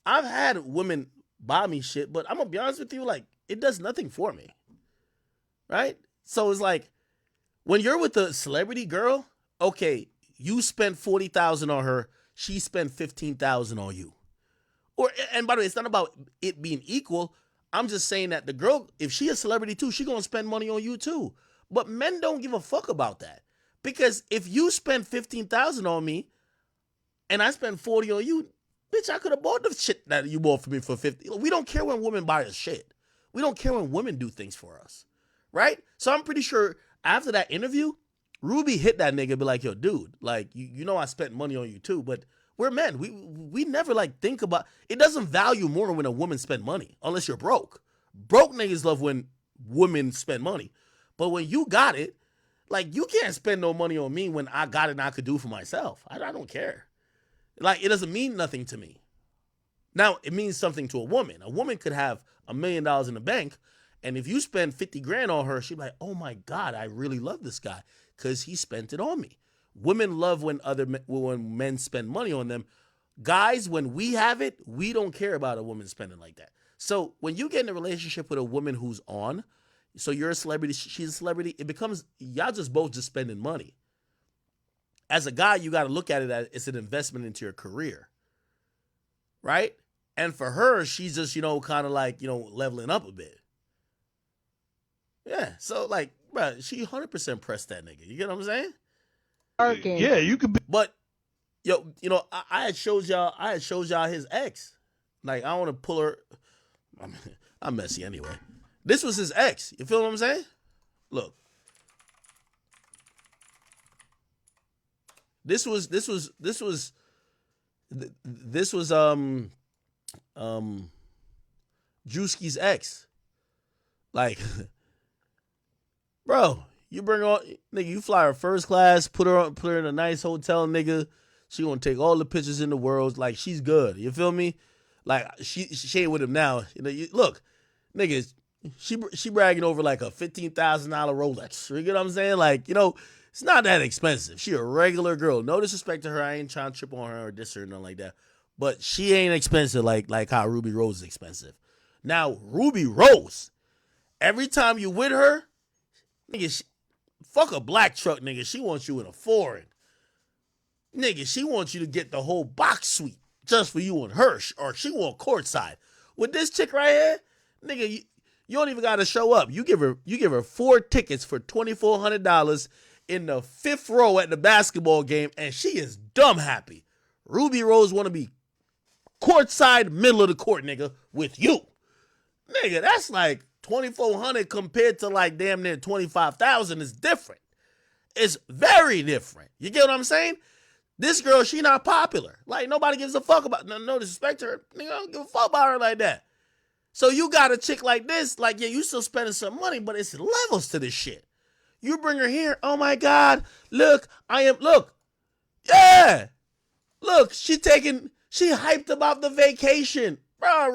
I've had women buy me shit, but I'm going to be honest with you, like, it does nothing for me. Right? So it's like, when you're with a celebrity girl, okay, you spent $40,000 on her, she spent $15,000 on you. And by the way, it's not about it being equal. I'm just saying that the girl, if she a celebrity too, she gonna spend money on you too. But men don't give a fuck about that. Because if you spend $15,000 on me and I spend $40 on you, bitch, I could have bought the shit that you bought for me for $50. We don't care when women buy us shit. We don't care when women do things for us. Right? So I'm pretty sure after that interview, Ruby hit that nigga and be like, yo, dude, like, you know I spent money on you too, but we're men. We never like think about, it doesn't value more when a woman spend money, unless you're broke. Broke niggas love when women spend money. But when you got it, like you can't spend no money on me when I got it and I could do for myself. I don't care. Like it doesn't mean nothing to me. Now it means something to a woman. A woman could have $1 million in the bank, and if you spend 50 grand on her, she'd be like, oh my God, I really love this guy because he spent it on me. Women love when men spend money on them. Guys, when we have it, we don't care about a woman spending like that. So when you get in a relationship with a woman who's on, so you're a celebrity, she's a celebrity, it becomes, y'all just both just spending money. As a guy, you got to look at it as it's an investment into your career. Right? And for her, she's just, you know, kind of like, you know, leveling up a bit. Yeah. So like, bro, she 100% pressed that nigga. You get what I'm saying? Yeah, you could be. But yo, you know, I had showed y'all his ex. Like I want to pull her. I'm messy anyway. This was his ex. You feel what I'm saying? Look. This was Drewski's ex. Like, bro. You bring on, nigga, you fly her first class, put her in a nice hotel, nigga. She gonna take all the pictures in the world. Like, she's good. You feel me? Like, she ain't with him now. You know, look, nigga, she bragging over like a $15,000 Rolex. You get what I'm saying? Like, you know, it's not that expensive. She a regular girl. No disrespect to her. I ain't trying to trip on her or diss her or nothing like that. But she ain't expensive like how Ruby Rose is expensive. Now, Ruby Rose, every time you with her, nigga, fuck a black truck, nigga. She wants you in a foreign. Nigga, she wants you to get the whole box suite just for you and her. Or she want courtside. With this chick right here, nigga, you don't even got to show up. You give her 4 tickets for $2,400 in the 5th row at the basketball game, and she is dumb happy. Ruby Rose want to be courtside, middle of the court, nigga, with you. Nigga, that's like $2,400 compared to like damn near $25,000 is different. It's very different. You get what I'm saying? This girl, she not popular. Like nobody gives a fuck about. No disrespect to her. Nigga, I don't give a fuck about her like that. So you got a chick like this, like yeah, you still spending some money, but it's levels to this shit. You bring her here. Oh my God, look, yeah. Look, she hyped about the vacation. Bro,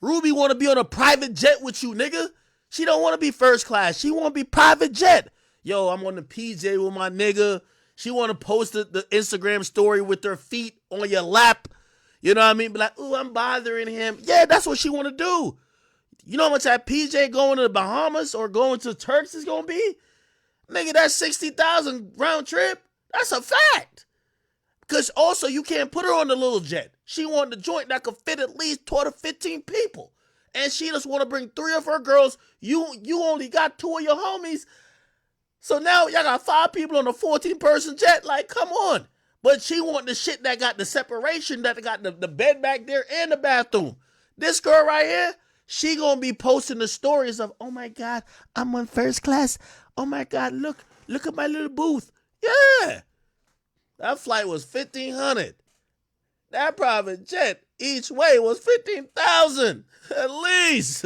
Ruby want to be on a private jet with you, nigga. She don't want to be first class. She want to be private jet. Yo, I'm on the PJ with my nigga. She want to post the Instagram story with her feet on your lap. You know what I mean? Be like, ooh, I'm bothering him. Yeah, that's what she want to do. You know how much that PJ going to the Bahamas or going to Turks is going to be? Nigga, that's 60,000 round trip. That's a fact. Because also, you can't put her on the little jet. She wanted a joint that could fit at least 12 to 15 people. And she just want to bring 3 of her girls. You only got 2 of your homies. So now y'all got 5 people on a 14-person jet. Like, come on. But she want the shit that got the separation, that got the bed back there and the bathroom. This girl right here, she gonna be posting the stories of, oh my God, I'm on first class. Oh my God, look at my little booth. Yeah. That flight was $1,500. That private jet each way was $15,000 at least.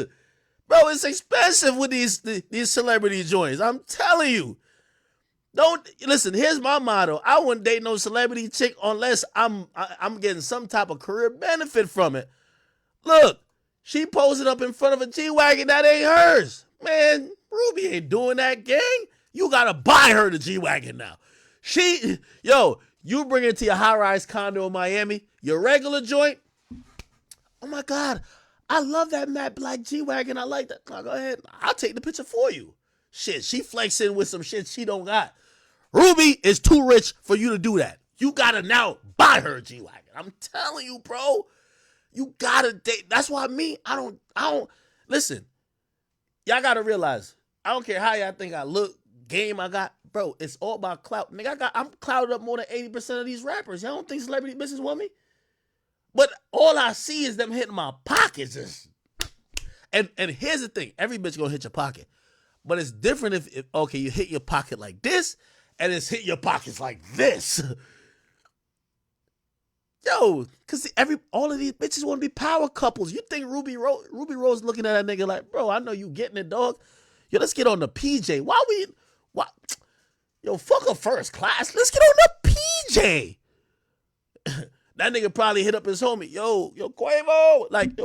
Bro, it's expensive with these celebrity joints. I'm telling you. Don't listen. Here's my motto: I wouldn't date no celebrity chick unless I'm getting some type of career benefit from it. Look, she posted up in front of a G-Wagon that ain't hers. Man, Ruby ain't doing that, gang. You gotta buy her the G-Wagon now. You bring it to your high-rise condo in Miami, your regular joint. Oh my God, I love that matte black G-Wagon. I like that. Oh, go ahead. I'll take the picture for you. Shit, she flexing with some shit she don't got. Ruby is too rich for you to do that. You gotta now buy her a G-Wagon. I'm telling you, bro. You gotta date. That's why I don't listen. Y'all gotta realize, I don't care how y'all think I look, game I got, bro. It's all about clout. Nigga, I'm clouded up more than 80% of these rappers. Y'all don't think celebrity business want me? But all I see is them hitting my pockets. And here's the thing. Every bitch gonna hit your pocket. But it's different if okay, you hit your pocket like this, and it's hit your pockets like this. Yo, cause all of these bitches want to be power couples. You think Ruby Rose looking at that nigga like, bro, I know you getting it, dog. Yo, let's get on the PJ. Yo, fuck a first class. Let's get on the PJ. That nigga probably hit up his homie. Yo, Quavo. Like,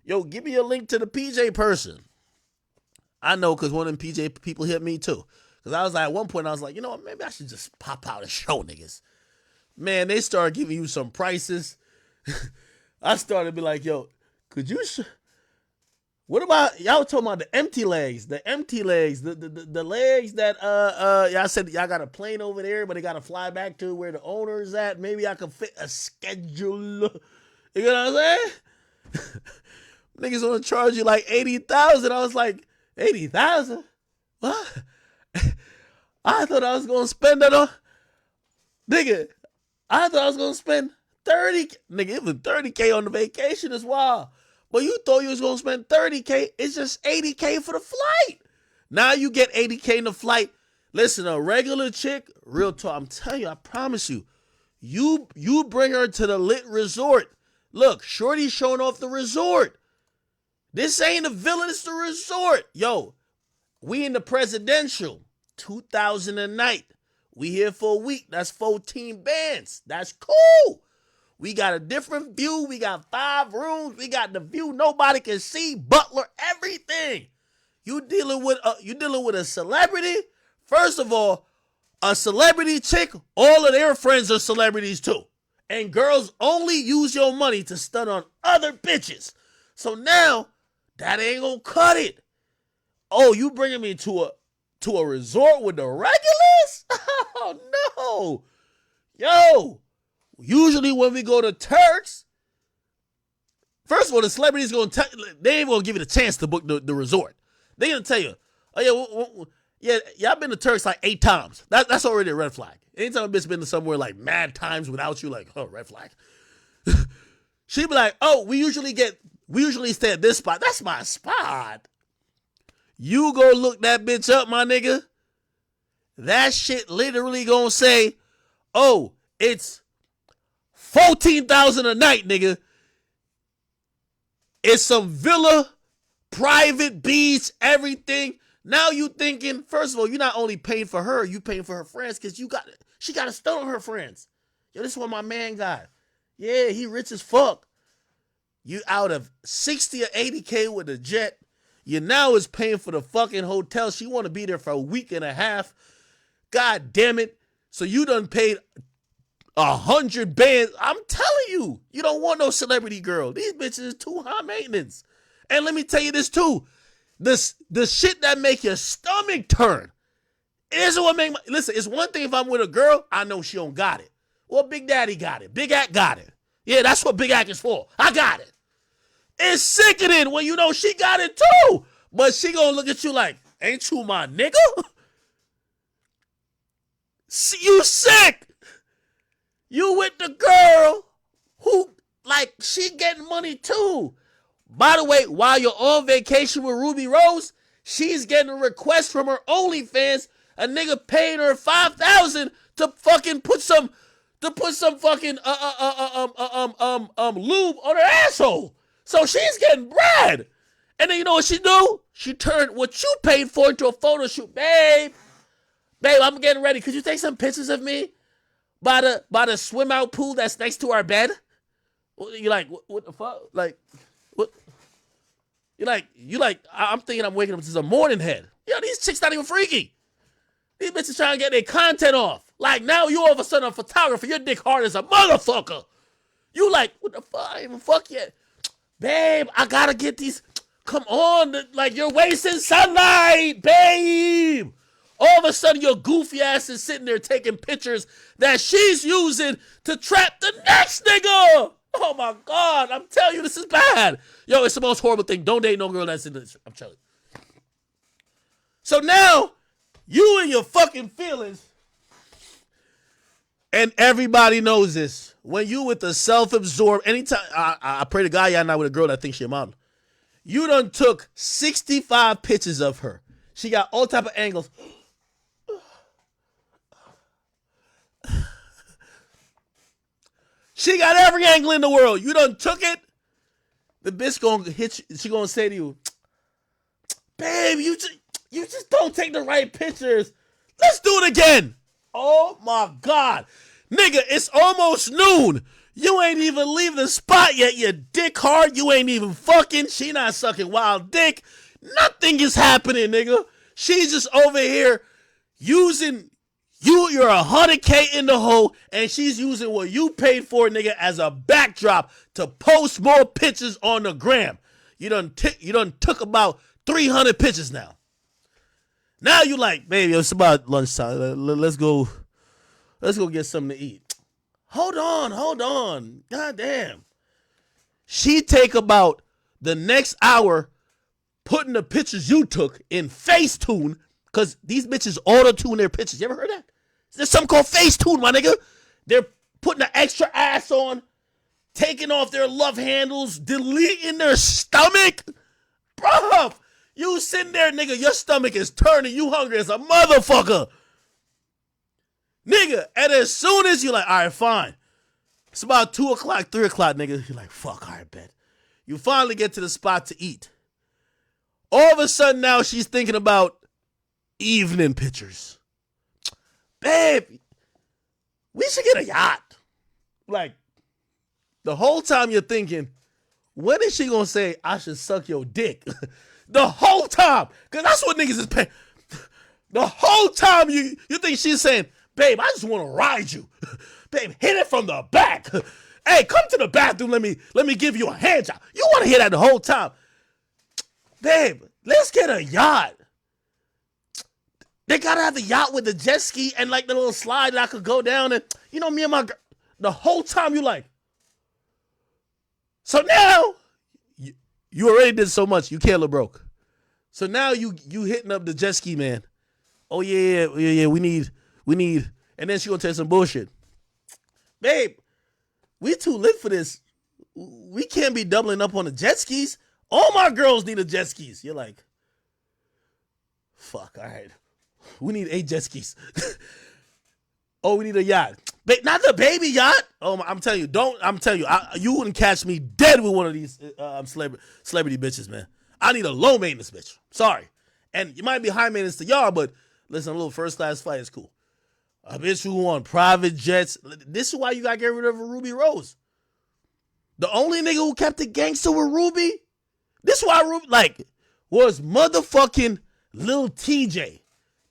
yo, give me a link to the PJ person. I know, because one of them PJ people hit me too. Because I was like, at one point, I was like, you know what, maybe I should just pop out and show niggas. Man, they started giving you some prices. I started to be like, yo, could you, what about, y'all talking about the empty legs, the legs that, y'all said y'all got a plane over there, but they got to fly back to where the owner's at. Maybe I could fit a schedule. You know what I'm saying? Niggas want to charge you like $80,000. I was like, 80,000? What? I thought I was gonna spend that on, nigga. I thought I was gonna spend 30. Nigga, it was 30K on the vacation as well. But you thought you was gonna spend 30K. It's just 80K for the flight. Now you get 80K in the flight. Listen, a regular chick, real talk. I'm telling you, I promise you. You bring her to the lit resort. Look, Shorty's showing off the resort. This ain't a villa, it's the resort. Yo, we in the presidential, 2,000 a night. We here for a week. That's 14 bands. That's cool. We got a different view. We got 5 rooms. We got the view nobody can see. Butler, everything. You dealing with a celebrity. First of all, a celebrity chick, all of their friends are celebrities too. And girls only use your money to stun on other bitches. So now, that ain't gonna cut it. Oh, you bringing me to a resort with the regulars? Oh, no. Yo, usually when we go to Turks, first of all, the celebrities they ain't gonna give you the chance to book the resort. They gonna tell you, oh yeah, y'all been to Turks like 8 times. That's already a red flag. Anytime a bitch been to somewhere like mad times without you, like, oh, red flag. She be like, oh, we usually stay at this spot. That's my spot. You go look that bitch up, my nigga. That shit literally gonna say, oh, it's 14,000 a night, nigga. It's some villa, private beach, everything. Now you thinking, first of all, you're not only paying for her, you paying for her friends because she got to stun on her friends. Yo, this is what my man got. Yeah, he rich as fuck. You out of 60 or 80K with a jet. You now is paying for the fucking hotel. She want to be there for a week and a half. God damn it. So you done paid 100 bands. I'm telling you, you don't want no celebrity girl. These bitches is too high maintenance. And let me tell you this too. The shit that make your stomach turn is what make listen, it's one thing if I'm with a girl, I know she don't got it. Well, Big Daddy got it. Big Act got it. Yeah, that's what Big Act is for. I got it. It's sickening when you know she got it too. But she gonna look at you like, ain't you my nigga? You sick. You with the girl who, like, she getting money too. By the way, while you're on vacation with Ruby Rose, she's getting a request from her OnlyFans. A nigga paying her $5,000 to fucking put some fucking lube on her asshole. So she's getting bread. And then you know what she do? She turned what you paid for into a photo shoot. Babe, I'm getting ready. Could you take some pictures of me by the swim out pool that's next to our bed? You like, what the fuck? Like, what? You like, I'm thinking I'm waking up as a morning head. Yo, these chicks not even freaky. These bitches trying to get their content off. Like, now you all of a sudden a photographer. Your dick hard as a motherfucker. You like, what the fuck? I ain't even fuck yet. Babe, I gotta get these. Come on. Like, you're wasting sunlight, babe. All of a sudden, your goofy ass is sitting there taking pictures that she's using to trap the next nigga. Oh, my God. I'm telling you, this is bad. Yo, it's the most horrible thing. Don't date no girl that's in this. I'm telling you. So now, you and your fucking feelings, and everybody knows this. When you with the self-absorbed, anytime, I pray to God y'all not with a girl that thinks she a model. You done took 65 pictures of her. She got all type of angles. She got every angle in the world. You done took it. The bitch gonna hit you. She gonna say to you, babe, you just don't take the right pictures. Let's do it again. Oh my God. Nigga, it's almost noon. You ain't even leave the spot yet, you dick hard. You ain't even fucking. She not sucking wild dick. Nothing is happening, nigga. She's just over here using you. You're 100K in the hole, and she's using what you paid for, nigga, as a backdrop to post more pictures on the gram. You done took about 300 pictures now. Now you like, baby, it's about lunchtime. Let's go get something to eat. Hold on. God damn. She take about the next hour putting the pictures you took in Facetune, because these bitches auto-tune their pictures. You ever heard that? There's something called Facetune, my nigga. They're putting an extra ass on, taking off their love handles, deleting their stomach. Bruh, you sitting there, nigga, your stomach is turning. You hungry as a motherfucker. Nigga, and as soon as you're like, all right, fine. It's about 2 o'clock, 3 o'clock, nigga. You're like, fuck, all right, bet. You finally get to the spot to eat. All of a sudden now she's thinking about evening pictures. Babe, we should get a yacht. Like, the whole time you're thinking, when is she gonna say, I should suck your dick? The whole time. Because that's what niggas is paying. The whole time you think she's saying, babe, I just want to ride you. Babe, hit it from the back. Hey, come to the bathroom. Let me give you a hand job. You want to hear that the whole time. Babe, let's get a yacht. They got to have the yacht with the jet ski and like the little slide that I could go down and, you know, me and my girl. The whole time you like. So now, you already did so much. You can't look broke. So now you hitting up the jet ski man. Oh, yeah, we need, and then she gonna tell you some bullshit. Babe, we too lit for this. We can't be doubling up on the jet skis. All my girls need a jet skis. You're like, fuck, all right. We need 8 jet skis. Oh, we need a yacht. Not the baby yacht. Oh, I'm telling you, you wouldn't catch me dead with one of these celebrity bitches, man. I need a low maintenance bitch. Sorry. And you might be high maintenance to y'all, but listen, a little first class flight is cool. A bitch who on private jets. This is why you got to get rid of Ruby Rose. The only nigga who kept it gangster with Ruby, this is why Ruby, like, was motherfucking Lil TJ.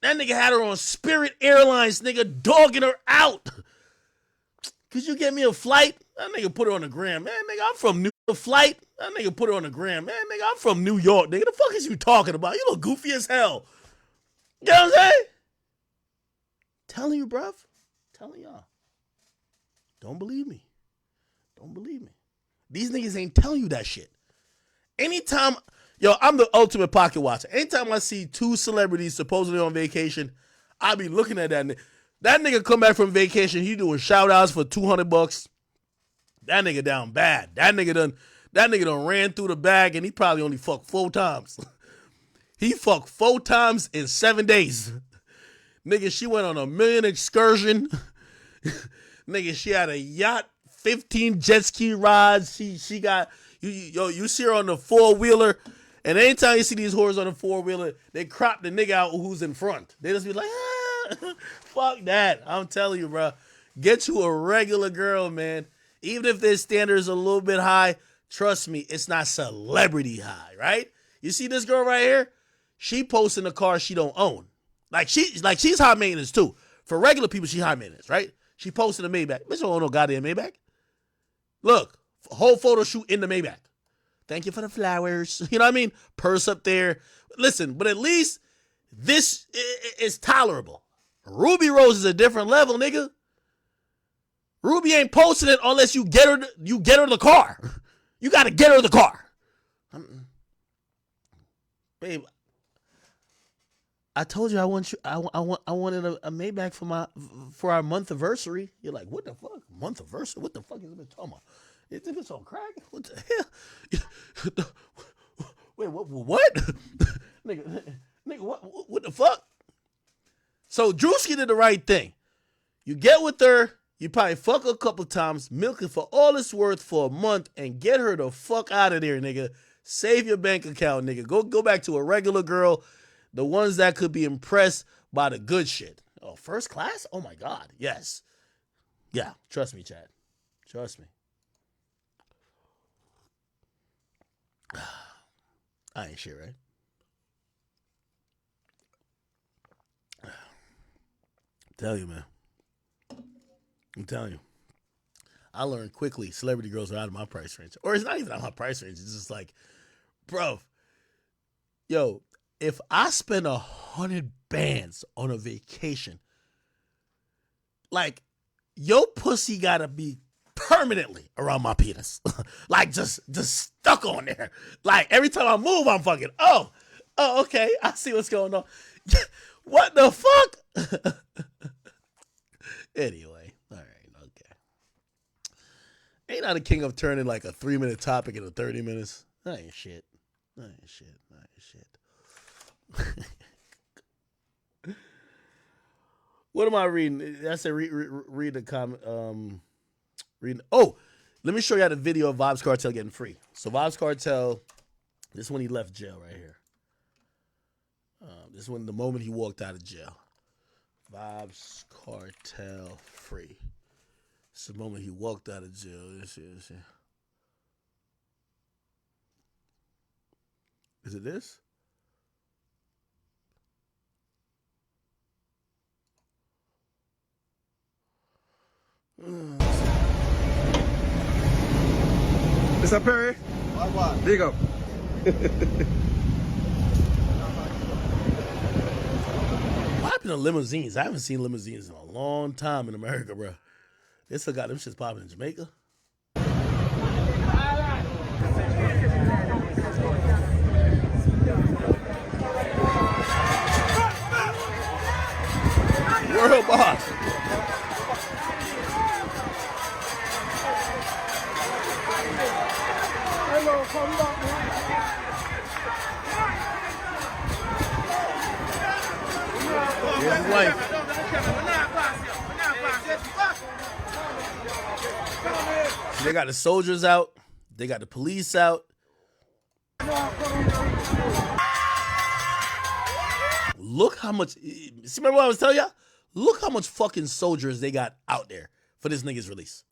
That nigga had her on Spirit Airlines, nigga, dogging her out. Could you get me a flight? That nigga put her on the gram. Man, nigga, I'm from New York. Flight? That nigga put her on the gram. Man, nigga, I'm from New York, nigga. The fuck is you talking about? You look goofy as hell. You know what I'm saying? Telling you, bruv. Telling y'all. Don't believe me. Don't believe me. These niggas ain't telling you that shit. Anytime, yo, I'm the ultimate pocket watcher. Anytime I see two celebrities supposedly on vacation, I be looking at that nigga. That nigga come back from vacation, he doing shout outs for $200. That nigga down bad. That nigga done ran through the bag and he probably only fucked 4 times. He fucked 4 times in 7 days. Nigga, she went on a $1 million excursion. Nigga, she had a yacht, 15 jet ski rides. She got, you see her on the 4-wheeler, and anytime you see these whores on the 4-wheeler, they crop the nigga out who's in front. They just be like, fuck that. I'm telling you, bro. Get you a regular girl, man. Even if their standards are a little bit high, trust me, it's not celebrity high, right? You see this girl right here? She posting a car she don't own. She's high maintenance too. For regular people, she high maintenance, right? She posted a Maybach. Bitch don't own no goddamn Maybach. Look, whole photo shoot in the Maybach. Thank you for the flowers. You know what I mean? Purse up there. Listen, but at least this is tolerable. Ruby Rose is a different level, nigga. Ruby ain't posting it unless you get her the car. You got to get her the car. Babe, I told you I wanted a Maybach for our month anniversary. You're like, what the fuck? Month anniversary? What the fuck is this talking about? Is this on crack? What the hell? Wait, what? nigga, what the fuck? So Drewski did the right thing. You get with her, you probably fuck her a couple times, milk her for all it's worth for a month, and get her the fuck out of there, nigga. Save your bank account, nigga. Go back to a regular girl. The ones that could be impressed by the good shit. Oh, first class? Oh my God. Yes. Yeah. Trust me, Chad. Trust me. I ain't shit, right? I'm telling you, man. I'm telling you. I learned quickly celebrity girls are out of my price range. Or it's not even out of my price range. It's just like, bro, yo, if I spend 100 bands on a vacation, like, your pussy gotta be permanently around my penis. Like, just stuck on there. Like, every time I move, I'm fucking, oh, okay, I see what's going on. What the fuck? Anyway, all right, okay. Ain't I the king of turning like a 3-minute topic into 30 minutes? That ain't shit. What am I reading? I said read the comment. Oh, let me show you how the video of Vibes Cartel getting free. So Vibes Cartel, this is when he left jail right here. This is when the moment he walked out of jail. Vibes Cartel free. It's the moment he walked out of jail. This is. Is it this? Mr. Perry. What? Big up. What happened to limousines? I haven't seen limousines in a long time in America, bro. They still got them shits popping in Jamaica. World boss. Hello, come back. Here's his wife. So they got the soldiers out. They got the police out. Look how much. See, remember what I was telling y'all? Look how much fucking soldiers they got out there for this nigga's release.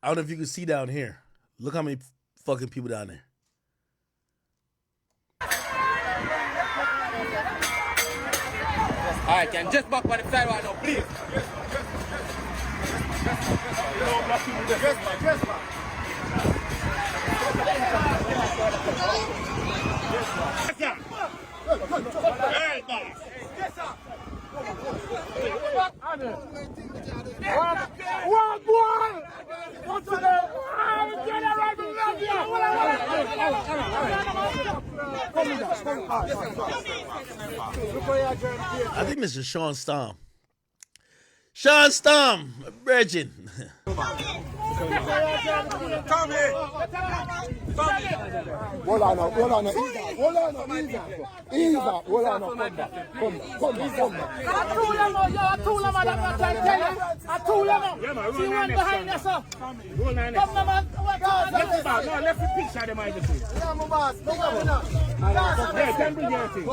I don't know if you can see down here. Look how many fucking people down there. All right, can just back by the sidewalk now, please. I think Mr. Sean Stom. Sean Stom, Virgin. Come here. Hold on now, hold on now, hold on now, ease up, hold on now, come back. I told him, I'm not trying to tell you. I told him, see one behind us up. Come on, man. Let's picture them, I just say. Yeah, my boss, no governor. Yeah, can bring your thing.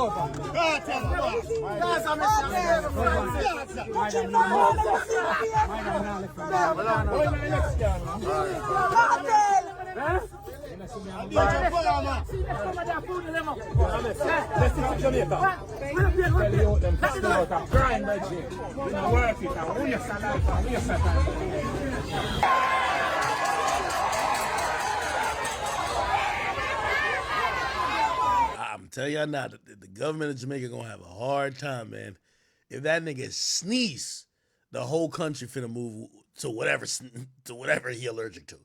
I'm telling y'all now, the government of Jamaica gonna have a hard time, man. If that nigga sneeze, the whole country finna move to whatever he allergic to.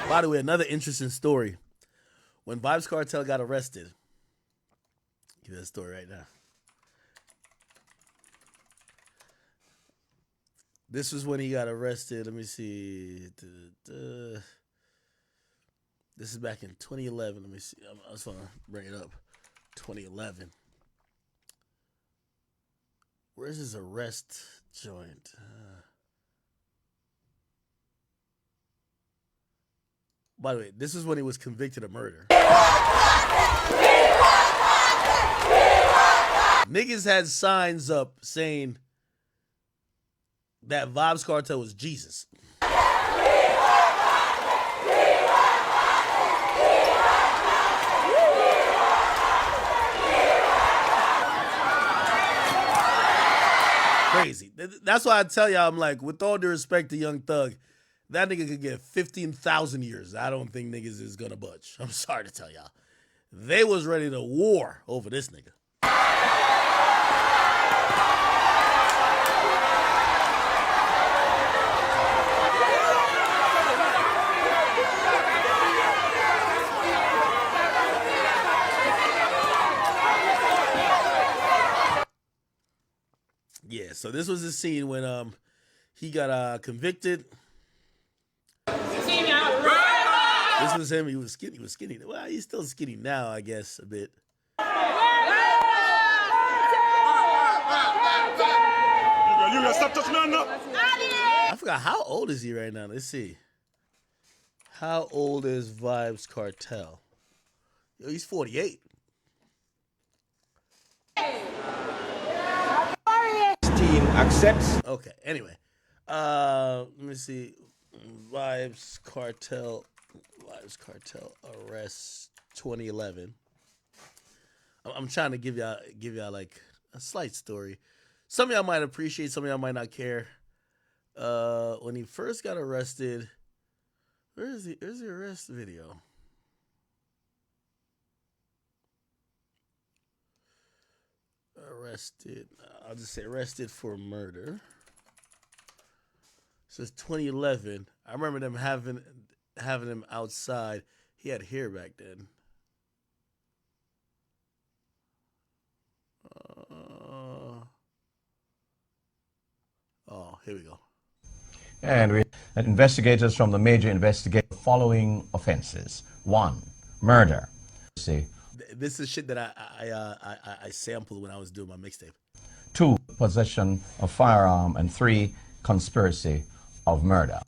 By the way, another interesting story. When Vybz Kartel got arrested, give you that story right now. This was when he got arrested. Let me see. This is back in 2011. Let me see. I just want to bring it up. 2011. Where's his arrest joint? By the way, this is when he was convicted of murder. Niggas had signs up saying that Vybz Kartel was Jesus. Crazy. That's why I tell y'all, I'm like, with all due respect to Young Thug, that nigga could get 15,000 years. I don't think niggas is gonna budge. I'm sorry to tell y'all. They was ready to war over this nigga. Yeah, so this was the scene when he got convicted. This was him. He was skinny. Well, he's still skinny now, I guess, a bit. You gonna stop touching me now? I forgot, how old is he right now? Let's see. How old is Vybz Kartel? Yo, he's 48. Team accepts. Okay, anyway. Let me see. Vybz Kartel arrest 2011. I'm trying to give y'all like a slight story. Some of y'all might appreciate, some of y'all might not care. When he first got arrested, where's the arrest video? arrested. I'll just say arrested for murder. Since 2011, I remember them having him outside. He had hair back then. Oh, here we go. And we investigators from the major investigate the following offenses. 1, murder. See. This is shit that I sampled when I was doing my mixtape. 2, possession of firearm. And 3, conspiracy of murder.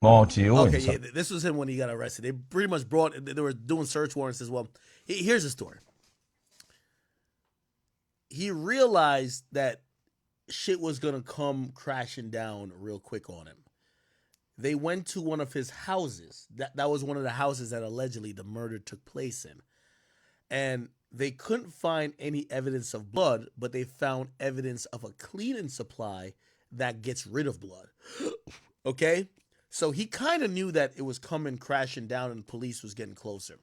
More to you. Okay, yeah, this was him when he got arrested. They pretty much they were doing search warrants as well. Here's the story. He realized that shit was going to come crashing down real quick on him. They went to one of his houses. That was one of the houses that allegedly the murder took place in. And they couldn't find any evidence of blood, but they found evidence of a cleaning supply that gets rid of blood. Okay? So he kind of knew that it was coming crashing down and police was getting closer.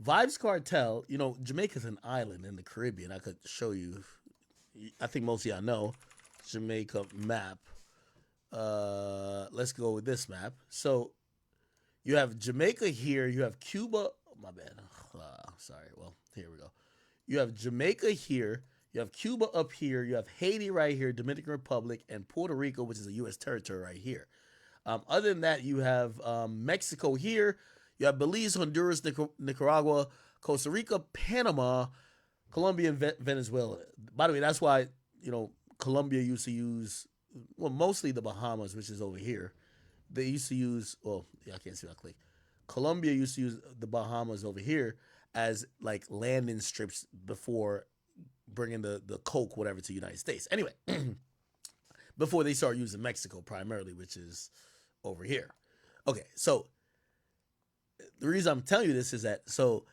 Vybz Kartel, you know, Jamaica's an island in the Caribbean. I could show you. I think most of y'all know. Jamaica map. Let's go with this map. So you have Jamaica here. You have Cuba. Oh, my bad. Sorry. Well, here we go. You have Jamaica here. You have Cuba up here. You have Haiti right here, Dominican Republic, and Puerto Rico, which is a U.S. territory right here. Other than that, you have Mexico here. You have Belize, Honduras, Nicaragua, Costa Rica, Panama, Colombia, and Venezuela. By the way, that's why, you know, Colombia used to use, well, mostly the Bahamas, which is over here. They used to use, well, yeah, I can't see that click. Colombia used to use the Bahamas over here as like landing strips before bringing the coke, whatever, to the United States. Anyway, before they start using Mexico primarily, which is over here. Okay, so the reason I'm telling you this is that, so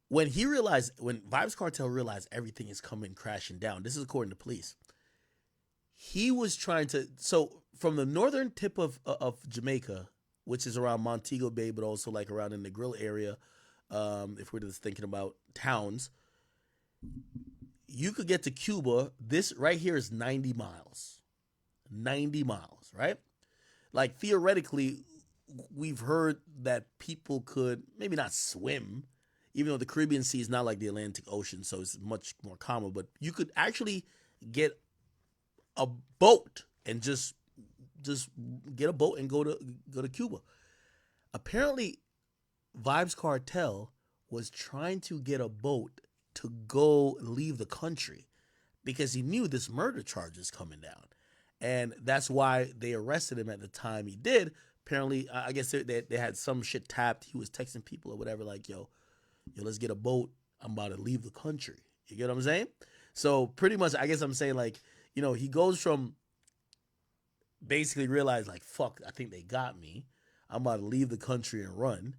when Vybz Kartel realized everything is coming crashing down, this is according to police, he was trying to, so from the northern tip of Jamaica, which is around Montego Bay, but also like around in the Negril area, if we're just thinking about towns, you could get to Cuba. This right here is 90 miles. 90 miles, right? Like theoretically, we've heard that people could maybe not swim, even though the Caribbean Sea is not like the Atlantic Ocean, so it's much more common, but you could actually get a boat and just get a boat and go to Cuba. Apparently, Vybz Kartel was trying to get a boat to go leave the country because he knew this murder charge is coming down. And that's why they arrested him at the time he did. Apparently, I guess they had some shit tapped. He was texting people or whatever, like, yo, let's get a boat. I'm about to leave the country. You get what I'm saying? So pretty much, I guess I'm saying, like, you know, he goes from basically realize, like, fuck, I think they got me. I'm about to leave the country and run.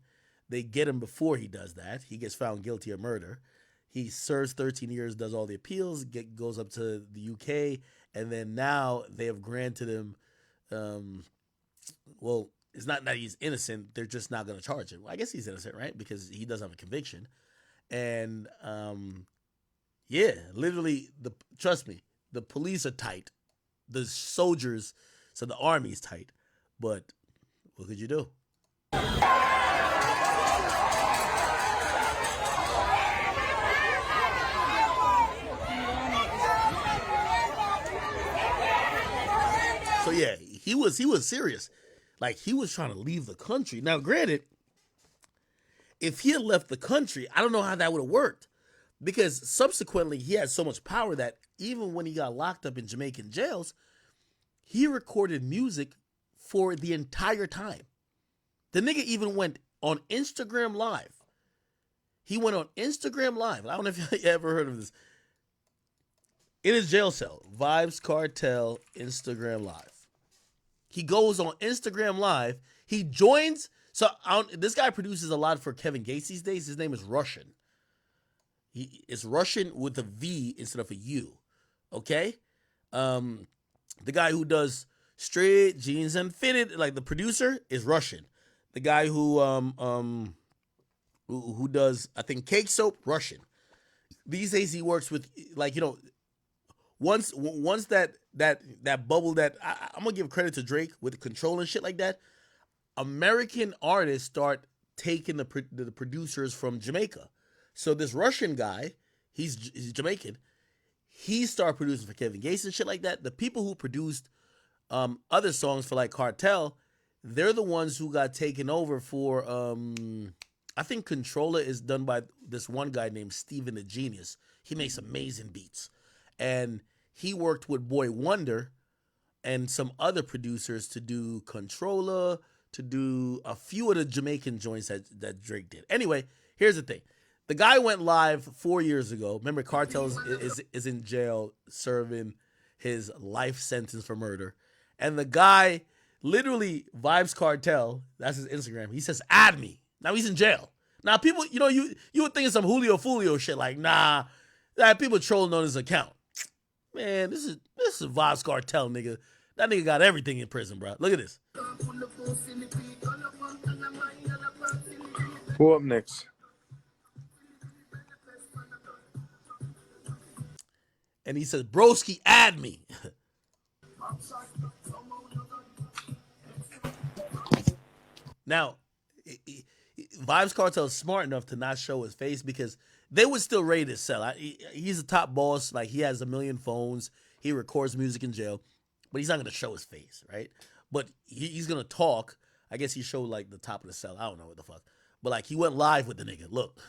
They get him before he does that. He gets found guilty of murder. He serves 13 years, does all the appeals, goes up to the UK, and then now they have granted him, well, it's not that he's innocent. They're just not going to charge him. Well, I guess he's innocent, right? Because he does have a conviction. And, yeah, literally, trust me, the police are tight. The soldiers, so the army's tight. But what could you do? So yeah, he was serious. Like, he was trying to leave the country. Now, granted, if he had left the country, I don't know how that would have worked. Because subsequently, he had so much power that even when he got locked up in Jamaican jails, he recorded music for the entire time. The nigga even went on Instagram Live. He went on Instagram Live. I don't know if you ever heard of this. In his jail cell, Vybz Kartel Instagram Live. He goes on Instagram Live. He joins. So this guy produces a lot for Kevin Gates these days. His name is Russian. It's Russian with a V instead of a U. Okay? The guy who does Straight Jeans and Fitted, like the producer, is Russian. The guy who does, I think, Cake Soap, Russian. These days he works with, like, you know, once that bubble that I'm gonna give credit to Drake with the control and shit like that. American artists start taking the producers from Jamaica. So this Russian guy, he's Jamaican. He started producing for Kevin Gates and shit like that. The people who produced other songs for like Cartel, they're the ones who got taken over for. I think Controller is done by this one guy named Steven the Genius. He makes amazing beats, and he worked with Boy Wonder and some other producers to do Controller, to do a few of the Jamaican joints that Drake did. Anyway, here's the thing. The guy went live 4 years ago. Remember, Cartel is in jail serving his life sentence for murder. And the guy literally Vibes Cartel, that's his Instagram. He says, add me. Now he's in jail. Now people, you would think of some Julio Fulio shit like, nah, that people trolling on his account. Man, this is Vibes Cartel, nigga. That nigga got everything in prison, bro. Look at this. Who up next? And he says, broski, add me. Now, Vibes Cartel is smart enough to not show his face because they would still ready to sell. He's a top boss. Like, he has 1 million phones. He records music in jail. But he's not going to show his face, right? But he's going to talk. I guess he showed, like, the top of the cell. I don't know what the fuck. But, like, he went live with the nigga. Look.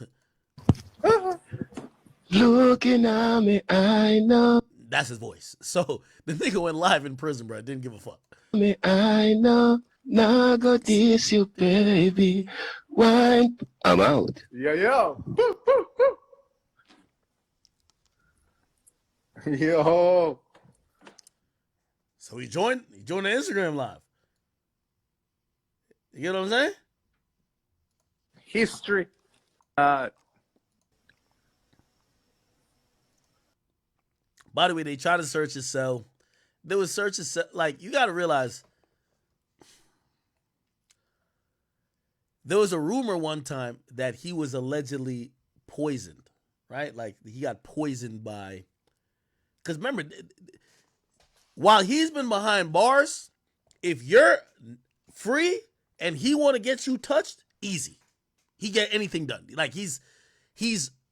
Looking at me, I know. That's his voice. So, the nigga went live in prison, bro. Didn't give a fuck. Me, I know. Now go diss you, baby. Wine. I'm out. Yeah. Yo. So he joined the Instagram live. You get what I'm saying? History. By the way, they tried to search his cell. There was searches, like, you got to realize, there was a rumor one time that he was allegedly poisoned, right? Like, he got poisoned by, because remember, while he's been behind bars, if you're free and he want to get you touched, easy. He get anything done. Like, he's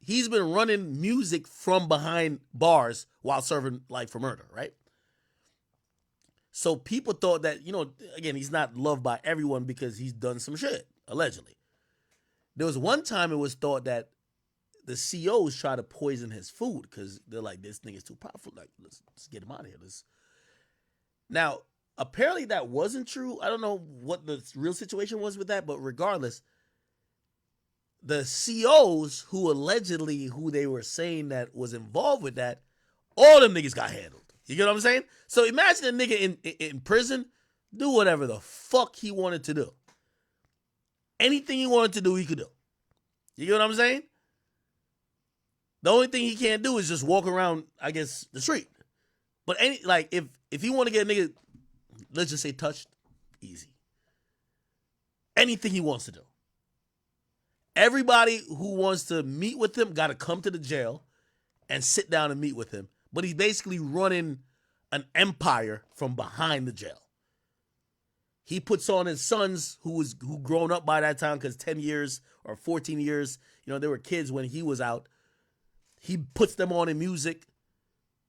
been running music from behind bars while serving life for murder, right? So people thought that, again, he's not loved by everyone because he's done some shit, allegedly. There was one time it was thought that the COs try to poison his food because they're like, this nigga's too powerful. Like, let's get him out of here. Now, apparently that wasn't true. I don't know what the real situation was with that, but regardless, the COs who they were saying that was involved with that, all them niggas got handled. You get what I'm saying? So imagine a nigga in prison do whatever the fuck he wanted to do. Anything he wanted to do, he could do. You get what I'm saying? The only thing he can't do is just walk around, I guess, the street. But if he want to get a nigga, let's just say touched, easy. Anything he wants to do. Everybody who wants to meet with him got to come to the jail and sit down and meet with him. But he's basically running an empire from behind the jail. He puts on his sons who grown up by that time because 10 years or 14 years, they were kids when he was out. He puts them on in music.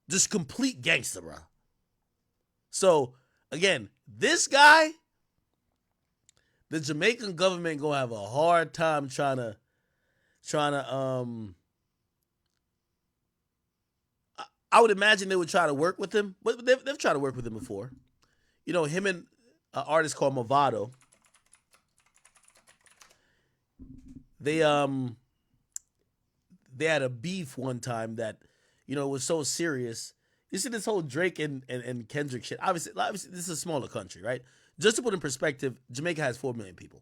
Just complete gangster, bro. So, again, this guy, the Jamaican government gonna have a hard time trying to I would imagine they would try to work with him, but they've tried to work with him before. Him and an artist called Movado. They had a beef one time that, was so serious. You see this whole Drake and Kendrick shit. Obviously, this is a smaller country, right? Just to put in perspective, Jamaica has 4 million people,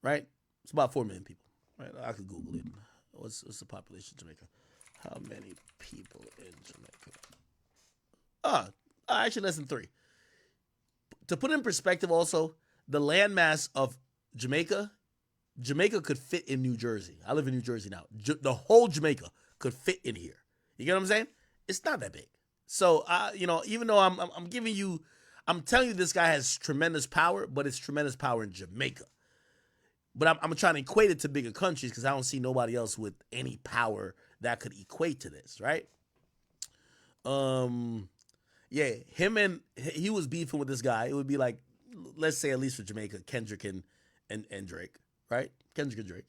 right? It's about 4 million people, right? I could Google it. What's the population of Jamaica? How many people in Jamaica? Actually less than 3. To put in perspective also, the landmass of Jamaica could fit in New Jersey. I live in New Jersey now. The whole Jamaica could fit in here. You get what I'm saying? It's not that big. So even though I'm giving you, I'm telling you this guy has tremendous power, but it's tremendous power in Jamaica. But I'm trying to equate it to bigger countries because I don't see nobody else with any power that could equate to this, right? Yeah, he was beefing with this guy. It would be like, let's say at least for Jamaica, Kendrick and Drake, right? Kendrick and Drake.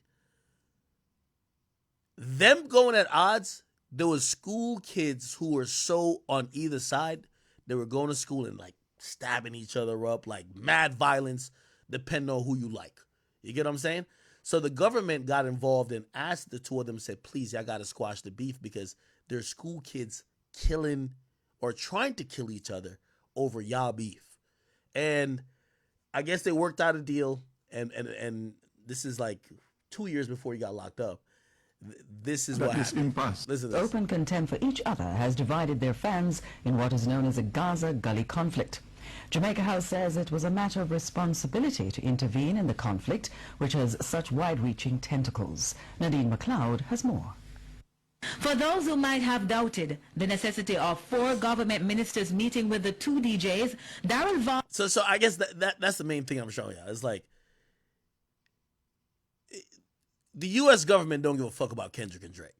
Them going at odds, there was school kids who were so on either side, they were going to school and like stabbing each other up, like mad violence, depending on who you like. You get what I'm saying? So the government got involved and asked the two of them, said, please, y'all got to squash the beef because there's school kids killing or trying to kill each other over y'all beef. And I guess they worked out a deal, and this is like 2 years before he got locked up. This is what happened. Listen to this. Open contempt for each other has divided their fans in what is known as a Gaza Gully conflict. Jamaica House says it was a matter of responsibility to intervene in the conflict, which has such wide-reaching tentacles. Nadine McLeod has more. For those who might have doubted the necessity of 4 government ministers meeting with the 2 DJs, Darrell Vaughan... So I guess that's the main thing I'm showing you. It's like, the U.S. government don't give a fuck about Kendrick and Drake.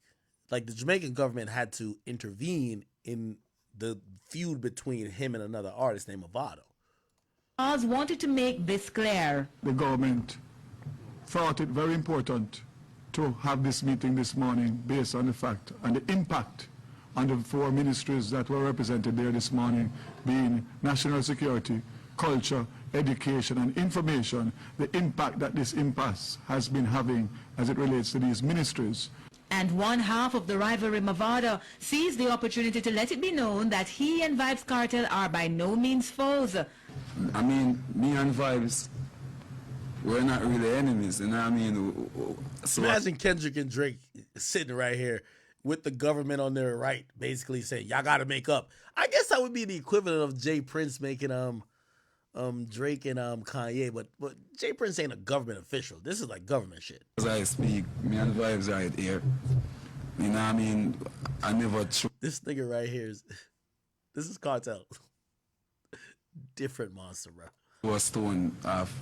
Like, the Jamaican government had to intervene in the feud between him and another artist named Avado. Oz wanted to make this clear. The government thought it very important to have this meeting this morning based on the fact and the impact on the 4 ministries that were represented there this morning, being national security, culture, education and information, the impact that this impasse has been having as it relates to these ministries. And one half of the rivalry, Mavado, seized the opportunity to let it be known that he and Vybz Kartel are by no means foes. I mean, me and Vybz, we're not really enemies, you know what I mean? So imagine Kendrick and Drake sitting right here with the government on their right, basically saying, y'all got to make up. I guess that would be the equivalent of Jay Prince making Drake and Kanye, but Jay Prince ain't a government official. This is like government shit. As I speak, me and Vybz right here. You know what I mean? I never... This nigga right here this is Cartel. Different monster, bro. Was stone off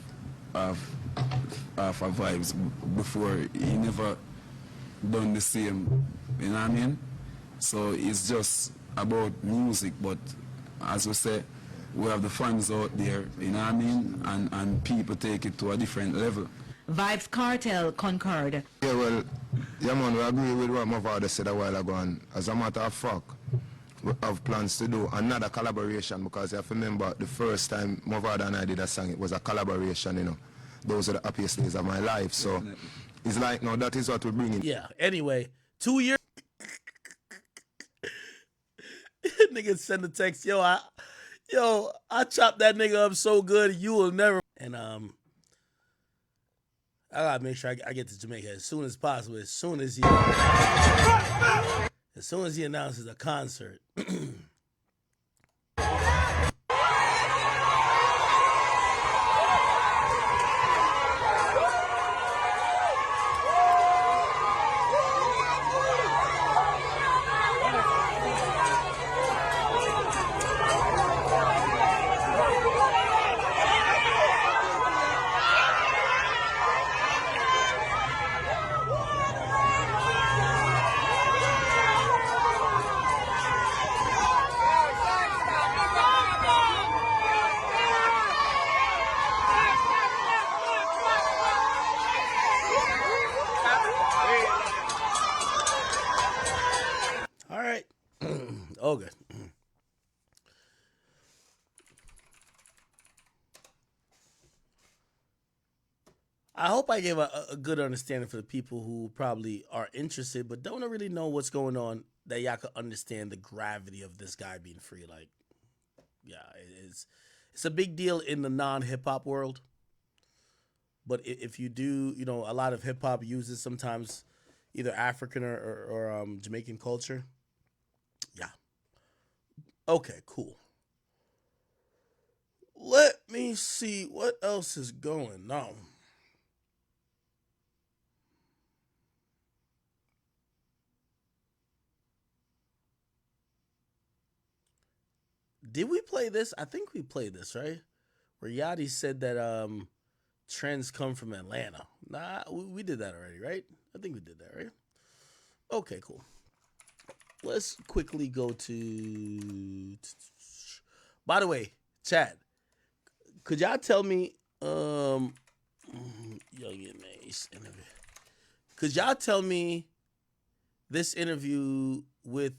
Vybz before. He never done the same, you know what I mean? So it's just about music, but as we say, we have the fans out there, you know what I mean? And people take it to a different level. Vybz Kartel concurred. Yeah, well, yeah, man, we agree with what my father said a while ago. And as a matter of fact, we have plans to do another collaboration because you have to remember the first time my father and I did a song, it was a collaboration, you know. Those are the happiest days of my life. So it's like, no, that is what we're bringing. Yeah, anyway, 2 years. Nigga send a text, yo, I chopped that nigga up so good, you will never. And I gotta make sure I get to Jamaica as soon as possible. As soon as he announces a concert. All right. Okay. I hope I gave a good understanding for the people who probably are interested but don't really know what's going on, that y'all could understand the gravity of this guy being free. Like, yeah, it's a big deal in the non-hip-hop world. But if you do, a lot of hip-hop uses sometimes either African or Jamaican culture. Yeah. Okay, cool. Let me see what else is going on. Did we play this? I think we played this, right? Where Yachty said that trends come from Atlanta. Nah, we did that already, right? I think we did that, right? Okay, cool. Let's quickly go to. By the way, chat. Could y'all tell me, Young and Ace interview? Could y'all tell me this interview with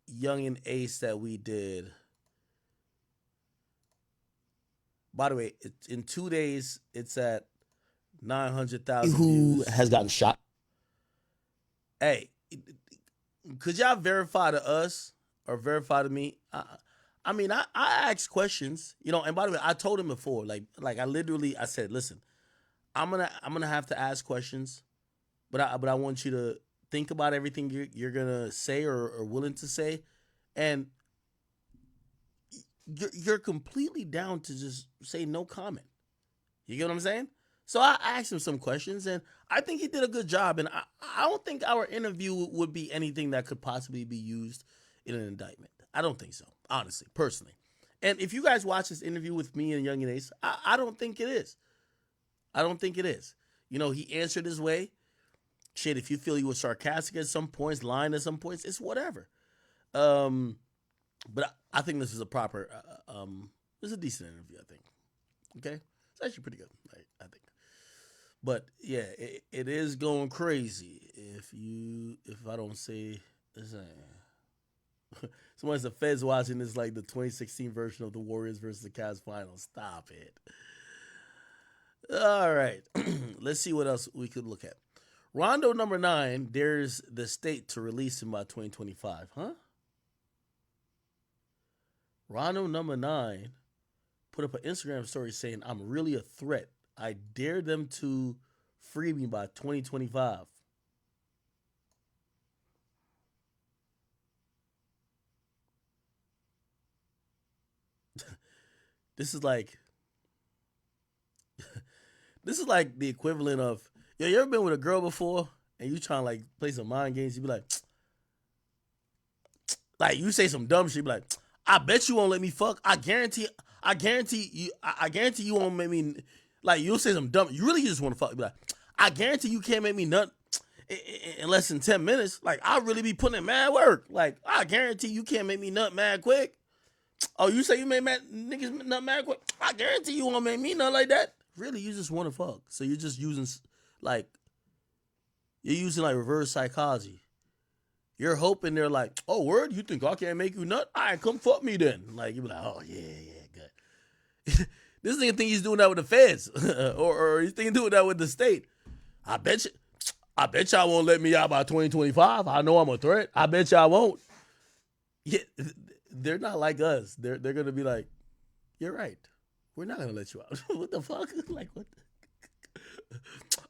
Young and Ace that we did? By the way, in 2 days, it's at 900,000 Who views. has gotten shot? Hey, could y'all verify to us or verify to me? I mean, I asked questions, you know. And by the way, I told him before, like I said, listen, I'm gonna have to ask questions, but I want you to think about everything you're gonna say or willing to say, and you're completely down to just say no comment. You get what I'm saying? So I asked him some questions, and I think he did a good job. And I don't think our interview would be anything that could possibly be used in an indictment. I don't think so, honestly, personally. And if you guys watch this interview with me and Young and Ace, I don't think it is. I don't think it is. You know, he answered his way. Shit, if you feel he was sarcastic at some points, lying at some points, it's whatever. But I think this is a proper, this is a decent interview, I think. Okay? It's actually pretty good, I think. But yeah, it is going crazy. If I don't say, someone's the Feds watching this like the 2016 version of the Warriors versus the Cavs finals. Stop it. All right, let's see what else we could look at. Rondo number 9 dares the state to release him by 2025. Huh? Rondo number 9 put up an Instagram story saying, "I'm really a threat. I dare them to free me by 2025. This is like the equivalent of, yo, you ever been with a girl before and you trying to like play some mind games? You be like you say some dumb shit, you be like, I bet you won't let me fuck. I guarantee you won't make me. Like, you'll say some dumb. You really just want to fuck. Be like, I guarantee you can't make me nut in less than 10 minutes. Like, I'll really be putting in mad work. Like, I guarantee you can't make me nut mad quick. Oh, you say you made niggas nut mad quick? I guarantee you won't make me nut like that. Really, you just want to fuck. So you're just using like reverse psychology. You're hoping they're like, oh, word, you think I can't make you nut? All right, come fuck me then. Like, you be like, oh, yeah, good. This nigga think he's doing that with the feds. or he's thinking doing that with the state. I bet y'all won't let me out by 2025. I know I'm a threat. I bet y'all won't. Yeah, they're not like us. They're going to be like, you're right. We're not going to let you out. What the fuck? Like, what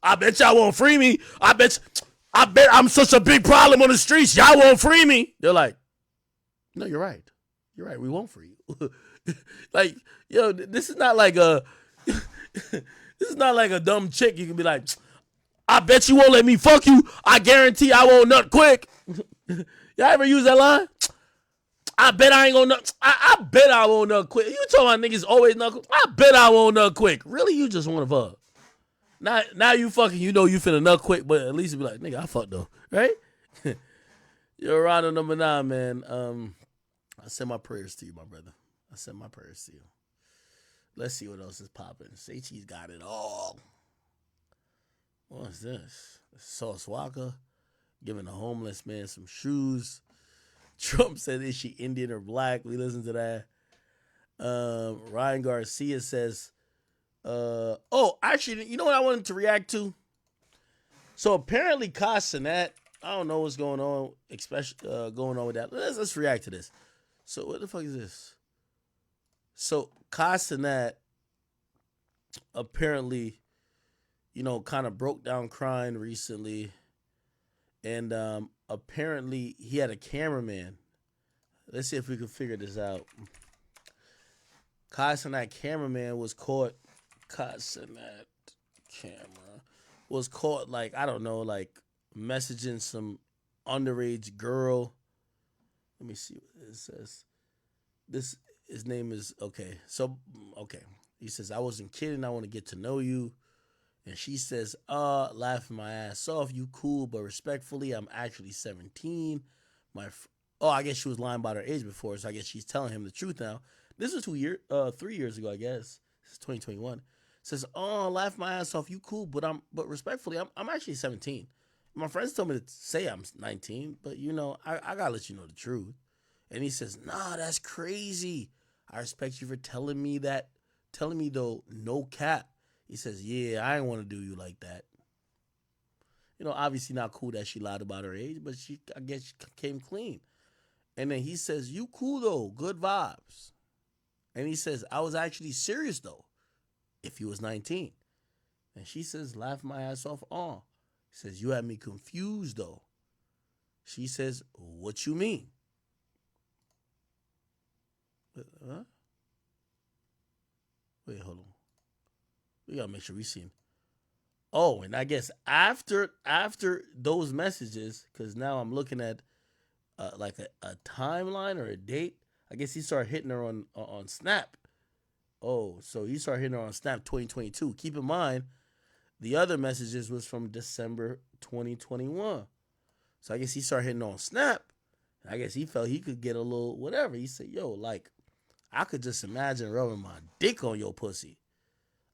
I bet y'all won't free me. I bet I'm such a big problem on the streets. Y'all won't free me. They're like, no, you're right. You're right. We won't free you. Like, yo, this is not like a dumb chick. You can be like, I bet you won't let me fuck you. I guarantee I won't nut quick. Y'all ever use that line? I bet I ain't gonna nut. I bet I won't nut quick. You talking about niggas always nut quick? I bet I won't nut quick. Really, you just want to fuck. Now you fucking, you know you finna nut quick, but at least you be like, nigga, I fucked though, right? You're Rondo number 9, man. I send my prayers to you, my brother. I send my prayers to you. Let's see what else is popping. Seichi's got it all. What's this? Sauce Walker giving a homeless man some shoes. Trump said, is she Indian or black? We listen to that. Ryan Garcia says, actually, you know what I wanted to react to? So apparently Kai Cenat, I don't know what's going on, especially going on with that. Let's react to this. So what the fuck is this? So Kai Cenat apparently, you know, kind of broke down crying recently. And apparently he had a cameraman. Let's see if we can figure this out. Kai Cenat cameraman was caught. Kai Cenat camera was caught, like, I don't know, like messaging some underage girl. Let me see what it says. This His name is okay. So okay. He says, I wasn't kidding. I want to get to know you. And she says, laughing my ass off. You cool, but respectfully, I'm actually 17. I guess she was lying about her age before, so I guess she's telling him the truth now. This was 3 years ago, I guess. This is 2021. Says, laugh my ass off. You cool, but respectfully, I'm actually 17. My friends told me to say I'm 19, but I gotta let you know the truth. And he says, nah, that's crazy. I respect you for telling me that. Telling me though, no cap. He says, yeah, I ain't want to do you like that. Obviously not cool that she lied about her age, but I guess she came clean. And then he says, you cool though, good vibes. And he says, I was actually serious though, if you was 19. And she says, laugh my ass off. He says, you had me confused though. She says, what you mean? Huh? Wait, hold on. We gotta make sure we see him. Oh, and I guess after those messages, because now I'm looking at like a timeline or a date. I guess he started hitting her on Snap. Oh, so he started hitting her on Snap 2022. Keep in mind, the other messages was from December 2021. So I guess he started hitting her on Snap. And I guess he felt he could get a little whatever. He said, yo, like, I could just imagine rubbing my dick on your pussy.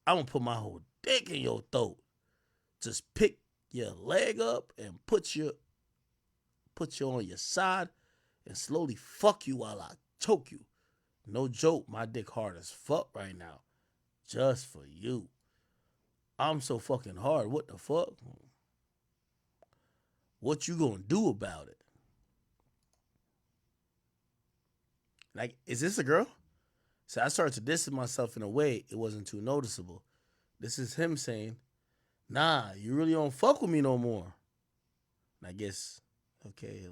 I'm going to put my whole dick in your throat. Just pick your leg up and put you on your side and slowly fuck you while I choke you. No joke, my dick hard as fuck right now. Just for you. I'm so fucking hard. What the fuck? What you gonna do about it? Like, is this a girl? So I started to distance myself in a way it wasn't too noticeable. This is him saying, nah, you really don't fuck with me no more. And I guess, okay.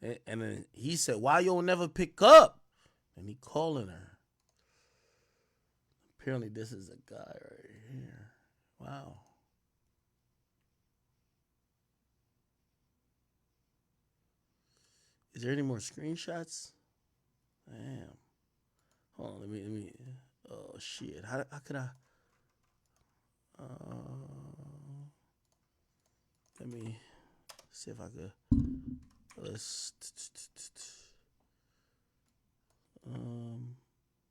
And then he said, why you don't never pick up? And he calling her. Apparently this is a guy right here. Wow. Is there any more screenshots? Damn. Hold on, let me. Oh shit! How could I? Let me see if I could. Let's.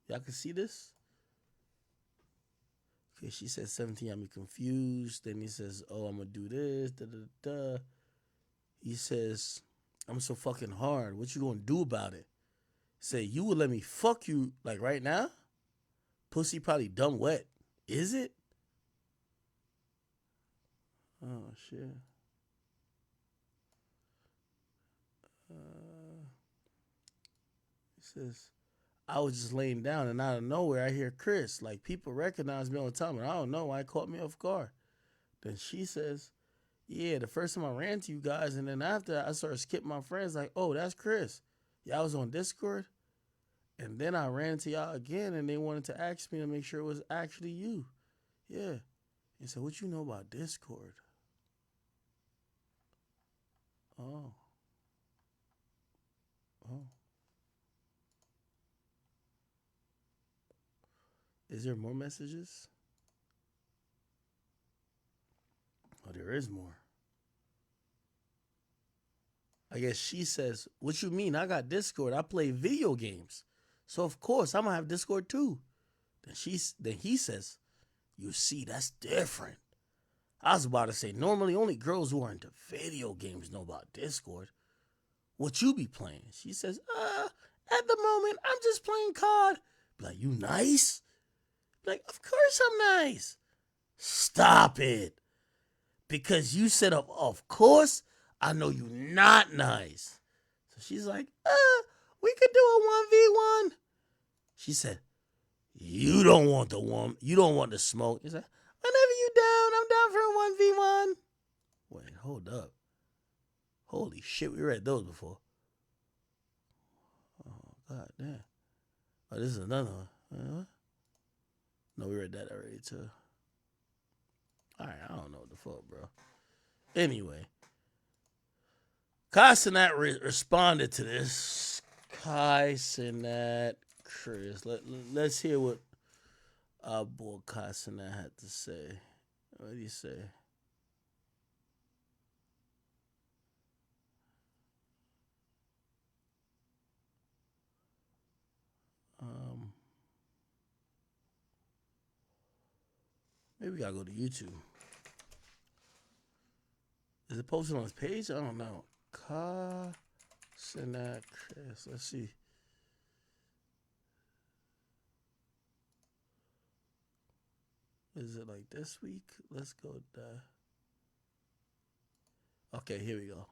Y'all can see this. Okay, she said 17. I'm confused. Then he says, "Oh, I'm gonna do this." Da da da. He says, "I'm so fucking hard. What you gonna do about it?" Say, you would let me fuck you like right now? Pussy probably dumb wet. Is it? Oh, shit. He says, I was just laying down and out of nowhere I hear Chris. Like, people recognize me all the time and I don't know why it caught me off guard. Then she says, yeah, the first time I ran to you guys and then after I started skipping my friends like, oh, that's Chris. Yeah, I was on Discord. And then I ran into y'all again, and they wanted to ask me to make sure it was actually you. Yeah. He said, what you know about Discord? Oh. Is there more messages? Oh, there is more. I guess she says, what you mean? I got Discord. I play video games. So, of course, I'm going to have Discord too. Then he says, you see, that's different. I was about to say, normally only girls who are into video games know about Discord. What you be playing? She says, at the moment, I'm just playing COD. Like, you nice? Like, of course I'm nice. Stop it. Because you said, of course, I know you not nice. So she's like, we could do a 1v1. She said, you don't want the smoke. He said, whenever you down, I'm down for a 1v1. Wait, hold up. Holy shit, we read those before. Oh, god damn. Oh, this is another one. No, we read that already too. Alright, I don't know what the fuck, bro. Anyway. Kai Cenat responded to this. Kai Cenat Chris. Let's hear what our boy Kasana had to say. What do you say? Maybe we gotta go to YouTube. Is it posted on his page? I don't know. Kasana Chris. Let's see. Is it like this week? Let's go to... Okay, here we go.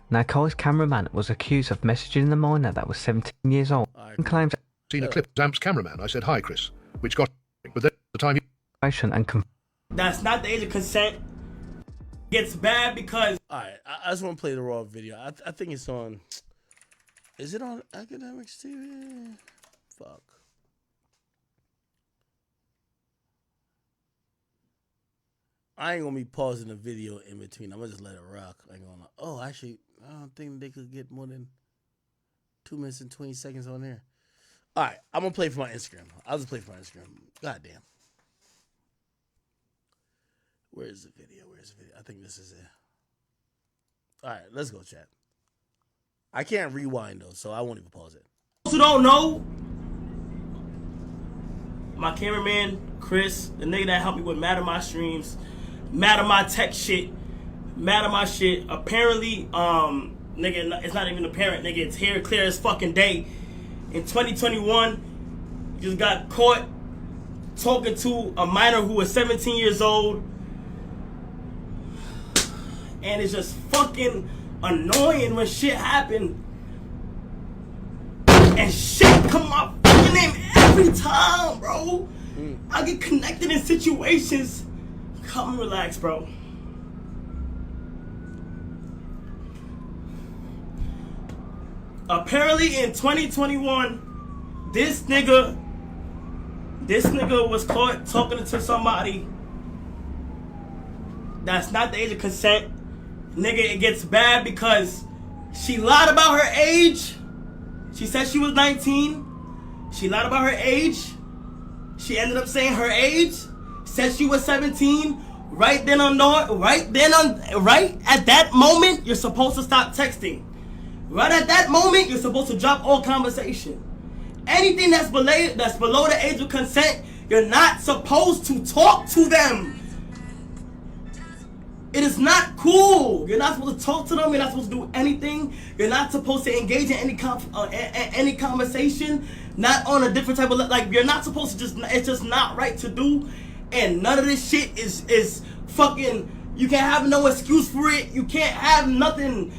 Nicole's cameraman was accused of messaging the minor that was 17 years old and claims seen a clip of Zamp's cameraman. I said, "Hi, Chris," which got, but then the time and that's not the age of consent. It's bad because... Alright, I just want to play the raw video. I think it's on... Is it on Akademiks TV? Fuck. I ain't gonna be pausing the video in between. I'm gonna just let it rock. I ain't gonna... Oh, actually, I don't think they could get more than 2 minutes and 20 seconds on there. Alright, I'm gonna play for my Instagram. I'll just play for my Instagram. Goddamn. Where's the video? I think this is it. Alright, let's go, chat. I can't rewind though, so I won't even pause it. Those who don't know, my cameraman, Chris, the nigga that helped me with Matter My Streams, Matter My Tech shit, Matter My shit, apparently, nigga, it's not even apparent, nigga, it's here clear as fucking day. In 2021, he just got caught talking to a minor who was 17 years old. And it's just fucking annoying when shit happen. And shit come my fucking name every time, bro. I get connected in situations. Come relax, bro. Apparently in 2021, this nigga was caught talking to somebody that's not the age of consent. Nigga, it gets bad because she lied about her age. She said she was 19. She lied about her age. She ended up saying her age. Said she was 17. Right at that moment, you're supposed to stop texting. Right at that moment, you're supposed to drop all conversation. Anything that's below the age of consent, you're not supposed to talk to them. It is not cool. You're not supposed to talk to them. You're not supposed to do anything. You're not supposed to engage in any conversation. Not on a different type of... Like, you're not supposed to just... It's just not right to do. And none of this shit is fucking... You can't have no excuse for it. You can't have nothing...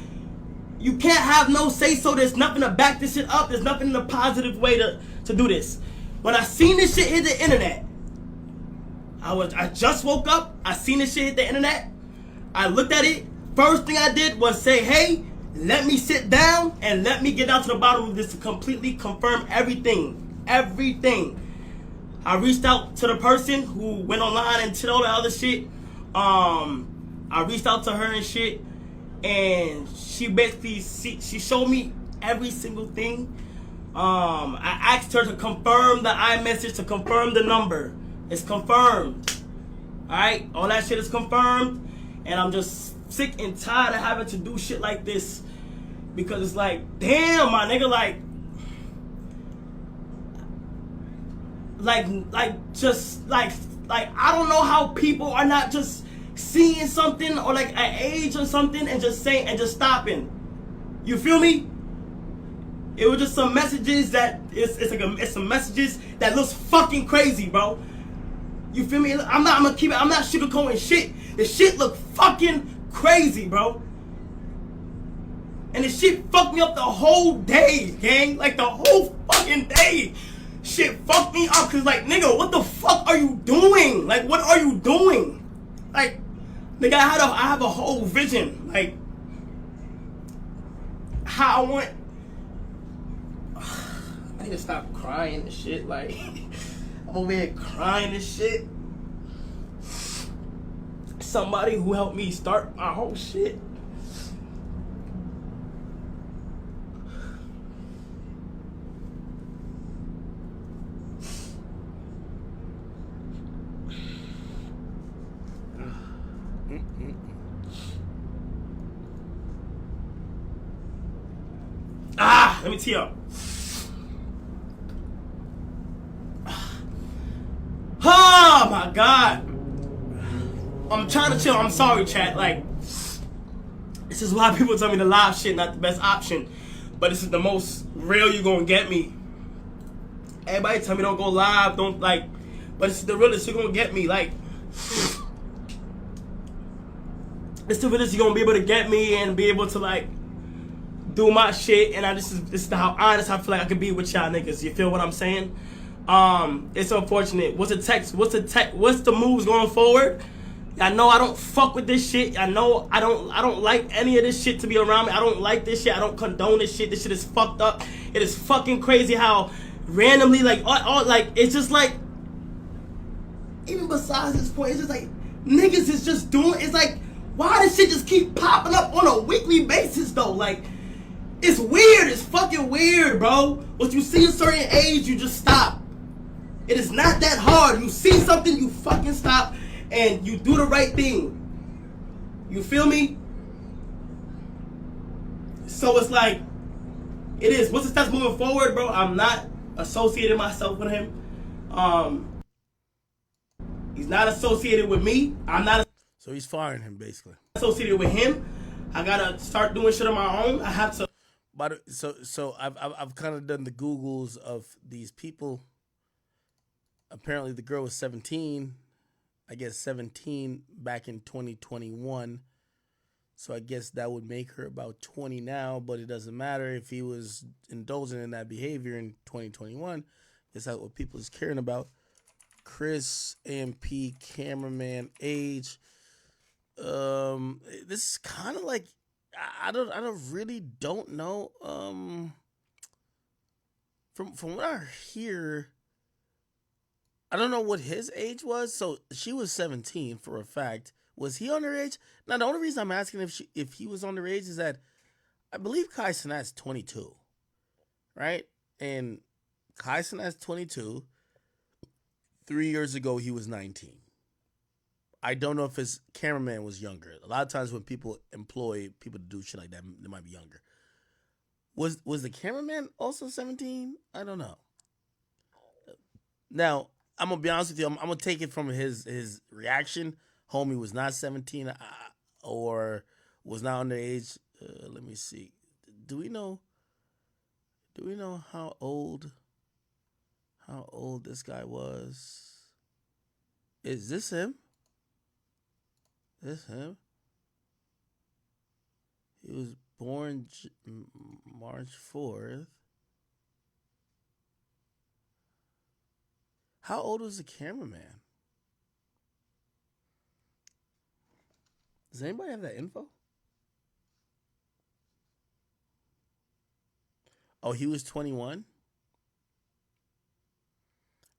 You can't have no say-so. There's nothing to back this shit up. There's nothing in a positive way to do this. When I seen this shit hit the internet, I just woke up. I seen this shit hit the internet. I looked at it. First thing I did was say, hey, let me sit down and let me get down to the bottom of this to completely confirm everything. Everything. I reached out to the person who went online and did all that other shit. I reached out to her and shit. And she basically, she showed me every single thing. I asked her to confirm the iMessage, to confirm the number. It's confirmed. Alright? All that shit is confirmed. And I'm just sick and tired of having to do shit like this. Because it's like, damn, my nigga, like I don't know how people are not just seeing something or like an age or something and just saying and just stopping. You feel me? It was just some messages that it's some messages that looks fucking crazy, bro. You feel me? I'm not sugarcoating shit. The shit look fucking crazy, bro. And the shit fucked me up the whole day, gang. Like the whole fucking day. Shit fucked me up cause like, nigga, what the fuck are you doing? Like, what are you doing? Like, nigga, I have a whole vision. Like, how I want... I need to stop crying and shit. Like, I'm over here crying and shit. Somebody who helped me start my whole shit. Let me tee up. Oh my God. I'm trying to chill. I'm sorry, chat. Like, this is why people tell me the live shit not the best option. But this is the most real you gonna get me. Everybody tell me don't go live, don't like, but it's the realest you gonna get me. Like, it's the realest you gonna be able to get me and be able to like do my shit. And this is how honest I feel like I can be with y'all niggas. You feel what I'm saying? It's unfortunate. What's the moves going forward? I know I don't fuck with this shit. I know I don't like any of this shit to be around me. I don't like this shit. I don't condone this shit. This shit is fucked up. It is fucking crazy how randomly like like it's just like, even besides this point, it's just like niggas is just doing, it's like, why does shit just keep popping up on a weekly basis though? Like, it's weird. It's fucking weird, bro. Once you see a certain age, you just stop. It is not that hard. You see something, you fucking stop, and you do the right thing. You feel me? So it's like, it is. What's the steps moving forward, bro? I'm not associating myself with him. He's not associated with me. I'm not. So he's firing him, basically. Associated with him. I gotta start doing shit on my own. I have to. But so I've kind of done the Googles of these people. Apparently, the girl was 17. I guess 17 back in 2021. So I guess that would make her about 20 now. But it doesn't matter if he was indulging in that behavior in 2021. That's not what people is caring about. Chris AMP cameraman age. This is kind of like, I really don't know. From what I hear, I don't know what his age was. So she was 17 for a fact. Was he underage? Now the only reason I'm asking if he was underage is that I believe Kai Cenat's 22, right? And Kai Cenat's 22. 3 years ago he was 19. I don't know if his cameraman was younger. A lot of times when people employ people to do shit like that, they might be younger. Was the cameraman also 17? I don't know. Now, I'm going to be honest with you. I'm going to take it from his reaction. Homie was not 17 or was not underage. Let me see. Do we know how old this guy was? Is this him? This him? He was born March 4th. How old was the cameraman? Does anybody have that info? Oh, he was 21?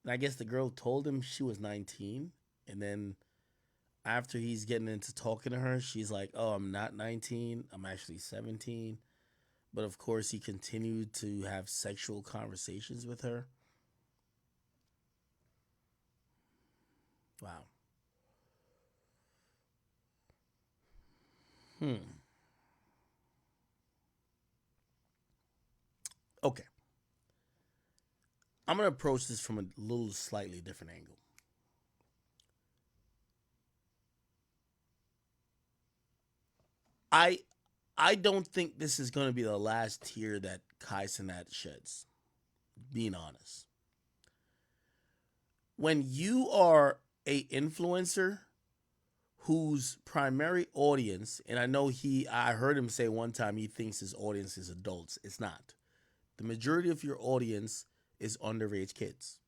And I guess the girl told him she was 19. And then after he's getting into talking to her, she's like, oh, I'm not 19. I'm actually 17. But of course, he continued to have sexual conversations with her. Wow. Okay. I'm going to approach this from a little slightly different angle. I don't think this is going to be the last tear that Kai Cenat sheds, being honest. When you are a influencer whose primary audience, and I heard him say one time he thinks his audience is adults. It's not. The majority of your audience is underage kids.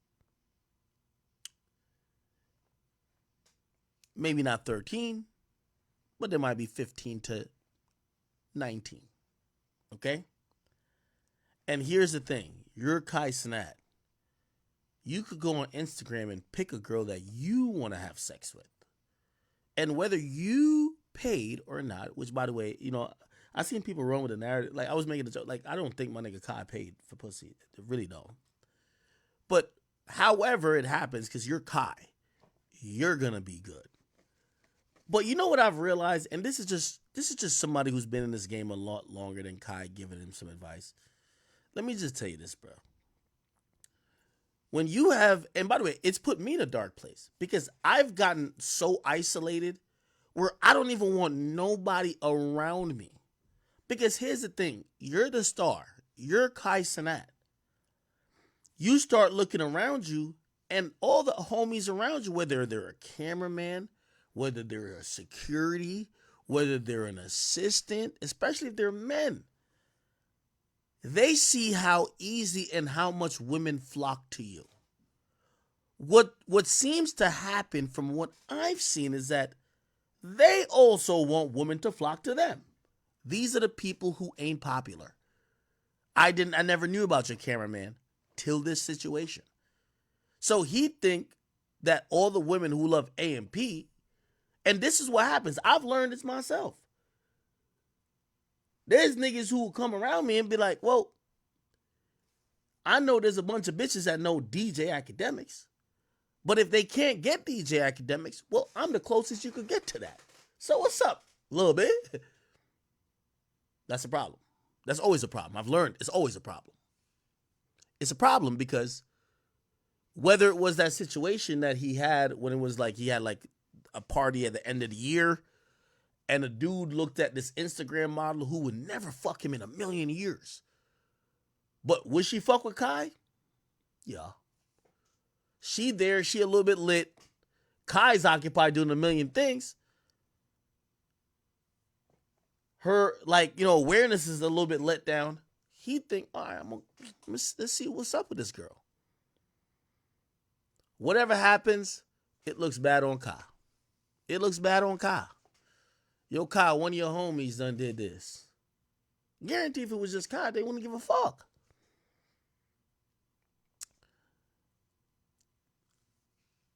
Maybe not 13, but there might be 15 to 19. Okay? And here's the thing. You're Kai Cenat. You could go on Instagram and pick a girl that you want to have sex with. And whether you paid or not, which, by the way, I've seen people run with a narrative. Like, I was making a joke. Like, I don't think my nigga Kai paid for pussy. I really don't. But however it happens, because you're Kai, you're going to be good. But you know what I've realized? And this is just somebody who's been in this game a lot longer than Kai giving him some advice. let me just tell you this, bro. When you have, and by the way, it's put me in a dark place because I've gotten so isolated where I don't even want nobody around me. Because here's the thing, you're the star. You're Kai Cenat. You start looking around you, and all the homies around you, whether they're a cameraman, whether they're a security, whether they're an assistant, especially if they're men, they see how easy and how much women flock to you. What seems to happen from what I've seen is that they also want women to flock to them. These are the people who ain't popular. I never knew about your cameraman till this situation. So he'd think that all the women who love AMP, and this is what happens. I've learned this myself. There's niggas who will come around me and be like, well, I know there's a bunch of bitches that know DJ Akademiks. But if they can't get DJ Akademiks, well, I'm the closest you could get to that. So what's up? A little bit. That's a problem. That's always a problem. I've learned it's always a problem. It's a problem because whether it was that situation that he had when it was like he had like a party at the end of the year and a dude looked at this Instagram model who would never fuck him in a million years. But would she fuck with Kai? Yeah. She there, she a little bit lit. Kai's occupied doing a million things. Her, like, you know, awareness is a little bit let down. He'd think, all right, let's see what's up with this girl. Whatever happens, it looks bad on Kai. It looks bad on Kai. Yo, Kai, one of your homies done did this. Guarantee if it was just Kai, they wouldn't give a fuck.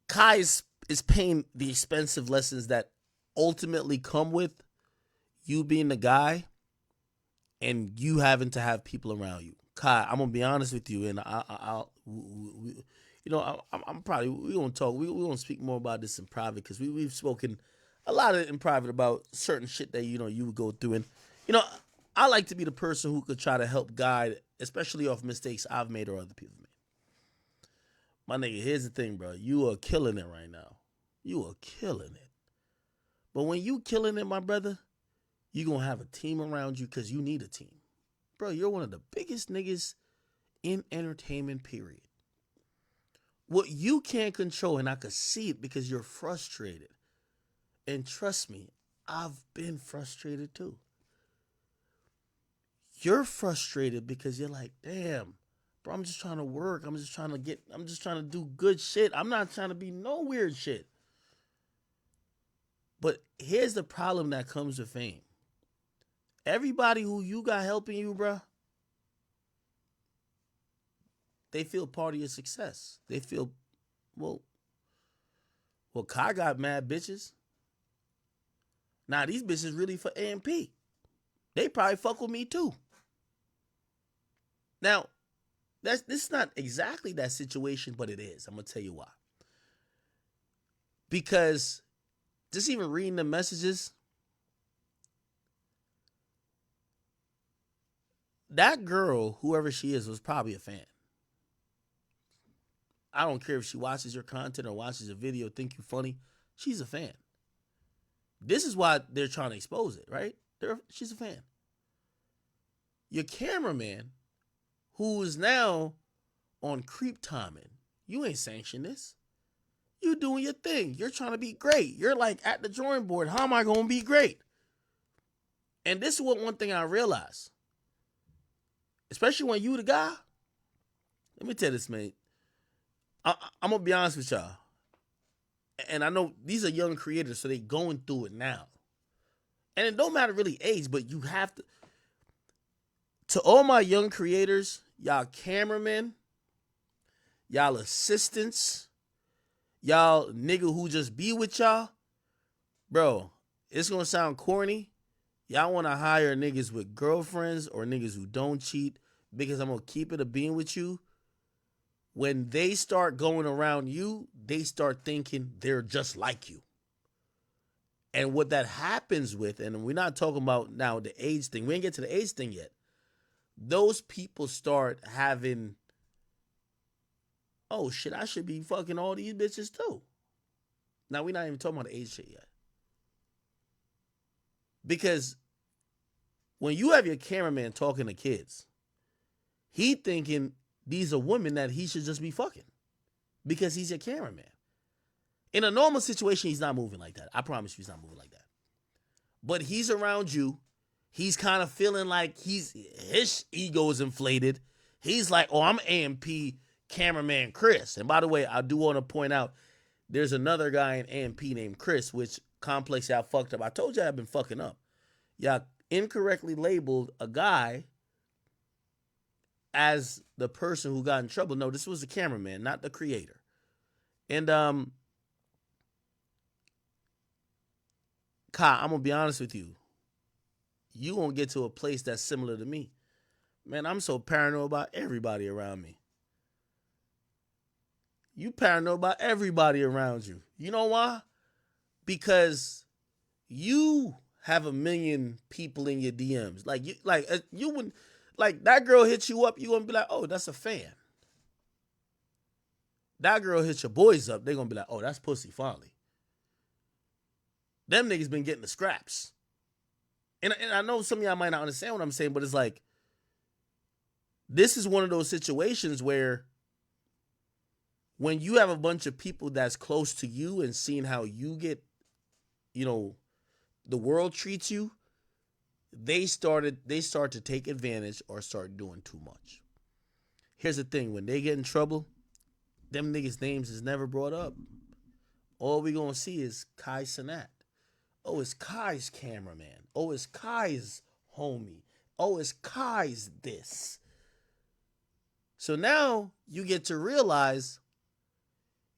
Kai is paying the expensive lessons that ultimately come with you being the guy and you having to have people around you. Kai, I'm gonna be honest with you, and I'm probably we gonna talk. We gonna speak more about this in private because we've spoken a lot of it in private about certain shit that you would go through, and I like to be the person who could try to help guide, especially off mistakes I've made or other people made. My nigga, here's the thing, bro. You are killing it right now. You are killing it. But when you killing it, my brother, you going to have a team around you because you need a team. Bro, you're one of the biggest niggas in entertainment, period. What you can't control, and I could see it because you're frustrated. And trust me, I've been frustrated too. You're frustrated because you're like, damn, bro, I'm just trying to work. I'm just trying to do good shit. I'm not trying to be no weird shit. But here's the problem that comes with fame. Everybody who you got helping you, bro, they feel part of your success. They feel, well, Kai got mad bitches. Now, these bitches really for AMP. They probably fuck with me too. Now, this is not exactly that situation, but it is. I'm going to tell you why. Because just even reading the messages, that girl, whoever she is, was probably a fan. I don't care if she watches your content or watches a video, think you funny. She's a fan. This is why they're trying to expose it, right? She's a fan. Your cameraman, who is now on creep timing, you ain't sanctioned this. You doing your thing. You're trying to be great. You're like at the drawing board. How am I going to be great? And this is one thing I realized. Especially when you the guy. Let me tell you this, mate. I'm going to be honest with y'all. And I know these are young creators, so they going through it now. And it don't matter really age, but you have to. To all my young creators, y'all cameramen, y'all assistants, y'all nigga who just be with y'all, bro, it's going to sound corny. Y'all want to hire niggas with girlfriends or niggas who don't cheat because I'm going to keep it a being with you. When they start going around you, they start thinking they're just like you. And what that happens with, and we're not talking about now the age thing. We ain't get to the age thing yet. those people start having, oh shit, I should be fucking all these bitches too. Now we're not even talking about the age shit yet. Because when you have your cameraman talking to kids, he thinking these are women that he should just be fucking because he's your cameraman. In a normal situation, he's not moving like that. I promise you he's not moving like that. But he's around you. He's kind of feeling like his ego is inflated. He's like, oh, I'm AMP cameraman Chris. And by the way, I do want to point out, there's another guy in AMP named Chris, which complex y'all fucked up. I told y'all I've been fucking up. Y'all incorrectly labeled a guy as the person who got in trouble. No, this was the cameraman, not the creator. And Kai, I'm gonna be honest with you. You gonna get to a place that's similar to me. Man, I'm so paranoid about everybody around me. You paranoid about everybody around you. You know why? Because you have a million people in your DMs. You wouldn't, like, that girl hits you up, you gonna be like, oh, that's a fan. That girl hits your boys up, they gonna be like, oh, that's Pussy Folly. Them niggas been getting the scraps. And I know some of y'all might not understand what I'm saying, but it's like, this is one of those situations where when you have a bunch of people that's close to you and seeing how you get, the world treats you, they start to take advantage or start doing too much. Here's the thing, when they get in trouble, them niggas' names is never brought up. All we gonna see is Kai Cenat. Oh, it's Kai's cameraman. Oh, it's Kai's homie. Oh, it's Kai's this. So now you get to realize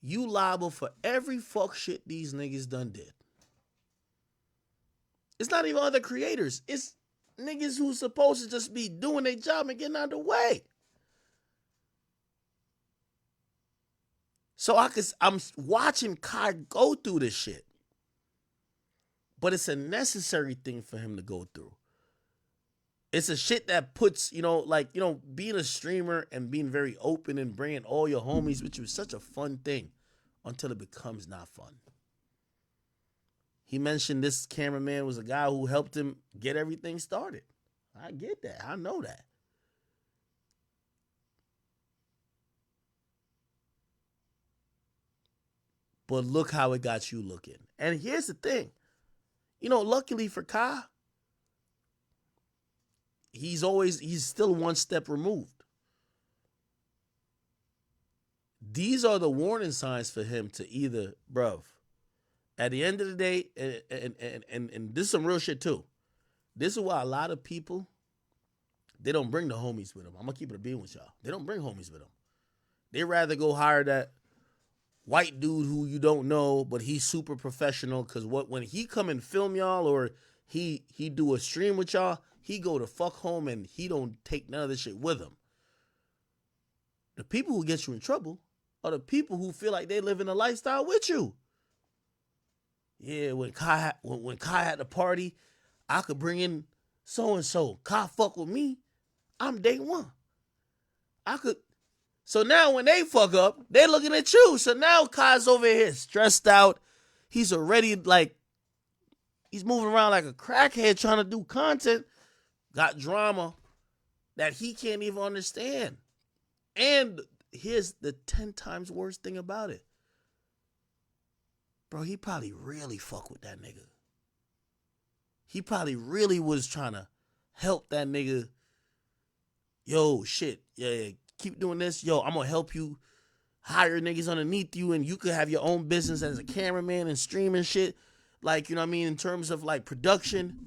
you liable for every fuck shit these niggas done did. It's not even other creators. It's niggas who's supposed to just be doing their job and getting out of the way. So I'm watching Kai go through this shit. But it's a necessary thing for him to go through. It's a shit that puts, being a streamer and being very open and bringing all your homies, which was such a fun thing until it becomes not fun. He mentioned this cameraman was a guy who helped him get everything started. I get that. I know that. But look how it got you looking. And here's the thing. Luckily for Kai, he's still one step removed. These are the warning signs for him to either, bruv, at the end of the day, and this is some real shit too. This is why a lot of people, they don't bring the homies with them. I'm going to keep it a bean with y'all. They don't bring homies with them. They rather go hire that white dude who you don't know, but he's super professional, because when he come and film y'all or he do a stream with y'all, he go to fuck home and he don't take none of this shit with him. The people who get you in trouble are the people who feel like they live in a lifestyle with you. Yeah, when Kai had the party, I could bring in so-and-so. Kai fuck with me, I'm day one. So now when they fuck up, they looking at you. So now Kai's over here stressed out. He's already he's moving around like a crackhead trying to do content. Got drama that he can't even understand. And here's the 10 times worse thing about it. Bro, he probably really fuck with that nigga. He probably really was trying to help that nigga. Yo, shit. Yeah, keep doing this. Yo, I'm going to help you hire niggas underneath you, and you could have your own business as a cameraman and streaming shit. In terms of production.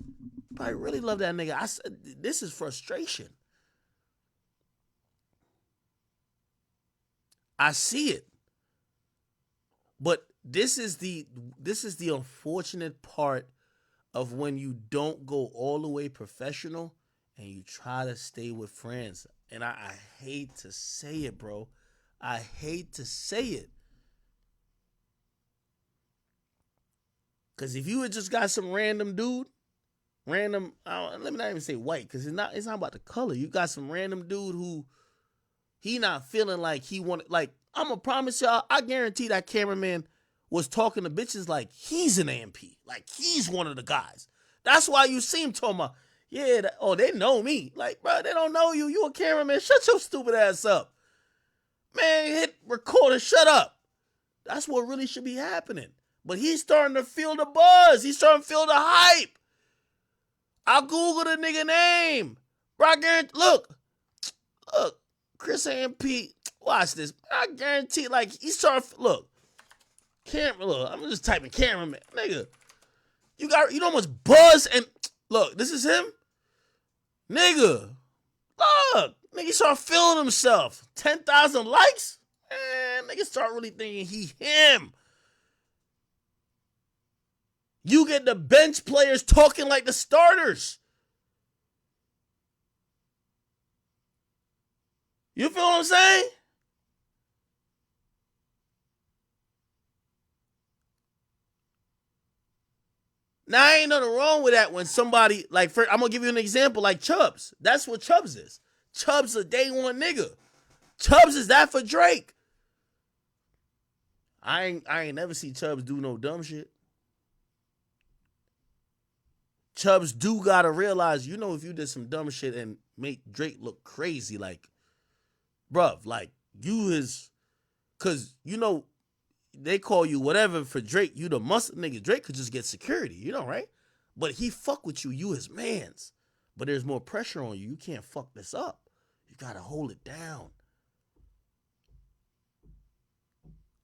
Probably really love that nigga. This is frustration. I see it. But this is the unfortunate part of when you don't go all the way professional and you try to stay with friends. And I hate to say it, bro. I hate to say it. Because if you had just got some random dude random. Let me not even say white, because it's not about the color. You got some random dude who he not feeling like he wanted. Like, I'm gonna promise y'all, I guarantee that cameraman was talking to bitches like he's an AMP, like he's one of the guys. That's why you see him talking about, yeah, they know me. Like, bro, they don't know you. You a cameraman. Shut your stupid ass up. Man, hit record and shut up. That's what really should be happening. But he's starting to feel the buzz. He's starting to feel the hype. I'll Google the nigga name. Bro, I guarantee, look, Chris AMP, watch this. I guarantee, like, he's starting, look, I'm just typing cameraman. Nigga, you know how much buzz and, look, this is him? Nigga, look, nigga start feeling himself. 10,000 likes? Man, nigga start really thinking he him. You get the bench players talking like the starters. You feel what I'm saying? Now, ain't nothing wrong with that when somebody, like, I'm going to give you an example, like Chubbs. That's what Chubbs is. Chubbs a day one nigga. Chubbs is that for Drake. I ain't never see Chubbs do no dumb shit. Chubbs do gotta realize, you know, if you did some dumb shit and make Drake look crazy, like, bruv, like, you is, cause, you know, they call you whatever for Drake, you the muscle nigga. Drake could just get security, you know, right? But he fuck with you, you his mans. But there's more pressure on you. You can't fuck this up. You gotta hold it down.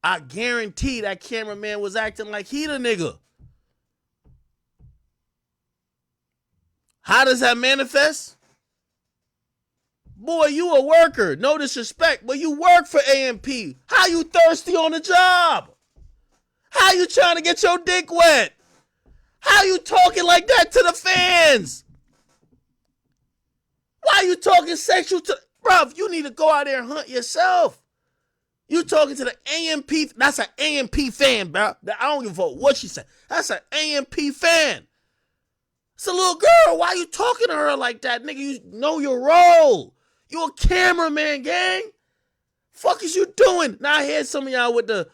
I guarantee that cameraman was acting like he the nigga. How does that manifest? Boy, you a worker. No disrespect, but you work for AMP. How you thirsty on the job? How you trying to get your dick wet? How you talking like that to the fans? Why you talking sexual to... Bruv, you need to go out there and hunt yourself. You talking to the AMP... That's an AMP fan, bro. I don't give a fuck what she said. That's an AMP fan. It's a little girl. Why you talking to her like that, nigga? You know your role. You a cameraman, gang. Fuck is you doing? Now I hear some of y'all with the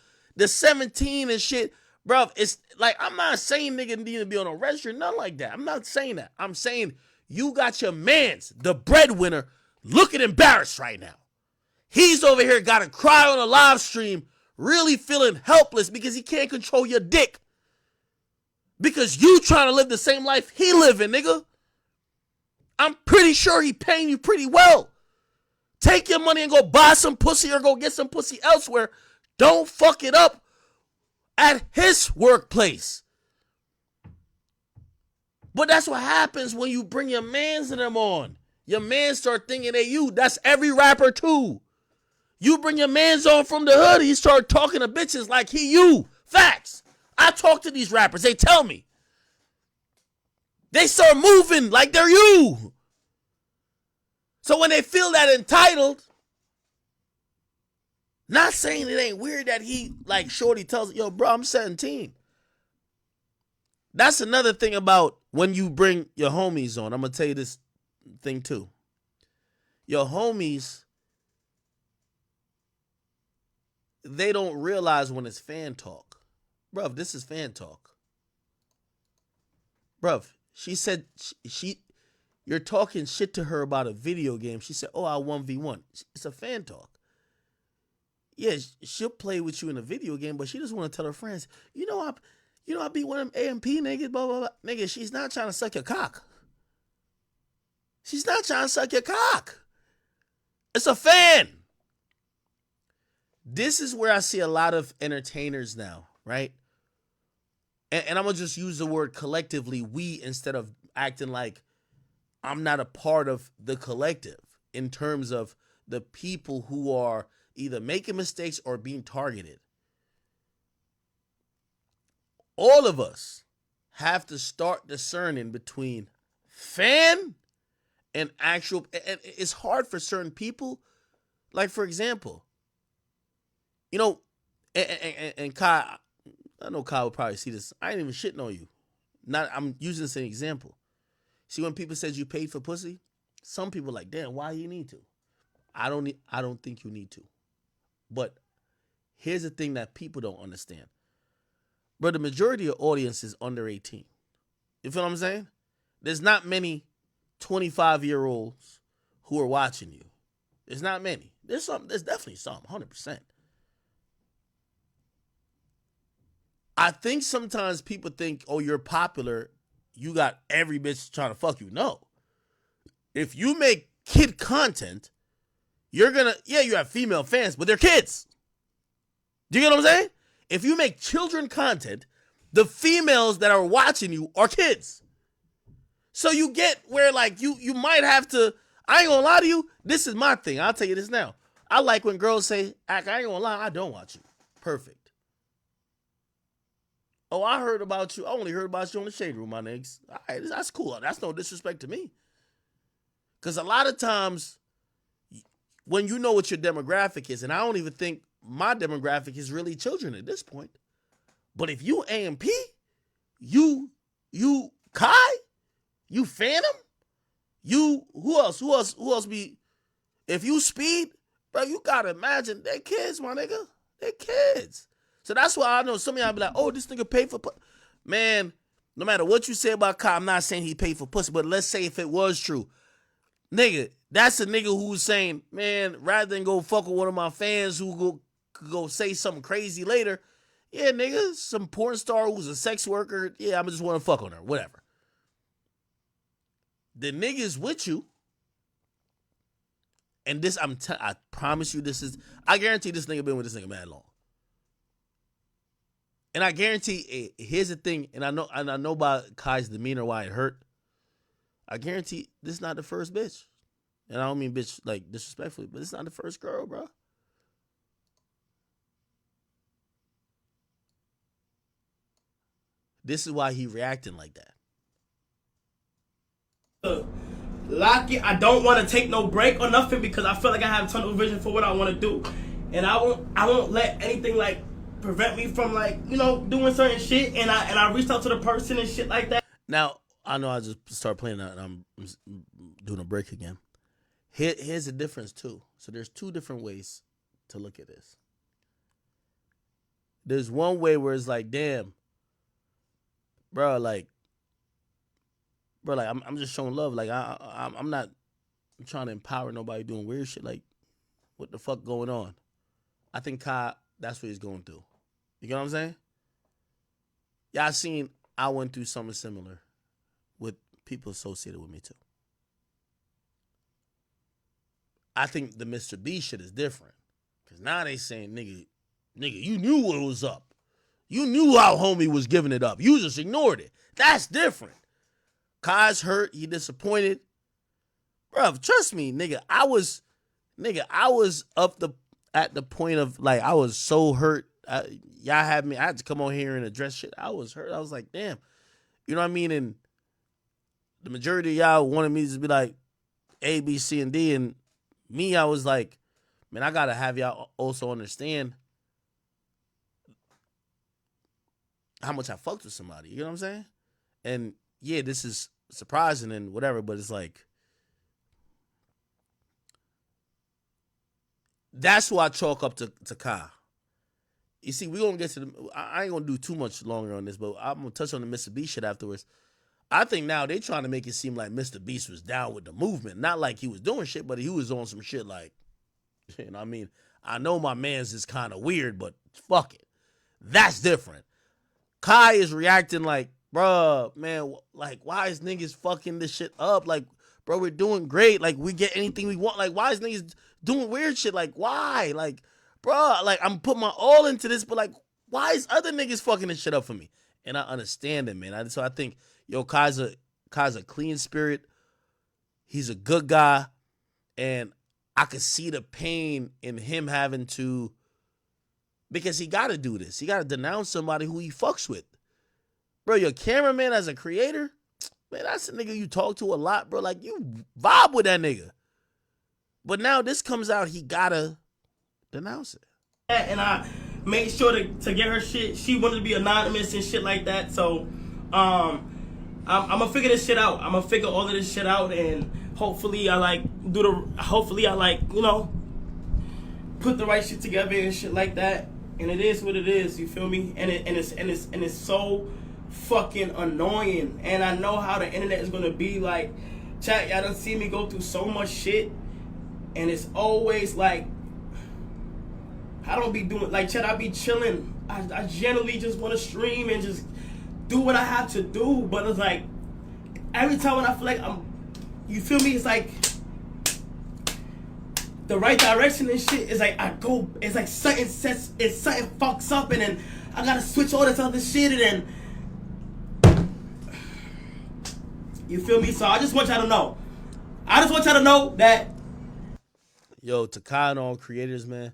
17 and shit. Bruv, it's like, I'm not saying nigga need to be on a restaurant, nothing like that. I'm not saying that. I'm saying you got your mans, the breadwinner, looking embarrassed right now. He's over here got to cry on a live stream, really feeling helpless because he can't control your dick. Because you trying to live the same life he living, nigga. I'm pretty sure he paying you pretty well. Take your money and go buy some pussy or go get some pussy elsewhere. Don't fuck it up at his workplace. But that's what happens when you bring your mans and them on. Your mans start thinking they you. That's every rapper too. You bring your mans on from the hood, he start talking to bitches like he you. Facts. I talk to these rappers. They tell me. They start moving like they're you. So when they feel that entitled, not saying it ain't weird that he, like Shorty tells, yo, bro, I'm 17. That's another thing about when you bring your homies on. I'm going to tell you this thing too. Your homies, they don't realize when it's fan talk. Bruv, this is fan talk. Bruv, she said you're talking shit to her about a video game. She said, oh, I 1v1. It's a fan talk. Yeah, she'll play with you in a video game, but she just want to tell her friends, I beat one of them AMP niggas, blah, blah, blah. Nigga, she's not trying to suck your cock. She's not trying to suck your cock. It's a fan. This is where I see a lot of entertainers now, right? And I'm going to just use the word collectively, we, instead of acting like I'm not a part of the collective in terms of the people who are either making mistakes or being targeted. All of us have to start discerning between fan and actual. And it's hard for certain people. Like, for example, and Kai, I know Kai would probably see this. I ain't even shitting on you. I'm using this as an example. See, when people says you paid for pussy, some people like, damn, why you need to? I don't think you need to. But here's the thing that people don't understand. Bro, the majority of audience is under 18. You feel what I'm saying? There's not many 25-year-olds who are watching you. There's not many. There's definitely some, 100%. I think sometimes people think, oh, you're popular, you got every bitch trying to fuck you. No. If you make kid content, you're gonna, you have female fans, but they're kids. Do you get what I'm saying? If you make children content, the females that are watching you are kids. So you get where, like, you might have to, I ain't gonna lie to you, this is my thing. I'll tell you this now. I like when girls say, I ain't gonna lie, I don't watch you. Perfect. Oh, I heard about you. I only heard about you on the Shade Room, my niggas. All right, that's cool. That's no disrespect to me. Because a lot of times, when you know what your demographic is, and I don't even think my demographic is really children at this point. But if you AMP, you Kai, you Phantom, who else be, if you Speed, bro, you gotta imagine, they're kids, my nigga. They're kids. So that's why I know some of y'all be like, oh, this nigga paid for pussy. Man, no matter what you say about Kai, I'm not saying he paid for pussy, but let's say if it was true. Nigga, that's a nigga who's saying, man, rather than go fuck with one of my fans who go say something crazy later, yeah, nigga, some porn star who's a sex worker, yeah, I'm just want to fuck on her, whatever. The niggas with you, and this, I promise you this is, I guarantee this nigga been with this nigga mad long. And I guarantee, here's the thing, and I know about Kai's demeanor why it hurt. I guarantee this is not the first bitch. And I don't mean bitch like disrespectfully, but it's not the first girl, bro. This is why he reacting like that. Lock it. I don't want to take no break or nothing because I feel like I have tunnel vision for what I want to do, and I won't let anything like prevent me from like, you know, doing certain shit. And I reached out to the person and shit like that. Now I know I just started playing that and I'm doing a break again. Here's the difference too. So there's two different ways to look at this. There's one way where it's like, damn, bro, I'm just showing love. Like I'm not trying to empower nobody doing weird shit. Like, what the fuck going on? I think Kai, that's what he's going through. You get what I'm saying? Y'all seen I went through something similar with people associated with me too. I think the Mr. B shit is different. Because now they saying, nigga, you knew what was up. You knew how homie was giving it up. You just ignored it. That's different. Kai's hurt. He disappointed. Bruh, trust me, nigga, I was at the point of, like, I was so hurt. Y'all had me, I had to come on here and address shit. I was hurt. I was like, damn. You know what I mean? And the majority of y'all wanted me to be like A, B, C, and D. And me, I was like, man, I got to have y'all also understand how much I fucked with somebody. You know what I'm saying? And yeah, this is surprising and whatever, but it's like, that's why I chalk up to Kai. You see, we're going to get to I ain't going to do too much longer on this, but I'm going to touch on the Mr. Beast shit afterwards. I think now they trying to make it seem like Mr. Beast was down with the movement. Not like he was doing shit, but he was on some shit like, you know what I mean? I know my man's is kind of weird, but fuck it. That's different. Kai is reacting like, bruh, man, like, why is niggas fucking this shit up? Like, bro, we're doing great. Like, we get anything we want. Like, why is niggas doing weird shit? Like, why? Like, bro, like, I'm putting my all into this, but like, why is other niggas fucking this shit up for me? And I understand it, man. So I think, yo, Kai's a clean spirit. He's a good guy. And I could see the pain in him having to, because he got to do this. He got to denounce somebody who he fucks with. Bro, your cameraman as a creator, man, that's a nigga you talk to a lot, bro. Like, you vibe with that nigga. But now this comes out, he got to denounce it. And I made sure to get her shit. She wanted to be anonymous and shit like that. So, I'm gonna figure this shit out. I'm gonna figure all of this shit out, and hopefully I put the right shit together and shit like that. And it is what it is. You feel me? And it's so fucking annoying. And I know how the internet is gonna be. Like, chat, y'all done see me go through so much shit, and it's always like I don't be doing like chat. I be chilling. I generally just want to stream and just do what I have to do, but it's like every time when I feel like you feel me, it's like the right direction and shit. It's like it's like something fucks up, and then I gotta switch all this other shit, and then you feel me. So I just want y'all to know. I just want y'all to know that. Yo, to con all creators, man,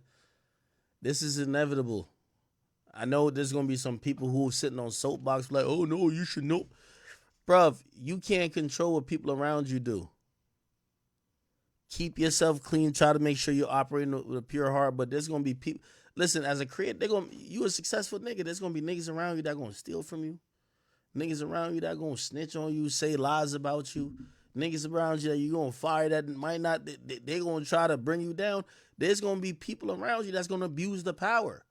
this is inevitable. I know there's going to be some people who are sitting on soapbox like, oh, no, you should know. Bruv, you can't control what people around you do. Keep yourself clean. Try to make sure you're operating with a pure heart. But there's going to be people. Listen, as a creator, you a successful nigga. There's going to be niggas around you that going to steal from you. Niggas around you that going to snitch on you, say lies about you. Niggas around you that you going to fire that might not. They going to try to bring you down. There's going to be people around you that's going to abuse the power.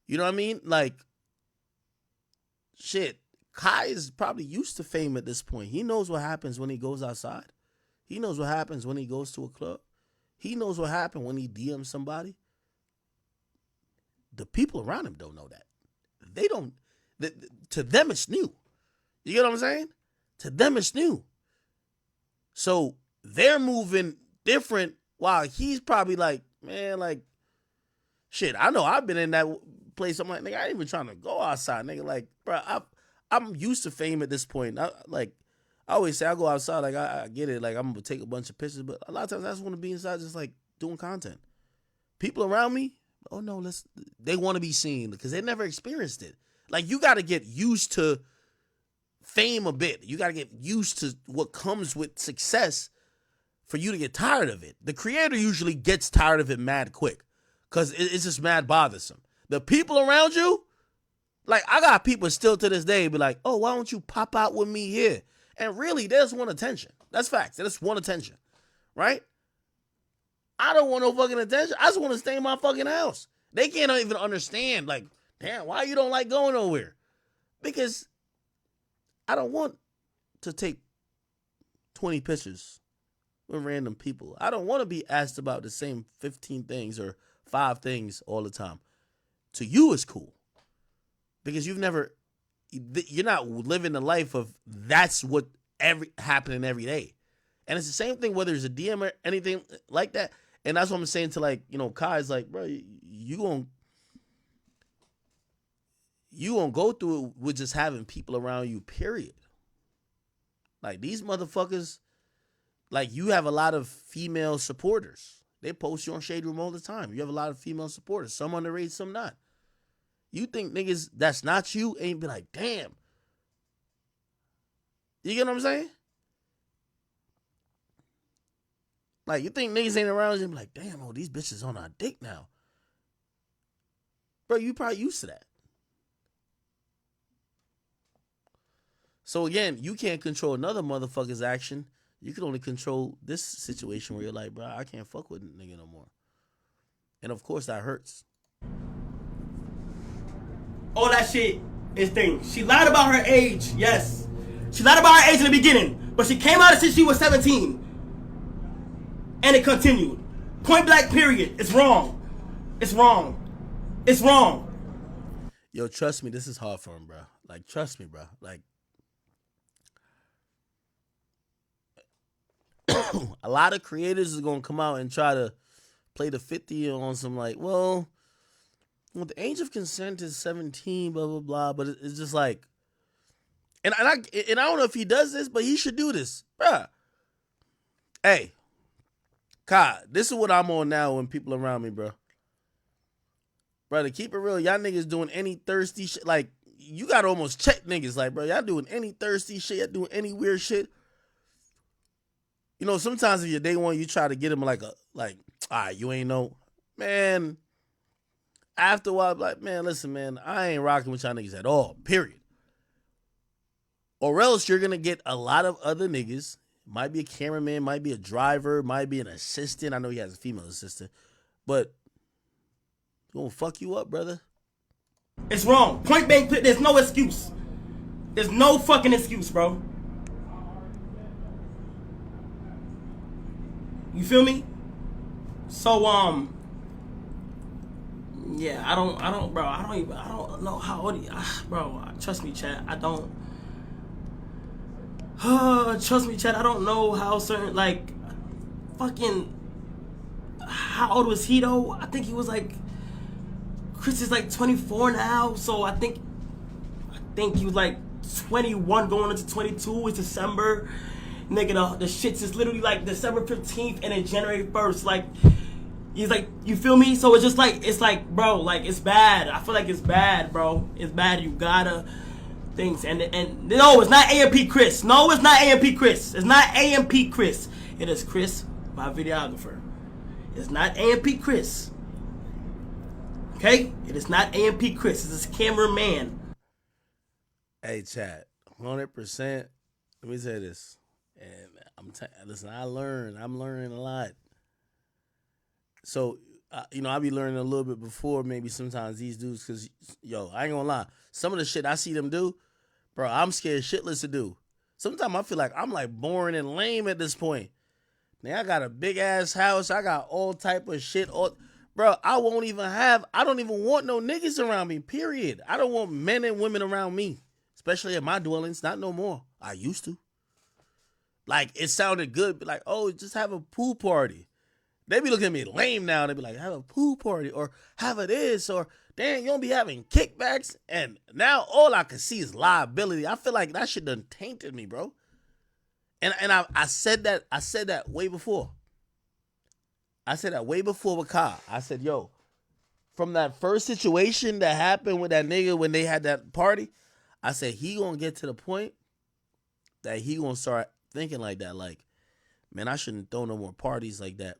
You know what I mean? Like, shit, Kai is probably used to fame at this point. He knows what happens when he goes outside. He knows what happens when he goes to a club. He knows what happens when he DMs somebody. The people around him don't know that. They don't. To them, it's new. You get what I'm saying? To them, it's new. So they're moving different while he's probably like, man, like, shit, I know I've been in that place. I'm like, nigga, I ain't even trying to go outside, nigga. Like, bro, I'm used to fame at this point. I always say I go outside, like, I get it, like, I'm gonna take a bunch of pictures, but a lot of times I just want to be inside, just like doing content. People around me, oh no, they want to be seen because they never experienced it. Like, you got to get used to fame a bit. You got to get used to what comes with success for you to get tired of it. The creator usually gets tired of it mad quick because it's just mad bothersome. The people around you, like, I got people still to this day be like, oh, why don't you pop out with me here? And really, they just want attention. That's facts. They just want attention, right? I don't want no fucking attention. I just want to stay in my fucking house. They can't even understand, like, damn, why you don't like going nowhere? Because I don't want to take 20 pictures with random people. I don't want to be asked about the same 15 things or 5 things all the time. To you, it's cool. Because you're not living the life of that's what happening every day. And it's the same thing whether it's a DM or anything like that. And that's what I'm saying to, like, you know, Kai's like, bro, you gonna go through it with just having people around you, period. Like, these motherfuckers, like, you have a lot of female supporters. They post you on Shade Room all the time. You have a lot of female supporters. Some underrated, some not. You think niggas that's not you ain't be like, damn. You get what I'm saying? Like, you think niggas ain't around you and be like, damn, oh, these bitches on our dick now. Bro, you probably used to that. So again, you can't control another motherfucker's action. You can only control this situation where you're like, bro, I can't fuck with a nigga no more. And of course that hurts. All that shit is things. She lied about her age, yes. She lied about her age in the beginning, but she came out since she was 17. And it continued. Point blank, period. It's wrong. It's wrong. It's wrong. Yo, trust me, this is hard for him, bro. Like, trust me, bro. Like, a lot of creators is going to come out and try to play the 50 on some, like, well, the age of consent is 17, blah, blah, blah. But it's just like, and I don't know if he does this, but he should do this. Bruh. Hey, Kai, this is what I'm on now when people around me, bro. Bro, to keep it real, y'all niggas doing any thirsty shit. Like, you got to almost check niggas. Like, bro, y'all doing any thirsty shit. Y'all doing any weird shit. You know, sometimes if you're day one, you try to get them like, all right, you ain't know. Man, after a while, like, man, listen, man, I ain't rocking with y'all niggas at all, period. Or else you're gonna get a lot of other niggas. Might be a cameraman, might be a driver, might be an assistant. I know he has a female assistant, but gonna fuck you up, brother. It's wrong. Point blank, there's no excuse. There's no fucking excuse, bro. You feel me? So, yeah, I don't know how old he, bro, trust me, chat, I don't, trust me, chat, I don't know how certain, like, fucking, how old was he, though? I think he was, like, Chris is, like, 24 now, so I think he was, like, 21 going into 22. It's December. Nigga, the shit's is literally, like, December 15th and then January 1st, like, he's like, you feel me? So it's just like, it's like, bro, like, it's bad. I feel like it's bad, bro. It's bad. You gotta things. And no, it's not AMP Chris. No, it's not AMP Chris. It's not AMP Chris. It is Chris, my videographer. It's not AMP Chris. Okay? It is not AMP Chris. It's his cameraman. Hey, chat, 100%. Let me say this. And listen, I'm learning a lot. So, I be learning a little bit before maybe sometimes these dudes, because, yo, I ain't gonna lie. Some of the shit I see them do, bro, I'm scared shitless to do. Sometimes I feel like I'm, like, boring and lame at this point. Now, I got a big-ass house. I got all type of shit. Bro, I don't even want no niggas around me, period. I don't want men and women around me, especially at my dwellings. Not no more. I used to. Like, it sounded good, but like, oh, just have a pool party. They be looking at me lame now. They be like, have a pool party or have a this or, damn, you don't be having kickbacks. And now all I can see is liability. I feel like that shit done tainted me, bro. And I said that way before. I said that way before with Kai. I said, yo, from that first situation that happened with that nigga when they had that party, I said, he gonna get to the point that he gonna start thinking like that. Like, man, I shouldn't throw no more parties like that.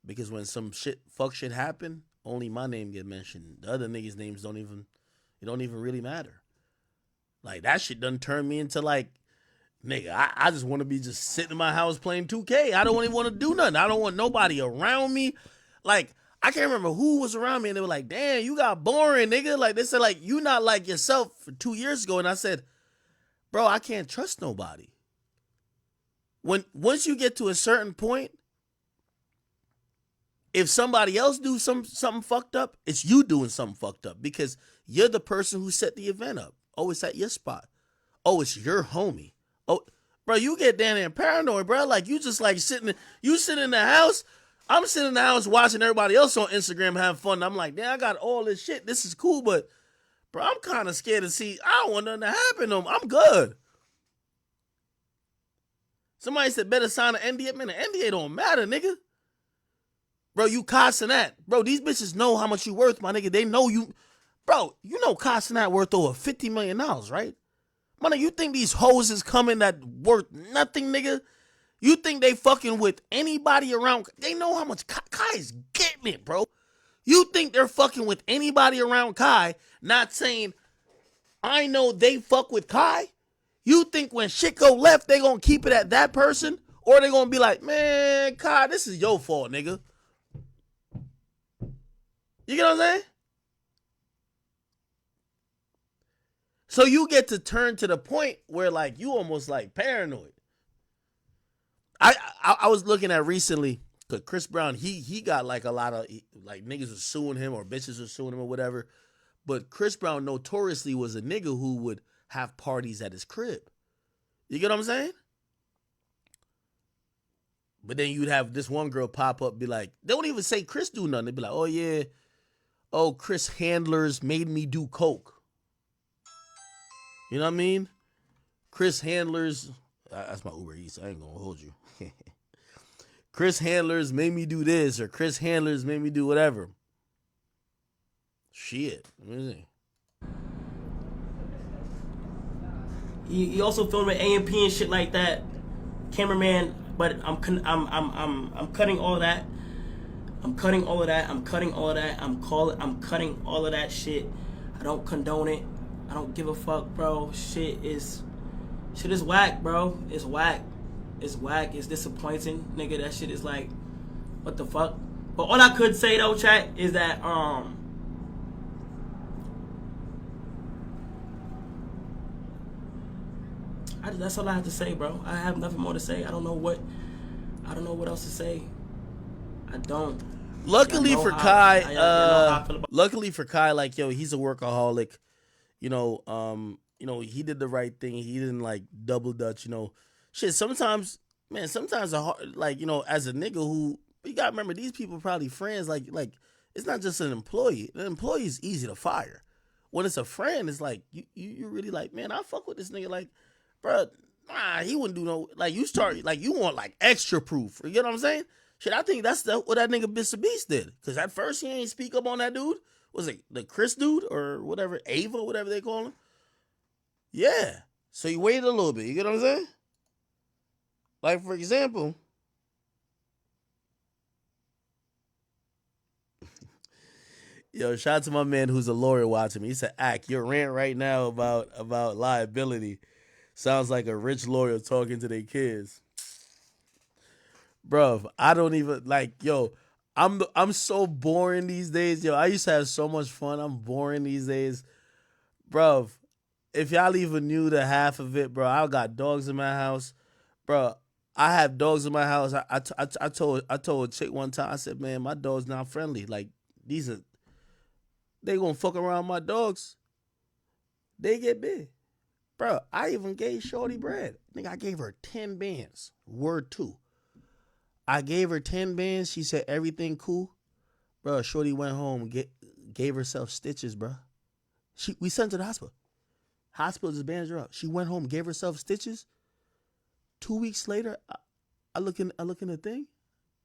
Because when some fuck shit happen, only my name get mentioned. The other niggas' names don't even really matter. Like, that shit done turned me into, like, nigga, I just want to be just sitting in my house playing 2K. I don't even want to do nothing. I don't want nobody around me. Like, I can't remember who was around me, and they were like, damn, you got boring, nigga. Like, they said, like, you not like yourself for 2 years ago. And I said, bro, I can't trust nobody. Once you get to a certain point, if somebody else do something fucked up, it's you doing something fucked up because you're the person who set the event up. Oh, it's at your spot. Oh, it's your homie. Oh, bro, you get down there paranoid, bro. Like, you just like sitting in the house. I'm sitting in the house watching everybody else on Instagram having fun. I'm like, damn, I got all this shit. This is cool, but bro, I'm kind of scared to see. I don't want nothing to happen to them. I'm good. Somebody said better sign an NDA. Man, the NDA don't matter, nigga. Bro, you Casanat. Bro, these bitches know how much you worth, my nigga. They know you. Bro, you know Casanat worth over $50 million, right? Man, you think these hoes is coming that worth nothing, nigga? You think they fucking with anybody around? They know how much Kai is getting it, bro. You think they're fucking with anybody around Kai, not saying, I know they fuck with Kai? You think when shit go left, they gonna keep it at that person? Or they gonna be like, man, Kai, this is your fault, nigga. You get what I'm saying? So you get to turn to the point where, like, you almost like paranoid. I was looking at recently, because Chris Brown, he got like a lot of, like, niggas was suing him or bitches was suing him or whatever. But Chris Brown notoriously was a nigga who would have parties at his crib. You get what I'm saying? But then you'd have this one girl pop up, be like, they don't even say Chris do nothing. They'd be like, oh yeah, oh, Chris handlers made me do coke. You know what I mean? Chris handlers, that's my Uber Eats, I ain't gonna hold you. Chris handlers made me do this, or Chris handlers made me do whatever. Shit. Let me see. He also filming AMP and shit like that, cameraman. But I'm cutting all that. I'm cutting all of that. I'm cutting all of that. I'm cutting all of that shit. I don't condone it. I don't give a fuck, bro. Shit is Shit is whack, bro. It's whack. It's whack. It's disappointing, nigga. That shit is like, what the fuck? But all I could say though, chat, is that that's all I have to say, bro. I have nothing more to say. I don't know what else to say. I don't. Luckily for Kai, luckily for Kai, like, yo, he's a workaholic. You know, he did the right thing. He didn't like double dutch. You know, shit. Sometimes, man, like, you know, as a nigga who, you gotta remember, these people probably friends. Like it's not just an employee. An employee is easy to fire. When it's a friend, it's like you really like, man, I fuck with this nigga. Like, bro, nah, he wouldn't do no. Like, you start, like, you want like extra proof. You get what I'm saying? Shit, I think that's what that nigga Mr. Beast did. Cause at first he ain't speak up on that dude. Was it the Chris dude or whatever, Ava, whatever they call him? Yeah. So he waited a little bit. You get what I'm saying? Like, for example, yo, shout out to my man who's a lawyer watching me. He said, "Ak, your rant right now about liability sounds like a rich lawyer talking to their kids." Bruv, I don't even, like, yo, I'm so boring these days. Yo, I used to have so much fun. I'm boring these days. Bruv, if y'all even knew the half of it, bro, I got dogs in my house. Bro, I have dogs in my house. I told a chick one time, I said, man, my dog's not friendly. Like, they gonna fuck around my dogs. They get big. Bro, I even gave Shorty bread. Nigga, I gave her 10 bands. Word 2. I gave her 10 bands. She said everything cool. Bro, Shorty went home, gave herself stitches, bro. We sent her to the hospital. Hospital just bandaged her up. She went home, gave herself stitches. 2 weeks later, I look in the thing.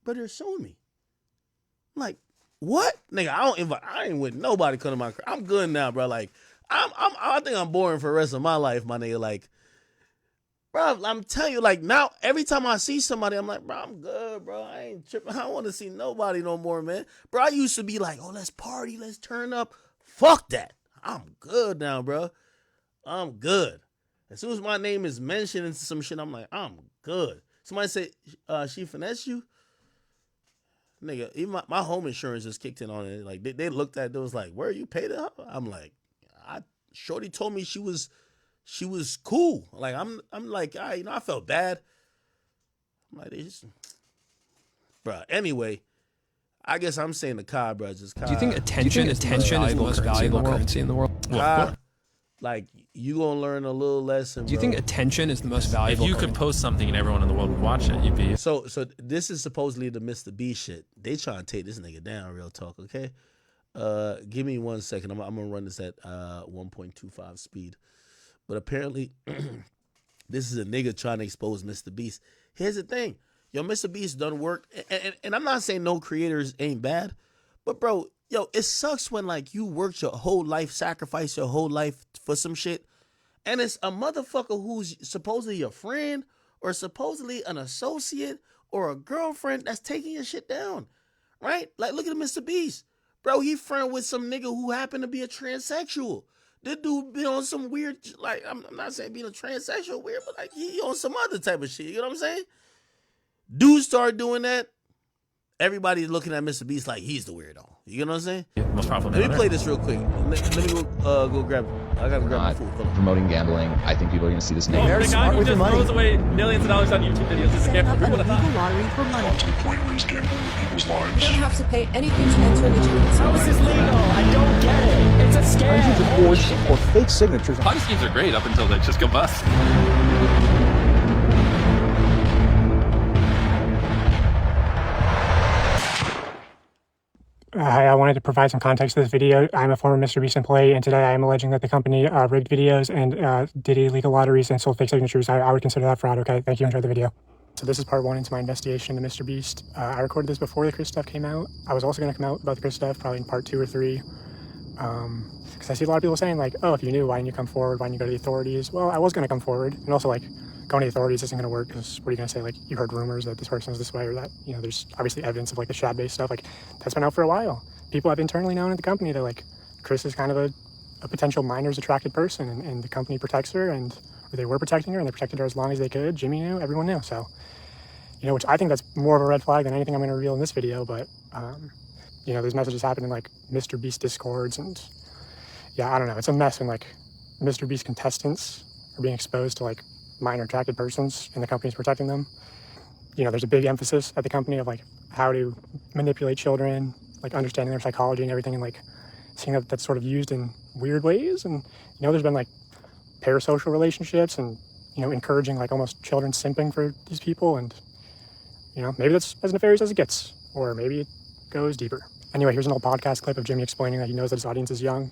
But they're showing me. I'm like, what? Nigga, I ain't with nobody coming to my crib. I'm good now, bro. Like, I think I'm boring for the rest of my life, my nigga. Like, bro, I'm telling you, like, now, every time I see somebody, I'm like, bro, I'm good, bro. I ain't tripping. I don't want to see nobody no more, man. Bro, I used to be like, oh, let's party, let's turn up. Fuck that. I'm good now, bro. I'm good. As soon as my name is mentioned into some shit, I'm like, I'm good. Somebody say, she finessed you? Nigga, even my home insurance just kicked in on it. Like, they looked at it, they was like, where you paid it up? I'm like, Shorty told me she was cool. Like, I'm like, I felt bad. I'm like, bro. Anyway, I guess I'm saying the Kai, bro. Just Kai. Do you think attention is the most valuable currency in the world? Kai, like, you gonna learn a little lesson. Do you think attention is the most valuable? If you could post something and everyone in the world would watch it, you'd be. So this is supposedly the Mr. B shit. They trying to take this nigga down. Real talk, okay? Give me 1 second. I'm gonna run this at 1.25 speed. But apparently, this is a nigga trying to expose Mr. Beast. Here's the thing. Yo, Mr. Beast done work. And I'm not saying no creators ain't bad. But, bro, yo, it sucks when, like, you worked your whole life, sacrificed your whole life for some shit. And it's a motherfucker who's supposedly your friend or supposedly an associate or a girlfriend that's taking your shit down. Right? Like, look at Mr. Beast. Bro, he friend with some nigga who happened to be a transsexual. This dude been on some weird, like, I'm not saying being a transsexual weird, but like he on some other type of shit. You know what I'm saying? Dudes start doing that. Everybody's looking at Mr. Beast like he's the weirdo. You know what I'm saying? Yeah, most powerful. Let me play this real quick. Let me go grab. I gotta grab my food. Promoting gambling. I think people are gonna see this name. The guy who just throws away millions of dollars on YouTube videos is a scammer. Who would have thought? Lottery for money. To the point where he's gambling with people's lives. You don't have to pay anything to enter the chance. How is this legal? I don't get it. It's a scam. Hundreds of forged or fake signatures. Ponzi schemes are great up until they just go bust. Hi, I wanted to provide some context to this video. I'm a former Mr. Beast employee, and today I am alleging that the company rigged videos and did illegal lotteries and sold fake signatures. I would consider that fraud, okay? Thank you, enjoy the video. So this is part 1 into my investigation into Mr. Beast. I recorded this before the Chris stuff came out. I was also going to come out about the Chris stuff probably in part 2 or 3. Because I see a lot of people saying, like, oh, if you knew, why didn't you come forward? Why didn't you go to the authorities? Well, I was going to come forward. And also, like, going to the authorities isn't going to work because what are you going to say? Like, you heard rumors that this person is this way or that, you know, there's obviously evidence of, like, the shad-based stuff. Like, that's been out for a while. People have internally known at the company that, like, Chris is kind of a potential minors attracted person and the company protects her and or they were protecting her, and they protected her as long as they could. Jimmy knew, everyone knew. So, you know, which I think that's more of a red flag than anything I'm going to reveal in this video. But, you know, these messages happen in like Mr. Beast discords, and yeah, I don't know. It's a mess when like Mr. Beast contestants are being exposed to like minor attracted persons and the company's protecting them. You know, there's a big emphasis at the company of like how to manipulate children, like understanding their psychology and everything, and like seeing that that's sort of used in weird ways. And, you know, there's been like parasocial relationships and, you know, encouraging like almost children simping for these people. And, you know, maybe that's as nefarious as it gets, or maybe it goes deeper. Anyway, here's an old podcast clip of Jimmy explaining that he knows that his audience is young.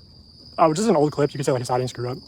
Which is an old clip. You could say like his audience grew up.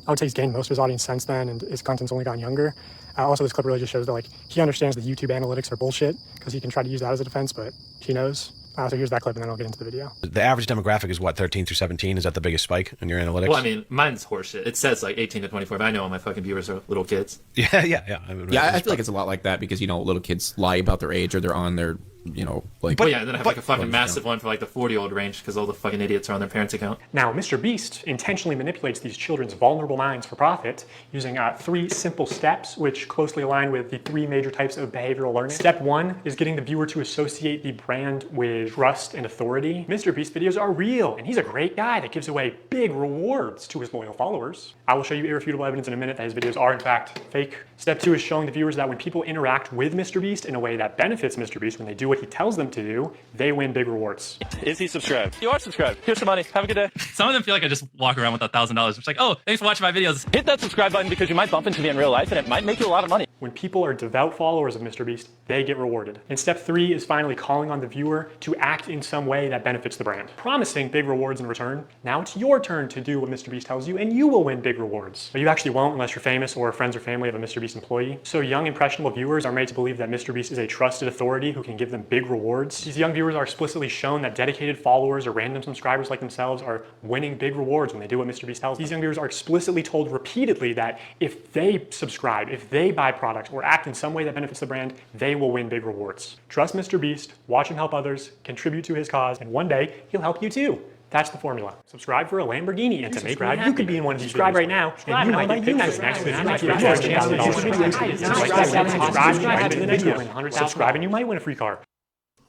I would say he's gained most of his audience since then, and his content's only gotten younger. Also, this clip really just shows that like he understands the YouTube analytics are bullshit, because he can try to use that as a defense, but he knows. So here's that clip, and then I'll get into the video. The average demographic is what, 13 through 17? Is that the biggest spike in your analytics? Well, I mean, mine's horseshit. It says like 18 to 24, but I know all my fucking viewers are little kids. Yeah. I feel like it's a lot like that because, you know, little kids lie about their age or they're on their, you know, like... But yeah, and then I have like a fucking massive one for like the 40-year-old range because all the fucking idiots are on their parents' account. Now, Mr. Beast intentionally manipulates these children's vulnerable minds for profit using 3 simple steps, which closely align with the 3 major types of behavioral learning. Step 1 is getting the viewer to associate the brand with trust and authority. Mr. Beast videos are real, and he's a great guy that gives away big rewards to his loyal followers. I will show you irrefutable evidence in a minute that his videos are in fact fake. Step 2 is showing the viewers that when people interact with Mr. Beast in a way that benefits Mr. Beast, when they do what he tells them to do, they win big rewards. Is he subscribed? You are subscribed. Here's some money. Have a good day. Some of them feel like I just walk around with $1,000. It's like, oh, thanks for watching my videos. Hit that subscribe button because you might bump into me in real life and it might make you a lot of money. When people are devout followers of Mr. Beast, they get rewarded. And step 3 is finally calling on the viewer to act in some way that benefits the brand, promising big rewards in return. Now it's your turn to do what Mr. Beast tells you, and you will win big rewards. But you actually won't unless you're famous or friends or family of a Mr. Beast employee. So young, impressionable viewers are made to believe that Mr. Beast is a trusted authority who can give them big rewards. These young viewers are explicitly shown that dedicated followers or random subscribers like themselves are winning big rewards when they do what Mr. Beast tells them. These young viewers are explicitly told repeatedly that if they subscribe, if they buy products or act in some way that benefits the brand, they will win big rewards. Trust Mr. Beast, watch him help others, contribute to his cause, and one day he'll help you too. That's the formula. Subscribe for a Lamborghini, and to make me happy, you could be in one of these. Subscribe right now, and you might get pictures next video. You might get a chance to $100,000. Subscribe and you might win a free car.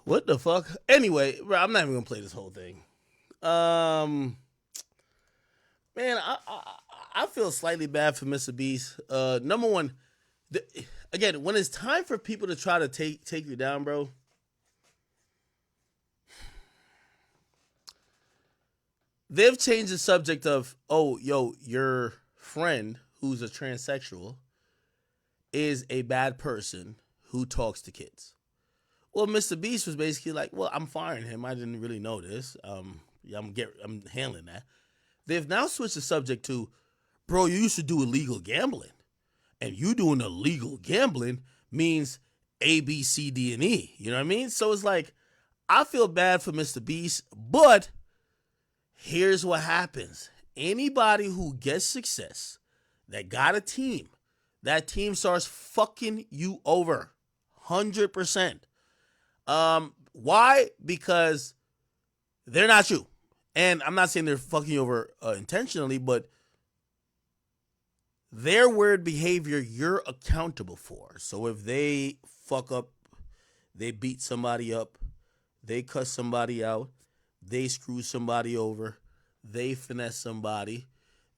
What the fuck? Anyway, bro, I'm not even gonna play this whole thing. Man, I feel slightly bad for Mr. Beast. Number one, again, when it's time for people to try to take you down, bro. They've changed the subject of, oh, yo, your friend who's a transsexual is a bad person who talks to kids. Well, Mr. Beast was basically like, well, I'm firing him. I didn't really know this. I'm handling that. They've now switched the subject to, bro, you used to do illegal gambling. And you doing illegal gambling means A, B, C, D, and E. You know what I mean? So it's like, I feel bad for Mr. Beast, but here's what happens. Anybody who gets success, that got a team, that team starts fucking you over. 100%. Why? Because they're not you. And I'm not saying they're fucking you over intentionally, but their weird behavior you're accountable for. So if they fuck up, they beat somebody up, they cuss somebody out, they screw somebody over, they finesse somebody,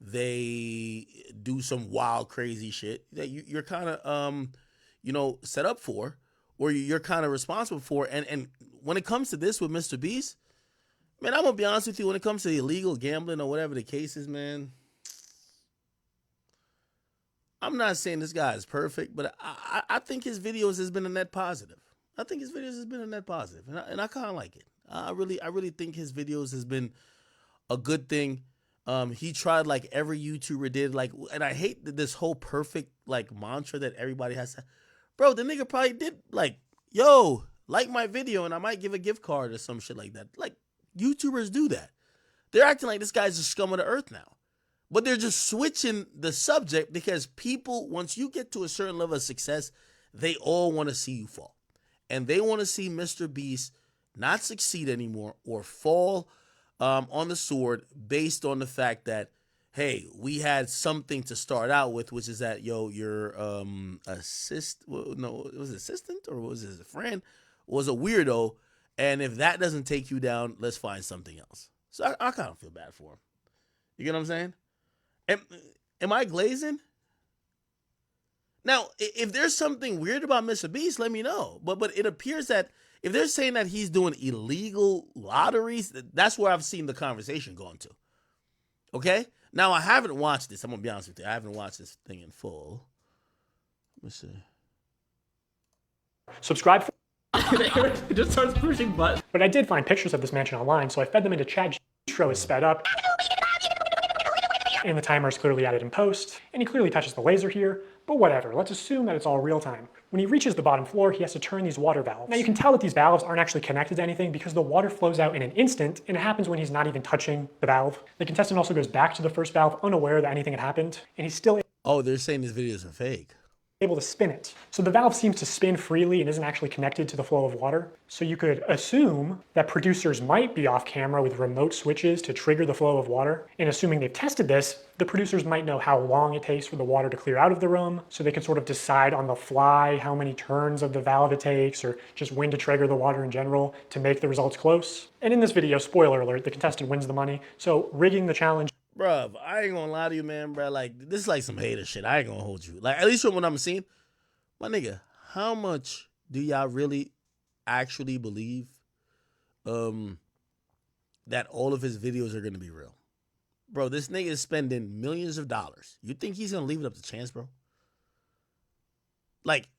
they do some wild, crazy shit that you're kind of, set up for, or you're kind of responsible for. And when it comes to this with Mr. Beast, man, I'm going to be honest with you, when it comes to illegal gambling or whatever the case is, man, I'm not saying this guy is perfect, but I think his videos has been a net positive. I think his videos has been a net positive, and I kind of like it. I really think his videos has been a good thing. He tried like every YouTuber did, like, and I hate this whole perfect like mantra that everybody has to. Bro, the nigga probably did like, yo, like my video, and I might give a gift card or some shit like that. Like, YouTubers do that. They're acting like this guy's the scum of the earth now. But they're just switching the subject because people, once you get to a certain level of success, they all want to see you fall. And they want to see Mr. Beast not succeed anymore or fall on the sword based on the fact that hey, we had something to start out with, which is that your assistant or was it a friend was a weirdo, and if that doesn't take you down, let's find something else. So I kind of feel bad for him. You get what I'm saying? Am I glazing? Now, if there's something weird about Mr. Beast, let me know. But it appears that if they're saying that he's doing illegal lotteries, that's where I've seen the conversation going to. Okay? Now, I haven't watched this. I'm going to be honest with you. I haven't watched this thing in full. Let me see. Subscribe for It just starts pushing buttons. But I did find pictures of this mansion online, so I fed them into Chat. Intro is sped up. And the timer is clearly added in post. And he clearly touches the laser here. But whatever, let's assume that it's all real time. When he reaches the bottom floor, he has to turn these water valves. Now you can tell that these valves aren't actually connected to anything because the water flows out in an instant, and it happens when he's not even touching the valve. The contestant also goes back to the first valve unaware that anything had happened, and he's still they're saying these videos are fake. Able to spin it. So the valve seems to spin freely and isn't actually connected to the flow of water. So you could assume that producers might be off camera with remote switches to trigger the flow of water. And assuming they've tested this, the producers might know how long it takes for the water to clear out of the room, so they can sort of decide on the fly how many turns of the valve it takes, or just when to trigger the water in general to make the results close. And in this video, spoiler alert, the contestant wins the money. So rigging the challenge. Bruh, I ain't gonna lie to you, man, bruh. Like, this is like some hater shit. I ain't gonna hold you. Like, at least from what I'm seeing, my nigga, how much do y'all really actually believe that all of his videos are gonna be real? Bro, this nigga is spending millions of dollars. You think he's gonna leave it up to chance, bro? Like,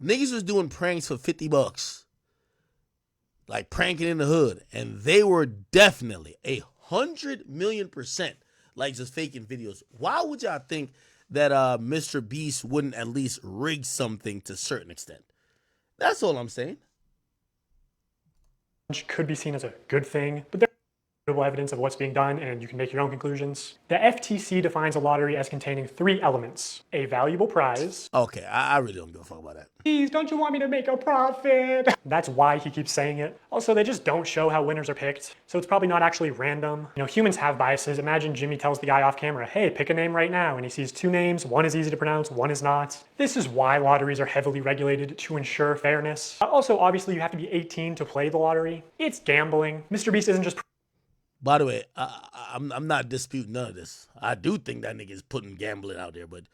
niggas was doing pranks for $50. Like, pranking in the hood. And they were definitely 100,000,000% like just faking videos. Why would y'all think that Mr. Beast wouldn't at least rig something to a certain extent? That's all I'm saying. Could be seen as a good thing, but there's evidence of what's being done, and you can make your own conclusions. The FTC defines a lottery as containing 3 elements: a valuable prize. Okay, I really don't give a fuck about that. Please, don't you want me to make a profit? That's why he keeps saying it. Also, they just don't show how winners are picked, so it's probably not actually random. You know, humans have biases. Imagine Jimmy tells the guy off camera, hey, pick a name right now, and he sees 2 names, one is easy to pronounce, one is not. This is why lotteries are heavily regulated, to ensure fairness. Also, obviously, you have to be 18 to play the lottery. It's gambling. Mr. Beast isn't just... By the way, I'm not disputing none of this. I do think that nigga is putting gambling out there, but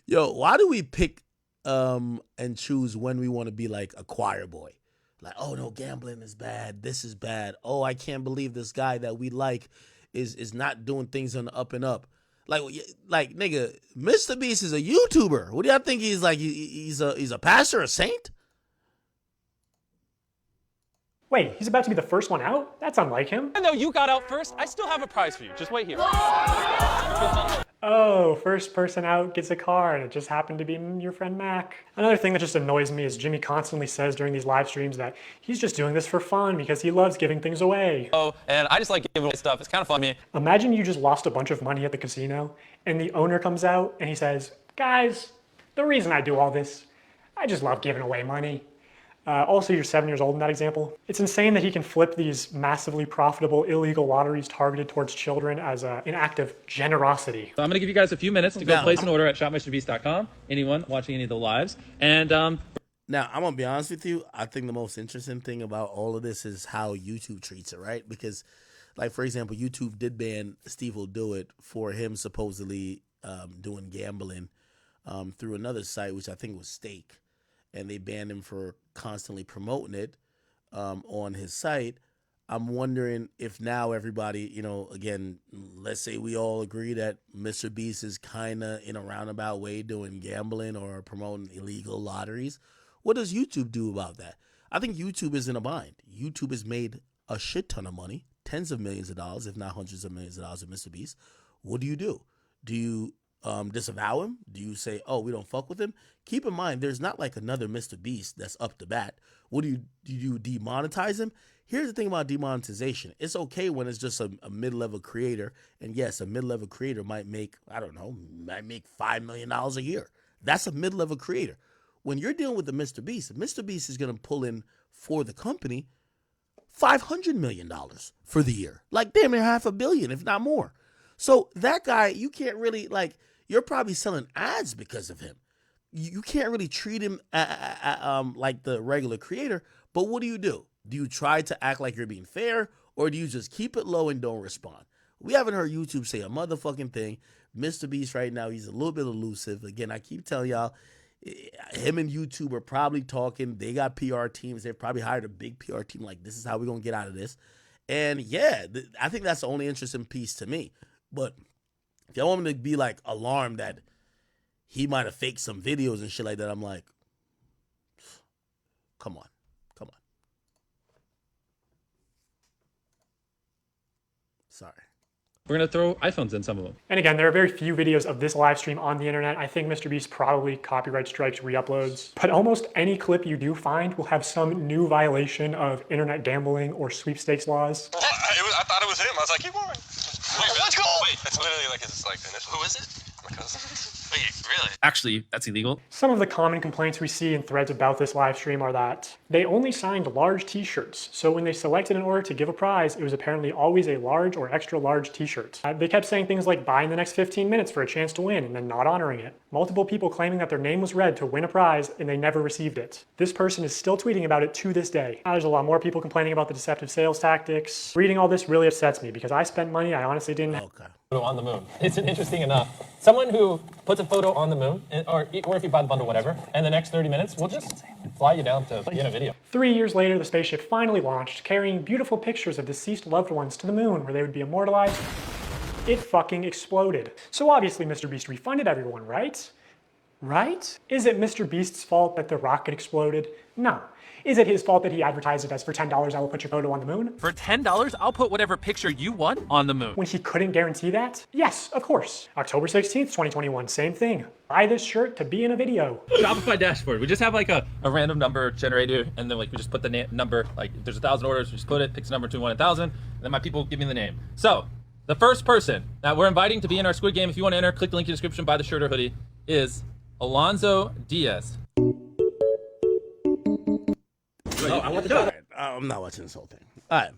yo, why do we pick and choose when we want to be like a choir boy? Like, oh no, gambling is bad. This is bad. Oh, I can't believe this guy that we like is not doing things on the up and up. Like nigga, Mr. Beast is a YouTuber. What do y'all think he's like? He's a pastor, a saint? Wait, he's about to be the first one out? That's unlike him. Even though you got out first, I still have a prize for you. Just wait here. Oh, first person out gets a car, and it just happened to be your friend Mac. Another thing that just annoys me is Jimmy constantly says during these live streams that he's just doing this for fun because he loves giving things away. Oh, and I just like giving away stuff. It's kind of fun to me. Imagine you just lost a bunch of money at the casino, and the owner comes out and he says, guys, the reason I do all this, I just love giving away money. Also, you're 7 years old in that example. It's insane that he can flip these massively profitable illegal lotteries targeted towards children as an act of generosity. So I'm going to give you guys a few minutes to go place an order at shopmrbeast.com. Anyone watching any of the lives. And now, I'm going to be honest with you. I think the most interesting thing about all of this is how YouTube treats it, right? Because, like, for example, YouTube did ban Steve Will Do It for him supposedly doing gambling through another site, which I think was Stake. And they banned him for constantly promoting it on his site. I'm wondering if now everybody, you know, again, let's say we all agree that Mr. Beast is kind of in a roundabout way doing gambling or promoting illegal lotteries. What does YouTube do about that? I think YouTube is in a bind. YouTube has made a shit ton of money, tens of millions of dollars, if not hundreds of millions of dollars with Mr. Beast. What do? Do you disavow him? Do you say, oh, we don't fuck with him? Keep in mind, there's not like another Mr. Beast that's up to bat. What do? You demonetize him? Here's the thing about demonetization. It's okay when it's just a mid-level creator. And yes, a mid-level creator might make, I don't know, might make $5 million a year. That's a mid-level creator. When you're dealing with the Mr. Beast is going to pull in for the company $500 million for the year. Like damn near $500 million, if not more. So that guy, you can't really, like, you're probably selling ads because of him. You can't really treat him like the regular creator. But what do? Do you try to act like you're being fair, or do you just keep it low and don't respond? We haven't heard YouTube say a motherfucking thing. Mr. Beast right now, he's a little bit elusive. Again, I keep telling y'all, him and YouTube are probably talking. They got PR teams. They've probably hired a big PR team. Like, this is how we're going to get out of this. And yeah, I think that's the only interesting piece to me. But if y'all want me to be like alarmed that he might have faked some videos and shit like that, I'm like, come on. Sorry. We're going to throw iPhones in some of them. And again, there are very few videos of this live stream on the internet. I think Mr. Beast probably copyright strikes re-uploads. But almost any clip you do find will have some new violation of internet gambling or sweepstakes laws. I thought it was him. I was like, he won. Wait, let's go! Wait, it's literally like his initial. Who is it? My cousin. Wait, really? Actually, that's illegal. Some of the common complaints we see in threads about this live stream are that they only signed large t-shirts. So when they selected an order to give a prize, it was apparently always a large or extra large t-shirt. They kept saying things like buy in the next 15 minutes for a chance to win and then not honoring it. Multiple people claiming that their name was read to win a prize and they never received it. This person is still tweeting about it to this day. Now, there's a lot more people complaining about the deceptive sales tactics. Reading all this really upsets me because I spent money I honestly didn't have. Photo on the moon. It's interesting enough. Someone who puts a photo on the moon, or if you buy the bundle, whatever, and the next 30 minutes, we'll just fly you down to be in a video. 3 years later, the spaceship finally launched, carrying beautiful pictures of deceased loved ones to the moon where they would be immortalized. It fucking exploded. So obviously Mr. Beast refunded everyone, right? Right? Is it Mr. Beast's fault that the rocket exploded? No. Is it his fault that he advertised it as for $10 I will put your photo on the moon? For $10, I'll put whatever picture you want on the moon. When he couldn't guarantee that? Yes, of course. October 16th, 2021, same thing. Buy this shirt to be in a video. Shopify dashboard. We just have like a random number generator, and then like we just put the number, like if there's 1,000 orders, we just put it, picks a number between 1 and 1,000, and then my people give me the name. So, the first person that we're inviting to be in our Squid Game, if you want to enter, click the link in the description, buy the shirt or hoodie, is Alonzo Diaz. Oh, I want to do it. I'm not watching this whole thing. All right.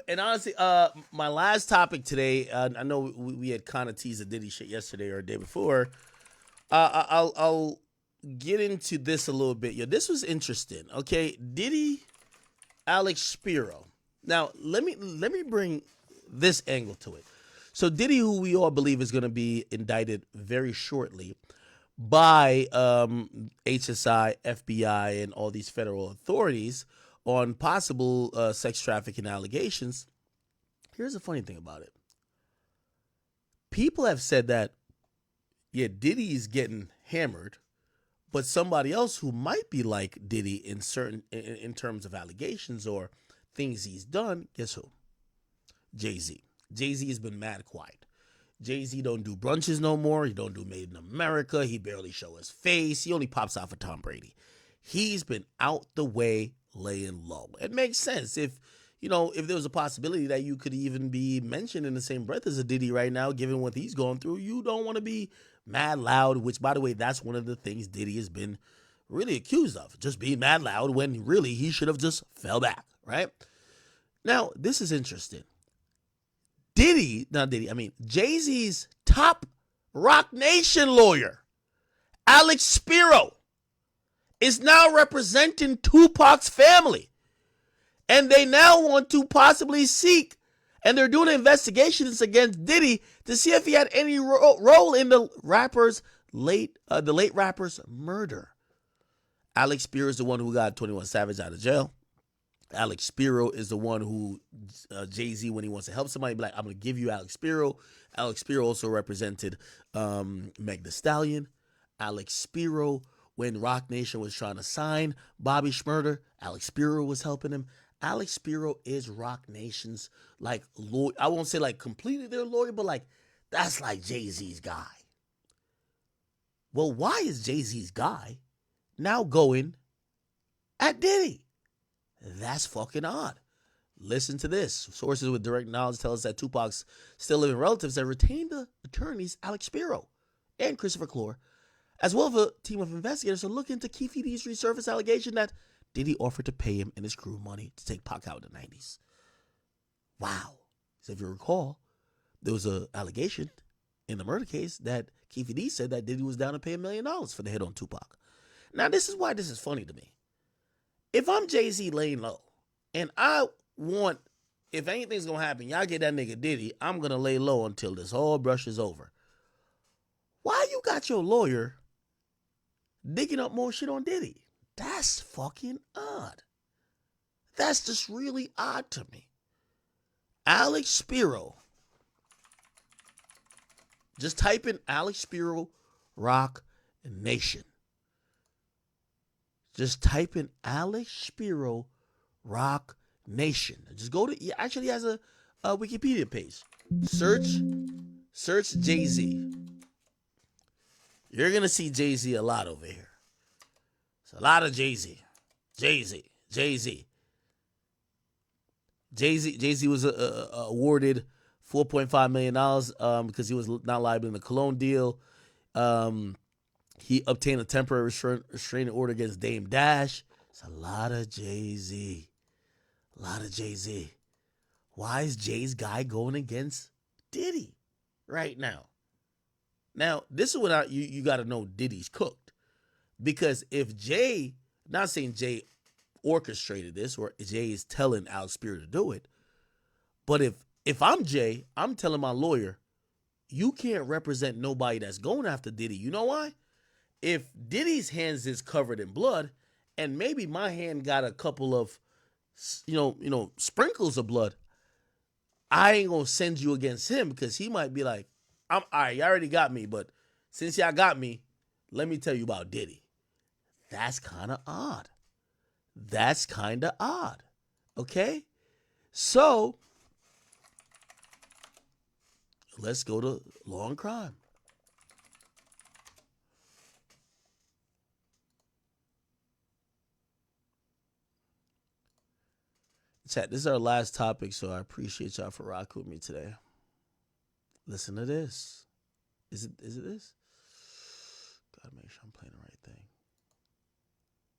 And honestly, my last topic today, I know we had kind of teased the Diddy shit yesterday or the day before. I'll get into this a little bit. Yo, this was interesting. Okay, Diddy, Alex Spiro. Now, let me bring this angle to it. So Diddy, who we all believe is going to be indicted very shortly by HSI, FBI, and all these federal authorities on possible sex trafficking allegations. Here's the funny thing about it. People have said that, yeah, Diddy is getting hammered, but somebody else who might be like Diddy in terms of allegations or things he's done, guess who? Jay-Z. Jay-Z has been mad quiet. Jay-Z don't do brunches no more. He don't do Made in America. He barely show his face. He only pops out for Tom Brady. He's been out the way, laying low. It makes sense if there was a possibility that you could even be mentioned in the same breath as a Diddy right now, given what he's going through. You don't want to be mad loud, which, by the way, that's one of the things Diddy has been really accused of, just being mad loud when really he should have just fell back, right? Now, this is interesting. Jay-Z's top Rock Nation lawyer, Alex Spiro, is now representing Tupac's family. And they now want to possibly seek, and they're doing investigations against Diddy to see if he had any role in the late rapper's murder. Alex Spiro is the one who got 21 Savage out of jail. Alex Spiro is the one who Jay-Z, when he wants to help somebody, be like, I'm going to give you Alex Spiro. Alex Spiro also represented Meg Thee Stallion. Alex Spiro, when Rock Nation was trying to sign Bobby Shmurda, Alex Spiro was helping him. Alex Spiro is Rock Nation's, like, lawyer. I won't say, like, completely their lawyer, but, like, that's, like, Jay-Z's guy. Well, why is Jay-Z's guy now going at Diddy? That's fucking odd. Listen to this. Sources with direct knowledge tell us that Tupac's still living relatives have retained the attorneys Alex Spiro and Christopher Clore, as well as a team of investigators, are looking to Keefe D's resurface allegation that Diddy offered to pay him and his crew money to take Pac out in the 90s. Wow. So if you recall, there was an allegation in the murder case that Keefe D said that Diddy was down to pay $1 million for the hit on Tupac. Now, this is why this is funny to me. If I'm Jay-Z laying low, and I want, if anything's going to happen, y'all get that nigga Diddy, I'm going to lay low until this whole brush is over. Why you got your lawyer digging up more shit on Diddy? That's fucking odd. That's just really odd to me. Alex Spiro. Just type in Alex Spiro Rock Nation. Just type in Alex Spiro Rock Nation. Just go to, he actually has a Wikipedia page. Search Jay-Z. You're going to see Jay-Z a lot over here. It's a lot of Jay-Z. Jay-Z was awarded $4.5 million because he was not liable in the Cologne deal. He obtained a temporary restraining order against Dame Dash. It's a lot of Jay-Z. Why is Jay's guy going against Diddy right now? Now, this is what you got to know Diddy's cooked. Because if Jay, not saying Jay orchestrated this or Jay is telling Alex Spiro to do it, but if I'm Jay, I'm telling my lawyer, you can't represent nobody that's going after Diddy. You know why? If Diddy's hands is covered in blood, and maybe my hand got a couple of, sprinkles of blood, I ain't gonna send you against him because he might be like, all right, you already got me, but since y'all got me, let me tell you about Diddy. That's kind of odd. Okay? So, let's go to law and crime. Chat, this is our last topic, so I appreciate y'all for rocking with me today. Listen to this. Is it this? Gotta make sure I'm playing the right thing.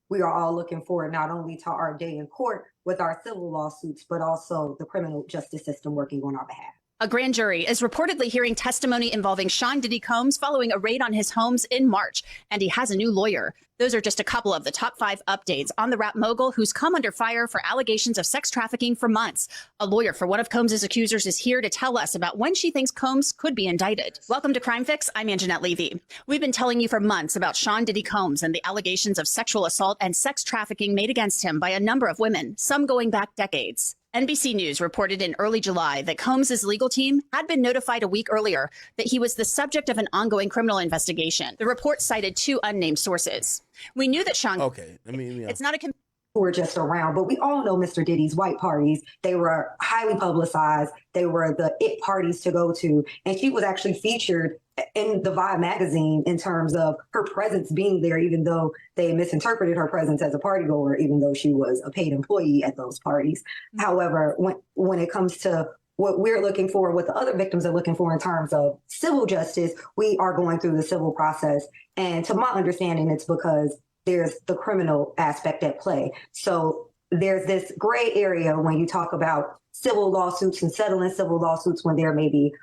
We are all looking forward not only to our day in court with our civil lawsuits, but also the criminal justice system working on our behalf. A grand jury is reportedly hearing testimony involving Sean Diddy Combs following a raid on his homes in March, and he has a new lawyer. Those are just a couple of the top 5 updates on the rap mogul who's come under fire for allegations of sex trafficking for months. A lawyer for one of Combs' accusers is here to tell us about when she thinks Combs could be indicted. Welcome to Crime Fix. I'm Anjanette Levy. We've been telling you for months about Sean Diddy Combs and the allegations of sexual assault and sex trafficking made against him by a number of women, some going back decades. NBC News reported in early July that Combs' legal team had been notified a week earlier that he was the subject of an ongoing criminal investigation. The report cited 2 unnamed sources. We knew that Sean... Okay, it's not a... Who were just around, but we all know Mr. Diddy's white parties. They were highly publicized. They were the it parties to go to. And she was actually featured in the Vibe magazine in terms of her presence being there, even though they misinterpreted her presence as a party goer, even though she was a paid employee at those parties. Mm-hmm. However, when it comes to what we're looking for, what the other victims are looking for in terms of civil justice, we are going through the civil process. And to my understanding, it's because there's the criminal aspect at play. So there's this gray area when you talk about civil lawsuits and settling civil lawsuits when there may be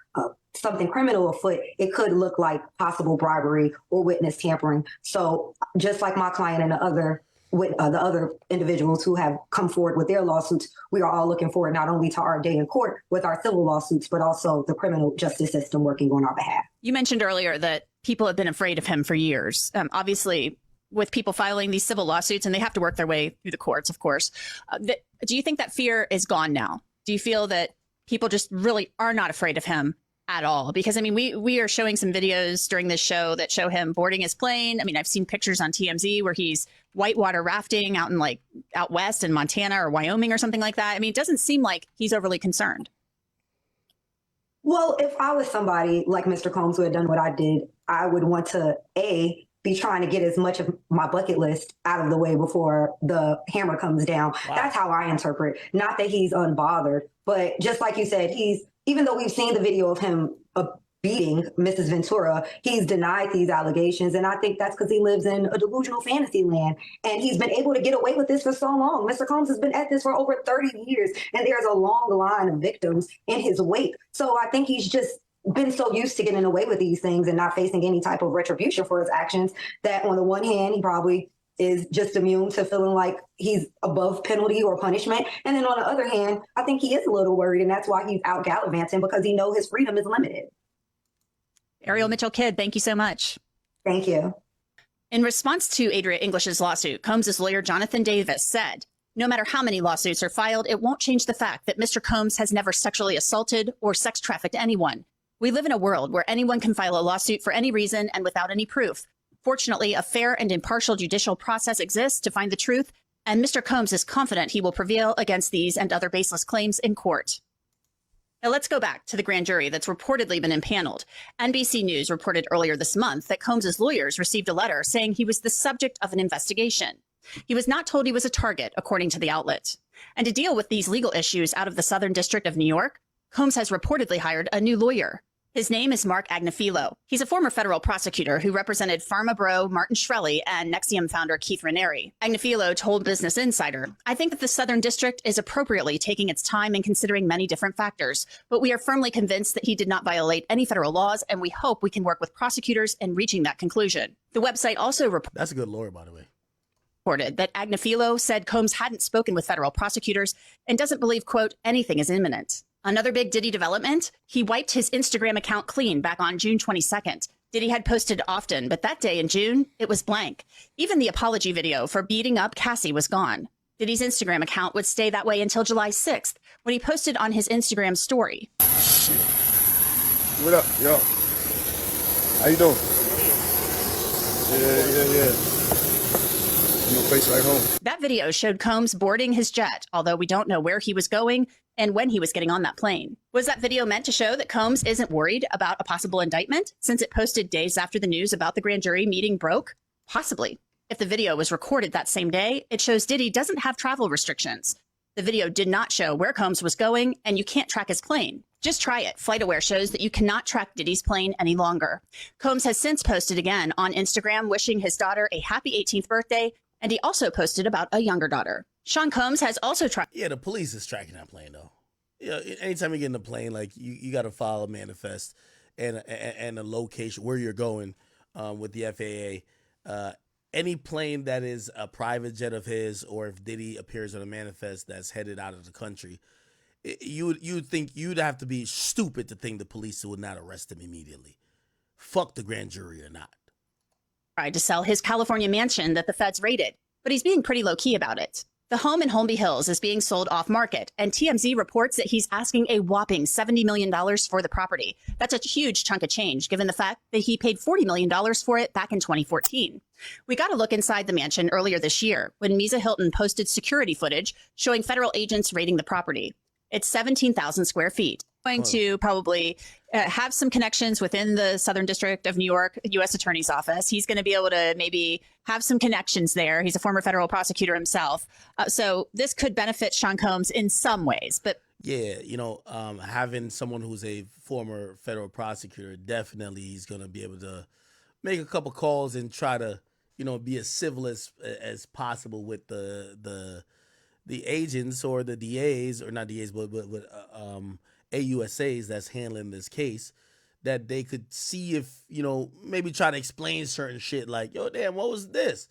something criminal afoot. It could look like possible bribery or witness tampering. So just like my client and the other individuals who have come forward with their lawsuits, we are all looking forward not only to our day in court with our civil lawsuits, but also the criminal justice system working on our behalf. You mentioned earlier that people have been afraid of him for years. Obviously, with people filing these civil lawsuits, and they have to work their way through the courts, of course. Do you think that fear is gone now? Do you feel that people just really are not afraid of him at all? Because, I mean, we are showing some videos during this show that show him boarding his plane. I mean, I've seen pictures on TMZ where he's whitewater rafting out west in Montana or Wyoming or something like that. I mean, it doesn't seem like he's overly concerned. Well, if I was somebody like Mr. Combs who had done what I did, I would want to, be trying to get as much of my bucket list out of the way before the hammer comes down. Wow. That's how I interpret. Not that he's unbothered, but just like you said, even though we've seen the video of him beating Mrs. Ventura, he's denied these allegations. And I think that's because he lives in a delusional fantasy land. And he's been able to get away with this for so long. Mr. Combs has been at this for over 30 years, and there's a long line of victims in his wake. So I think he's just been so used to getting away with these things and not facing any type of retribution for his actions that on the one hand, he probably is just immune to feeling like he's above penalty or punishment. And then on the other hand, I think he is a little worried, and that's why he's out gallivanting, because he knows his freedom is limited. Ariel Mitchell-Kidd, thank you so much. Thank you. In response to Adria English's lawsuit, Combs' lawyer Jonathan Davis said, no matter how many lawsuits are filed, it won't change the fact that Mr. Combs has never sexually assaulted or sex trafficked anyone. We live in a world where anyone can file a lawsuit for any reason and without any proof. Fortunately, a fair and impartial judicial process exists to find the truth, and Mr. Combs is confident he will prevail against these and other baseless claims in court. Now let's go back to the grand jury that's reportedly been impaneled. NBC News reported earlier this month that Combs' lawyers received a letter saying he was the subject of an investigation. He was not told he was a target, according to the outlet. And to deal with these legal issues out of the Southern District of New York, Combs has reportedly hired a new lawyer. His name is Mark Agnifilo. He's a former federal prosecutor who represented Pharma Bro Martin Shkreli and Nexium founder Keith Raniere. Agnifilo told Business Insider, I think that the Southern District is appropriately taking its time in considering many different factors, but we are firmly convinced that he did not violate any federal laws, and we hope we can work with prosecutors in reaching that conclusion. The website also That's a good lawyer, by the way. Reported that Agnifilo said Combs hadn't spoken with federal prosecutors and doesn't believe, quote, anything is imminent. Another big Diddy development, he wiped his Instagram account clean back on June 22nd. Diddy had posted often, but that day in June, it was blank. Even the apology video for beating up Cassie was gone. Diddy's Instagram account would stay that way until July 6th, when he posted on his Instagram story. Shit. What up, yo? How you doing? Yeah. No place like home. That video showed Combs boarding his jet, although we don't know where he was going and when he was getting on that plane. Was that video meant to show that Combs isn't worried about a possible indictment, since it posted days after the news about the grand jury meeting broke? Possibly. If the video was recorded that same day, it shows Diddy doesn't have travel restrictions. The video did not show where Combs was going, and you can't track his plane. Just try it. FlightAware shows that you cannot track Diddy's plane any longer. Combs has since posted again on Instagram wishing his daughter a happy 18th birthday, and he also posted about a younger daughter. Sean Combs has also tried. Yeah, the police is tracking that plane, though. Yeah, anytime you get in the plane, like you got to file a manifest and a location where you're going with the FAA. Any plane that is a private jet of his, or if Diddy appears on a manifest that's headed out of the country, you'd think you'd have to be stupid to think the police would not arrest him immediately. Fuck the grand jury or not. Tried to sell his California mansion that the feds raided, but he's being pretty low-key about it. The home in Holmby Hills is being sold off-market, and TMZ reports that he's asking a whopping $70 million for the property. That's a huge chunk of change, given the fact that he paid $40 million for it back in 2014. We got a look inside the mansion earlier this year when Misa Hilton posted security footage showing federal agents raiding the property. It's 17,000 square feet. Going to probably have some connections within the Southern District of New York U.S. Attorney's Office. He's going to be able to maybe have some connections there. He's a former federal prosecutor himself. So this could benefit Sean Combs in some ways. But yeah, having someone who's a former federal prosecutor, definitely he's going to be able to make a couple calls and try to, be as civil as possible with the agents or the DAs, or not DAs, but AUSAs that's handling this case, that they could see if, maybe try to explain certain shit like, yo, damn, what was this?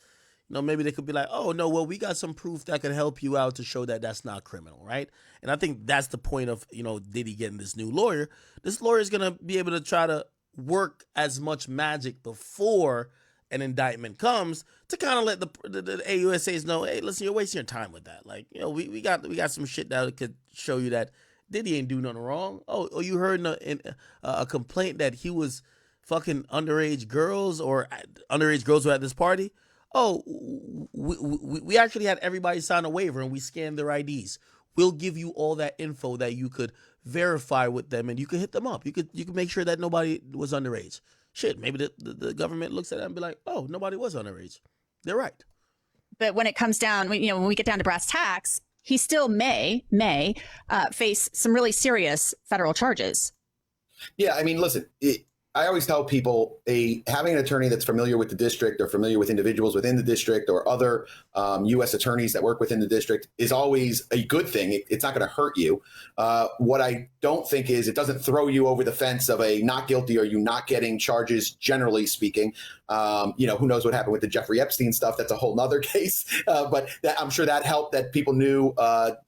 Maybe they could be like, oh, no, well, we got some proof that could help you out to show that that's not criminal, right? And I think that's the point of, Diddy getting this new lawyer. This lawyer is going to be able to try to work as much magic before an indictment comes to kind of let the AUSAs know, hey, listen, you're wasting your time with that. Like, we got some shit that could show you that Diddy ain't do nothing wrong. Oh, you heard a complaint that he was fucking underage girls, or underage girls were at this party? Oh, we actually had everybody sign a waiver and we scanned their IDs. We'll give you all that info that you could verify with them, and you could hit them up. You could make sure that nobody was underage. Shit, maybe the government looks at that and be like, oh, nobody was underage. They're right. But when it comes down, when we get down to brass tacks, he still may face some really serious federal charges. Yeah, I mean, listen, I always tell people having an attorney that's familiar with the district or familiar with individuals within the district or other U.S. attorneys that work within the district is always a good thing. It's not going to hurt you. What I don't think is it doesn't throw you over the fence of a not guilty or you not getting charges, generally speaking. Who knows what happened with the Jeffrey Epstein stuff? That's a whole nother case. But I'm sure that helped that people knew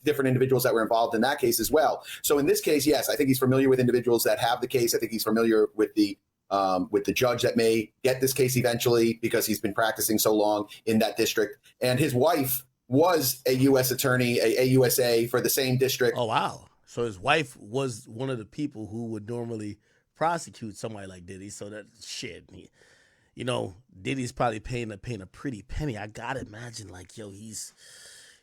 different individuals that were involved in that case as well. So in this case, yes, I think he's familiar with individuals that have the case. I think he's familiar with the judge that may get this case eventually because he's been practicing so long in that district. And his wife was a U.S. attorney, a AUSA for the same district. Oh, wow. So his wife was one of the people who would normally prosecute somebody like Diddy. So that shit, Diddy's probably paying a pretty penny. I gotta imagine,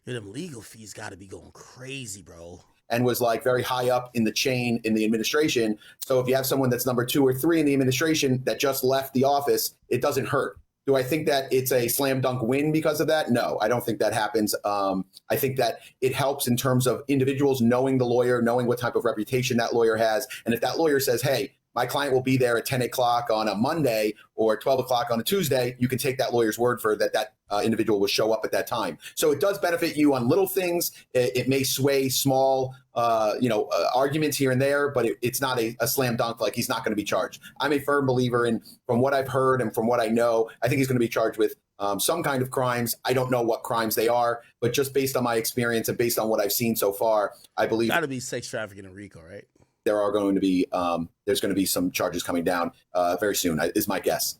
them legal fees got to be going crazy, bro. And was like very high up in the chain in the administration. So if you have someone that's number 2 or 3 in the administration that just left the office, it doesn't hurt. Do I think that it's a slam dunk win because of that? No, I don't think that happens. I think that it helps in terms of individuals knowing the lawyer, knowing what type of reputation that lawyer has. And if that lawyer says, hey, my client will be there at 10 o'clock on a Monday or 12 o'clock on a Tuesday, you can take that lawyer's word for that individual will show up at that time. So it does benefit you on little things. It may sway small, arguments here and there, but it's not a slam dunk like he's not going to be charged. I'm a firm believer in, from what I've heard and from what I know, I think he's going to be charged with some kind of crimes. I don't know what crimes they are, but just based on my experience and based on what I've seen so far, I believe got to be sex trafficking and RICO, right? There are going to be there's going to be some charges coming down very soon, is my guess.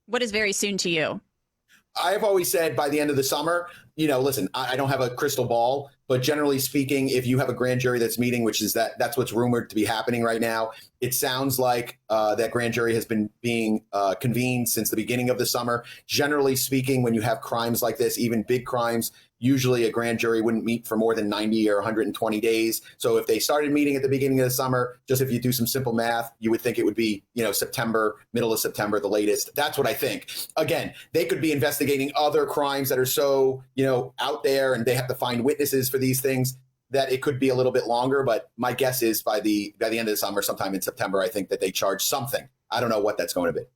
What is very soon to you? I've always said by the end of the summer, listen, I don't have a crystal ball, but generally speaking, if you have a grand jury that's meeting, which is that's what's rumored to be happening right now, it sounds like that grand jury has been being convened since the beginning of the summer. Generally speaking, when you have crimes like this, even big crimes, usually a grand jury wouldn't meet for more than 90 or 120 days. So if they started meeting at the beginning of the summer, just if you do some simple math, you would think it would be, September, middle of September, the latest. That's what I think. Again, they could be investigating other crimes that are so, out there and they have to find witnesses for these things that it could be a little bit longer. But my guess is by the end of the summer, sometime in September, I think that they charge something. I don't know what that's going to be.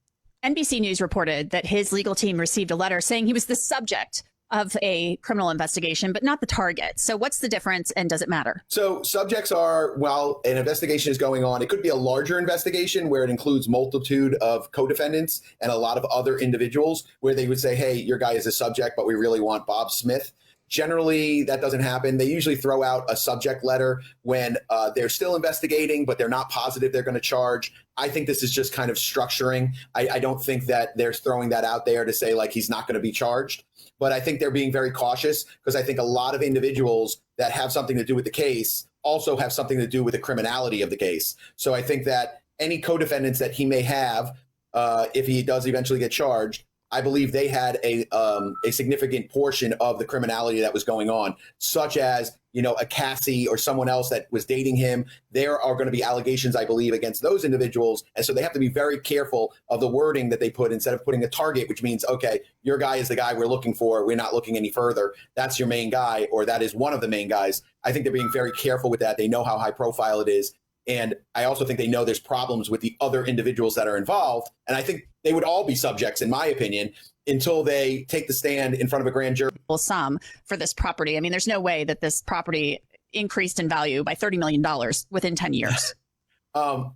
NBC News reported that his legal team received a letter saying he was the subject of a criminal investigation, but not the target. So what's the difference and does it matter? So subjects are, while an investigation is going on, it could be a larger investigation where it includes multitude of co-defendants and a lot of other individuals where they would say, hey, your guy is a subject, but we really want Bob Smith. Generally, that doesn't happen. They usually throw out a subject letter when they're still investigating, but they're not positive they're going to charge. I think this is just kind of structuring. I don't think that they're throwing that out there to say like he's not going to be charged. But I think they're being very cautious because I think a lot of individuals that have something to do with the case also have something to do with the criminality of the case. So I think that any co-defendants that he may have, if he does eventually get charged, I believe they had a significant portion of the criminality that was going on, such as, a Cassie or someone else that was dating him. There are going to be allegations, I believe, against those individuals. And so they have to be very careful of the wording that they put instead of putting a target, which means, okay, your guy is the guy we're looking for. We're not looking any further. That's your main guy, or that is one of the main guys. I think they're being very careful with that. They know how high profile it is. And I also think they know there's problems with the other individuals that are involved. And I think they would all be subjects, in my opinion, until they take the stand in front of a grand jury. Sum for this property. I mean, there's no way that this property increased in value by $30 million within 10 years. I'm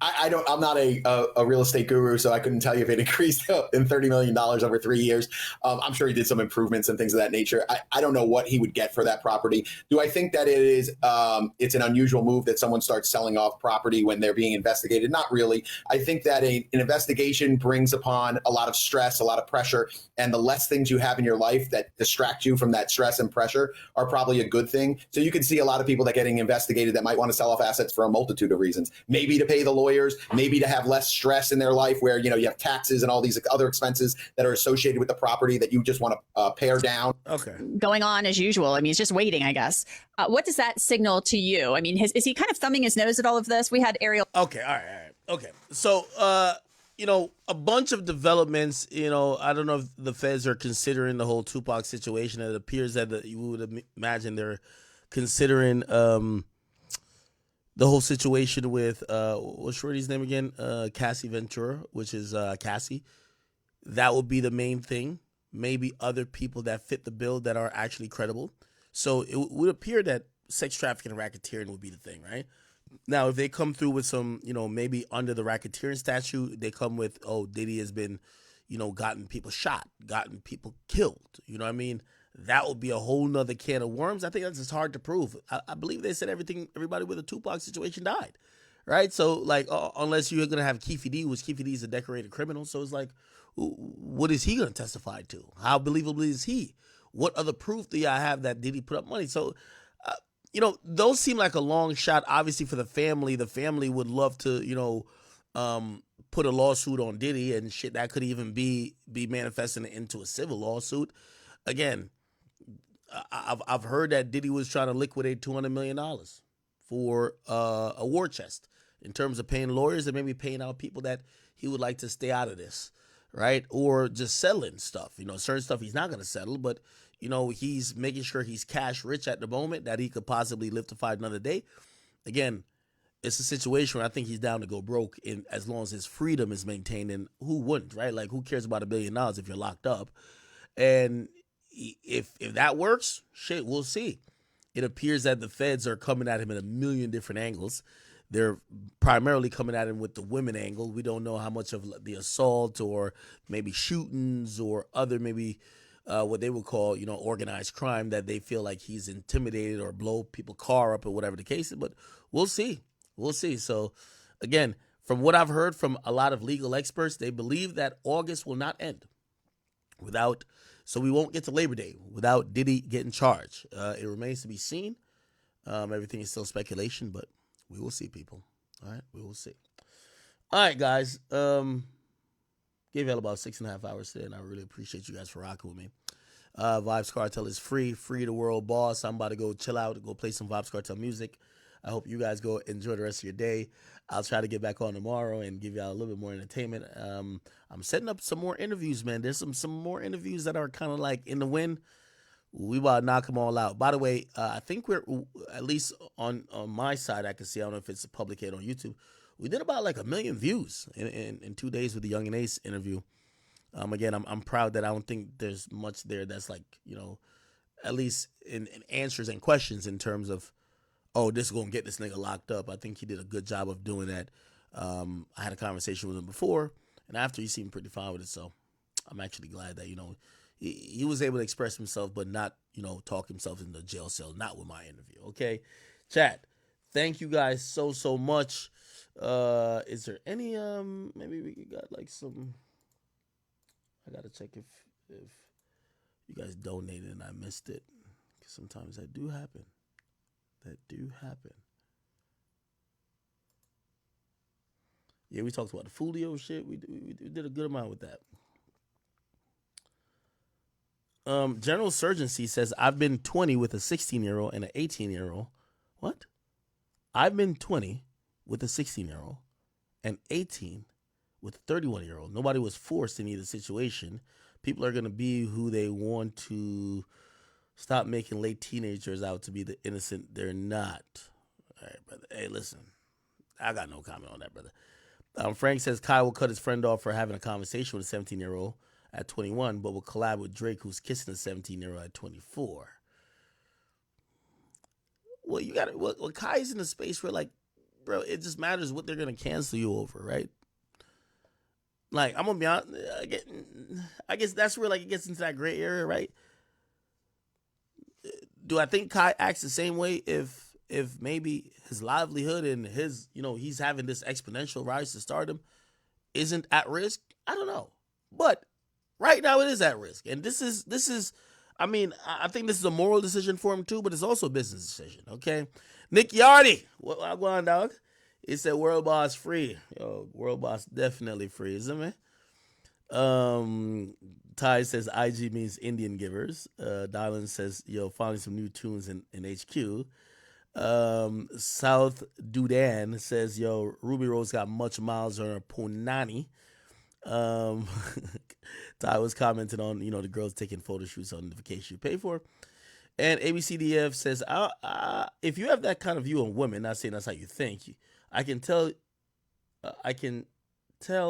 not a real estate guru, so I couldn't tell you if it increased in $30 million over 3 years. I'm sure he did some improvements and things of that nature. I don't know what he would get for that property. Do I think that it's an unusual move that someone starts selling off property when they're being investigated? Not really. I think that an investigation brings upon a lot of stress, a lot of pressure, and the less things you have in your life that distract you from that stress and pressure are probably a good thing. So you can see a lot of people that getting investigated that might want to sell off assets for a multitude of reasons. Maybe to pay the lawyers, maybe to have less stress in their life where, you have taxes and all these other expenses that are associated with the property that you just want to pare down. Okay. Going on as usual. I mean, he's just waiting, I guess. What does that signal to you? I mean, is he kind of thumbing his nose at all of this? We had Ariel. Okay. All right. Okay. So, a bunch of developments, I don't know if the feds are considering the whole Tupac situation. It appears that you would imagine they're considering, the whole situation with what's Shorty's name again? Cassie Ventura, which is Cassie. That would be the main thing. Maybe other people that fit the bill that are actually credible. So it would appear that sex trafficking and racketeering would be the thing, right? Now, if they come through with some, maybe under the racketeering statute, they come with, oh, Diddy has been, gotten people shot, gotten people killed. You know what I mean? That would be a whole nother can of worms. I think that's just hard to prove. I believe they said everybody with a Tupac situation died, right? So, like, unless you're going to have Keefe D, which Keefe D is a decorated criminal. So it's like, what is he going to testify to? How believable is he? What other proof do y'all have that Diddy put up money? So, those seem like a long shot. Obviously, for the family would love to, put a lawsuit on Diddy and shit that could even be manifesting into a civil lawsuit. Again, I've heard that Diddy was trying to liquidate $200 million for a war chest in terms of paying lawyers and maybe paying out people that he would like to stay out of this, right? Or just settling stuff. Certain stuff he's not going to settle, but he's making sure he's cash rich at the moment that he could possibly live to fight another day. Again, it's a situation where I think he's down to go broke as long as his freedom is maintained. And who wouldn't, right? Like, who cares about $1 billion if you're locked up? And if that works, shit, we'll see. It appears that the feds are coming at him in a million different angles. They're primarily coming at him with the women angle. We don't know how much of the assault or maybe shootings or other maybe what they would call, organized crime that they feel like he's intimidated or blow people car up or whatever the case is. But we'll see. We'll see. So, again, from what I've heard from a lot of legal experts, they believe that August will not end so we won't get to Labor Day without Diddy getting charged. It remains to be seen. Everything is still speculation, but we will see, people. All right, we will see. All right, guys. Gave y'all about 6.5 hours today, and I really appreciate you guys for rocking with me. Vibes Cartel is free to world boss. I'm about to go chill out, go play some Vibes Cartel music. I hope you guys go enjoy the rest of your day. I'll try to get back on tomorrow and give y'all a little bit more entertainment. I'm setting up some more interviews, man. There's some more interviews that are kind of like in the wind. We about to knock them all out. By the way, I think we're, at least on my side, I can see, I don't know if it's a public hit on YouTube, we did about like 1 million views in 2 days with the Young and Ace interview. Again, I'm proud that I don't think there's much there that's like, at least in answers and questions in terms of, oh, this is going to get this nigga locked up. I think he did a good job of doing that. I had a conversation with him before, and after he seemed pretty fine with it. So I'm actually glad that, he was able to express himself, but not, talk himself in the jail cell, not with my interview. Okay, chat. Thank you guys so much. Is there any, maybe we got like some, I got to check if you guys donated and I missed it. 'Cause sometimes that do happen. Yeah, we talked about the Fulio shit. We did a good amount with that. General Surgency says, I've been 20 with a 16-year-old and an 18-year-old. What? I've been 20 with a 16-year-old and 18 with a 31-year-old. Nobody was forced in either situation. People are going to be who they want to. Stop making late teenagers out to be the innocent they're not. All right, brother. Hey, listen. I got no comment on that, brother. Frank says Kai will cut his friend off for having a conversation with a 17-year-old at 21, but will collab with Drake, who's kissing a 17-year-old at 24. Well, you got to. Well, Kai's in a space where, like, bro, it just matters what they're going to cancel you over, right? Like, I'm going to be honest. I guess that's where, like, it gets into that gray area, right? Do I think Kai acts the same way if maybe his livelihood and his, he's having this exponential rise to stardom isn't at risk? I don't know. But right now it is at risk. And this is, I mean, I think this is a moral decision for him too, but it's also a business decision, okay? Nick Yardy, what going on, dog? He said World Boss free. Yo, World Boss definitely free, isn't it? Ty says IG means Indian givers. Dylan says, yo, finding some new tunes in HQ. South Dudan says, yo, Ruby Rose got much miles on her Punani. Ty was commenting on, the girls taking photo shoots on the vacation you pay for. And ABCDF says, if you have that kind of view on women, not saying that's how you think, I can tell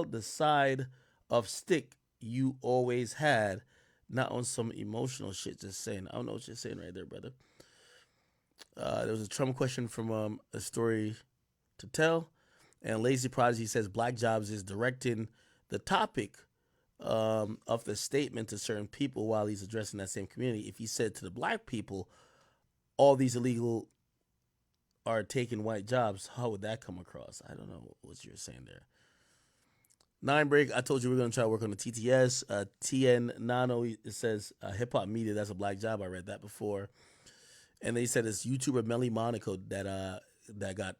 the side of stick you always had, not on some emotional shit. Just saying. I don't know what you're saying right there, brother. There was a Trump question from a story to tell. And Lazy Prodigy says Black Jobs is directing the topic of the statement to certain people while he's addressing that same community. If he said to the black people, all these illegal are taking white jobs, how would that come across? I don't know what you're saying there. 9 break, I told you we're going to try to work on the TTS. TN Nano, it says hip hop media, that's a black job. I read that before. And they said it's YouTuber Melly Monaco that got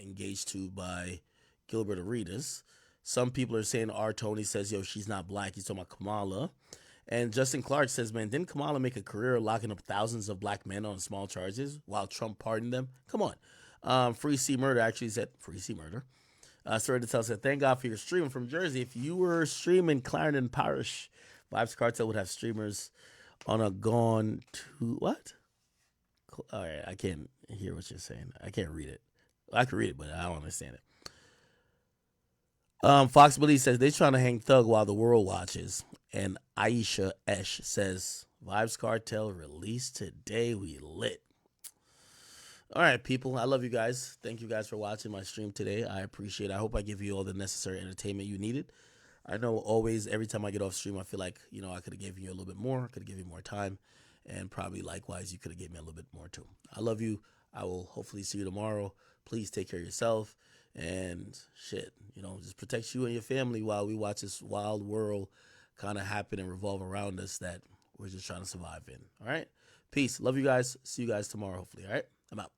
engaged to by Gilbert Arenas. Some people are saying R. Tony says, yo, she's not black. He's talking about Kamala. And Justin Clark says, man, didn't Kamala make a career locking up thousands of black men on small charges while Trump pardoned them? Come on. Free C Murder actually said, Free C Murder. Story to Tell said, thank God for your stream from Jersey. If you were streaming Clarendon Parish, Vibes Cartel would have streamers on a gone to what? All right, I can't hear what you're saying. I can't read it. I can read it, but I don't understand it. Fox Billy says they're trying to hang Thug while the world watches. And Aisha Esh says, Vibes Cartel released today. We lit. All right, people. I love you guys. Thank you guys for watching my stream today. I appreciate it. I hope I give you all the necessary entertainment you needed. I know always, every time I get off stream, I feel like, I could have given you a little bit more. I could have given you more time. And probably likewise, you could have given me a little bit more too. I love you. I will hopefully see you tomorrow. Please take care of yourself. And shit, just protect you and your family while we watch this wild world kind of happen and revolve around us that we're just trying to survive in. All right? Peace. Love you guys. See you guys tomorrow, hopefully. All right? I'm out.